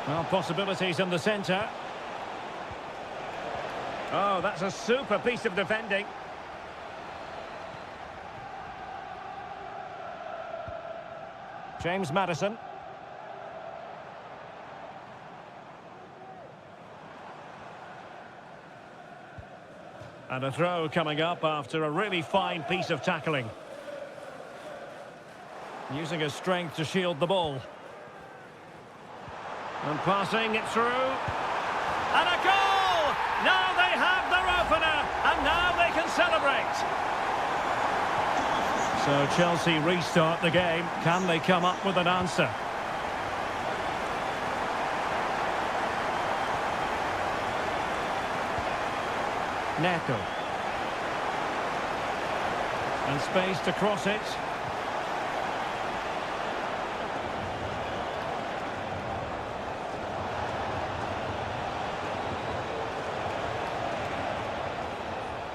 Well, possibilities in the centre. Oh, that's a super piece of defending. James Maddison. And a throw coming up after a really fine piece of tackling. Using his strength to shield the ball. And passing it through. And a goal! Now they have their opener, and now they can celebrate. So Chelsea restart the game. Can they come up with an answer? Neto. And space to cross it.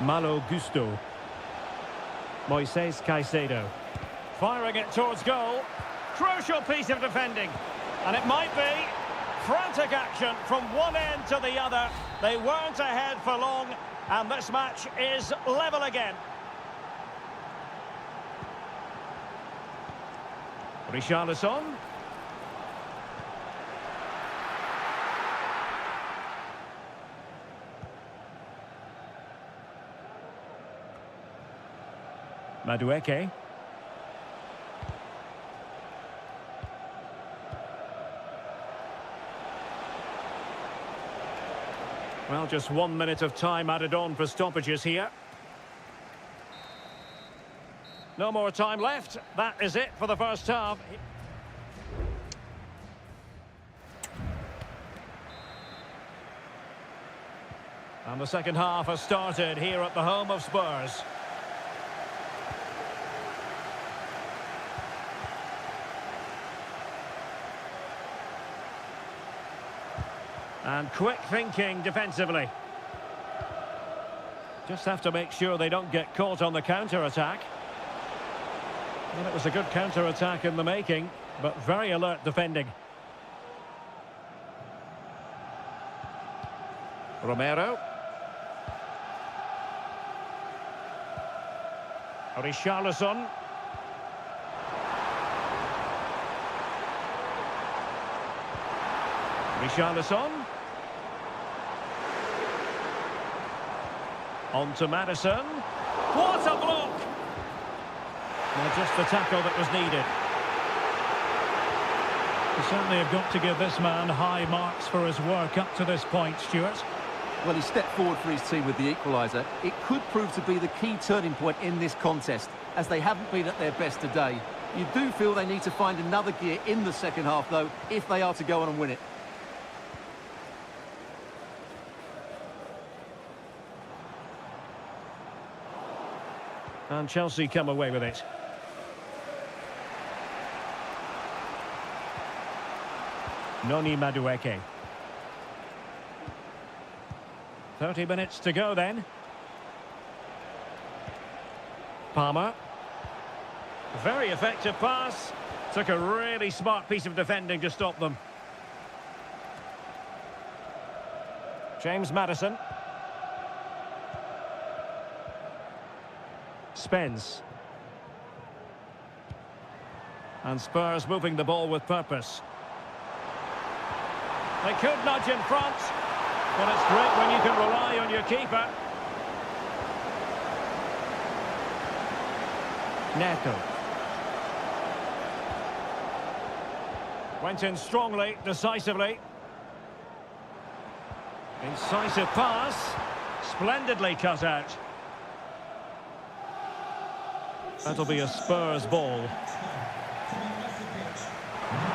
Malo Gusto. Moises Caicedo. Firing it towards goal. Crucial piece of defending. And it might be frantic action from one end to the other. They weren't ahead for long, and this match is level again. Richarlison. Madueke. Well, just 1 minute of time added on for stoppages here. No more time left. That is it for the first half. And the second half has started here at the home of Spurs. And quick thinking defensively. Just have to make sure they don't get caught on the counter-attack. Well, it was a good counter-attack in the making, but very alert defending. Romero. Richarlison. Richarlison. On to Maddison. What a block! Now just the tackle that was needed. You certainly have got to give this man high marks for his work up to this point, Stuart. Well, he stepped forward for his team with the equaliser. It could prove to be the key turning point in this contest, as they haven't been at their best today. You do feel they need to find another gear in the second half, though, if they are to go on and win it. And Chelsea come away with it. Noni Madueke. 30 minutes to go then. Palmer. Very effective pass. Took a really smart piece of defending to stop them. James Maddison. Spence. And Spurs moving the ball with purpose. They could nudge in front, but it's great when you can rely on your keeper. Neto. Went in strongly, decisively. Incisive pass. Splendidly cut out. That'll be a Spurs ball.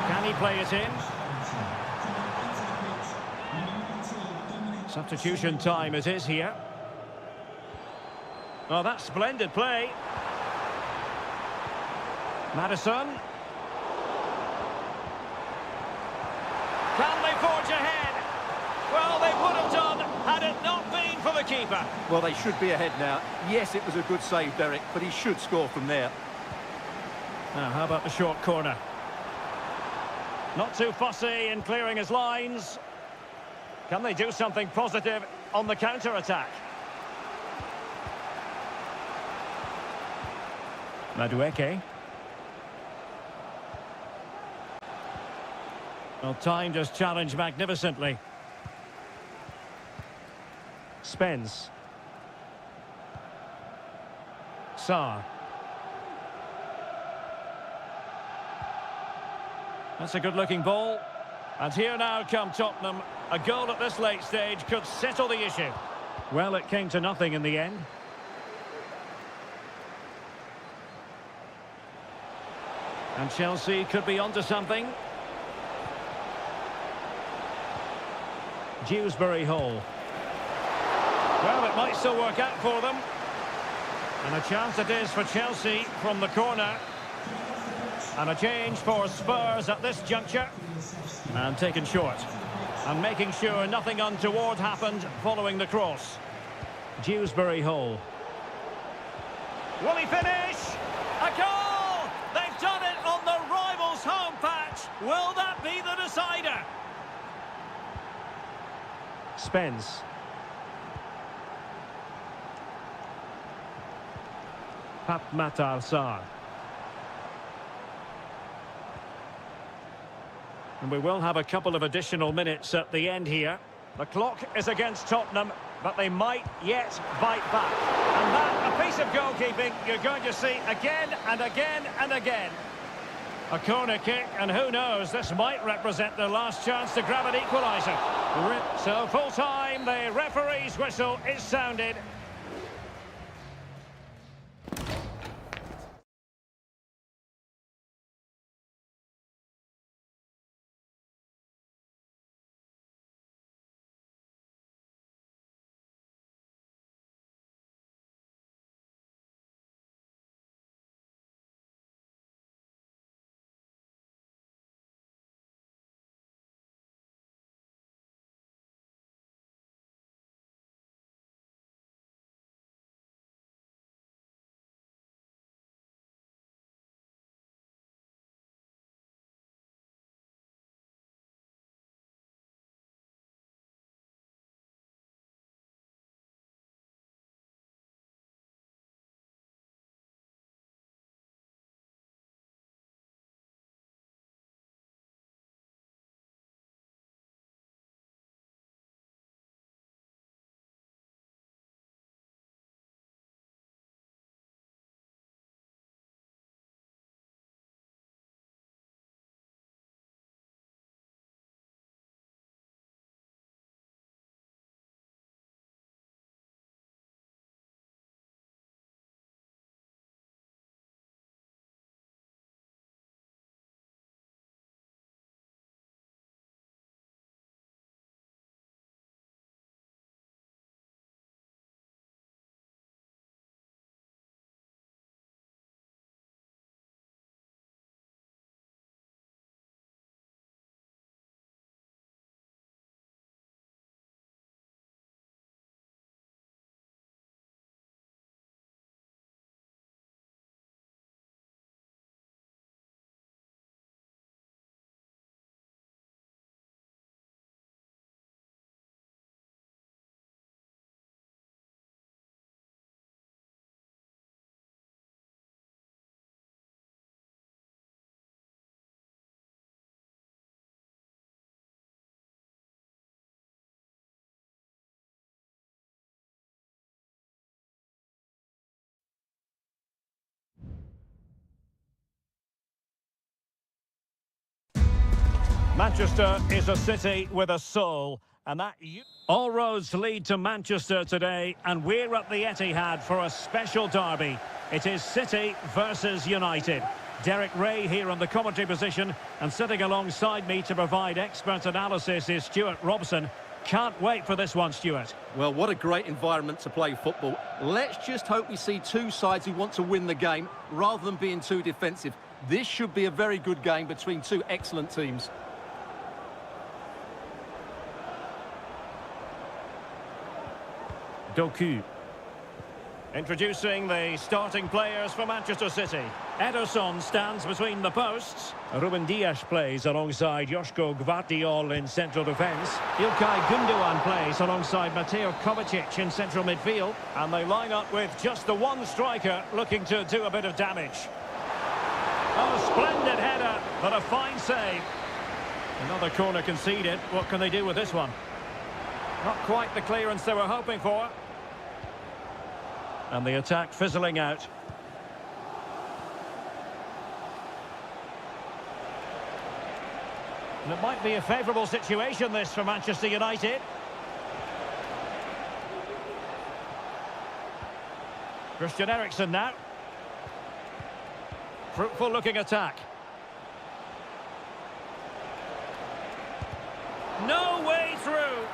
Can he play it in? Substitution time it is here. Oh, that's splendid play. Maddison. Can they forge ahead? Well, they would have done had it not been for the keeper. Well, they should be ahead now. Yes, it was a good save, Derek, but he should score from there. Now, how about the short corner? Not too fussy in clearing his lines. Can they do something positive on the counter-attack? Madueke. Well, timed his challenge magnificently. Spence. Sarr. That's a good-looking ball. And here now come Tottenham. A goal at this late stage could settle the issue. Well, it came to nothing in the end. And Chelsea could be onto something. Dewsbury Hall. Well, it might still work out for them. And a chance it is for Chelsea from the corner. And a change for Spurs at this juncture. And taken short. And making sure nothing untoward happened following the cross. Dewsbury Hall. Will he finish? A goal! They've done it on the rivals' home patch. Will that be the decider? Spence. Matar Sarr. And we will have a couple of additional minutes at the end here. The clock is against Tottenham, but they might yet bite back. And that, a piece of goalkeeping you're going to see again and again and again. A corner kick, and who knows, this might represent their last chance to grab an equaliser. So full time, the referee's whistle is sounded. Manchester is a city with a soul, and all roads lead to Manchester today, and we're at the Etihad for a special derby. It is City versus United. Derek Ray here on the commentary position, and sitting alongside me to provide expert analysis is Stuart Robson. Can't wait for this one, Stuart. Well, what a great environment to play football. Let's just hope we see two sides who want to win the game rather than being too defensive. This should be a very good game between two excellent teams. Doku. Introducing the starting players for Manchester City. Ederson stands between the posts. Ruben Dias plays alongside Joško Gvardiol in central defence. Ilkay Gundogan plays alongside Mateo Kovacic in central midfield. And they line up with just the one striker looking to do a bit of damage. Oh, splendid header, but a fine save. Another corner conceded. What can they do with this one? Not quite the clearance they were hoping for. And the attack fizzling out. And it might be a favourable situation, this, for Manchester United. Christian Eriksen now. Fruitful looking attack. No way through.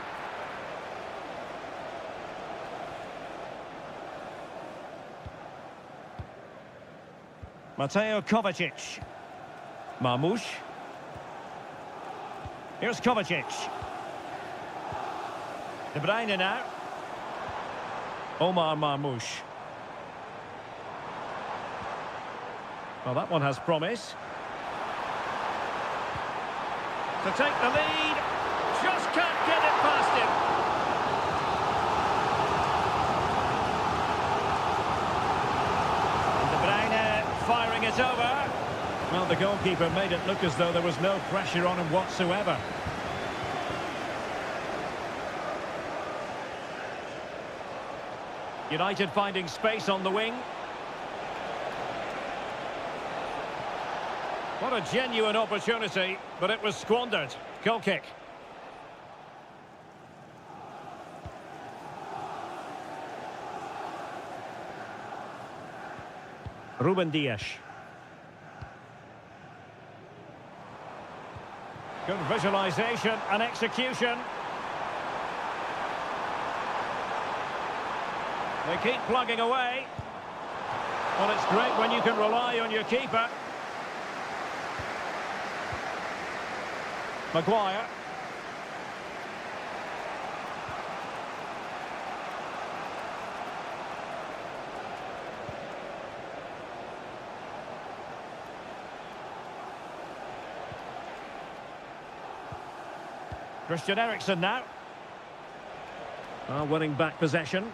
Mateo Kovacic. Marmoush. Here's Kovacic. De Bruyne now. Omar Marmoush. Well, that one has promise. To take the lead. Just can't get it past him. And De Bruyne firing it over. Well, the goalkeeper made it look as though there was no pressure on him whatsoever. United finding space on the wing. What a genuine opportunity, but it was squandered. Goal kick. Ruben Dias. Good visualisation and execution. They keep plugging away. Well, it's great when you can rely on your keeper. Maguire. Christian Eriksen now. Winning back possession.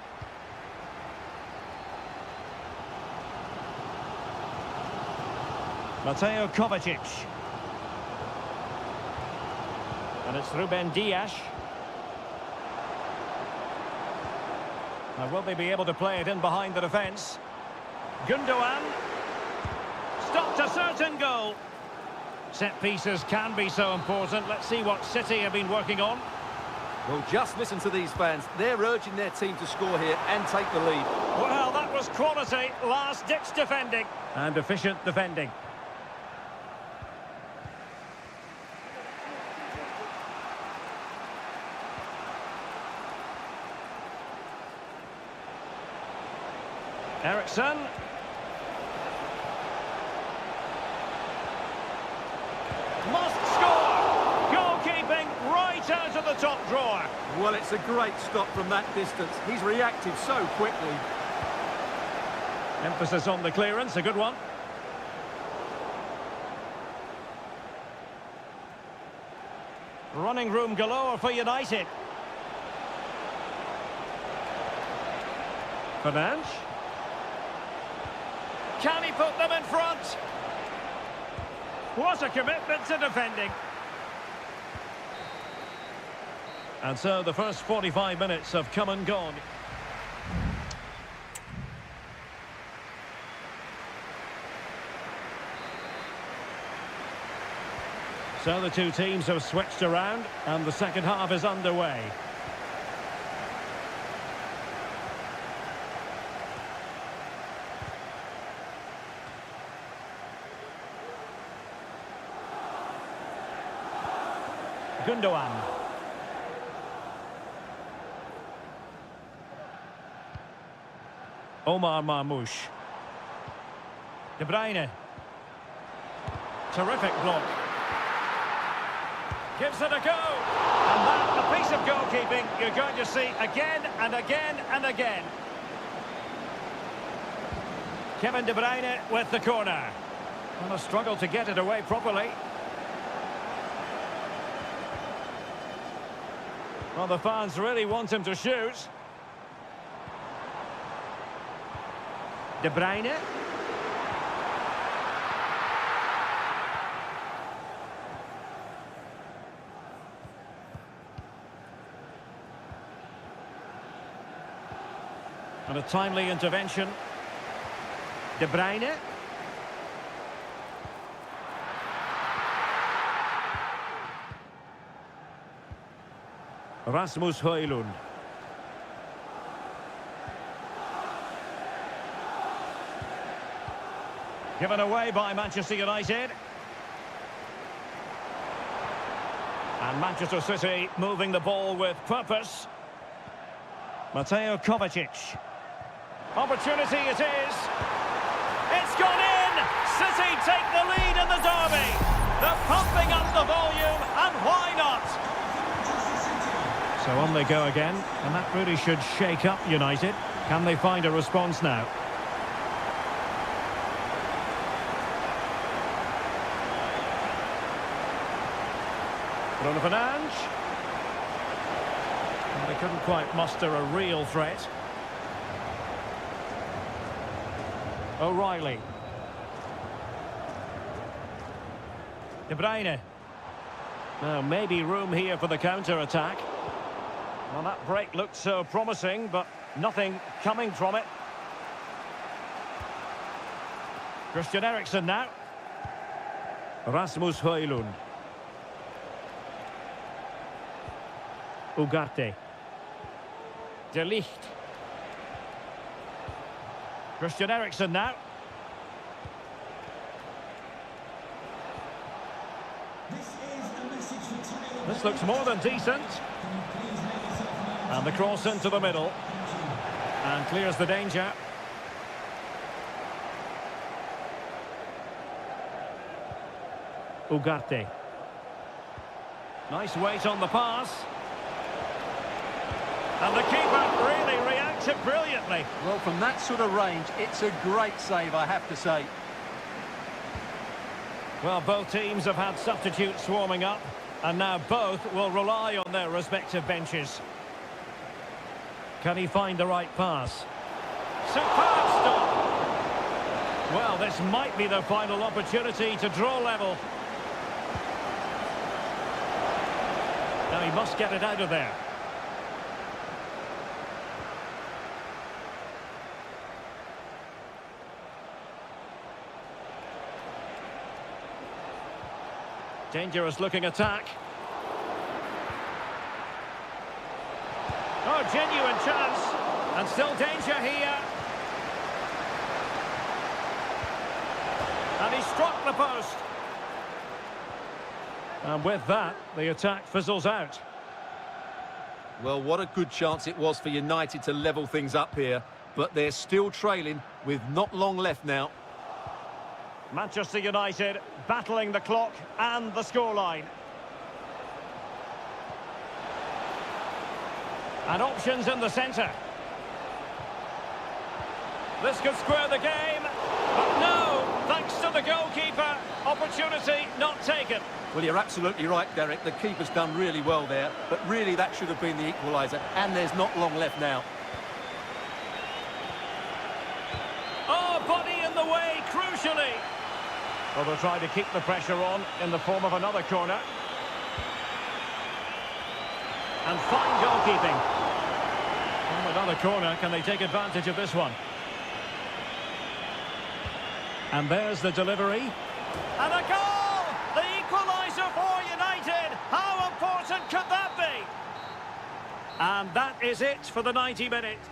Mateo Kovacic. And it's Ruben Dias. Now, will they be able to play it in behind the defence? Gundogan. Stopped a certain goal. Set pieces can be so important. Let's see what City have been working on. Well, just listen to these fans. They're urging their team to score here and take the lead. Well, that was quality. Last-ditch defending. And efficient defending. Eriksen. Must score! Goalkeeping right out of the top drawer. Well, it's a great stop from that distance. He's reacted so quickly. Emphasis on the clearance, a good one. Running room galore for United. Fernandes. Can he put them in front? What a commitment to defending. And so the first 45 minutes have come and gone. So the two teams have switched around and the second half is underway. Gundogan. Omar Marmoush. De Bruyne. Terrific block. Gives it a go. And that, a piece of goalkeeping you're going to see again and again and again. Kevin De Bruyne with the corner. And a struggle to get it away properly. Well, the fans really want him to shoot. De Bruyne. And a timely intervention. De Bruyne. Rasmus Højlund. Given away by Manchester United. And Manchester City moving the ball with purpose. Mateo Kovacic. Opportunity it is. It's gone in! City take the lead in the derby. They're pumping up the volume, and why not? So on they go again, and that really should shake up United. Can they find a response now? Bruno Fernandes. And they couldn't quite muster a real threat. O'Reilly. De Bruyne. Now maybe room here for the counter-attack. Well, that break looked so promising, but nothing coming from it. Christian Eriksen now. Rasmus Højlund. Ugarte. De Ligt. Christian Eriksen now. This looks more than decent. And the cross into the middle. And clears the danger. Ugarte. Nice weight on the pass. And the keeper really reacted brilliantly. Well, from that sort of range, it's a great save, I have to say. Well, both teams have had substitutes swarming up, and now both will rely on their respective benches. Can he find the right pass? Superb stop! Well, this might be their final opportunity to draw level. Now he must get it out of there. Dangerous looking attack. Oh, genuine chance. And still danger here. And he struck the post. And with that, the attack fizzles out. Well, what a good chance it was for United to level things up here. But they're still trailing with not long left now. Manchester United battling the clock and the scoreline. And options in the centre. This could square the game. But no, thanks to the goalkeeper, opportunity not taken. Well, you're absolutely right, Derek. The keeper's done really well there. But really, that should have been the equaliser. And there's not long left now. Oh, body in the way, crucially. Well, they'll try to keep the pressure on in the form of another corner. And fine goalkeeping. From another corner, can they take advantage of this one? And there's the delivery. And a goal! The equaliser for United. How important could that be? And that is it for the 90 minutes.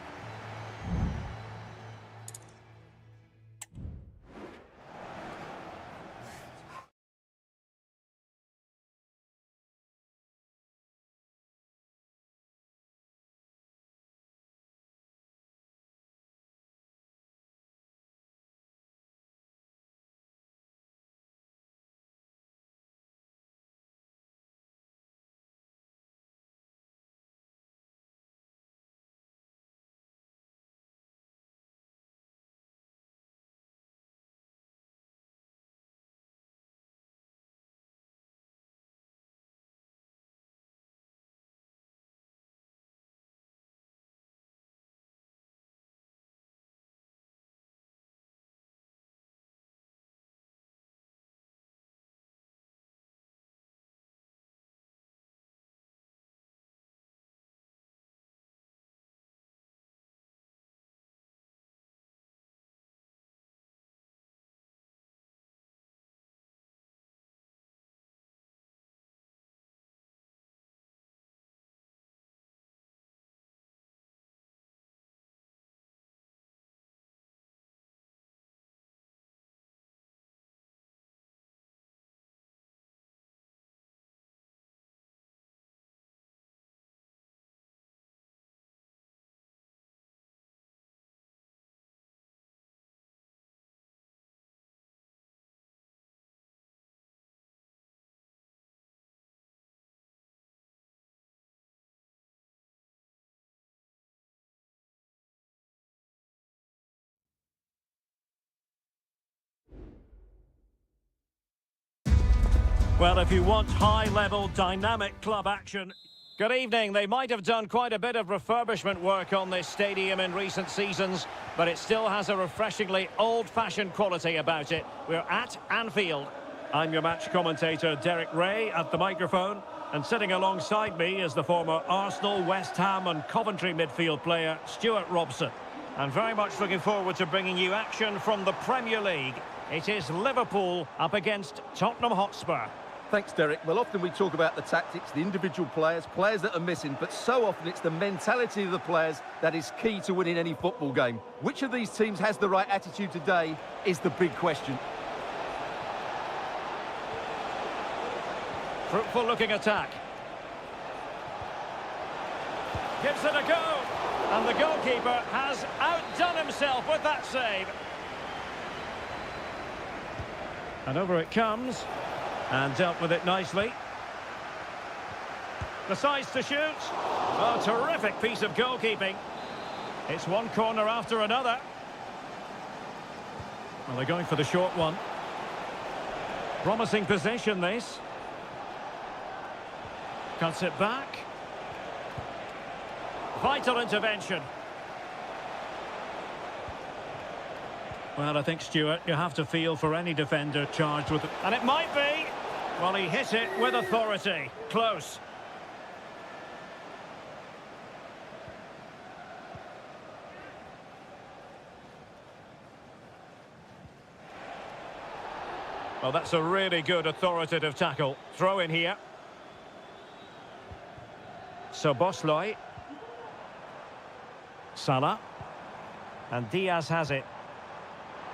Well, if you want high-level, dynamic club action... Good evening. They might have done quite a bit of refurbishment work on this stadium in recent seasons, but it still has a refreshingly old-fashioned quality about it. We're at Anfield. I'm your match commentator, Derek Ray, at the microphone. And sitting alongside me is the former Arsenal, West Ham and Coventry midfield player, Stuart Robson. And very much looking forward to bringing you action from the Premier League. It is Liverpool up against Tottenham Hotspur. Thanks, Derek. Well, often we talk about the tactics, the individual players that are missing, but so often it's the mentality of the players that is key to winning any football game. Which of these teams has the right attitude today is the big question. Fruitful looking attack. Gives it a go. And the goalkeeper has outdone himself with that save. And over it comes. And dealt with it nicely. Decides to shoot. Oh, terrific piece of goalkeeping. It's one corner after another. Well, they're going for the short one. Promising position, this. Cuts it back. Vital intervention. Well, I think, Stuart, you have to feel for any defender charged with it. And it might be. Well, he hit it with authority. Close. Well, that's a really good authoritative tackle. Throw in here. So Bosley. Salah. And Diaz has it.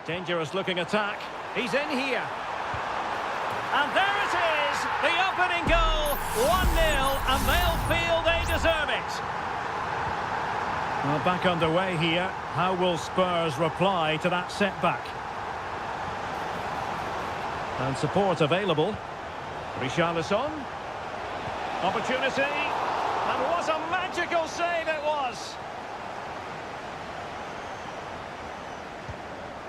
Dangerous looking attack. He's in here. And there it is, the opening goal, 1-0, and they'll feel they deserve it. Well, back underway here. How will Spurs reply to that setback? And support available. Richarlison. Opportunity. And what a magical save it was.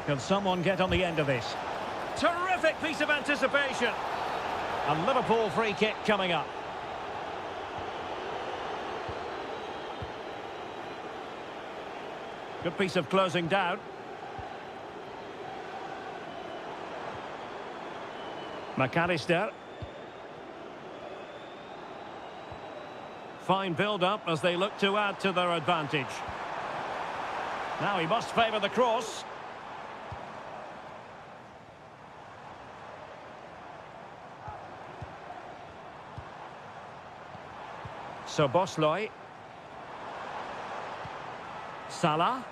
Can someone get on the end of this? Terrific piece of anticipation. A Liverpool free kick coming up. Good piece of closing down. McAllister. Fine build-up as they look to add to their advantage. Now he must favour the cross. So Bosloy. Salah.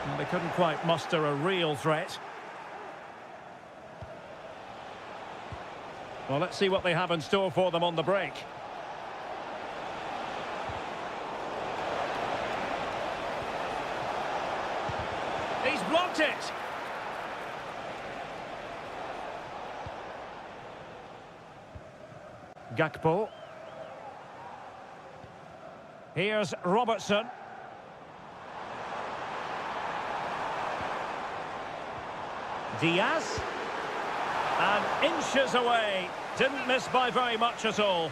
Well, they couldn't quite muster a real threat. Well, let's see what they have in store for them on the break. He's blocked it. Gakpo. Here's Robertson. Diaz. And inches away. Didn't miss by very much at all.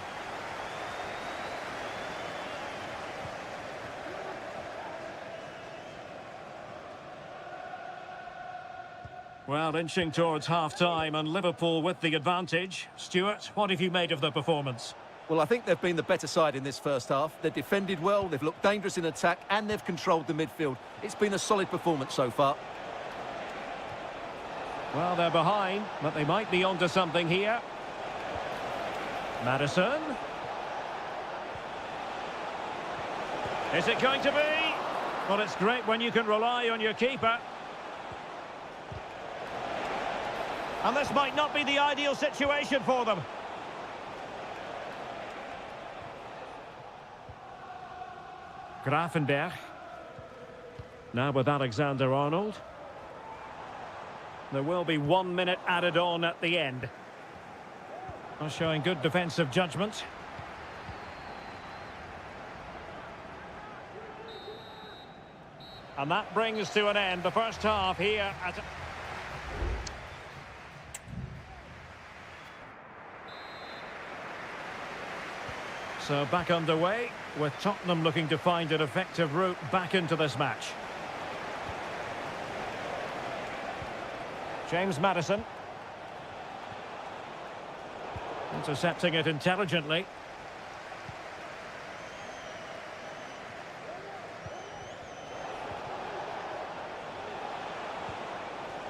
Well, inching towards half-time and Liverpool with the advantage. Stuart, what have you made of the performance? Well, I think they've been the better side in this first half. They've defended well, they've looked dangerous in attack, and they've controlled the midfield. It's been a solid performance so far. Well, they're behind, but they might be onto something here. Maddison. Is it going to be? Well, it's great when you can rely on your keeper. And this might not be the ideal situation for them. Grafenberg. Now with Alexander-Arnold. There will be 1 minute added on at the end. Well, showing good defensive judgment. And that brings to an end the first half here at... So back underway, with Tottenham looking to find an effective route back into this match. James Maddison. Intercepting it intelligently.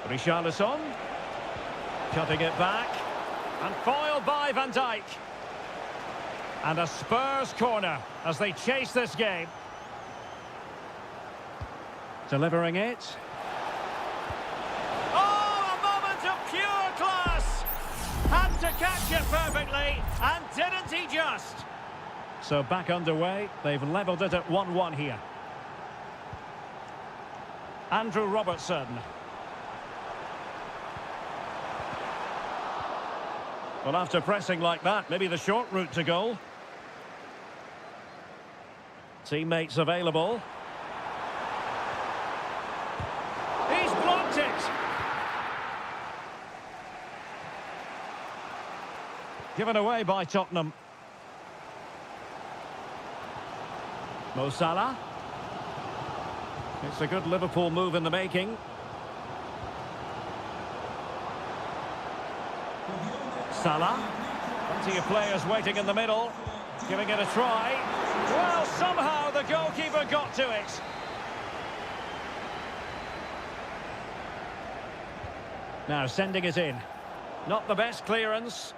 Richarlison. Cutting it back. And foiled by Van Dijk. And a Spurs corner as they chase this game. Delivering it. Oh, a moment of pure class! Had to catch it perfectly, and didn't he just? So back underway, they've levelled it at 1-1 here. Andrew Robertson. Well, after pressing like that, maybe the short route to goal. Teammates available. He's blocked it! Given away by Tottenham. Mo Salah. It's a good Liverpool move in the making. Salah. Plenty of players waiting in the middle. Giving it a try. Well, somehow the goalkeeper got to it. Now sending it in. Not the best clearance.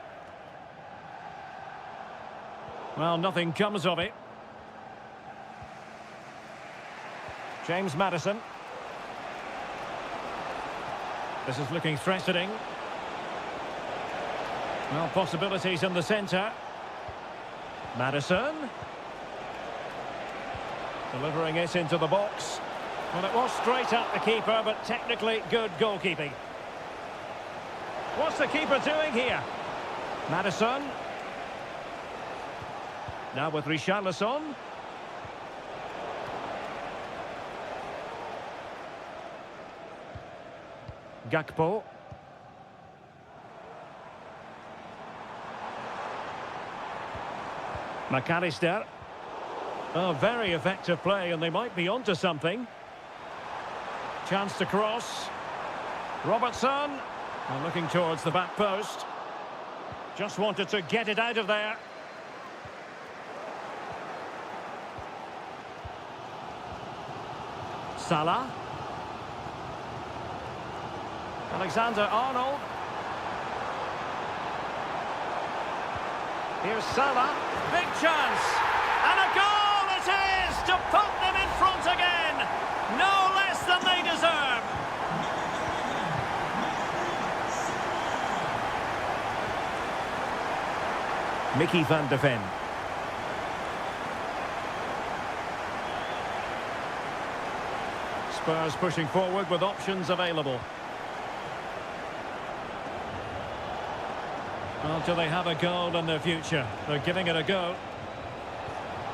Well, nothing comes of it. James Maddison. This is looking threatening. Well, possibilities in the centre. Maddison. Delivering it into the box. Well, it was straight at the keeper, but technically good goalkeeping. What's the keeper doing here? Maddison. Now with Richarlison. Gakpo. McAllister. Oh, very effective play, and they might be onto something. Chance to cross. Robertson. And looking towards the back post. Just wanted to get it out of there. Salah. Alexander-Arnold. Here's Salah. Big chance. And a goal it is to put them in front again. No less than they deserve. Mickey van de Ven. Spurs pushing forward with options available. Well, do they have a goal in their future? They're giving it a go.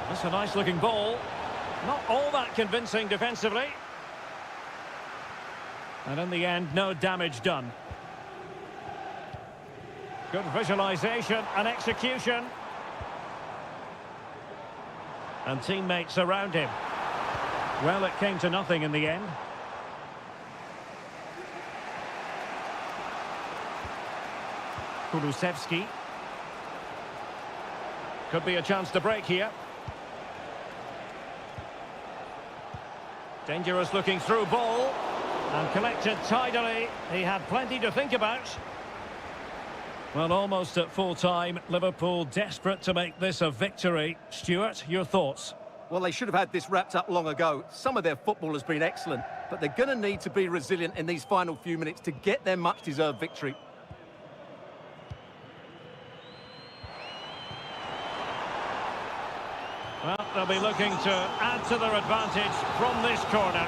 That's a nice looking ball. Not all that convincing defensively. And in the end, no damage done. Good visualisation and execution. And teammates around him. Well, it came to nothing in the end. Kulusevski. Could be a chance to break here. Dangerous looking through ball. And collected tidily. He had plenty to think about. Well, almost at full time. Liverpool desperate to make this a victory. Stuart, your thoughts? Well, they should have had this wrapped up long ago. Some of their football has been excellent, but they're going to need to be resilient in these final few minutes to get their much-deserved victory. Well, they'll be looking to add to their advantage from this corner.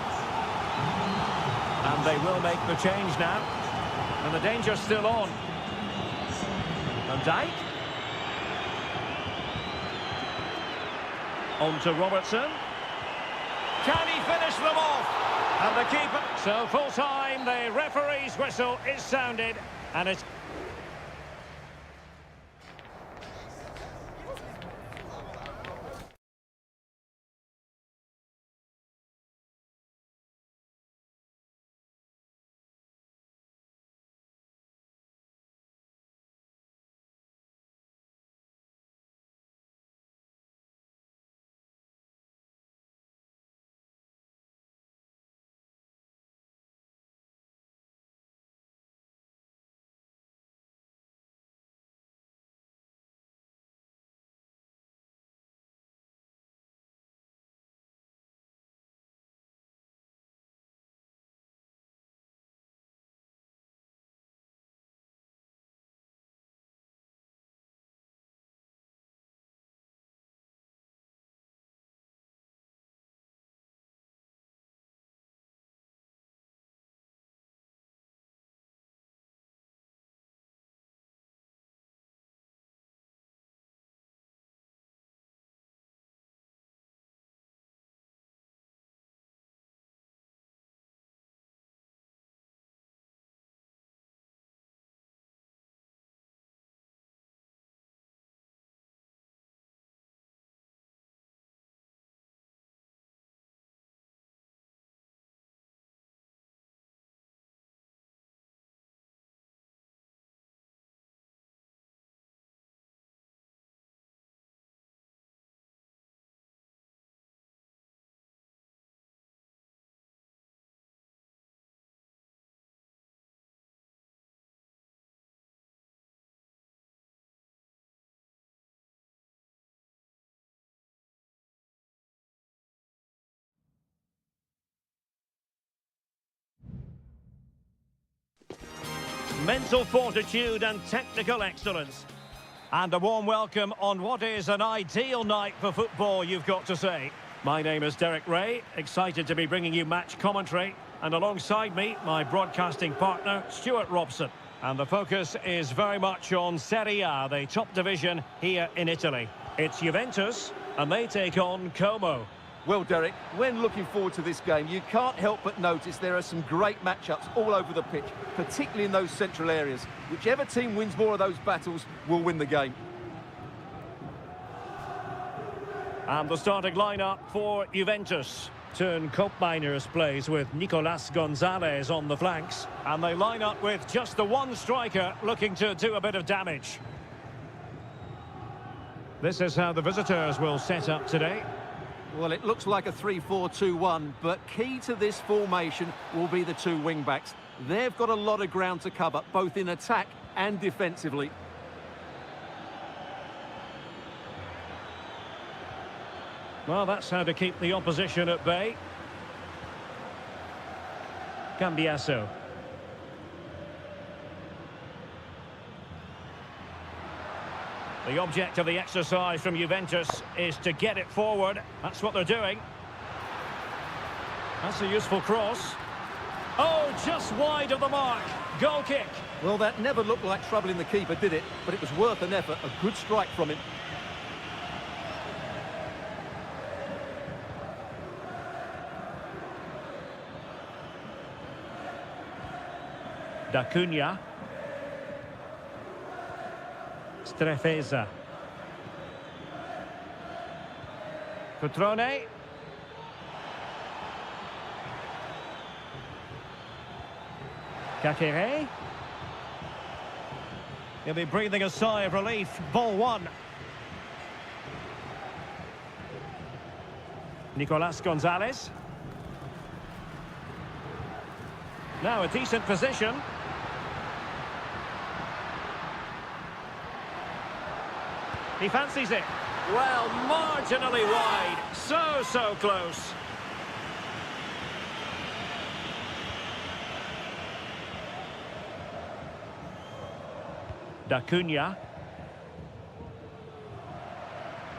And they will make the change now. And the danger's still on. Van Dijk. On to Robertson. Can he finish them off? And the keeper. So full time, the referee's whistle is sounded. And it's... Mental fortitude and technical excellence. And a warm welcome on what is an ideal night for football, you've got to say. My name is Derek Ray, excited to be bringing you match commentary. And alongside me, my broadcasting partner, Stuart Robson. And the focus is very much on Serie A, the top division here in Italy. It's Juventus, and they take on Como. Well, Derek, when looking forward to this game, you can't help but notice there are some great matchups all over the pitch, particularly in those central areas. Whichever team wins more of those battles will win the game. And the starting lineup for Juventus. Turn Koopmeiners plays with Nicolas Gonzalez on the flanks. And they line up with just the one striker looking to do a bit of damage. This is how the visitors will set up today. Well, it looks like a 3-4-2-1, but key to this formation will be the two wing-backs. They've got a lot of ground to cover, both in attack and defensively. Well, that's how to keep the opposition at bay. Cambiasso. The object of the exercise from Juventus is to get it forward. That's what they're doing. That's a useful cross. Oh, just wide of the mark. Goal kick. Well, that never looked like troubling the keeper, did it? But it was worth an effort. A good strike from him. Da Cunha. Strefeza. Cutrone. Kakere. He'll be breathing a sigh of relief. Ball one. Nicolas Gonzalez. Now a decent position. He fancies it. Well, marginally wide. So close. Da Cunha.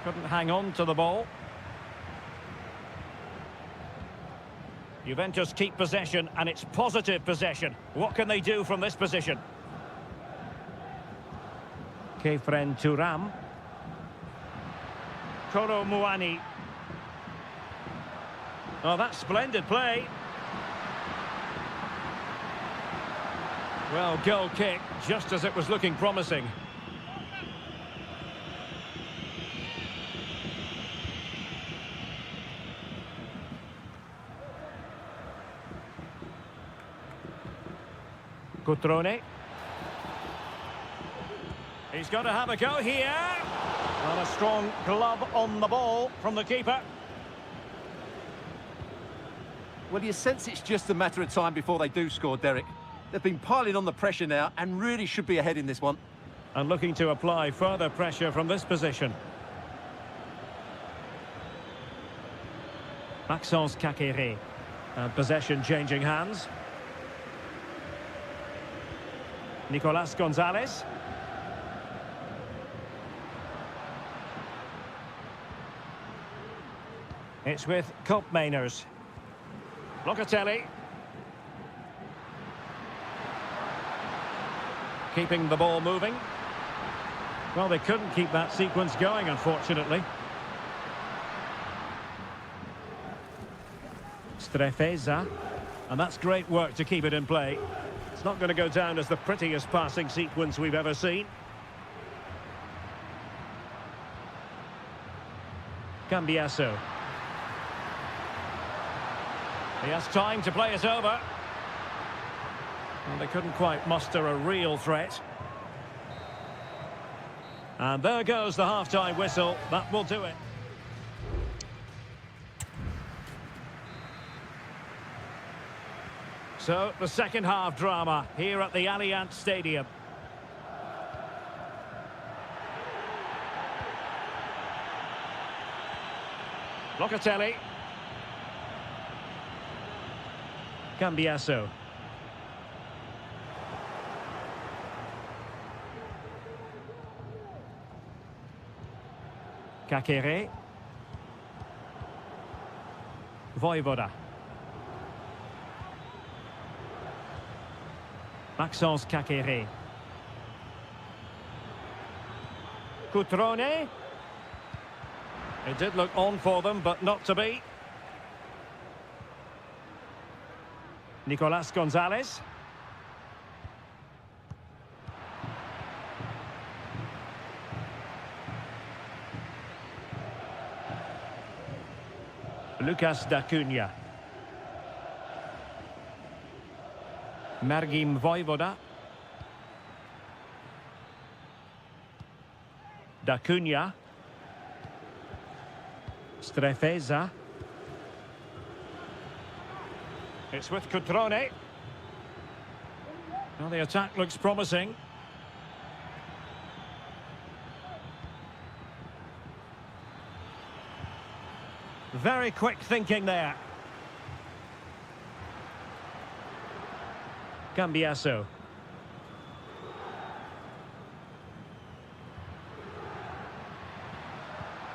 Couldn't hang on to the ball. Juventus keep possession, and it's positive possession. What can they do from this position? Kefren Turam. Koro Muani. Oh, that's splendid play. Well, goal kick, just as it was looking promising. Cutrone. He's got to have a go here. And a strong glove on the ball from the keeper. Well, you sense it's just a matter of time before they do score, Derek. They've been piling on the pressure now and really should be ahead in this one. And looking to apply further pressure from this position. Maxence Kakere. And possession changing hands. Nicolas Gonzalez. It's with Koopmeiners. Locatelli. Keeping the ball moving. Well, they couldn't keep that sequence going, unfortunately. Strefeza. And that's great work to keep it in play. It's not going to go down as the prettiest passing sequence we've ever seen. Cambiasso. He has time to play it over. And they couldn't quite muster a real threat. And there goes the half-time whistle. That will do it. So, the second half drama here at the Allianz Stadium. Locatelli. Cambiasso. Kakere. Voivoda. Maxence Kakere. Cutrone. It did look on for them, but not to be. Nicolas Gonzalez. Lucas Da Cunha. Mergim Voivoda. Da Cunha. Strefeza. It's with Cutrone. Well, the attack looks promising. Very quick thinking there. Cambiaso.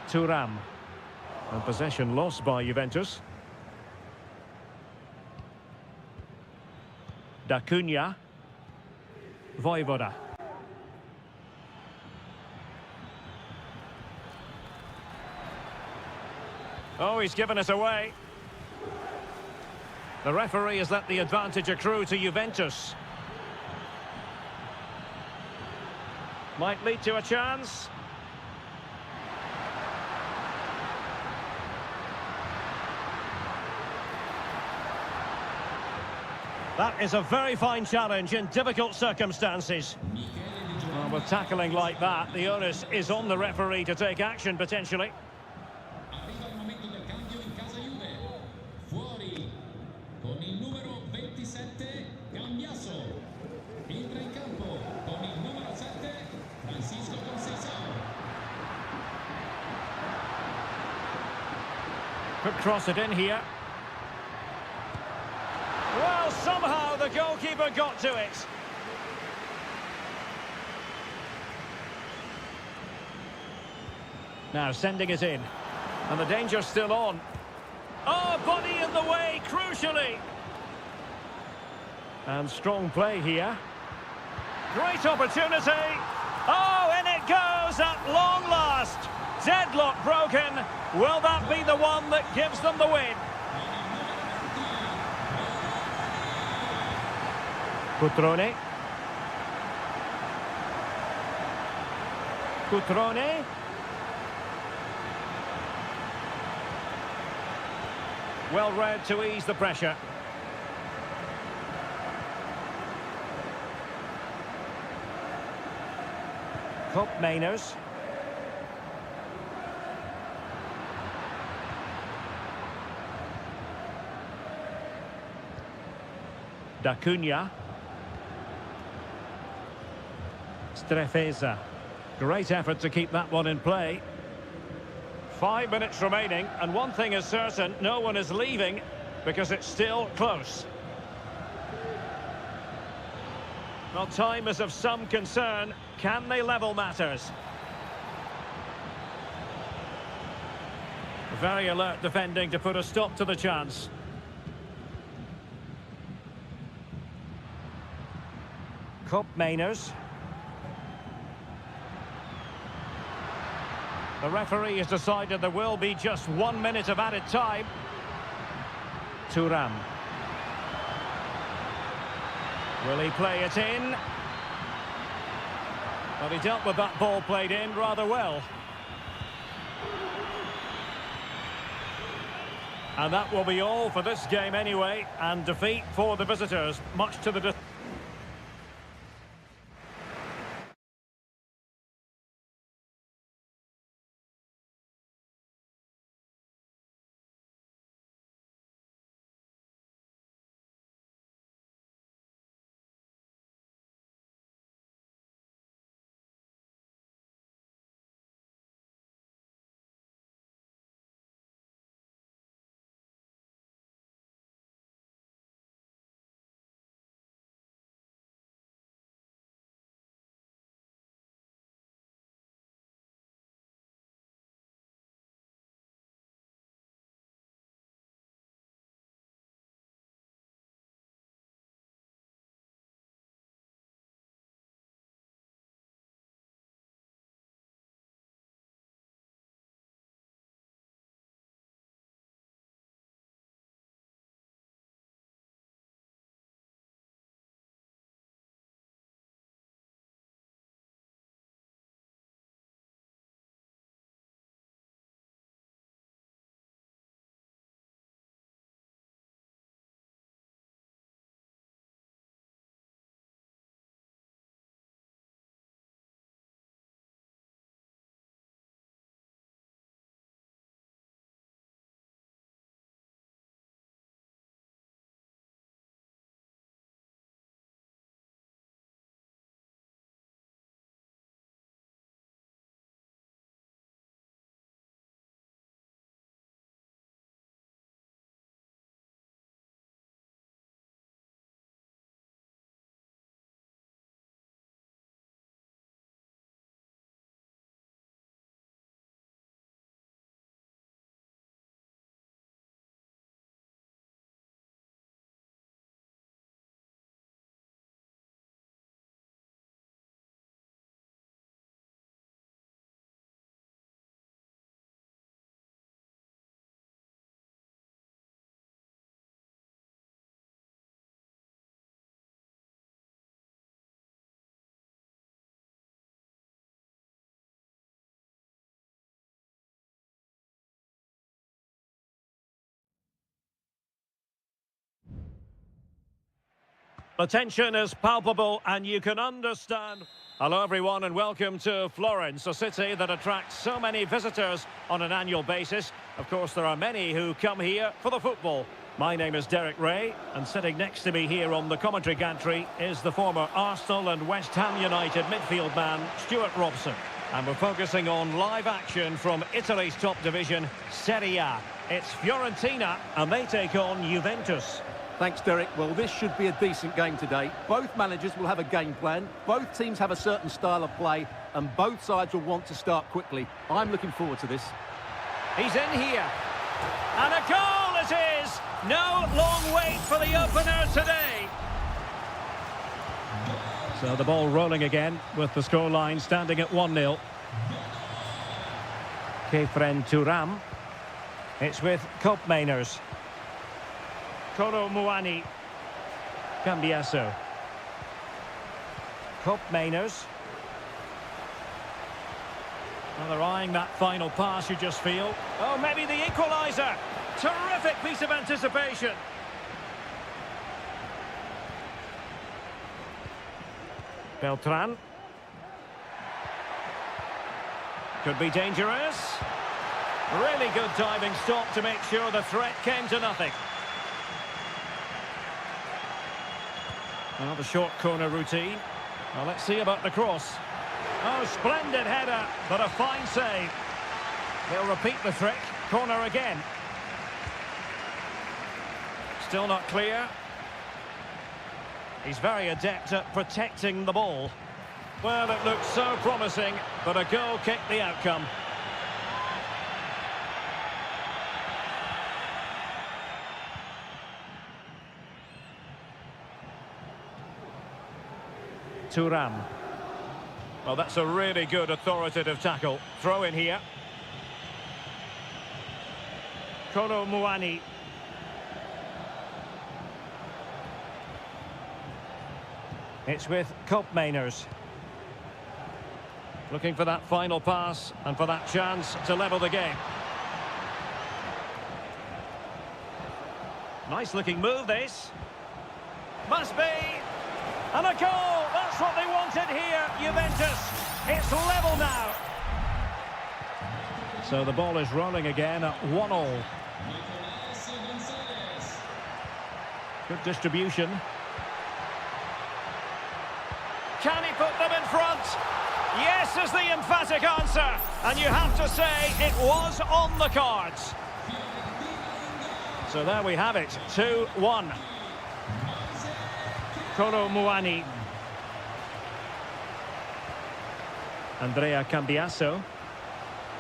Thuram. And possession lost by Juventus. Da Cunha. Voivoda. Oh, he's given us away. The referee has let the advantage accrue to Juventus. Might lead to a chance. That is a very fine challenge in difficult circumstances. Well, with tackling like that, the onus is on the referee to take action, potentially. Arriva il momento del cambio in casa Juve. Fuori con il numero 27 Cambiaso. Entra in campo con il numero 7 Francisco Conceição. Could cross it in here. Well, somehow the goalkeeper got to it. Now sending it in. And the danger's still on. Oh, body in the way, crucially. And strong play here. Great opportunity. Oh, in it goes at long last. Deadlock broken. Will that be the one that gives them the win? Cutrone. Cutrone. Well read to ease the pressure. Cup Mainers. Da Cunha. Strefeza. Great effort to keep that one in play. 5 minutes remaining, and one thing is certain, no one is leaving because it's still close. Well, time is of some concern. Can they level matters? Very alert defending to put a stop to the chance. Cup Mainers. The referee has decided there will be just 1 minute of added time. Thuram. Will he play it in? But he dealt with that ball played in rather well. And that will be all for this game anyway. And defeat for the visitors, much to the The tension is palpable and you can understand. Hello everyone and welcome to Florence, a city that attracts so many visitors on an annual basis. Of course, there are many who come here for the football. My name is Derek Ray, and sitting next to me here on the commentary gantry is the former Arsenal and West Ham United midfield man, Stuart Robson. And we're focusing on live action from Italy's top division, Serie A. It's Fiorentina, and they take on Juventus. Thanks, Derek. Well, this should be a decent game today. Both managers will have a game plan. Both teams have a certain style of play, and both sides will want to start quickly. I'm looking forward to this. He's in here. And a goal it is! No long wait for the opener today. So the ball rolling again with the scoreline standing at 1-0. Kefren Turam. It's with Koopmeiners. Kolo Muani. Cambiasso. Koopmeiners. Well, they're eyeing that final pass, you just feel. Oh, maybe the equaliser. Terrific piece of anticipation. Beltran. Could be dangerous. Really good diving stop to make sure the threat came to nothing. Well, the short corner routine. Well, let's see about the cross. Oh, splendid header, but a fine save. They'll repeat the trick. Corner again. Still not clear. He's very adept at protecting the ball. Well, it looks so promising, but a goal kicked the outcome. Turam. Well, that's a really good authoritative tackle. Throw in here. Kolo Muani. It's with Koopmeiners. Looking for that final pass and for that chance to level the game. Nice looking move, this. Must be. And a goal! That's what they wanted here, Juventus. It's level now. So the ball is rolling again at 1-1. Good distribution. Can he put them in front? Yes is the emphatic answer. And you have to say it was on the cards. So there we have it, 2-1. Kolo Muani. Andrea Cambiasso.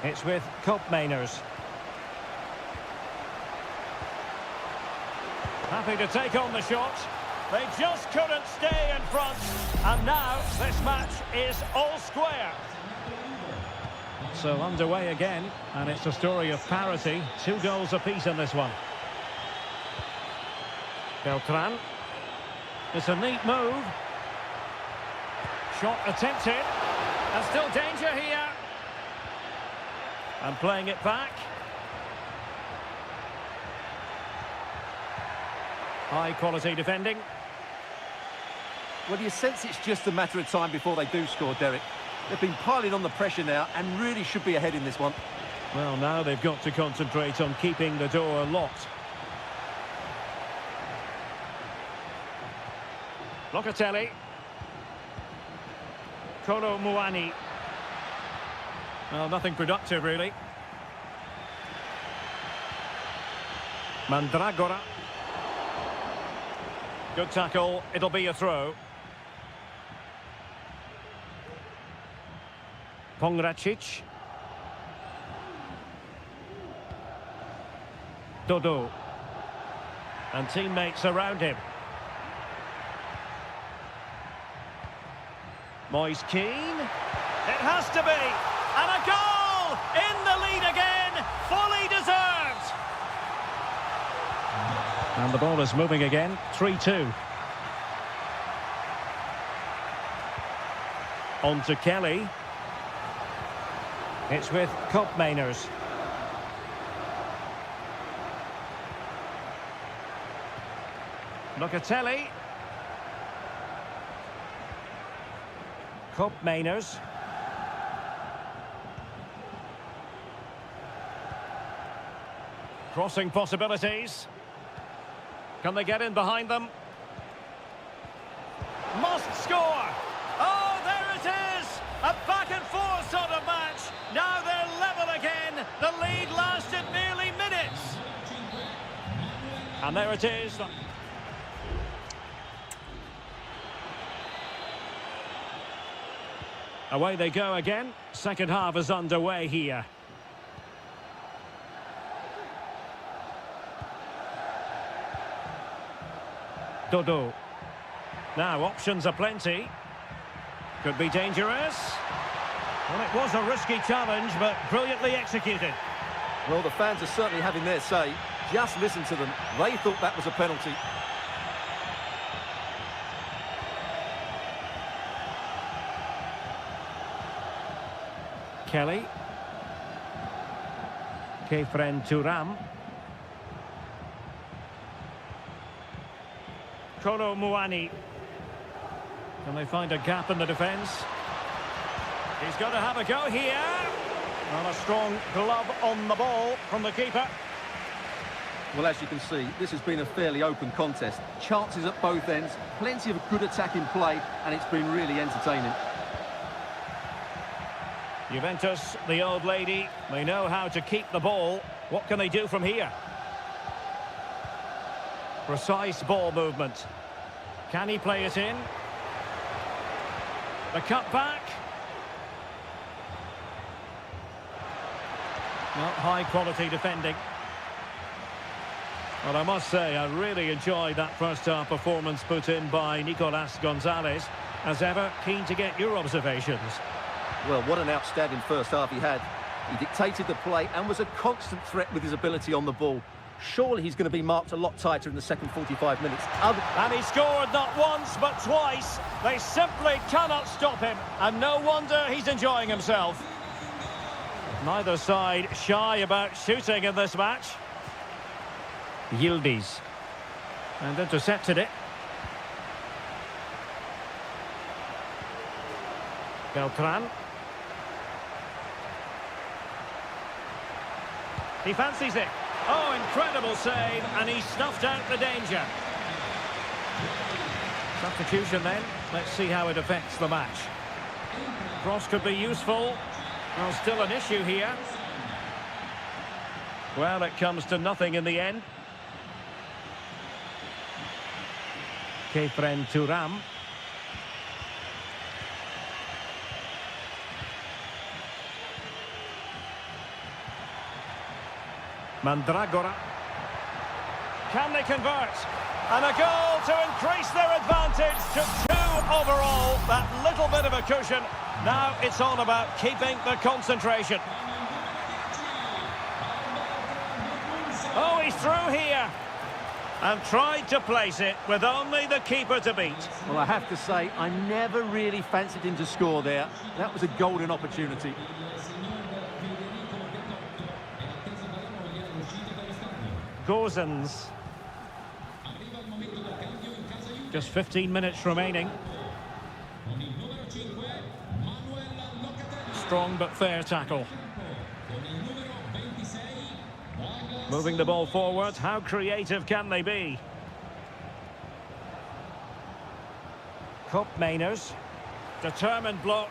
It's with Koopmeiners. Happy to take on the shot. They just couldn't stay in front. And now this match is all square. So underway again. And it's a story of parity. 2 goals apiece in this one. Beltran. It's a neat move. Shot attempted. And still danger here. And playing it back. High quality defending. Well, you sense it's just a matter of time before they do score, Derek. They've been piling on the pressure now and really should be ahead in this one. Well, now they've got to concentrate on keeping the door locked. Locatelli. Kolo Muani. Well, nothing productive, really. Mandragora. Good tackle. It'll be a throw. Pongracic. Dodo. And teammates around him. Moise Keane. It has to be. And a goal! In the lead again. Fully deserved. And the ball is moving again. 3-2. On to Kelly. It's with Koopmeiners. Locatelli. Cup Mainers. Crossing possibilities. Can they get in behind them? Must score! Oh, there it is! A back-and-forth sort of match. Now they're level again. The lead lasted nearly minutes. And there it is. Away they go again. Second half is underway here. Dodo. Now, options are plenty. Could be dangerous. Well, it was a risky challenge, but brilliantly executed. Well, the fans are certainly having their say. Just listen to them. They thought that was a penalty. Kelly. Kefren Turam. Kolo Muani. Can they find a gap in the defence? He's got to have a go here. And a strong glove on the ball from the keeper. Well, as you can see, this has been a fairly open contest. Chances at both ends, plenty of good attacking play, and it's been really entertaining. Juventus, the old lady, they know how to keep the ball. What can they do from here? Precise ball movement. Can he play it in? The cut back. Not high quality defending. Well, I must say, I really enjoyed that first half performance put in by Nicolas Gonzalez. As ever, keen to get your observations. Well, what an outstanding first half he had. He dictated the play and was a constant threat with his ability on the ball. Surely he's going to be marked a lot tighter in the second 45 minutes. And he scored not once, but twice. They simply cannot stop him. And no wonder he's enjoying himself. Neither side shy about shooting in this match. Yildiz. And intercepted it. Beltran. He fancies it. Oh, incredible save, and he snuffed out the danger. Substitution then. Let's see how it affects the match. Cross could be useful. Well, still an issue here. Well, it comes to nothing in the end. Kefren Turam. Mandragora. Can they convert? And a goal to increase their advantage to 2 overall. That little bit of a cushion. Now it's all about keeping the concentration. Oh, he's through here. And tried to place it with only the keeper to beat. Well, I have to say, I never really fancied him to score there. That was a golden opportunity. Gozens. Just 15 minutes remaining. Strong but fair tackle. Moving the ball forward. How creative can they be? Cup Mainers. Determined block.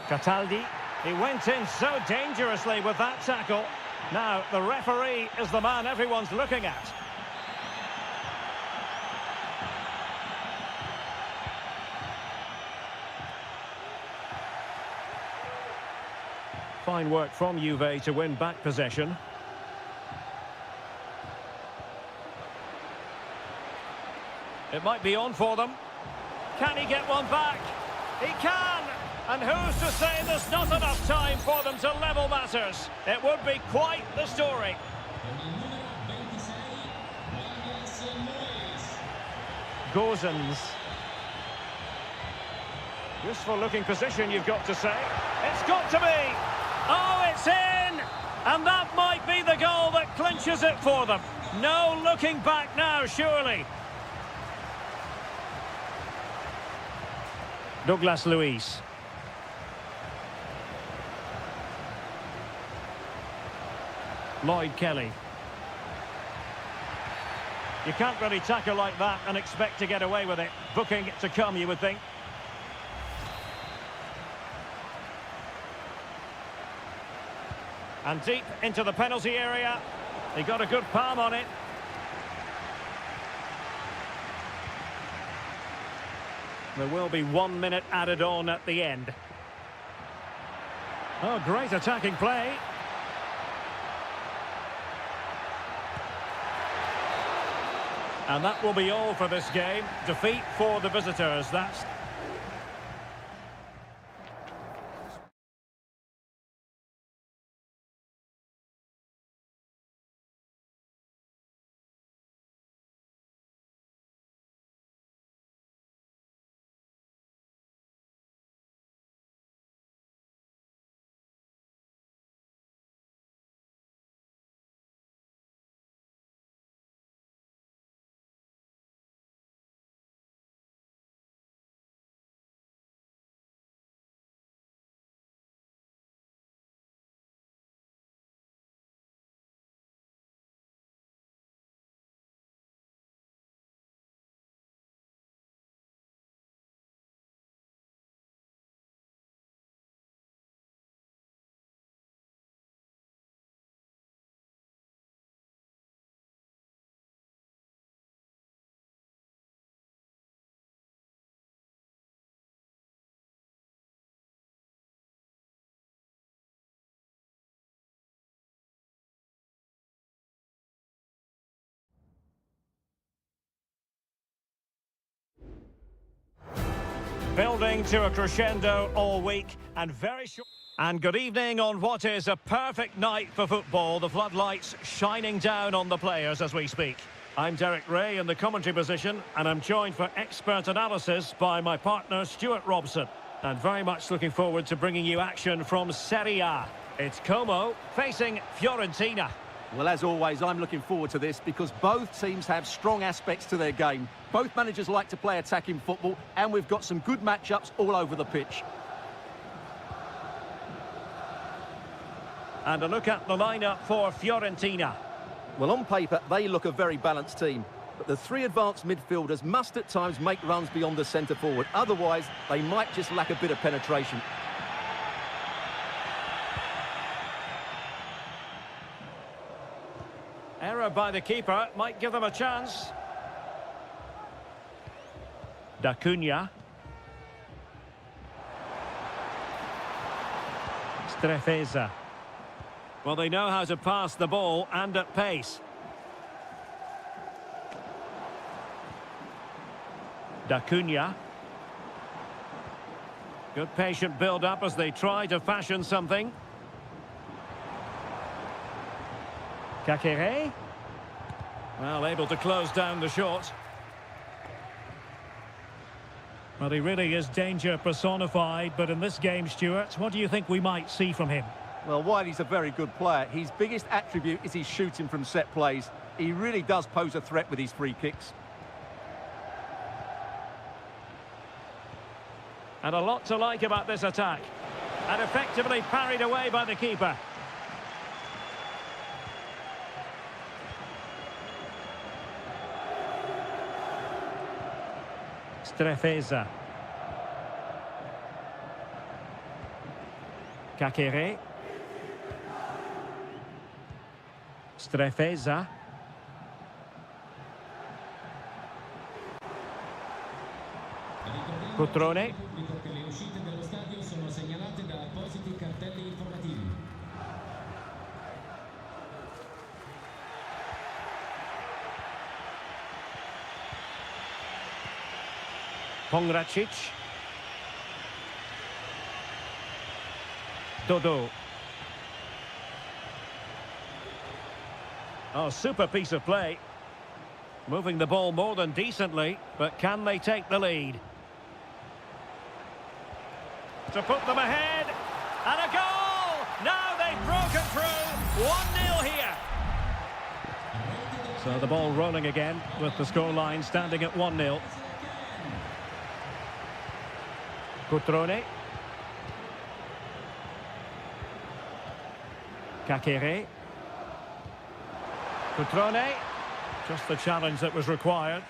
Cataldi. He went in so dangerously with that tackle. Now, the referee is the man everyone's looking at. Fine work from Juve to win back possession. It might be on for them. Can he get one back? He can! And who's to say there's not enough time for them to level matters? It would be quite the story. Gozens. Useful looking position, you've got to say. It's got to be! Oh, it's in! And that might be the goal that clinches it for them. No looking back now, surely. Douglas Luiz. Lloyd Kelly. You can't really tackle like that and expect to get away with it. Booking to come, you would think. And deep into the penalty area. He got a good palm on it. There will be 1 minute added on at the end. Oh, great attacking play. And that will be all for this game. Defeat for the visitors. That's... Building to a crescendo all week and very short. And good evening on what is a perfect night for football. The floodlights shining down on the players as we speak. I'm Derek Ray in the commentary position, and I'm joined for expert analysis by my partner Stuart Robson. And very much looking forward to bringing you action from Serie A. It's Como facing Fiorentina. Well, as always, I'm looking forward to this because both teams have strong aspects to their game. Both managers like to play attacking football, and we've got some good matchups all over the pitch. And a look at the lineup for Fiorentina. Well, on paper, they look a very balanced team. But the three advanced midfielders must at times make runs beyond the centre forward. Otherwise, they might just lack a bit of penetration. Error by the keeper might give them a chance. Da Cunha. Strefeza. Well, they know how to pass the ball and at pace. Da Cunha. Good patient build-up as they try to fashion something. Kakere. Well, able to close down the shot. Well, he really is danger personified, but in this game, Stuart, what do you think we might see from him? Well, while he's a very good player, his biggest attribute is his shooting from set plays. He really does pose a threat with his free kicks. And a lot to like about this attack. And effectively parried away by the keeper. Strefeza. Kakere. Strefeza. Cutrone. Che le uscite dello stadio sono segnalate da appositi cartelli informativi. Pongracic. Dodo. Oh, super piece of play. Moving the ball more than decently, but can they take the lead? To put them ahead, and a goal! Now they've broken through, 1-0 here. So the ball rolling again, with the scoreline standing at 1-0. Cutrone. Kakere. Cutrone. Just the challenge that was required.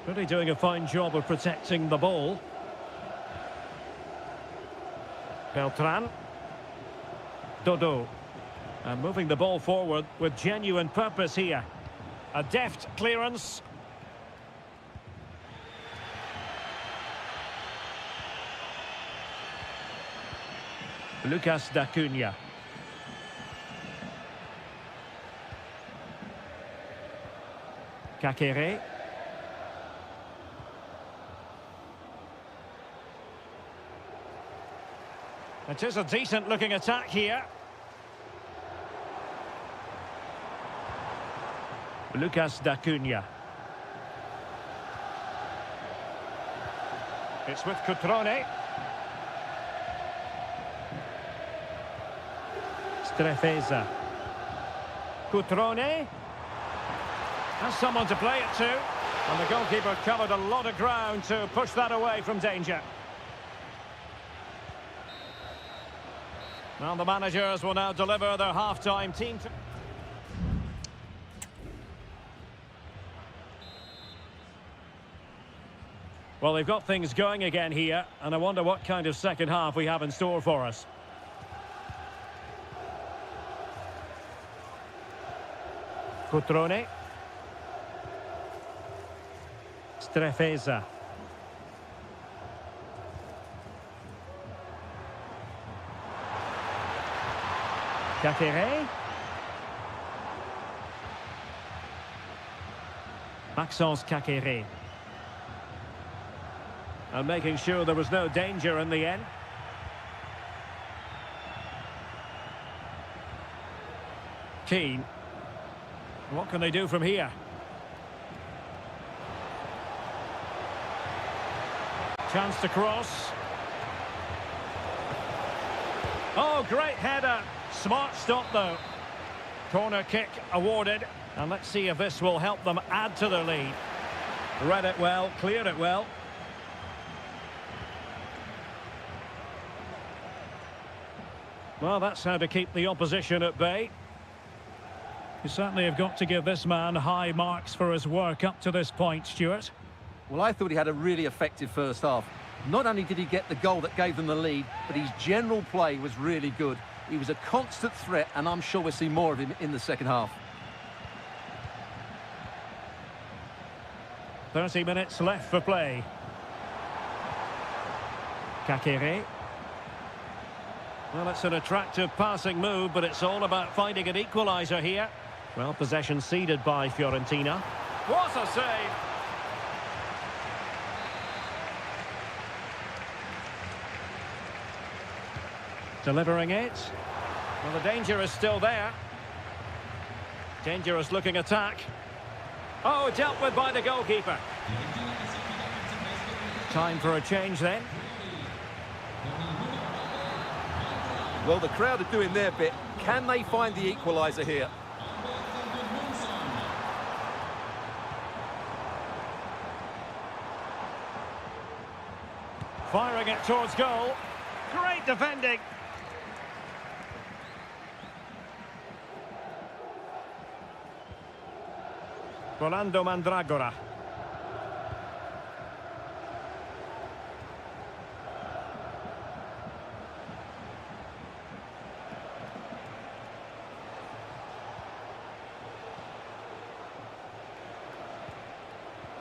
Really doing a fine job of protecting the ball. Beltran. Dodo. And moving the ball forward with genuine purpose here. A deft clearance. Lucas D'Acunha. Kakere. It is a decent looking attack here. Lucas D'Acunha. It's with Cutrone. Strefeza. Cutrone. Has someone to play it to. And the goalkeeper covered a lot of ground to push that away from danger. Well, the managers will now deliver their half-time team. Well, they've got things going again here, and I wonder what kind of second half we have in store for us. Cutrone. Strefeza. Kakere. Maxence Kakere. And making sure there was no danger in the end. Keane. What can they do from here? Chance to cross. Oh, great header. Smart stop, though. Corner kick awarded. And let's see if this will help them add to their lead. Read it well, cleared it well. Well, that's how to keep the opposition at bay. You certainly have got to give this man high marks for his work up to this point, Stuart. Well, I thought he had a really effective first half. Not only did he get the goal that gave them the lead, but his general play was really good. He was a constant threat, and I'm sure we'll see more of him in the second half. 30 minutes left for play. Kakere. Well, it's an attractive passing move, but it's all about finding an equaliser here. Well, possession ceded by Fiorentina. What a save! Delivering it. Well, the danger is still there. Dangerous looking attack. Oh, dealt with by the goalkeeper. Time for a change then. Well, the crowd are doing their bit. Can they find the equaliser here? Firing it towards goal. Great defending. Rolando Mandragora.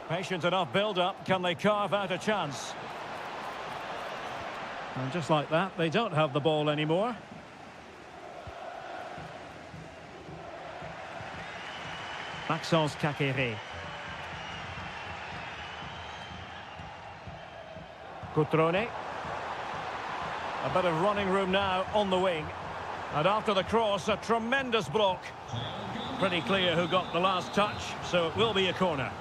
Patient enough build-up. Can they carve out a chance? And just like that, they don't have the ball anymore. Maxence Kakere. Cutrone. A bit of running room now on the wing. And after the cross, a tremendous block. Pretty clear who got the last touch, so it will be a corner.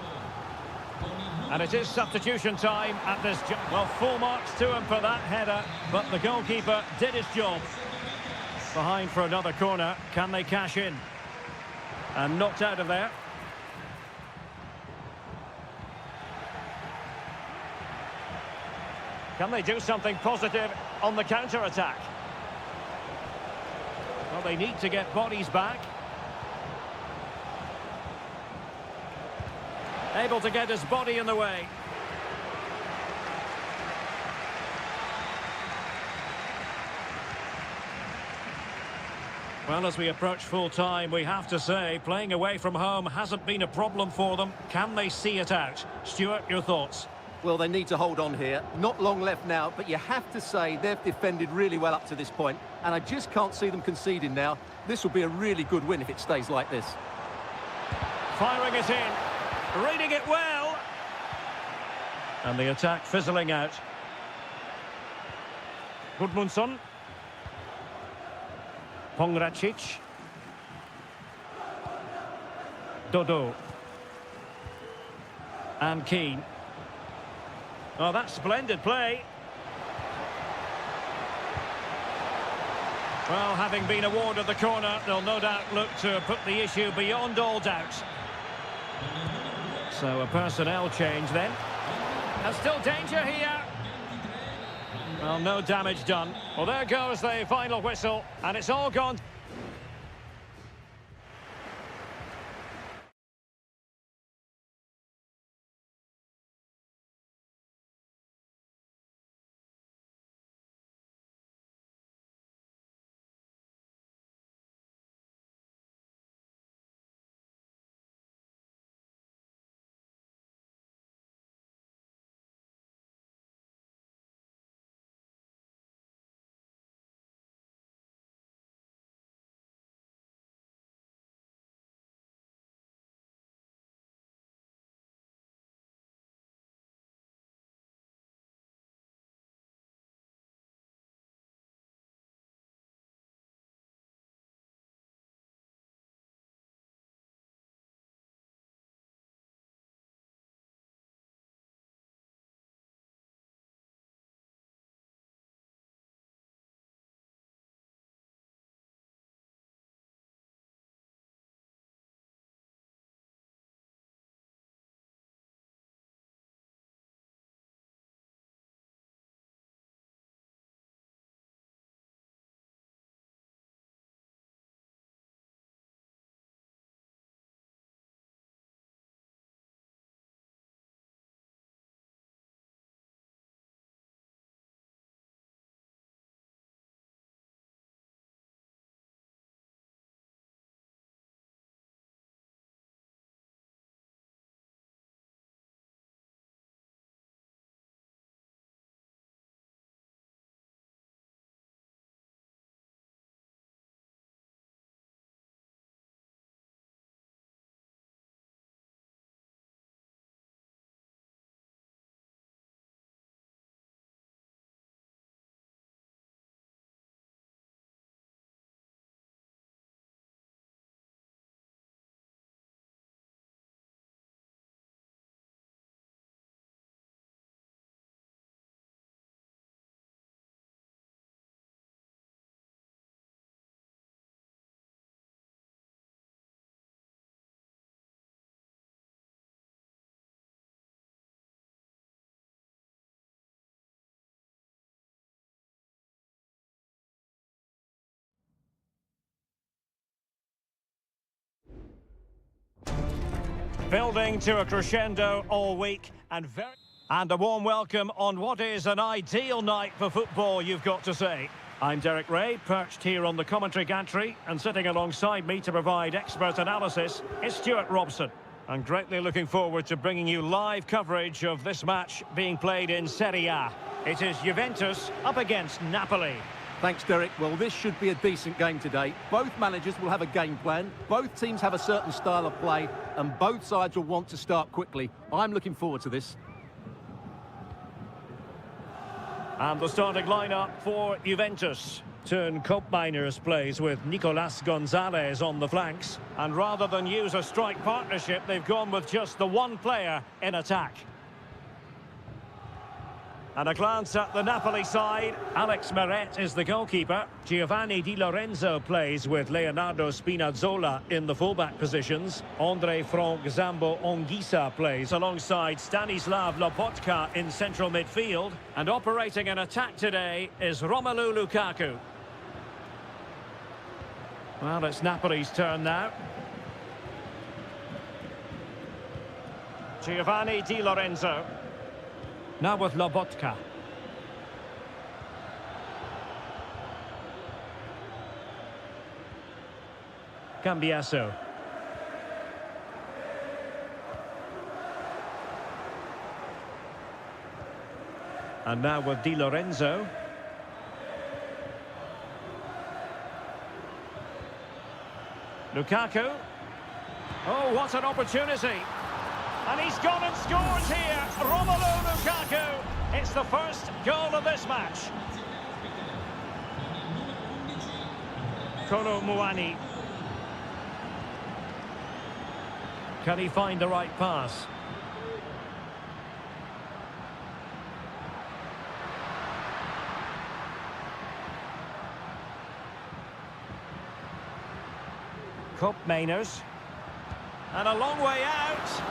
And it is substitution time at this... Well, full marks to him for that header, but the goalkeeper did his job. Behind for another corner. Can they cash in? And knocked out of there. Can they do something positive on the counter-attack? Well, they need to get bodies back. Able to get his body in the way. Well, as we approach full-time, we have to say, playing away from home hasn't been a problem for them. Can they see it out? Stuart, your thoughts? Well, they need to hold on here. Not long left now, but you have to say they've defended really well up to this point, and I just can't see them conceding now. This will be a really good win if it stays like this. Firing it in. Reading it well. And the attack fizzling out. Gudmundsson. Pongracic. Dodo. And Keane. Oh, that's splendid play. Well, having been awarded the corner, they'll no doubt look to put the issue beyond all doubt. So a personnel change then. And still danger here. Well, no damage done. Well, there goes the final whistle, and it's all gone. Building to a crescendo all week, and a warm welcome on what is an ideal night for football, you've got to say. I'm Derek Ray, perched here on the commentary gantry, and sitting alongside me to provide expert analysis is Stuart Robson. I'm greatly looking forward to bringing you live coverage of this match being played in Serie A. It is Juventus up against Napoli. Thanks, Derek. Well, this should be a decent game today. Both managers will have a game plan. Both teams have a certain style of play, and both sides will want to start quickly. I'm looking forward to this. And the starting lineup for Juventus. Turn Koopmeiners plays with Nicolas Gonzalez on the flanks. And rather than use a strike partnership, they've gone with just the one player in attack. And a glance at the Napoli side. Alex Meret is the goalkeeper. Giovanni Di Lorenzo plays with Leonardo Spinazzola in the fullback positions. Andre Frank Zambo Anguissa plays alongside Stanislav Lobotka in central midfield. And operating an attack today is Romelu Lukaku. Well, it's Napoli's turn now. Giovanni Di Lorenzo. Now with Lobotka. Cambiaso. And now with Di Lorenzo. Lukaku. Oh, what an opportunity. And he's gone and scored here. Romelu Lukaku. It's the first goal of this match. Kolo Muani. Can he find the right pass? Cup Mainers. And a long way out.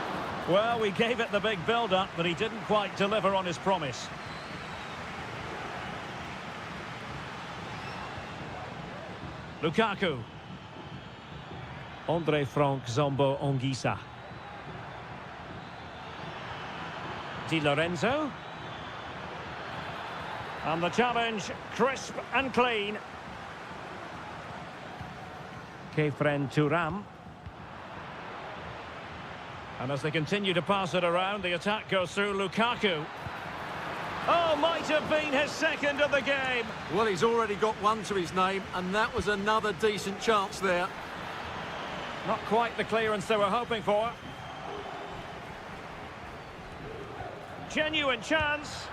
Well, we gave it the big build-up, but he didn't quite deliver on his promise. Lukaku. Andre Frank Zambo Anguissa. Di Lorenzo. And the challenge, crisp and clean. Kefren Turam. And as they continue to pass it around, the attack goes through Lukaku. Oh, might have been his second of the game. Well, he's already got one to his name, and that was another decent chance there. Not quite the clearance they were hoping for. Genuine chance.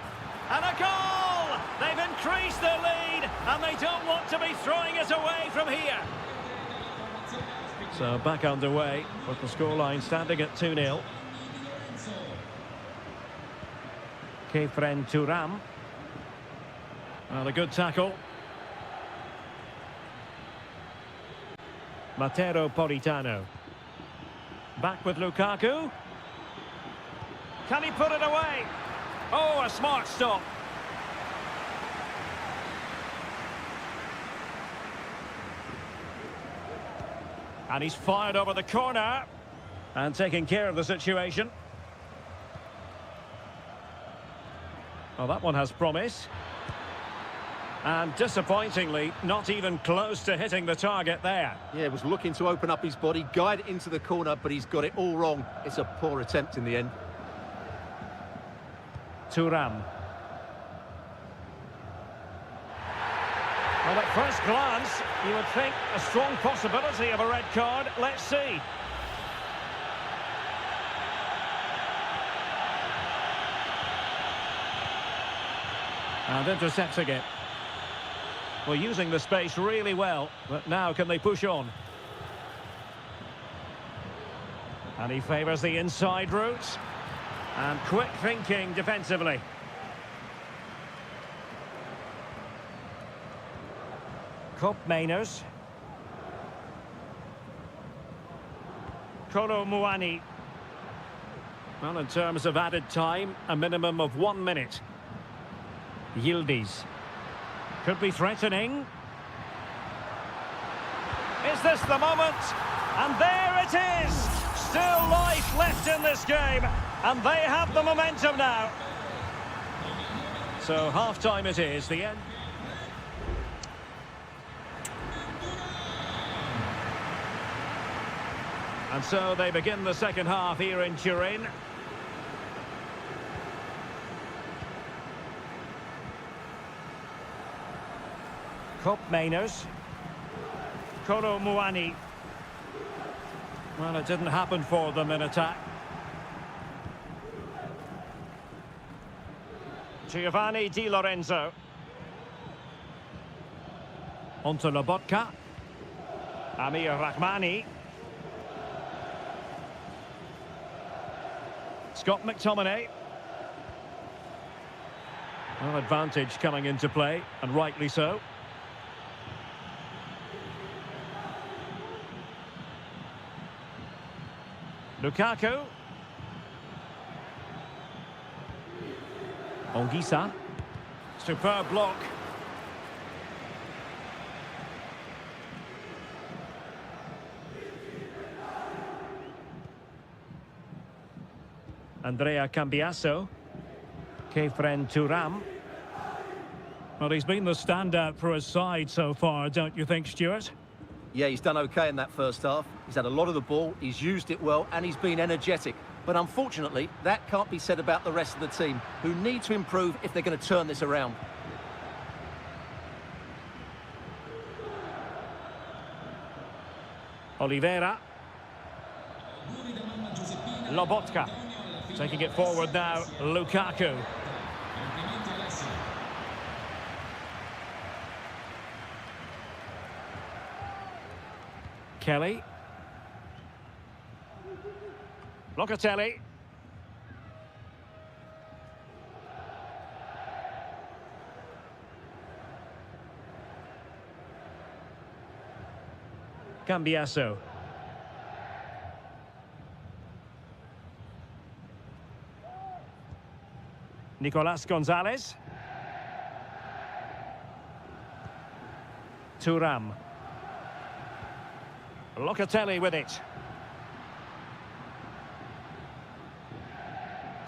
And a goal! They've increased their lead, and they don't want to be throwing it away from here. So back underway with the scoreline standing at 2-0. Kefren Turam. Well, a good tackle. Matteo Politano. Back with Lukaku. Can he put it away? Oh, a smart stop. And he's fired over the corner and taking care of the situation. Well, that one has promise. And disappointingly, not even close to hitting the target there. Yeah, was looking to open up his body, guide it into the corner, but he's got it all wrong. It's a poor attempt in the end. Turam. Well, at first glance, you would think a strong possibility of a red card. Let's see. And intercepting it. Well, using the space really well, but now can they push on? And he favours the inside route. And quick thinking defensively. Cup Mainers. Kolo Muani. Well, in terms of added time, a minimum of 1 minute. Yildiz. Could be threatening. Is this the moment? And there it is! Still life left in this game. And they have the momentum now. So half-time it is, the end. And so they begin the second half here in Turin. Cup Mainers. Kolo Muani. Well, it didn't happen for them in attack. Giovanni Di Lorenzo. Onto Lobotka. Amir Rahmani. Scott McTominay. Well, advantage coming into play, and rightly so. Lukaku. Ongisa. Superb block. Andrea Cambiasso. Kefren Turam. Well, he's been the standout for his side so far, don't you think, Stuart? Yeah, he's done okay in that first half. He's had a lot of the ball, he's used it well, and he's been energetic. But unfortunately, that can't be said about the rest of the team, who need to improve if they're going to turn this around. Oliveira. Lobotka. Taking it forward now, Lukaku. Kelly. Locatelli. Cambiasso. Nicolas Gonzalez. Turam. Locatelli with it.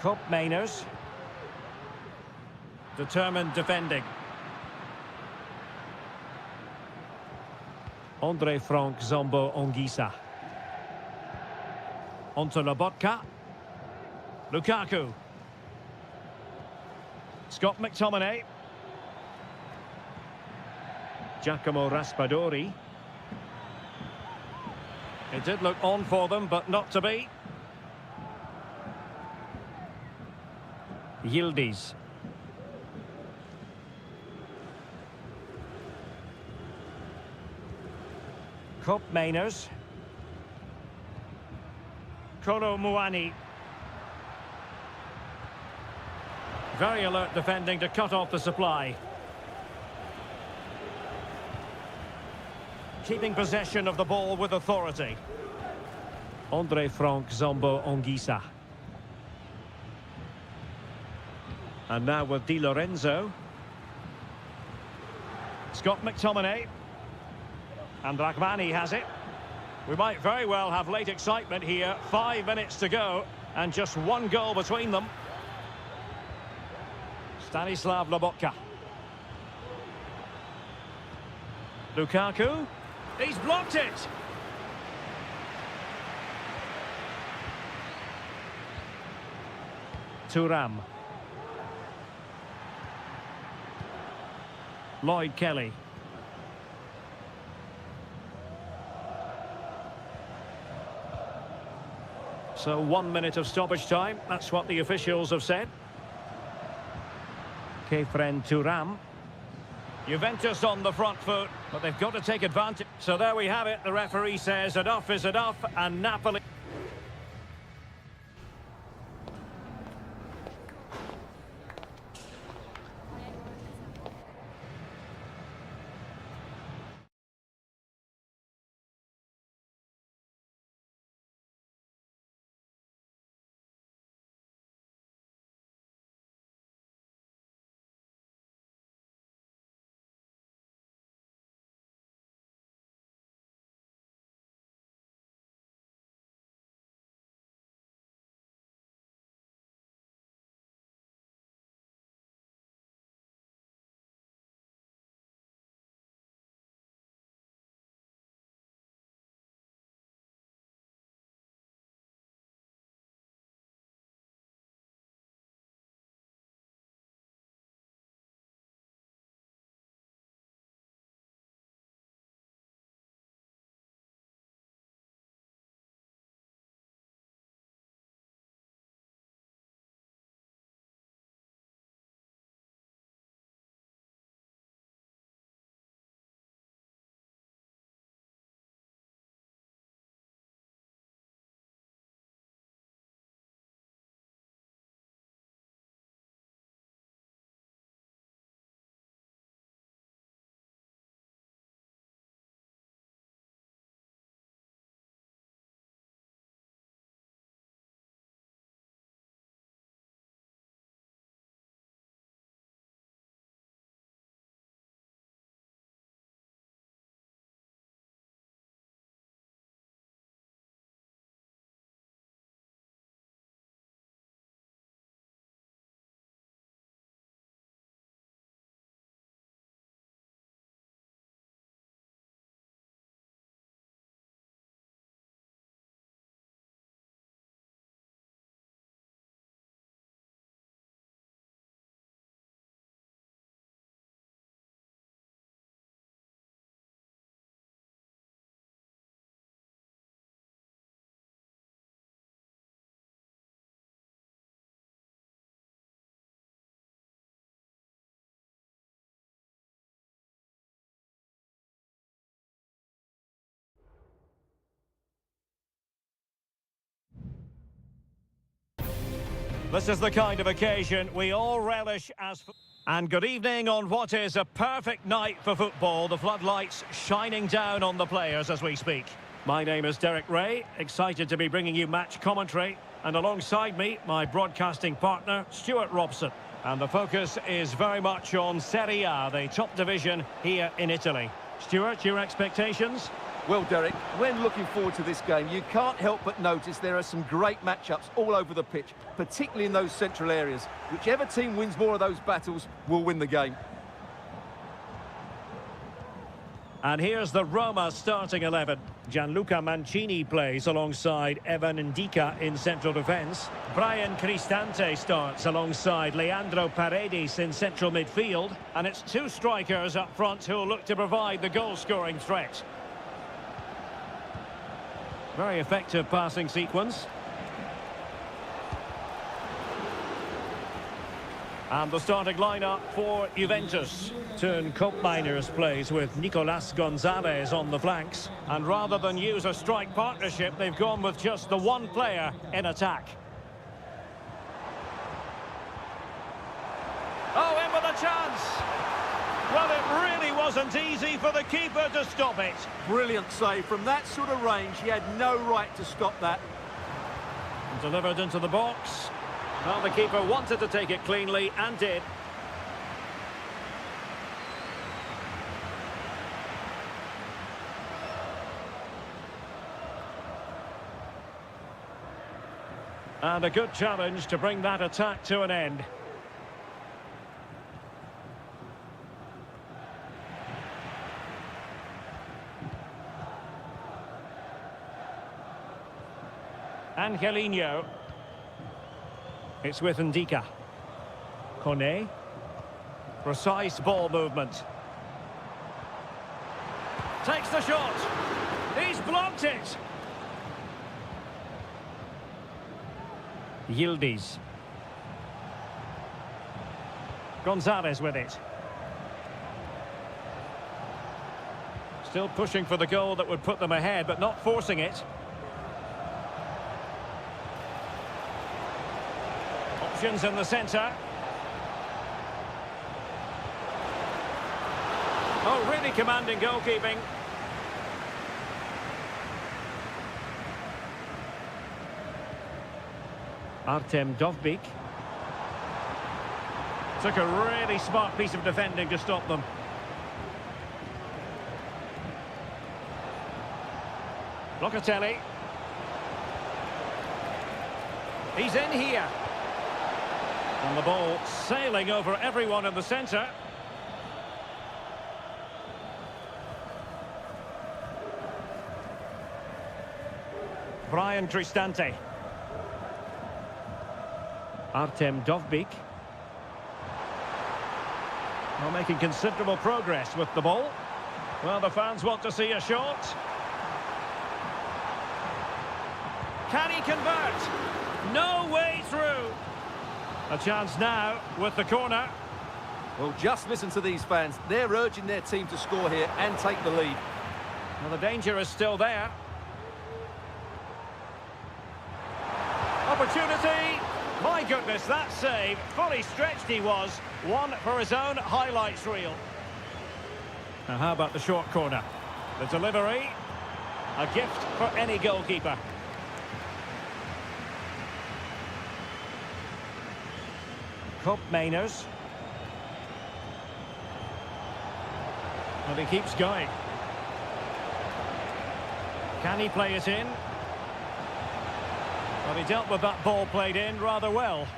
Cup Mainers. Determined defending. Andre Frank Zombo Ongisa. Onto Lobotka. Lukaku. Scott McTominay. Giacomo Raspadori. It did look on for them, but not to be. Yildiz. Cup Mainers. Kolo Muani. Very alert defending to cut off the supply. Keeping possession of the ball with authority. Andre Frank Zombo Ongisa. And now with Di Lorenzo. Scott McTominay. And Rahmani has it. We might very well have late excitement here. 5 minutes to go. And just one goal between them. Stanislav Lobotka. Lukaku. He's blocked it. Turam. Lloyd Kelly. So 1 minute of stoppage time. That's what the officials have said. Kefren Turam. Juventus on the front foot, but they've got to take advantage. So there we have it. The referee says enough is enough, and Napoli... This is the kind of occasion we all relish as... And good evening on what is a perfect night for football. The floodlights shining down on the players as we speak. My name is Derek Ray, excited to be bringing you match commentary. And alongside me, my broadcasting partner, Stuart Robson. And the focus is very much on Serie A, the top division here in Italy. Stuart, your expectations? Well, Derek, when looking forward to this game, you can't help but notice there are some great matchups all over the pitch, particularly in those central areas. Whichever team wins more of those battles will win the game. And here's the Roma starting 11. Gianluca Mancini plays alongside Evan Ndika in central defence. Brian Cristante starts alongside Leandro Paredes in central midfield. And it's two strikers up front who will look to provide the goal-scoring threat. Very effective passing sequence. And the starting lineup for Juventus. Turn Koopmeiners plays with Nicolas Gonzalez on the flanks. And rather than use a strike partnership, they've gone with just the one player in attack. Oh, in with a chance! Well, it really wasn't easy for the keeper to stop it. Brilliant save. From that sort of range, he had no right to stop that. Delivered into the box. Well, the keeper wanted to take it cleanly and did. And a good challenge to bring that attack to an end. Angelino. It's with Ndika. Kone. Precise ball movement. Takes the shot. He's blocked it. Yildiz. Gonzalez with it. Still pushing for the goal that would put them ahead, but not forcing it. Options in the centre. Oh, really commanding goalkeeping. Artem Dovbyk. Took a really smart piece of defending to stop them. Locatelli. He's in here. And the ball sailing over everyone in the centre. Brian Cristante. Artem Dovbyk. Well, making considerable progress with the ball. Well, the fans want to see a shot. Can he convert? No way through. A chance now with the corner. Well, just listen to these fans. They're urging their team to score here and take the lead. Well, the danger is still there. Opportunity. My goodness, that save. Fully stretched he was. One for his own highlights reel. Now, how about the short corner? The delivery. A gift for any goalkeeper. Koopmeiners. And he keeps going. Can he play it in? Well, he dealt with that ball played in rather well.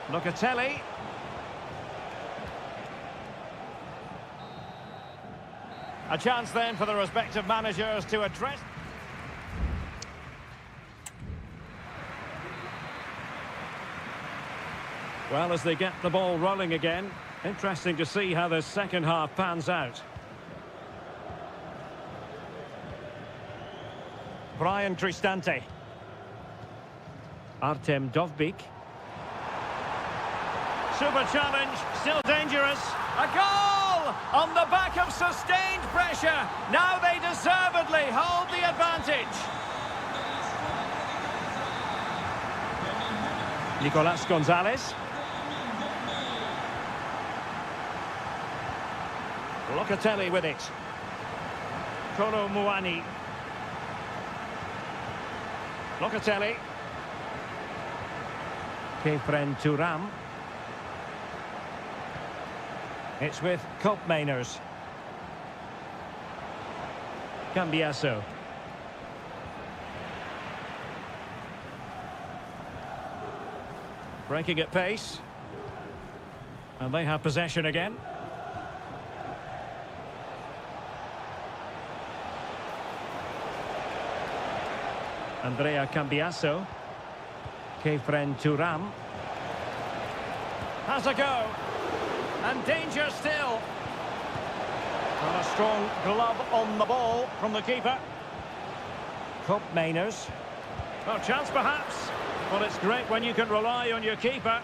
Locatelli. A chance then for the respective managers to address... Well, as they get the ball rolling again, interesting to see how the second half pans out. Brian Cristante. Artem Dovbyk. Super challenge, still dangerous. A goal! goal on the back of sustained pressure. Now they deservedly hold the advantage. Nicolas Gonzalez. Locatelli with it. Kolo Muani. Locatelli. Kefren Turam. It's with Koopmeiners. Cambiasso. Breaking at pace. And they have possession again. Andrea Cambiasso. Kefren Turam. Has a go. And danger still. And a strong glove on the ball from the keeper. Koopmeiners. Well, chance perhaps. Well, it's great when you can rely on your keeper.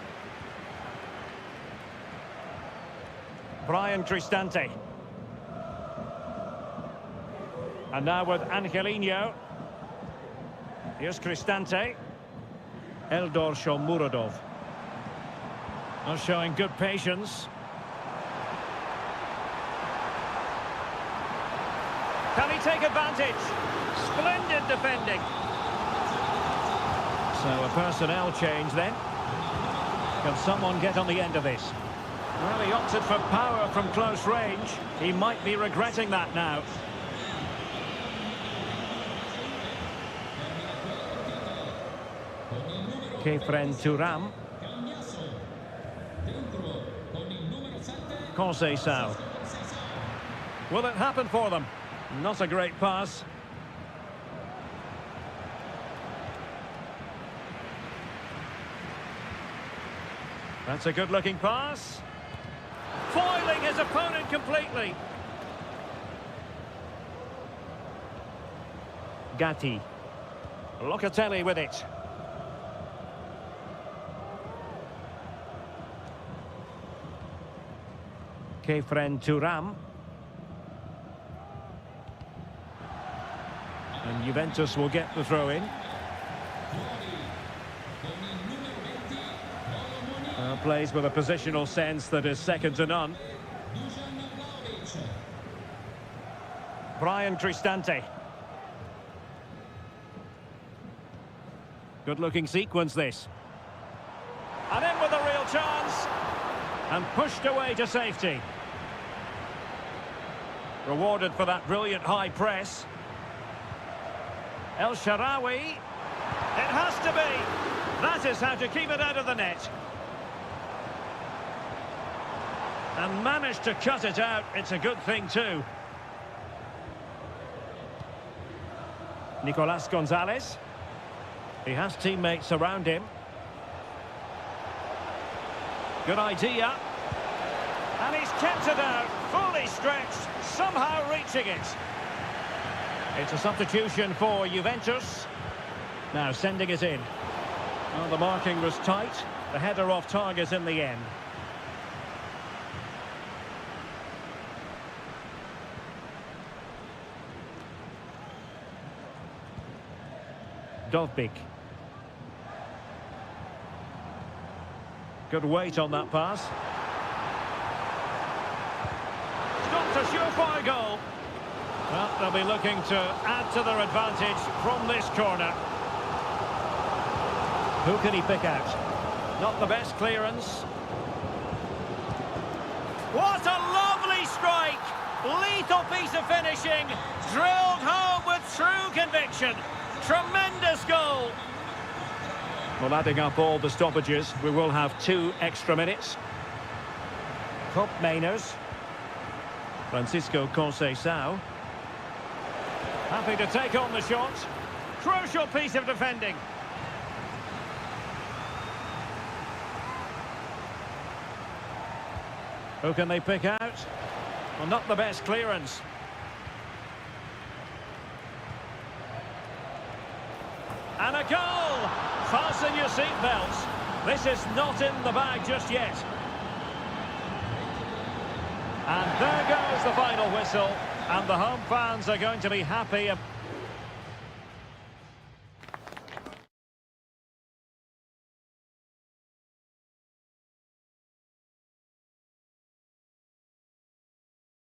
Brian Cristante. And now with Angelino. Here's Cristante. Eldor Shomurodov. Not showing good patience. Can he take advantage? Splendid defending. So a personnel change then. Can someone get on the end of this? Well, he opted for power from close range. He might be regretting that now. Kefren Turam. Conceição. Will it happen for them? Not a great pass. That's a good-looking pass. Foiling his opponent completely. Gatti. Locatelli with it. Kefren Turam. And Juventus will get the throw in. Plays with a positional sense that is second to none. Brian Cristante. Good-looking sequence, this. And in with a real chance. And pushed away to safety. Rewarded for that brilliant high press. El Shaarawy. It has to be. That is how to keep it out of the net. And managed to cut it out. It's a good thing too. Nicolas Gonzalez. He has teammates around him. Good idea. And he's kept it out. Fully stretched. Somehow reaching it. It's a substitution for Juventus. Now sending it in. Well, the marking was tight. The header off target in the end. Dovbyk. Good weight on that pass. Stopped a surefire goal. Well, they'll be looking to add to their advantage from this corner. Who can he pick out? Not the best clearance. What a lovely strike! Lethal piece of finishing. Drilled home with true conviction. Tremendous goal. Well, adding up all the stoppages, we will have 2 extra minutes. Koopmeiners. Francisco Conceição. Happy to take on the shot. Crucial piece of defending. Who can they pick out? Well, not the best clearance. And a goal! Fasten your seatbelts. This is not in the bag just yet. And there goes the final whistle. And the home fans are going to be happy.